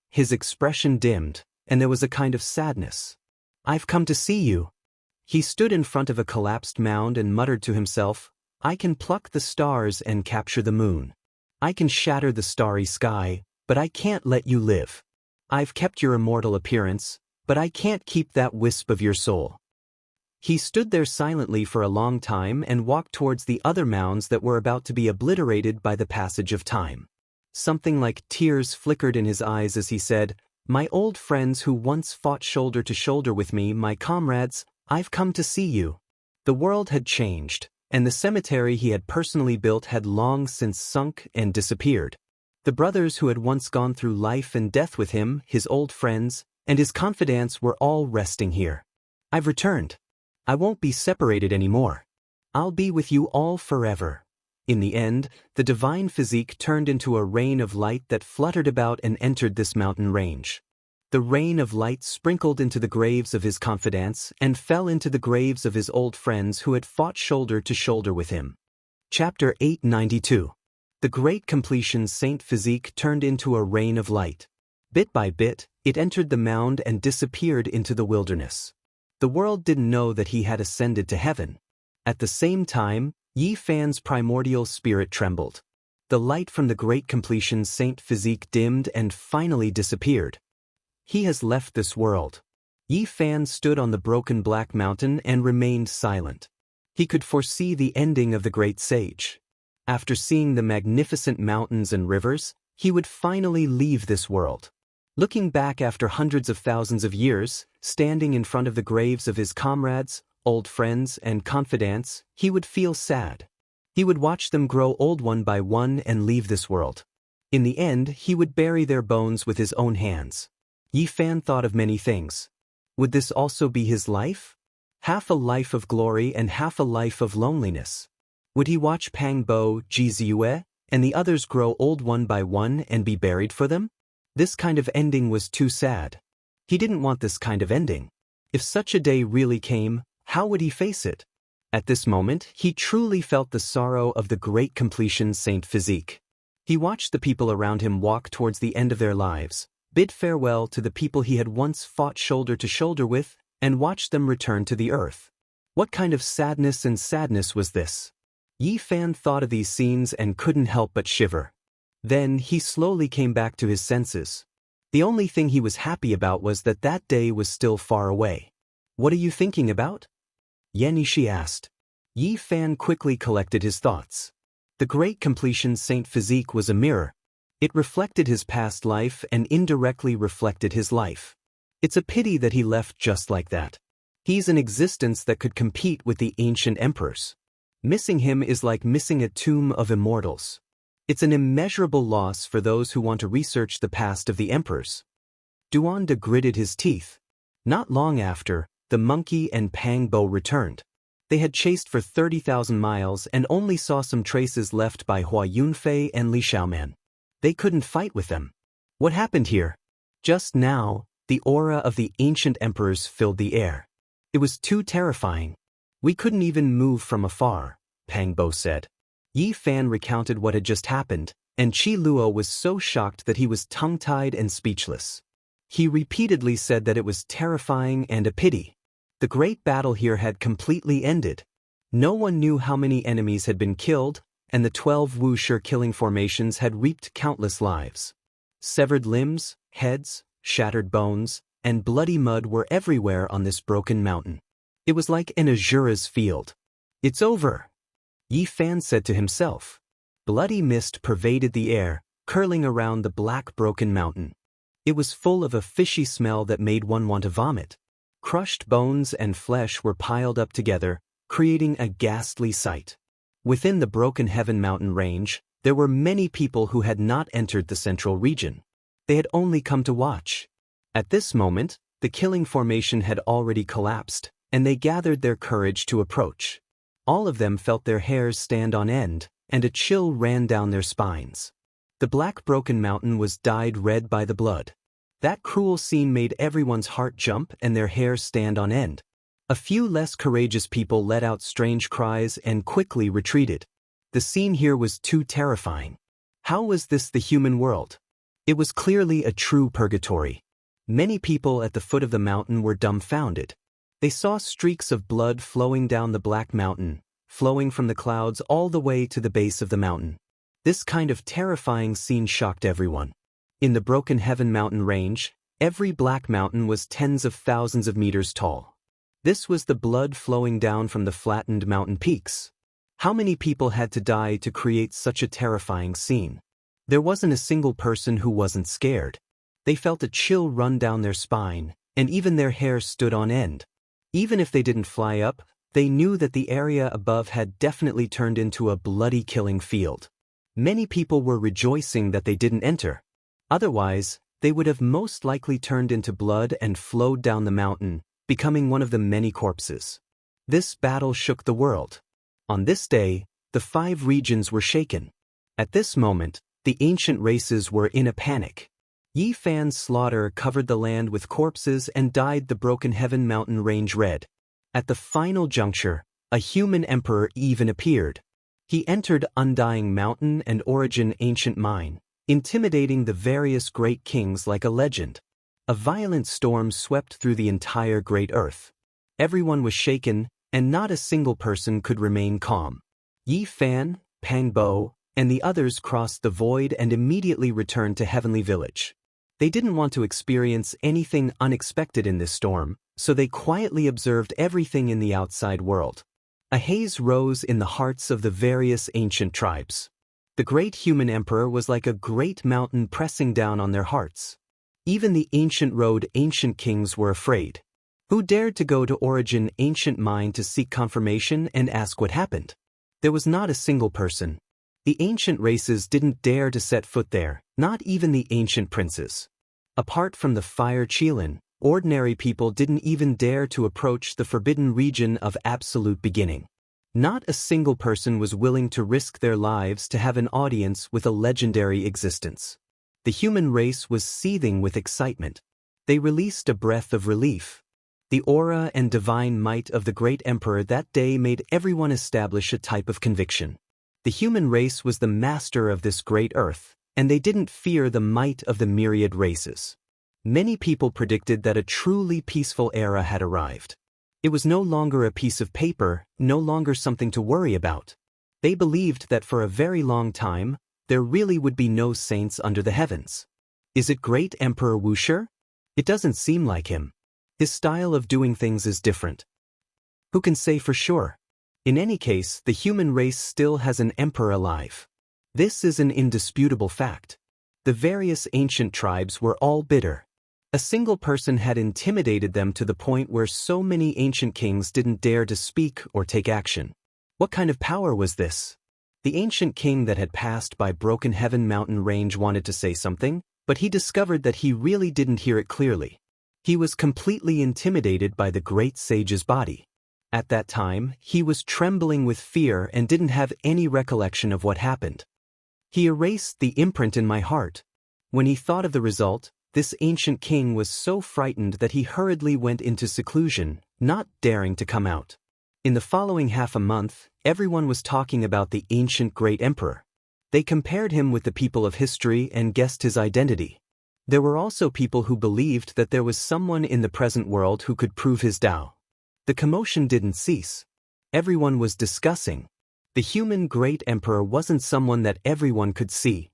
His expression dimmed, and there was a kind of sadness. "I've come to see you." He stood in front of a collapsed mound and muttered to himself, "I can pluck the stars and capture the moon. I can shatter the starry sky, but I can't let you live. I've kept your immortal appearance, but I can't keep that wisp of your soul." He stood there silently for a long time and walked towards the other mounds that were about to be obliterated by the passage of time. Something like tears flickered in his eyes as he said, "My old friends who once fought shoulder to shoulder with me, my comrades, I've come to see you." The world had changed, and the cemetery he had personally built had long since sunk and disappeared. The brothers who had once gone through life and death with him, his old friends, and his confidants were all resting here. "I've returned. I won't be separated anymore. I'll be with you all forever." In the end, the divine physique turned into a rain of light that fluttered about and entered this mountain range. The rain of light sprinkled into the graves of his confidants and fell into the graves of his old friends who had fought shoulder to shoulder with him. Chapter 892. The Great Completion Saint Physique turned into a rain of light. Bit by bit, it entered the mound and disappeared into the wilderness. The world didn't know that he had ascended to heaven. At the same time, Yi Fan's primordial spirit trembled. The light from the Great Completion Saint Physique dimmed and finally disappeared. He has left this world. Yi Fan stood on the broken black mountain and remained silent. He could foresee the ending of the great sage. After seeing the magnificent mountains and rivers, he would finally leave this world. Looking back after hundreds of thousands of years, standing in front of the graves of his comrades, old friends, and confidants, he would feel sad. He would watch them grow old one by one and leave this world. In the end, he would bury their bones with his own hands. Yi Fan thought of many things. Would this also be his life? Half a life of glory and half a life of loneliness. Would he watch Pang Bo, Ji Ziyue, and the others grow old one by one and be buried for them? This kind of ending was too sad. He didn't want this kind of ending. If such a day really came, how would he face it? At this moment, he truly felt the sorrow of the Great Completion Saint Physique. He watched the people around him walk towards the end of their lives, bid farewell to the people he had once fought shoulder to shoulder with, and watched them return to the earth. What kind of sadness was this? Yi Fan thought of these scenes and couldn't help but shiver. Then he slowly came back to his senses. The only thing he was happy about was that that day was still far away. "What are you thinking about?" Yan Yishi asked. Yi Fan quickly collected his thoughts. The Great Completion Saint Physique was a mirror. It reflected his past life and indirectly reflected his life. It's a pity that he left just like that. He's an existence that could compete with the ancient emperors. Missing him is like missing a tomb of immortals. It's an immeasurable loss for those who want to research the past of the emperors. Duanda gritted his teeth. Not long after, the monkey and Pang Bo returned. They had chased for 30,000 miles and only saw some traces left by Hua Yunfei and Li Xiaoman. They couldn't fight with them. What happened here? Just now, the aura of the ancient emperors filled the air. It was too terrifying. We couldn't even move from afar, Pang Bo said. Yi Fan recounted what had just happened, and Qi Luo was so shocked that he was tongue-tied and speechless. He repeatedly said that it was terrifying and a pity. The great battle here had completely ended. No one knew how many enemies had been killed, and the 12 Wuxia killing formations had reaped countless lives. Severed limbs, heads, shattered bones, and bloody mud were everywhere on this broken mountain. It was like an Azura's field. It's over, Yi Fan said to himself. Bloody mist pervaded the air, curling around the black broken mountain. It was full of a fishy smell that made one want to vomit. Crushed bones and flesh were piled up together, creating a ghastly sight. Within the Broken Heaven mountain range, there were many people who had not entered the central region. They had only come to watch. At this moment, the killing formation had already collapsed, and they gathered their courage to approach. All of them felt their hairs stand on end, and a chill ran down their spines. The black broken mountain was dyed red by the blood. That cruel scene made everyone's heart jump and their hair stand on end. A few less courageous people let out strange cries and quickly retreated. The scene here was too terrifying. How was this the human world? It was clearly a true purgatory. Many people at the foot of the mountain were dumbfounded. They saw streaks of blood flowing down the black mountain, flowing from the clouds all the way to the base of the mountain. This kind of terrifying scene shocked everyone. In the Broken Heaven mountain range, every black mountain was tens of thousands of meters tall. This was the blood flowing down from the flattened mountain peaks. How many people had to die to create such a terrifying scene? There wasn't a single person who wasn't scared. They felt a chill run down their spine, and even their hair stood on end. Even if they didn't fly up, they knew that the area above had definitely turned into a bloody killing field. Many people were rejoicing that they didn't enter. Otherwise, they would have most likely turned into blood and flowed down the mountain, becoming one of the many corpses. This battle shook the world. On this day, the 5 regions were shaken. At this moment, the ancient races were in a panic. Yi Fan's slaughter covered the land with corpses and dyed the Broken Heaven mountain range red. At the final juncture, a human emperor even appeared. He entered Undying Mountain and Origin Ancient Mine, intimidating the various great kings like a legend. A violent storm swept through the entire great earth. Everyone was shaken, and not a single person could remain calm. Yi Fan, Pang Bo, and the others crossed the void and immediately returned to Heavenly Village. They didn't want to experience anything unexpected in this storm, so they quietly observed everything in the outside world. A haze rose in the hearts of the various ancient tribes. The great human emperor was like a great mountain pressing down on their hearts. Even the ancient road ancient kings were afraid. Who dared to go to Origin Ancient Mine to seek confirmation and ask what happened? There was not a single person. The ancient races didn't dare to set foot there, not even the ancient princes. Apart from the Fire Qilin, ordinary people didn't even dare to approach the forbidden region of absolute beginning. Not a single person was willing to risk their lives to have an audience with a legendary existence. The human race was seething with excitement. They released a breath of relief. The aura and divine might of the great emperor that day made everyone establish a type of conviction. The human race was the master of this great earth, and they didn't fear the might of the myriad races. Many people predicted that a truly peaceful era had arrived. It was no longer a piece of paper, no longer something to worry about. They believed that for a very long time, there really would be no saints under the heavens. Is it great Emperor Wuxia? It doesn't seem like him. His style of doing things is different. Who can say for sure? In any case, the human race still has an emperor alive. This is an indisputable fact. The various ancient tribes were all bitter. A single person had intimidated them to the point where so many ancient kings didn't dare to speak or take action. What kind of power was this? The ancient king that had passed by Broken Heaven mountain range wanted to say something, but he discovered that he really didn't hear it clearly. He was completely intimidated by the great sage's body. At that time, he was trembling with fear and didn't have any recollection of what happened. He erased the imprint in my heart. When he thought of the result, this ancient king was so frightened that he hurriedly went into seclusion, not daring to come out. In the following half a month, everyone was talking about the ancient great emperor. They compared him with the people of history and guessed his identity. There were also people who believed that there was someone in the present world who could prove his Tao. The commotion didn't cease. Everyone was discussing. The human great emperor wasn't someone that everyone could see.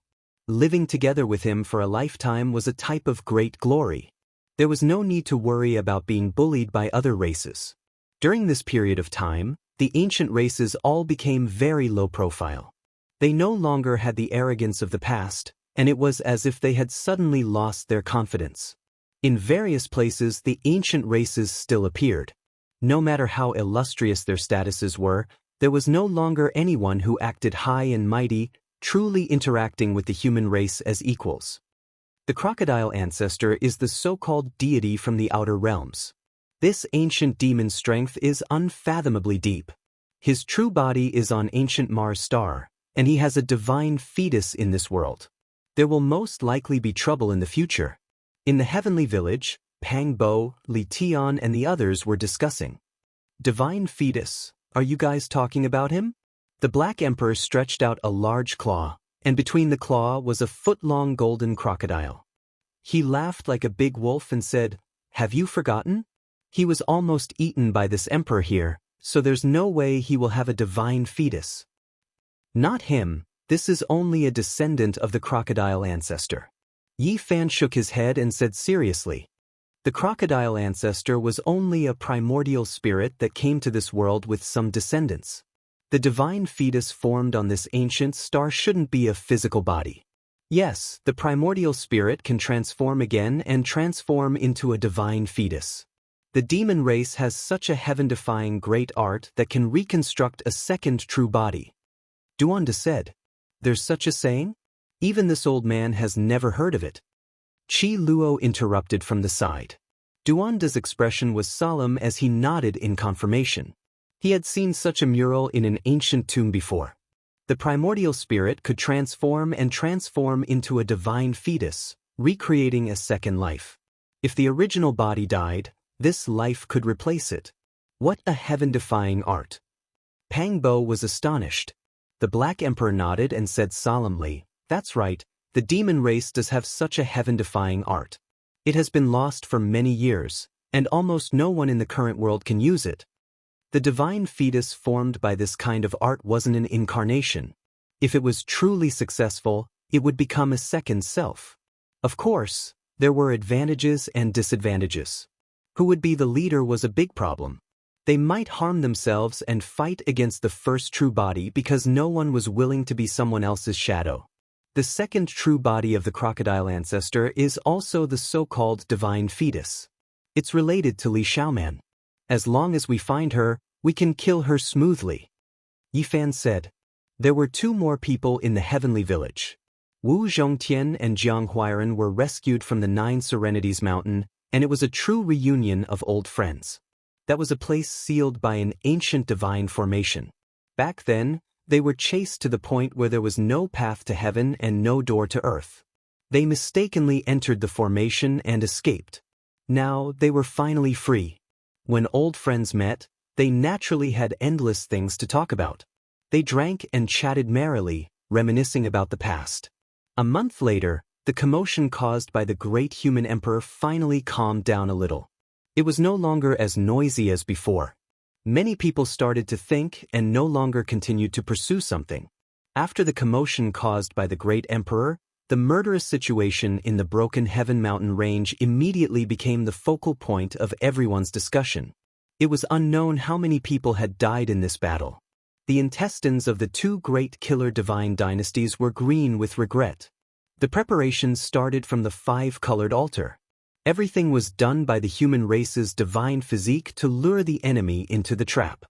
Living together with him for a lifetime was a type of great glory. There was no need to worry about being bullied by other races. During this period of time, the ancient races all became very low profile. They no longer had the arrogance of the past, and it was as if they had suddenly lost their confidence. In various places, the ancient races still appeared. No matter how illustrious their statuses were, there was no longer anyone who acted high and mighty, truly interacting with the human race as equals. The crocodile ancestor is the so-called deity from the outer realms. This ancient demon's strength is unfathomably deep. His true body is on ancient Mars star, and he has a divine fetus in this world. There will most likely be trouble in the future. In the heavenly village, Pang Bo, Li Tian and the others were discussing. Divine fetus, are you guys talking about him? The Black Emperor stretched out a large claw, and between the claw was a foot-long golden crocodile. He laughed like a big wolf and said, "Have you forgotten? He was almost eaten by this emperor here, so there's no way he will have a divine fetus." Not him, this is only a descendant of the crocodile ancestor. Yi Fan shook his head and said seriously, "The crocodile ancestor was only a primordial spirit that came to this world with some descendants. The divine fetus formed on this ancient star shouldn't be a physical body. Yes, the primordial spirit can transform again and transform into a divine fetus. The demon race has such a heaven-defying great art that can reconstruct a second true body." Duanda said, "There's such a saying? Even this old man has never heard of it." Chi Luo interrupted from the side. Duanda's expression was solemn as he nodded in confirmation. He had seen such a mural in an ancient tomb before. The primordial spirit could transform and transform into a divine fetus, recreating a second life. If the original body died, this life could replace it. What a heaven-defying art! Pang Bo was astonished. The Black Emperor nodded and said solemnly, "That's right, the demon race does have such a heaven-defying art. It has been lost for many years, and almost no one in the current world can use it. The divine fetus formed by this kind of art wasn't an incarnation. If it was truly successful, it would become a second self. Of course, there were advantages and disadvantages. Who would be the leader was a big problem. They might harm themselves and fight against the first true body because no one was willing to be someone else's shadow. The second true body of the crocodile ancestor is also the so-called divine fetus. It's related to Li Xiaoman. As long as we find her, we can kill her smoothly." Yi Fan said. There were two more people in the heavenly village. Wu Zhongtian and Jiang Huairan were rescued from the Nine Serenities Mountain, and it was a true reunion of old friends. That was a place sealed by an ancient divine formation. Back then, they were chased to the point where there was no path to heaven and no door to earth. They mistakenly entered the formation and escaped. Now they were finally free. When old friends met, they naturally had endless things to talk about. They drank and chatted merrily, reminiscing about the past. A month later, the commotion caused by the great human emperor finally calmed down a little. It was no longer as noisy as before. Many people started to think and no longer continued to pursue something. After the commotion caused by the great emperor, the murderous situation in the Broken Heaven mountain range immediately became the focal point of everyone's discussion. It was unknown how many people had died in this battle. The intestines of the two great killer divine dynasties were green with regret. The preparations started from the five-colored altar. Everything was done by the human race's divine physique to lure the enemy into the trap.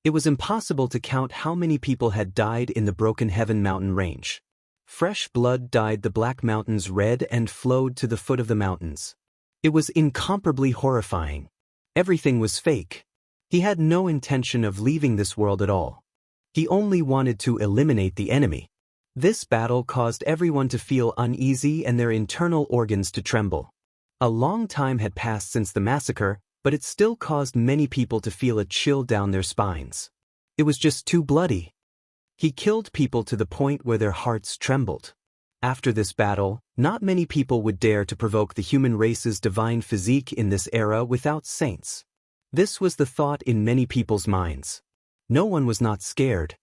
It was impossible to count how many people had died in the Broken Heaven mountain range. Fresh blood dyed the Black Mountains red and flowed to the foot of the mountains. It was incomparably horrifying. Everything was fake. He had no intention of leaving this world at all. He only wanted to eliminate the enemy. This battle caused everyone to feel uneasy and their internal organs to tremble. A long time had passed since the massacre, but it still caused many people to feel a chill down their spines. It was just too bloody. He killed people to the point where their hearts trembled. After this battle, not many people would dare to provoke the human race's divine physique in this era without saints. This was the thought in many people's minds. No one was not scared.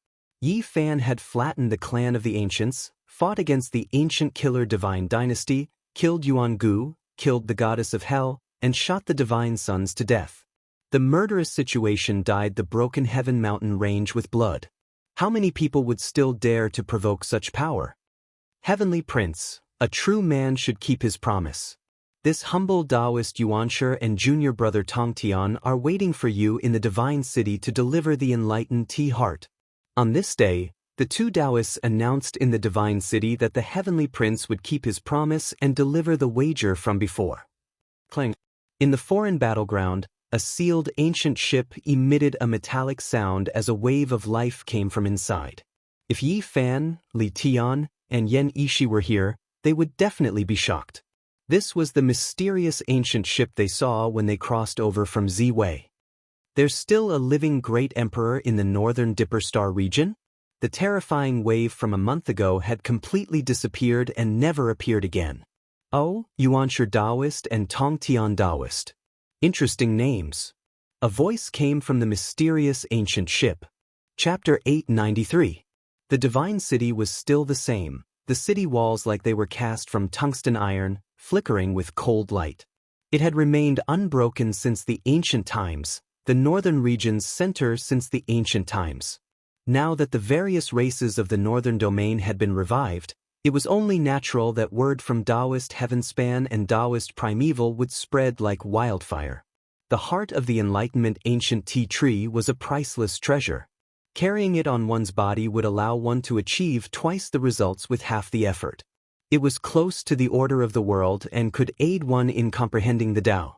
Yi Fan had flattened the clan of the ancients, fought against the ancient killer divine dynasty, killed Yuan Gu, killed the goddess of hell, and shot the divine sons to death. The murderous situation dyed the broken heaven mountain range with blood. How many people would still dare to provoke such power? Heavenly Prince, a true man should keep his promise. This humble Daoist Yuanshi and junior brother Tongtian are waiting for you in the divine city to deliver the enlightened T-Heart. On this day, the two Daoists announced in the divine city that the Heavenly Prince would keep his promise and deliver the wager from before. Clang. In the foreign battleground, a sealed ancient ship emitted a metallic sound as a wave of life came from inside. If Yi Fan, Li Tian, and Yen Ishi were here, they would definitely be shocked. This was the mysterious ancient ship they saw when they crossed over from Z-Wei. There's still a living great emperor in the northern Dipper Star region? The terrifying wave from a month ago had completely disappeared and never appeared again. Oh, Yuanshi Daoist and Tongtian Daoist. Interesting names. A voice came from the mysterious ancient ship. Chapter 893. The divine city was still the same, the city walls like they were cast from tungsten iron, flickering with cold light. It had remained unbroken since the ancient times, the northern region's center since the ancient times. Now that the various races of the northern domain had been revived, it was only natural that word from Daoist Heavenspan and Daoist Primeval would spread like wildfire. The heart of the Enlightenment ancient tea tree was a priceless treasure. Carrying it on one's body would allow one to achieve twice the results with half the effort. It was close to the order of the world and could aid one in comprehending the Tao.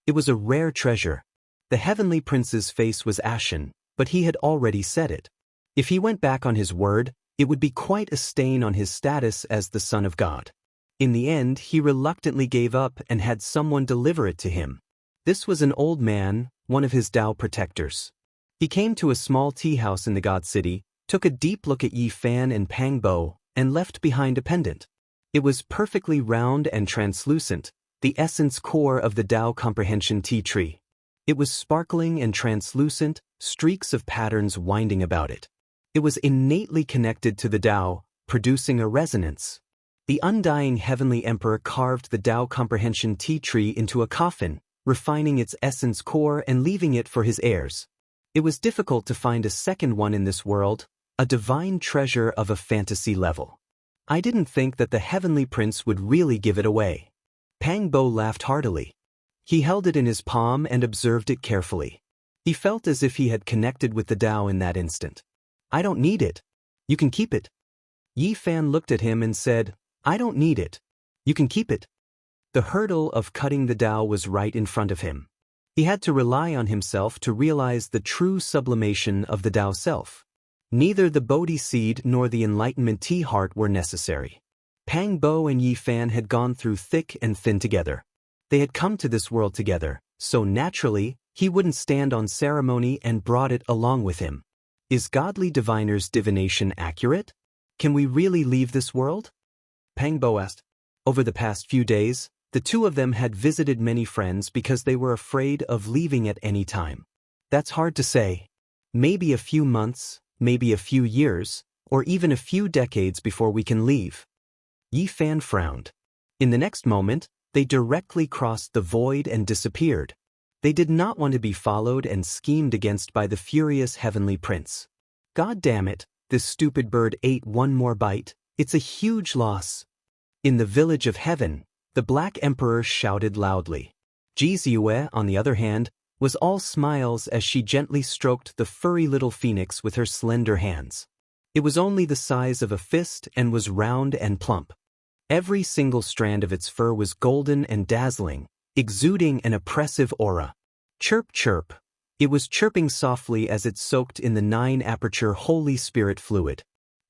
It was a rare treasure. The Heavenly Prince's face was ashen, but he had already said it. If he went back on his word, it would be quite a stain on his status as the Son of God. In the end, he reluctantly gave up and had someone deliver it to him. This was an old man, one of his Tao protectors. He came to a small tea house in the God City, took a deep look at Yi Fan and Pang Bo, and left behind a pendant. It was perfectly round and translucent, the essence core of the Tao comprehension tea tree. It was sparkling and translucent, streaks of patterns winding about it. It was innately connected to the Tao, producing a resonance. The undying Heavenly Emperor carved the Tao comprehension tea tree into a coffin, refining its essence core and leaving it for his heirs. It was difficult to find a second one in this world, a divine treasure of a fantasy level. I didn't think that the Heavenly Prince would really give it away. Pang Bo laughed heartily. He held it in his palm and observed it carefully. He felt as if he had connected with the Tao in that instant. I don't need it. You can keep it. Yi Fan looked at him and said, I don't need it. You can keep it. The hurdle of cutting the Tao was right in front of him. He had to rely on himself to realize the true sublimation of the Tao self. Neither the Bodhi seed nor the enlightenment tea heart were necessary. Pang Bo and Yi Fan had gone through thick and thin together. They had come to this world together, so naturally, he wouldn't stand on ceremony and brought it along with him. Is godly diviner's divination accurate? Can we really leave this world? Pang Bo asked. Over the past few days, the two of them had visited many friends because they were afraid of leaving at any time. That's hard to say. Maybe a few months, maybe a few years, or even a few decades before we can leave. Yi Fan frowned. In the next moment, they directly crossed the void and disappeared. They did not want to be followed and schemed against by the furious Heavenly Prince. God damn it, this stupid bird ate one more bite. It's a huge loss. In the village of heaven, the Black Emperor shouted loudly. Ji Ziyue, on the other hand, was all smiles as she gently stroked the furry little phoenix with her slender hands. It was only the size of a fist and was round and plump. Every single strand of its fur was golden and dazzling, exuding an oppressive aura. Chirp chirp. It was chirping softly as it soaked in the 9-aperture Holy Spirit fluid.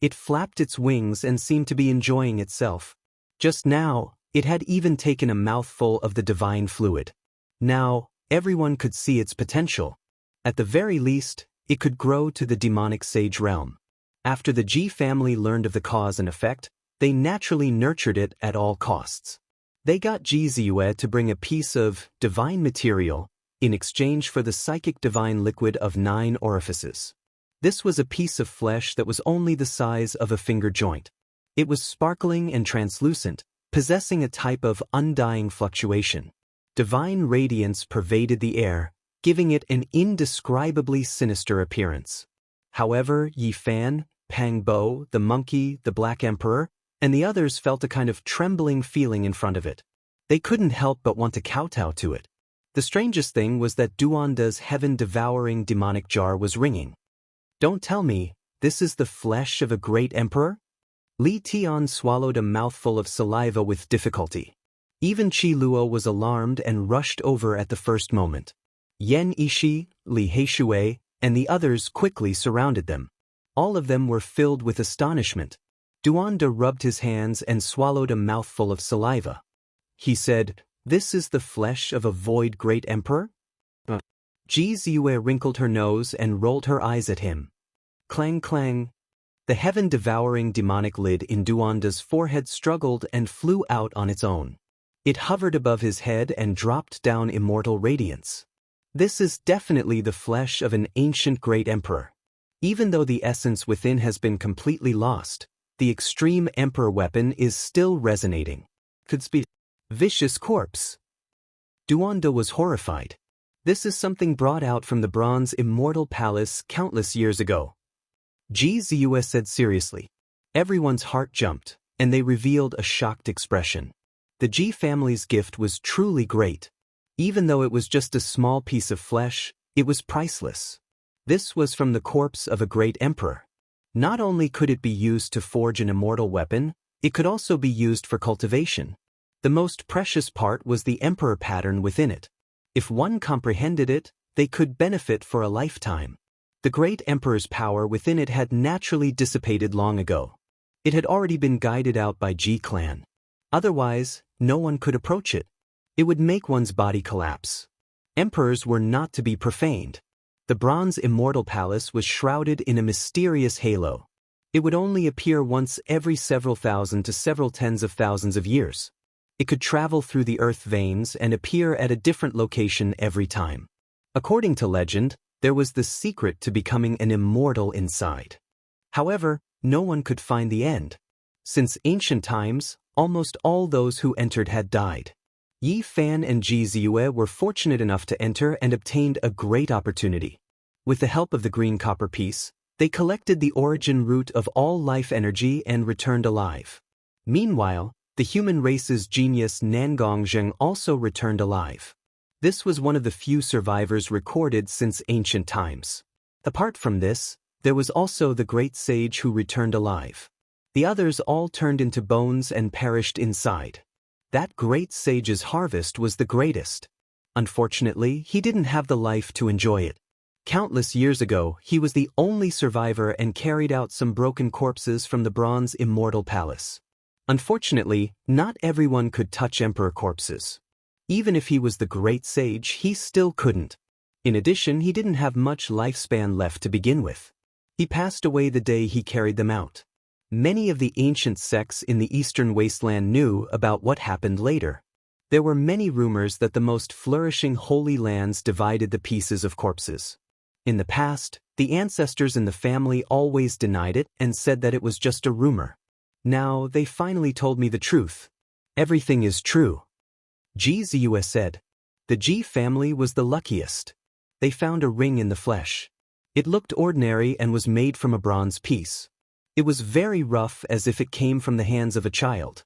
It flapped its wings and seemed to be enjoying itself. Just now, it had even taken a mouthful of the divine fluid. Now, everyone could see its potential. At the very least, it could grow to the demonic sage realm. After the Ji family learned of the cause and effect, they naturally nurtured it at all costs. They got Ji Ziyue to bring a piece of divine material in exchange for the psychic divine liquid of 9 orifices. This was a piece of flesh that was only the size of a finger joint. It was sparkling and translucent, possessing a type of undying fluctuation. Divine radiance pervaded the air, giving it an indescribably sinister appearance. However, Yi Fan, Pang Bo, the monkey, the Black Emperor, and the others felt a kind of trembling feeling in front of it. They couldn't help but want to kowtow to it. The strangest thing was that Duanda's heaven-devouring demonic jar was ringing. Don't tell me, this is the flesh of a great emperor? Li Tian swallowed a mouthful of saliva with difficulty. Even Qi Luo was alarmed and rushed over at the first moment. Yan Yishi, Li Heishui, and the others quickly surrounded them. All of them were filled with astonishment. Duanda rubbed his hands and swallowed a mouthful of saliva. He said, "This is the flesh of a void great emperor?" Ji Ziyue wrinkled her nose and rolled her eyes at him. Clang clang. The heaven-devouring demonic lid in Duanda's forehead struggled and flew out on its own. It hovered above his head and dropped down immortal radiance. This is definitely the flesh of an ancient great emperor. Even though the essence within has been completely lost, the extreme emperor weapon is still resonating. Could be vicious corpse. Duanda was horrified. This is something brought out from the bronze Immortal Palace countless years ago. Ji Ziyue said seriously. Everyone's heart jumped, and they revealed a shocked expression. The Ji family's gift was truly great. Even though it was just a small piece of flesh, it was priceless. This was from the corpse of a great emperor. Not only could it be used to forge an immortal weapon, it could also be used for cultivation. The most precious part was the emperor pattern within it. If one comprehended it, they could benefit for a lifetime. The great emperor's power within it had naturally dissipated long ago. It had already been guided out by Ji clan. Otherwise, no one could approach it. It would make one's body collapse. Emperors were not to be profaned. The bronze Immortal Palace was shrouded in a mysterious halo. It would only appear once every several thousand to several tens of thousands of years. It could travel through the earth veins and appear at a different location every time. According to legend, there was the secret to becoming an immortal inside. However, no one could find the end. Since ancient times, almost all those who entered had died. Yi Fan and Ji Ziyue were fortunate enough to enter and obtained a great opportunity. With the help of the green copper piece, they collected the origin root of all life energy and returned alive. Meanwhile, the human race's genius Nangong Zheng also returned alive. This was one of the few survivors recorded since ancient times. Apart from this, there was also the great sage who returned alive. The others all turned into bones and perished inside. That great sage's harvest was the greatest. Unfortunately, he didn't have the life to enjoy it. Countless years ago, he was the only survivor and carried out some broken corpses from the bronze Immortal Palace. Unfortunately, not everyone could touch emperor corpses. Even if he was the great sage, he still couldn't. In addition, he didn't have much lifespan left to begin with. He passed away the day he carried them out. Many of the ancient sects in the eastern wasteland knew about what happened later. There were many rumors that the most flourishing holy lands divided the pieces of corpses. In the past, the ancestors in the family always denied it and said that it was just a rumor. Now, they finally told me the truth. Everything is true. Ji Ziyue said. The Ji family was the luckiest. They found a ring in the flesh. It looked ordinary and was made from a bronze piece. It was very rough, as if it came from the hands of a child.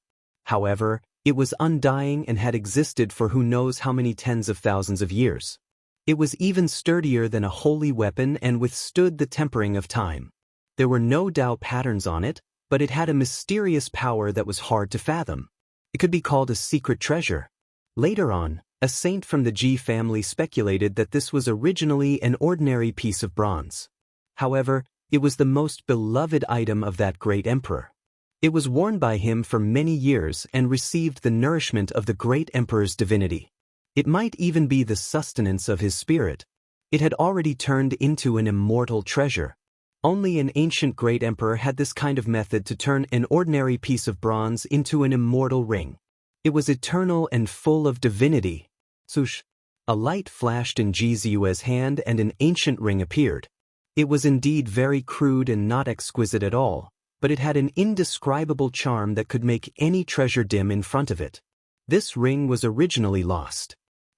However, it was undying and had existed for who knows how many tens of thousands of years. It was even sturdier than a holy weapon and withstood the tempering of time. There were no Dao patterns on it, but it had a mysterious power that was hard to fathom. It could be called a secret treasure. Later on, a saint from the Ji family speculated that this was originally an ordinary piece of bronze. However, It was the most beloved item of that great emperor. It was worn by him for many years and received the nourishment of the great emperor's divinity. It might even be the sustenance of his spirit. It had already turned into an immortal treasure. Only an ancient great emperor had this kind of method to turn an ordinary piece of bronze into an immortal ring. It was eternal and full of divinity. Swoosh! A light flashed in Jizue's hand and an ancient ring appeared. It was indeed very crude and not exquisite at all, but it had an indescribable charm that could make any treasure dim in front of it. This ring was originally lost.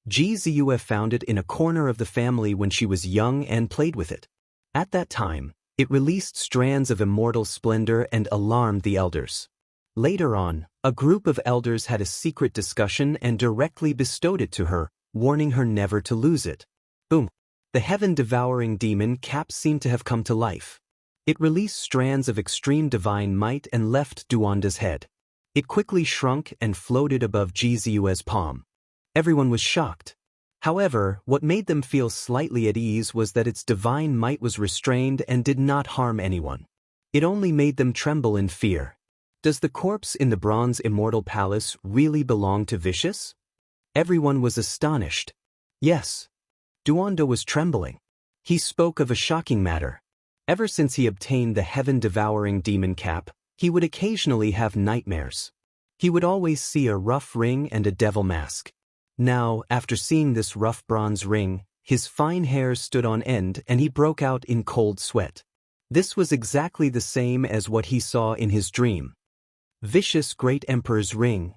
Jizue found it in a corner of the family when she was young and played with it. At that time, it released strands of immortal splendor and alarmed the elders. Later on, a group of elders had a secret discussion and directly bestowed it to her, warning her never to lose it. Boom! The heaven-devouring demon cap seemed to have come to life. It released strands of extreme divine might and left Duanda's head. It quickly shrunk and floated above Jizue's palm. Everyone was shocked. However, what made them feel slightly at ease was that its divine might was restrained and did not harm anyone. It only made them tremble in fear. Does the corpse in the bronze immortal palace really belong to Vicious? Everyone was astonished. Yes. Duanda was trembling. He spoke of a shocking matter. Ever since he obtained the heaven-devouring demon cap, he would occasionally have nightmares. He would always see a rough ring and a devil mask. Now, after seeing this rough bronze ring, his fine hairs stood on end and he broke out in cold sweat. This was exactly the same as what he saw in his dream. Vicious Great Emperor's ring.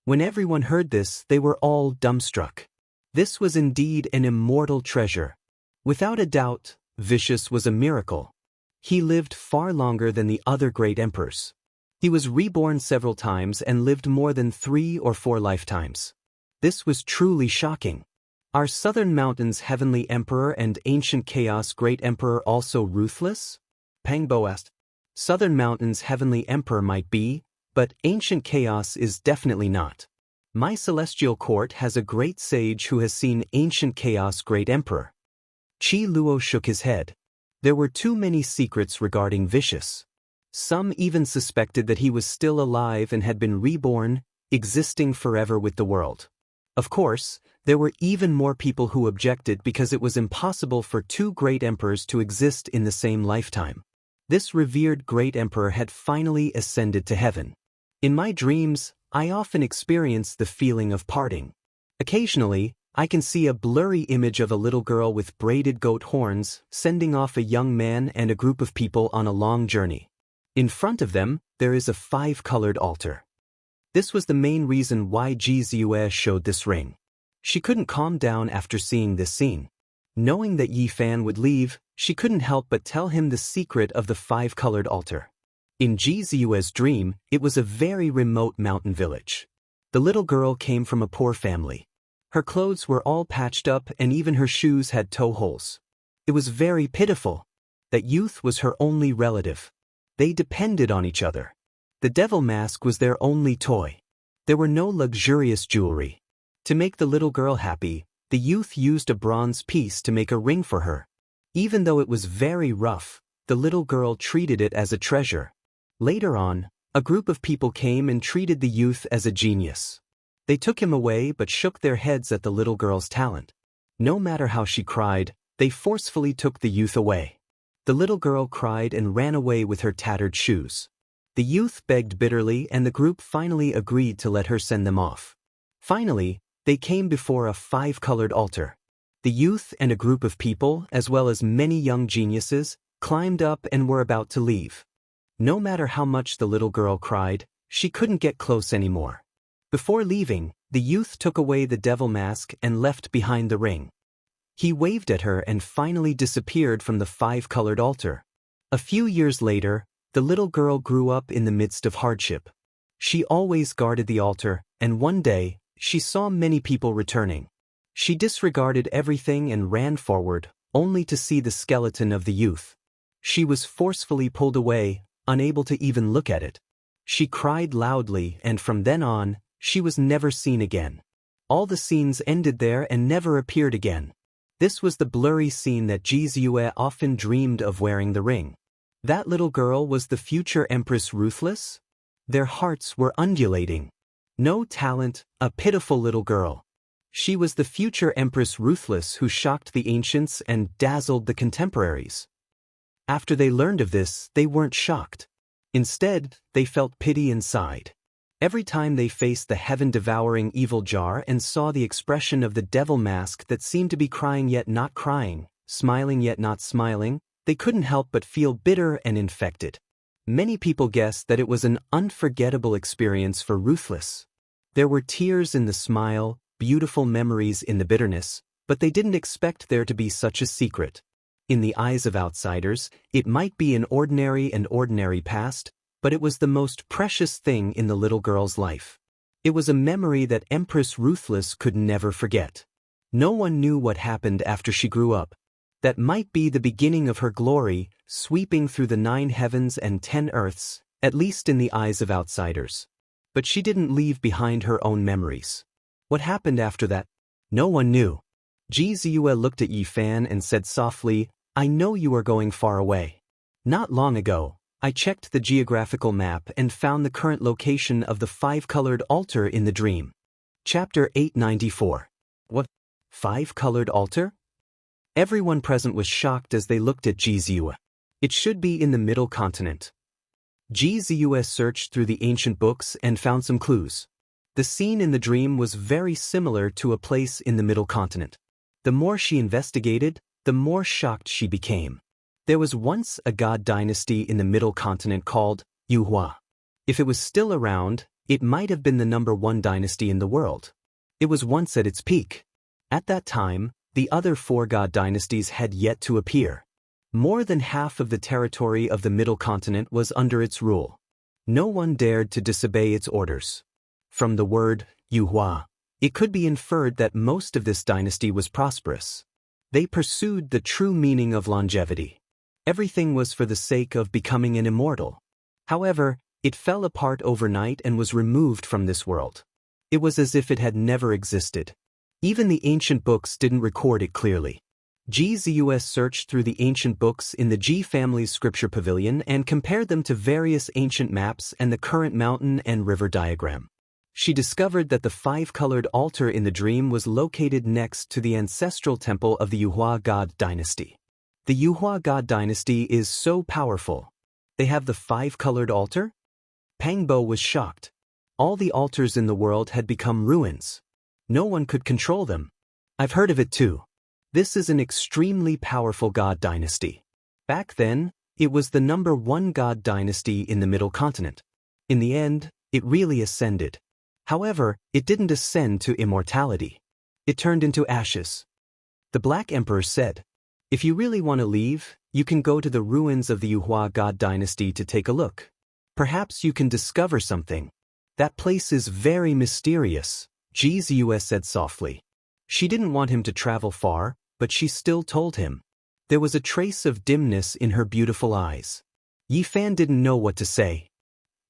When everyone heard this, they were all dumbstruck. This was indeed an immortal treasure. Without a doubt, Vicious was a miracle. He lived far longer than the other great emperors. He was reborn several times and lived more than 3 or 4 lifetimes. This was truly shocking. Are Southern Mountain's Heavenly Emperor and Ancient Chaos Great Emperor also ruthless? Pangbo asked. Southern Mountain's Heavenly Emperor might be, but Ancient Chaos is definitely not. My celestial court has a great sage who has seen Ancient Chaos Great Emperor. Qi Luo shook his head. There were too many secrets regarding Vicious. Some even suspected that he was still alive and had been reborn, existing forever with the world. Of course, there were even more people who objected because it was impossible for 2 great emperors to exist in the same lifetime. This revered great emperor had finally ascended to heaven. In my dreams, I often experience the feeling of parting. Occasionally, I can see a blurry image of a little girl with braided goat horns sending off a young man and a group of people on a long journey. In front of them, there is a 5-colored altar. This was the main reason why Jizue showed this ring. She couldn't calm down after seeing this scene. Knowing that Yi Fan would leave, she couldn't help but tell him the secret of the 5-colored altar. In Jizue's dream, it was a very remote mountain village. The little girl came from a poor family. Her clothes were all patched up and even her shoes had toe holes. It was very pitiful. That youth was her only relative. They depended on each other. The devil mask was their only toy. There were no luxurious jewelry. To make the little girl happy, the youth used a bronze piece to make a ring for her. Even though it was very rough, the little girl treated it as a treasure. Later on, a group of people came and treated the youth as a genius. They took him away but shook their heads at the little girl's talent. No matter how she cried, they forcefully took the youth away. The little girl cried and ran away with her tattered shoes. The youth begged bitterly and the group finally agreed to let her send them off. Finally, they came before a 5-colored altar. The youth and a group of people, as well as many young geniuses, climbed up and were about to leave. No matter how much the little girl cried, she couldn't get close anymore. Before leaving, the youth took away the devil mask and left behind the ring. He waved at her and finally disappeared from the 5-colored altar. A few years later, the little girl grew up in the midst of hardship. She always guarded the altar, and one day, she saw many people returning. She disregarded everything and ran forward, only to see the skeleton of the youth. She was forcefully pulled away, unable to even look at it. She cried loudly, and from then on, she was never seen again. All the scenes ended there and never appeared again. This was the blurry scene that Jizue often dreamed of wearing the ring. That little girl was the future Empress Ruthless? Their hearts were undulating. No talent, a pitiful little girl. She was the future Empress Ruthless who shocked the ancients and dazzled the contemporaries. After they learned of this, they weren't shocked. Instead, they felt pity inside. Every time they faced the heaven-devouring evil jar and saw the expression of the devil mask that seemed to be crying yet not crying, smiling yet not smiling, they couldn't help but feel bitter and infected. Many people guessed that it was an unforgettable experience for Ruthless. There were tears in the smile, beautiful memories in the bitterness, but they didn't expect there to be such a secret. In the eyes of outsiders, it might be an ordinary past, but it was the most precious thing in the little girl's life. It was a memory that Empress Ruthless could never forget. No one knew what happened after she grew up. That might be the beginning of her glory, sweeping through the 9 heavens and 10 earths, at least in the eyes of outsiders. But she didn't leave behind her own memories. What happened after that? No one knew. Ji Ziyue looked at Yi Fan and said softly, "I know you are going far away. Not long ago, I checked the geographical map and found the current location of the 5-colored altar in the dream." Chapter 894. What? 5-colored altar? Everyone present was shocked as they looked at Ji Ziyue. It should be in the middle continent. Ji Ziyue searched through the ancient books and found some clues. The scene in the dream was very similar to a place in the middle continent. The more she investigated, the more shocked she became. There was once a god dynasty in the middle continent called Yuhua. If it was still around, it might have been the #1 dynasty in the world. It was once at its peak. At that time, the other 4 god dynasties had yet to appear. More than half of the territory of the middle continent was under its rule. No one dared to disobey its orders. From the word Yuhua, it could be inferred that most of this dynasty was prosperous. They pursued the true meaning of longevity. Everything was for the sake of becoming an immortal. However, it fell apart overnight and was removed from this world. It was as if it had never existed. Even the ancient books didn't record it clearly. Ji Ziyue searched through the ancient books in the Ji family's scripture pavilion and compared them to various ancient maps and the current mountain and river diagram. She discovered that the 5-colored altar in the dream was located next to the ancestral temple of the Yuhua god dynasty. The Yuhua god dynasty is so powerful. They have the 5-colored altar? Pangbo was shocked. All the altars in the world had become ruins. No one could control them. I've heard of it too. This is an extremely powerful god dynasty. Back then, it was the #1 god dynasty in the middle continent. In the end, it really ascended. However, it didn't ascend to immortality. It turned into ashes. The Black Emperor said, "If you really want to leave, you can go to the ruins of the Yuhua god dynasty to take a look. Perhaps you can discover something. That place is very mysterious," Ji Ziyue said softly. She didn't want him to travel far, but she still told him. There was a trace of dimness in her beautiful eyes. Yi Fan didn't know what to say.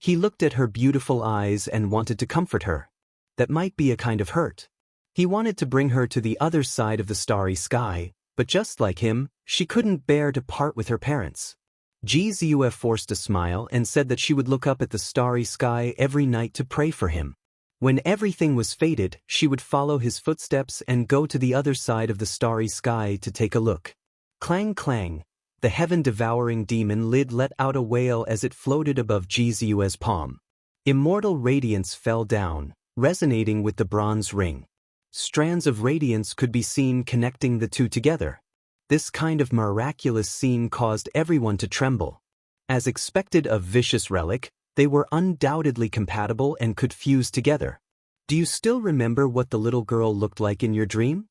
He looked at her beautiful eyes and wanted to comfort her. That might be a kind of hurt. He wanted to bring her to the other side of the starry sky, but just like him, she couldn't bear to part with her parents. Ji Ziyue forced a smile and said that she would look up at the starry sky every night to pray for him. When everything was fated, she would follow his footsteps and go to the other side of the starry sky to take a look. Clang clang, the heaven-devouring demon lid let out a wail as it floated above Ji Ziyue's palm. Immortal radiance fell down, resonating with the bronze ring. Strands of radiance could be seen connecting the two together. This kind of miraculous scene caused everyone to tremble. As expected of vicious relic, they were undoubtedly compatible and could fuse together. "Do you still remember what the little girl looked like in your dream?"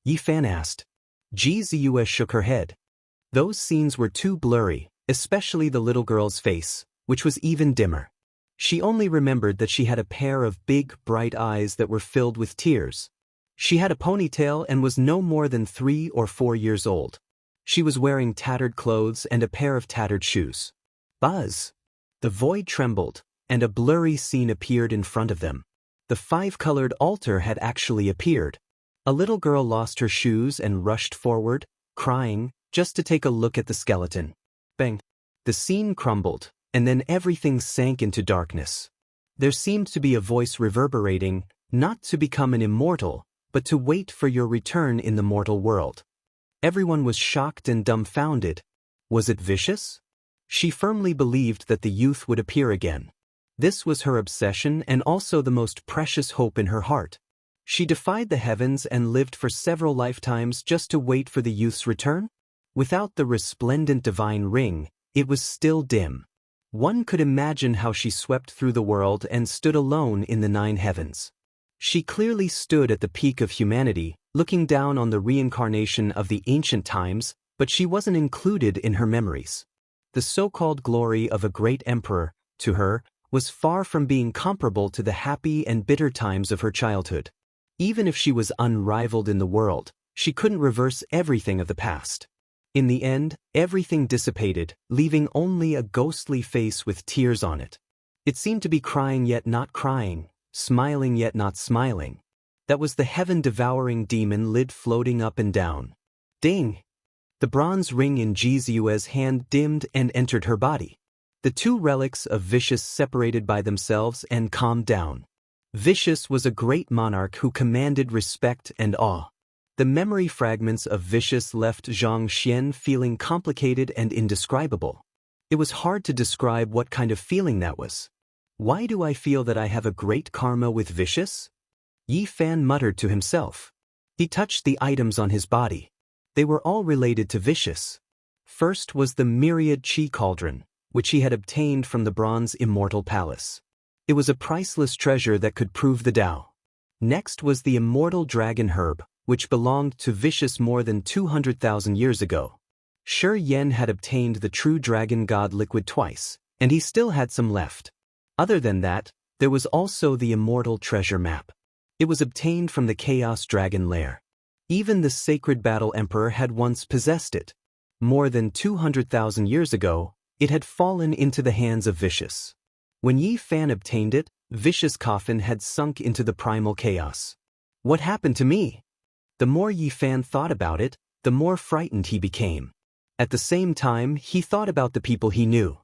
Yi Fan asked. Ji Ziyue shook her head. Those scenes were too blurry, especially the little girl's face, which was even dimmer. She only remembered that she had a pair of big, bright eyes that were filled with tears. She had a ponytail and was no more than 3 or 4 years old. She was wearing tattered clothes and a pair of tattered shoes. Buzz! The void trembled, and a blurry scene appeared in front of them. The 5-colored altar had actually appeared. A little girl lost her shoes and rushed forward, crying, just to take a look at the skeleton. Bang! The scene crumbled, and then everything sank into darkness. There seemed to be a voice reverberating, not to become an immortal, but to wait for your return in the mortal world. Everyone was shocked and dumbfounded. Was it vicious? She firmly believed that the youth would appear again. This was her obsession and also the most precious hope in her heart. She defied the heavens and lived for several lifetimes just to wait for the youth's return? Without the resplendent divine ring, it was still dim. One could imagine how she swept through the world and stood alone in the 9 heavens. She clearly stood at the peak of humanity, looking down on the reincarnation of the ancient times, but she wasn't included in her memories. The so-called glory of a great emperor, to her, was far from being comparable to the happy and bitter times of her childhood. Even if she was unrivaled in the world, she couldn't reverse everything of the past. In the end, everything dissipated, leaving only a ghostly face with tears on it. It seemed to be crying yet not crying, smiling yet not smiling. That was the heaven-devouring demon lid floating up and down. Ding! The bronze ring in Jizue's hand dimmed and entered her body. The 2 relics of Vicious separated by themselves and calmed down. Vicious was a great monarch who commanded respect and awe. The memory fragments of Vicious left Zhang Xian feeling complicated and indescribable. It was hard to describe what kind of feeling that was. Why do I feel that I have a great karma with Vicious? Yi Fan muttered to himself. He touched the items on his body. They were all related to Vicious. First was the myriad Qi cauldron, which he had obtained from the bronze Immortal Palace. It was a priceless treasure that could prove the Tao. Next was the immortal dragon herb, which belonged to Vicious more than 200,000 years ago. Shi Yen had obtained the true dragon god liquid twice, and he still had some left. Other than that, there was also the immortal treasure map. It was obtained from the Chaos Dragon Lair. Even the Sacred Battle Emperor had once possessed it. More than 200,000 years ago, it had fallen into the hands of Vicious. When Yi Fan obtained it, Vicious' coffin had sunk into the primal chaos. What happened to me? The more Yi Fan thought about it, the more frightened he became. At the same time, he thought about the people he knew.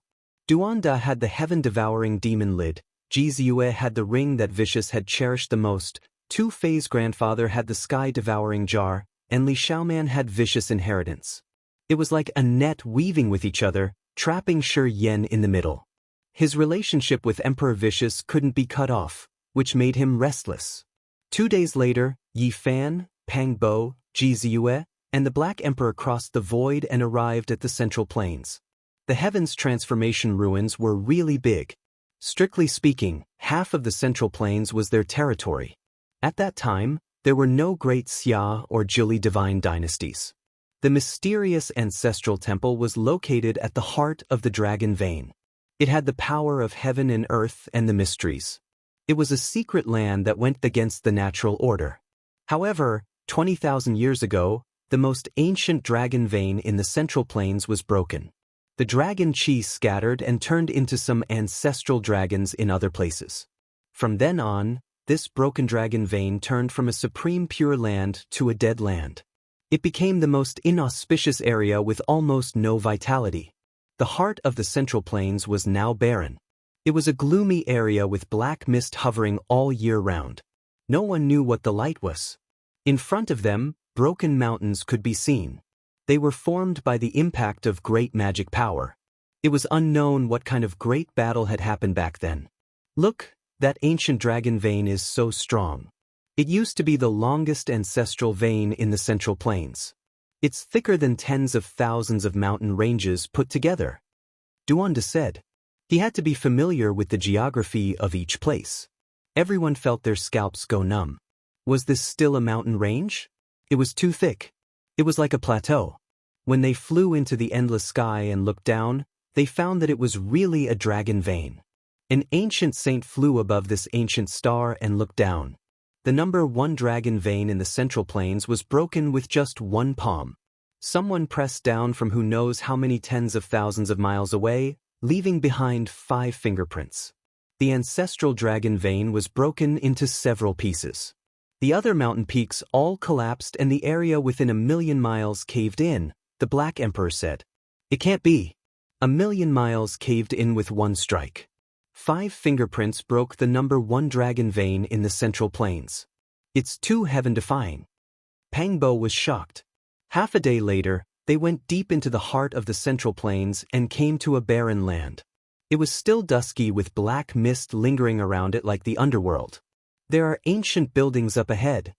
Duanda had the heaven-devouring demon lid, Jizue had the ring that Vicious had cherished the most, Tu Fei's grandfather had the sky-devouring jar, and Li Xiaoman had Vicious' inheritance. It was like a net weaving with each other, trapping Shi Yen in the middle. His relationship with Emperor Vicious couldn't be cut off, which made him restless. 2 days later, Yi Fan, Pang Bo, Jizue, and the Black Emperor crossed the void and arrived at the Central Plains. The Heavens Transformation ruins were really big. Strictly speaking, half of the Central Plains was their territory. At that time, there were no great Xia or Zhili divine dynasties. The mysterious ancestral temple was located at the heart of the Dragon Vein. It had the power of heaven and earth and the mysteries. It was a secret land that went against the natural order. However, 20,000 years ago, the most ancient dragon vein in the Central Plains was broken. The dragon chi scattered and turned into some ancestral dragons in other places. From then on, this broken dragon vein turned from a supreme pure land to a dead land. It became the most inauspicious area with almost no vitality. The heart of the Central Plains was now barren. It was a gloomy area with black mist hovering all year round. No one knew what the light was. In front of them, broken mountains could be seen. They were formed by the impact of great magic power. It was unknown what kind of great battle had happened back then. Look, that ancient dragon vein is so strong. It used to be the longest ancestral vein in the Central Plains. It's thicker than tens of thousands of mountain ranges put together. Duanda said. He had to be familiar with the geography of each place. Everyone felt their scalps go numb. Was this still a mountain range? It was too thick. It was like a plateau. When they flew into the endless sky and looked down, they found that it was really a dragon vein. An ancient saint flew above this ancient star and looked down. The number 1 dragon vein in the Central Plains was broken with just 1 palm. Someone pressed down from who knows how many tens of thousands of miles away, leaving behind 5 fingerprints. The ancestral dragon vein was broken into several pieces. The other mountain peaks all collapsed and the area within 1,000,000 miles caved in, the Black Emperor said. It can't be. 1,000,000 miles caved in with one strike. 5 fingerprints broke the number 1 dragon vein in the Central Plains. It's too heaven-defying. Pangbo was shocked. Half a day later, they went deep into the heart of the Central Plains and came to a barren land. It was still dusky with black mist lingering around it like the underworld. There are ancient buildings up ahead.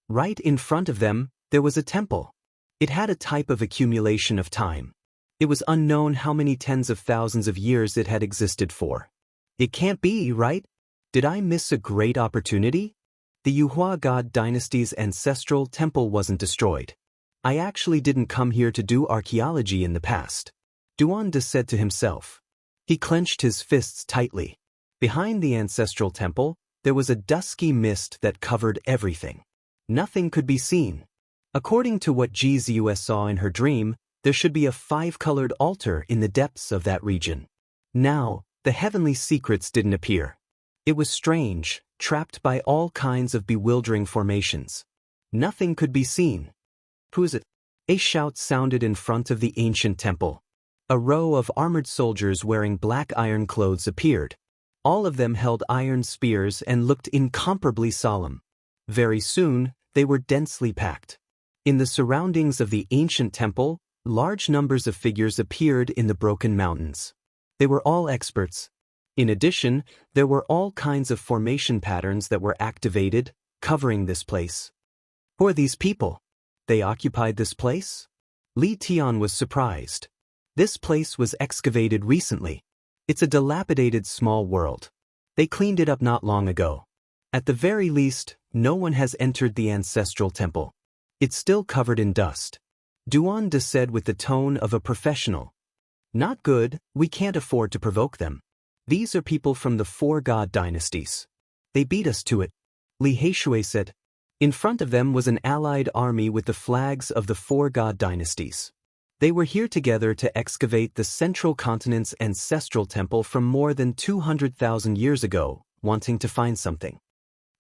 Right in front of them, there was a temple. It had a type of accumulation of time. It was unknown how many tens of thousands of years it had existed for. It can't be, right? Did I miss a great opportunity? The Yuhua God dynasty's ancestral temple wasn't destroyed. I actually didn't come here to do archaeology in the past, Duan said to himself. He clenched his fists tightly. Behind the ancestral temple, there was a dusky mist that covered everything. Nothing could be seen. According to what Ji Ziyue saw in her dream, there should be a 5-colored altar in the depths of that region. Now, the heavenly secrets didn't appear. It was strange, trapped by all kinds of bewildering formations. Nothing could be seen. Who is it? A shout sounded in front of the ancient temple. A row of armored soldiers wearing black iron clothes appeared. All of them held iron spears and looked incomparably solemn. Very soon, they were densely packed. In the surroundings of the ancient temple, large numbers of figures appeared in the broken mountains. They were all experts. In addition, there were all kinds of formation patterns that were activated, covering this place. Who are these people? They occupied this place? Li Tian was surprised. This place was excavated recently. It's a dilapidated small world. They cleaned it up not long ago. At the very least, no one has entered the ancestral temple. It's still covered in dust. Duan said with the tone of a professional. Not good, we can't afford to provoke them. These are people from the 4 god dynasties. They beat us to it, Li Heishui said. In front of them was an allied army with the flags of the 4 god dynasties. They were here together to excavate the central continent's ancestral temple from more than 200,000 years ago, wanting to find something.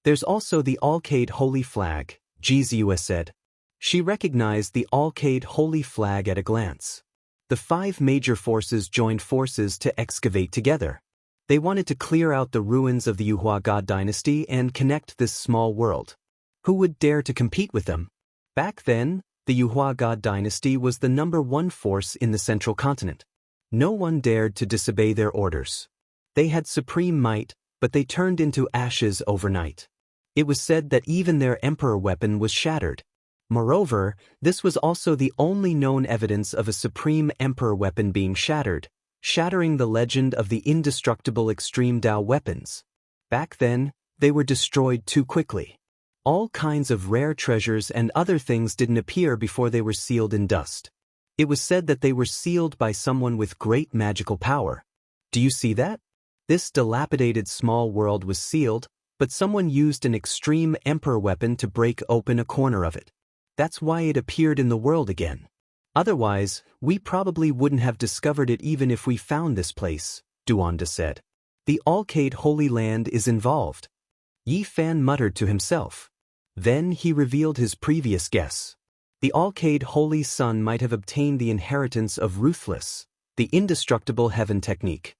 There's also the Alcade Holy Flag, Ji Ziyue said. She recognized the Alcade Holy Flag at a glance. The 5 major forces joined forces to excavate together. They wanted to clear out the ruins of the Yuhua God dynasty and connect this small world. Who would dare to compete with them? Back then, the Yuhua God dynasty was the number 1 force in the central continent. No one dared to disobey their orders. They had supreme might, but they turned into ashes overnight. It was said that even their emperor weapon was shattered. Moreover, this was also the only known evidence of a supreme emperor weapon being shattered, shattering the legend of the indestructible extreme Dao weapons. Back then, they were destroyed too quickly. All kinds of rare treasures and other things didn't appear before they were sealed in dust. It was said that they were sealed by someone with great magical power. Do you see that? This dilapidated small world was sealed, but someone used an extreme emperor weapon to break open a corner of it. That's why it appeared in the world again. Otherwise, we probably wouldn't have discovered it even if we found this place, Duan said. The Alcade Holy Land is involved. Yi Fan muttered to himself. Then he revealed his previous guess. The Alcade Holy Sun might have obtained the inheritance of Ruthless, the indestructible heaven technique.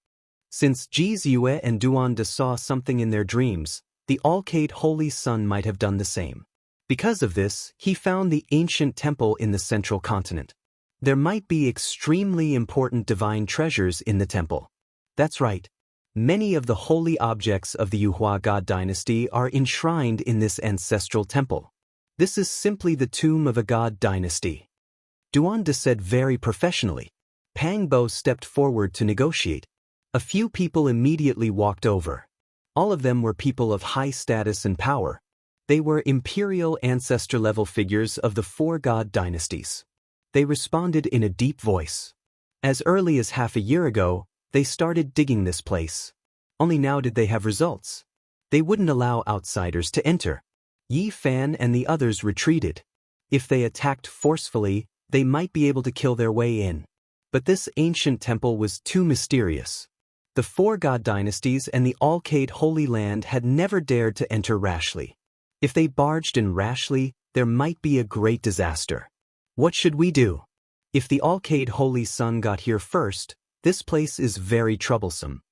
Since Ji Ziyue and Duan saw something in their dreams, the Alcade Holy Sun might have done the same. Because of this, he found the ancient temple in the central continent. There might be extremely important divine treasures in the temple. That's right. Many of the holy objects of the Yuhua God dynasty are enshrined in this ancestral temple. This is simply the tomb of a god dynasty. Duan said very professionally. Pang Bo stepped forward to negotiate. A few people immediately walked over. All of them were people of high status and power. They were imperial ancestor-level figures of the 4 god dynasties. They responded in a deep voice. As early as half a year ago, they started digging this place. Only now did they have results. They wouldn't allow outsiders to enter. Yi Fan and the others retreated. If they attacked forcefully, they might be able to kill their way in. But this ancient temple was too mysterious. The 4 god dynasties and the Alcade Holy Land had never dared to enter rashly. If they barged in rashly, there might be a great disaster. What should we do? If the Alcade Holy Sun got here first, This place is very troublesome.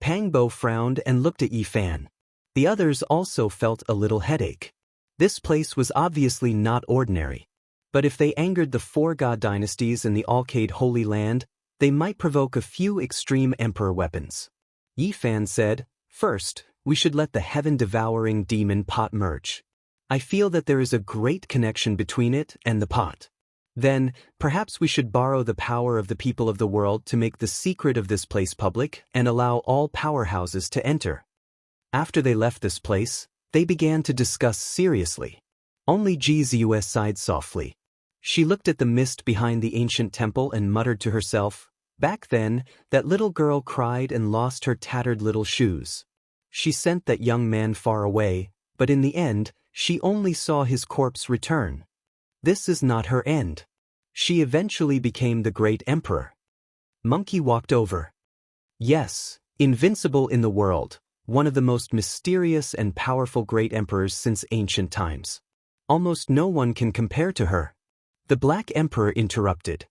Pang Bo frowned and looked at Yi Fan. The others also felt a little headache. This place was obviously not ordinary. But if they angered the 4 god dynasties in the Alcade Holy Land, they might provoke a few extreme emperor weapons. Yi Fan said, "First, we should let the heaven-devouring demon pot merge. I feel that there is a great connection between it and the pot. Then, perhaps we should borrow the power of the people of the world to make the secret of this place public and allow all powerhouses to enter." After they left this place, they began to discuss seriously. Only Jizus sighed softly. She looked at the mist behind the ancient temple and muttered to herself, "Back then, that little girl cried and lost her tattered little shoes. She sent that young man far away, but in the end, she only saw his corpse return. This is not her end. She eventually became the great emperor." Monkey walked over. "Yes, invincible in the world, one of the most mysterious and powerful great emperors since ancient times. Almost no one can compare to her." The Black Emperor interrupted.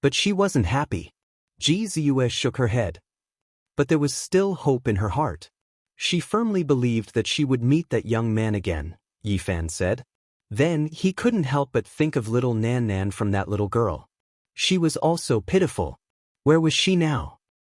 But she wasn't happy. Jizus shook her head. But there was still hope in her heart. She firmly believed that she would meet that young man again, Yi Fan said. Then he couldn't help but think of little Nan Nan from that little girl. She was also pitiful. Where was she now?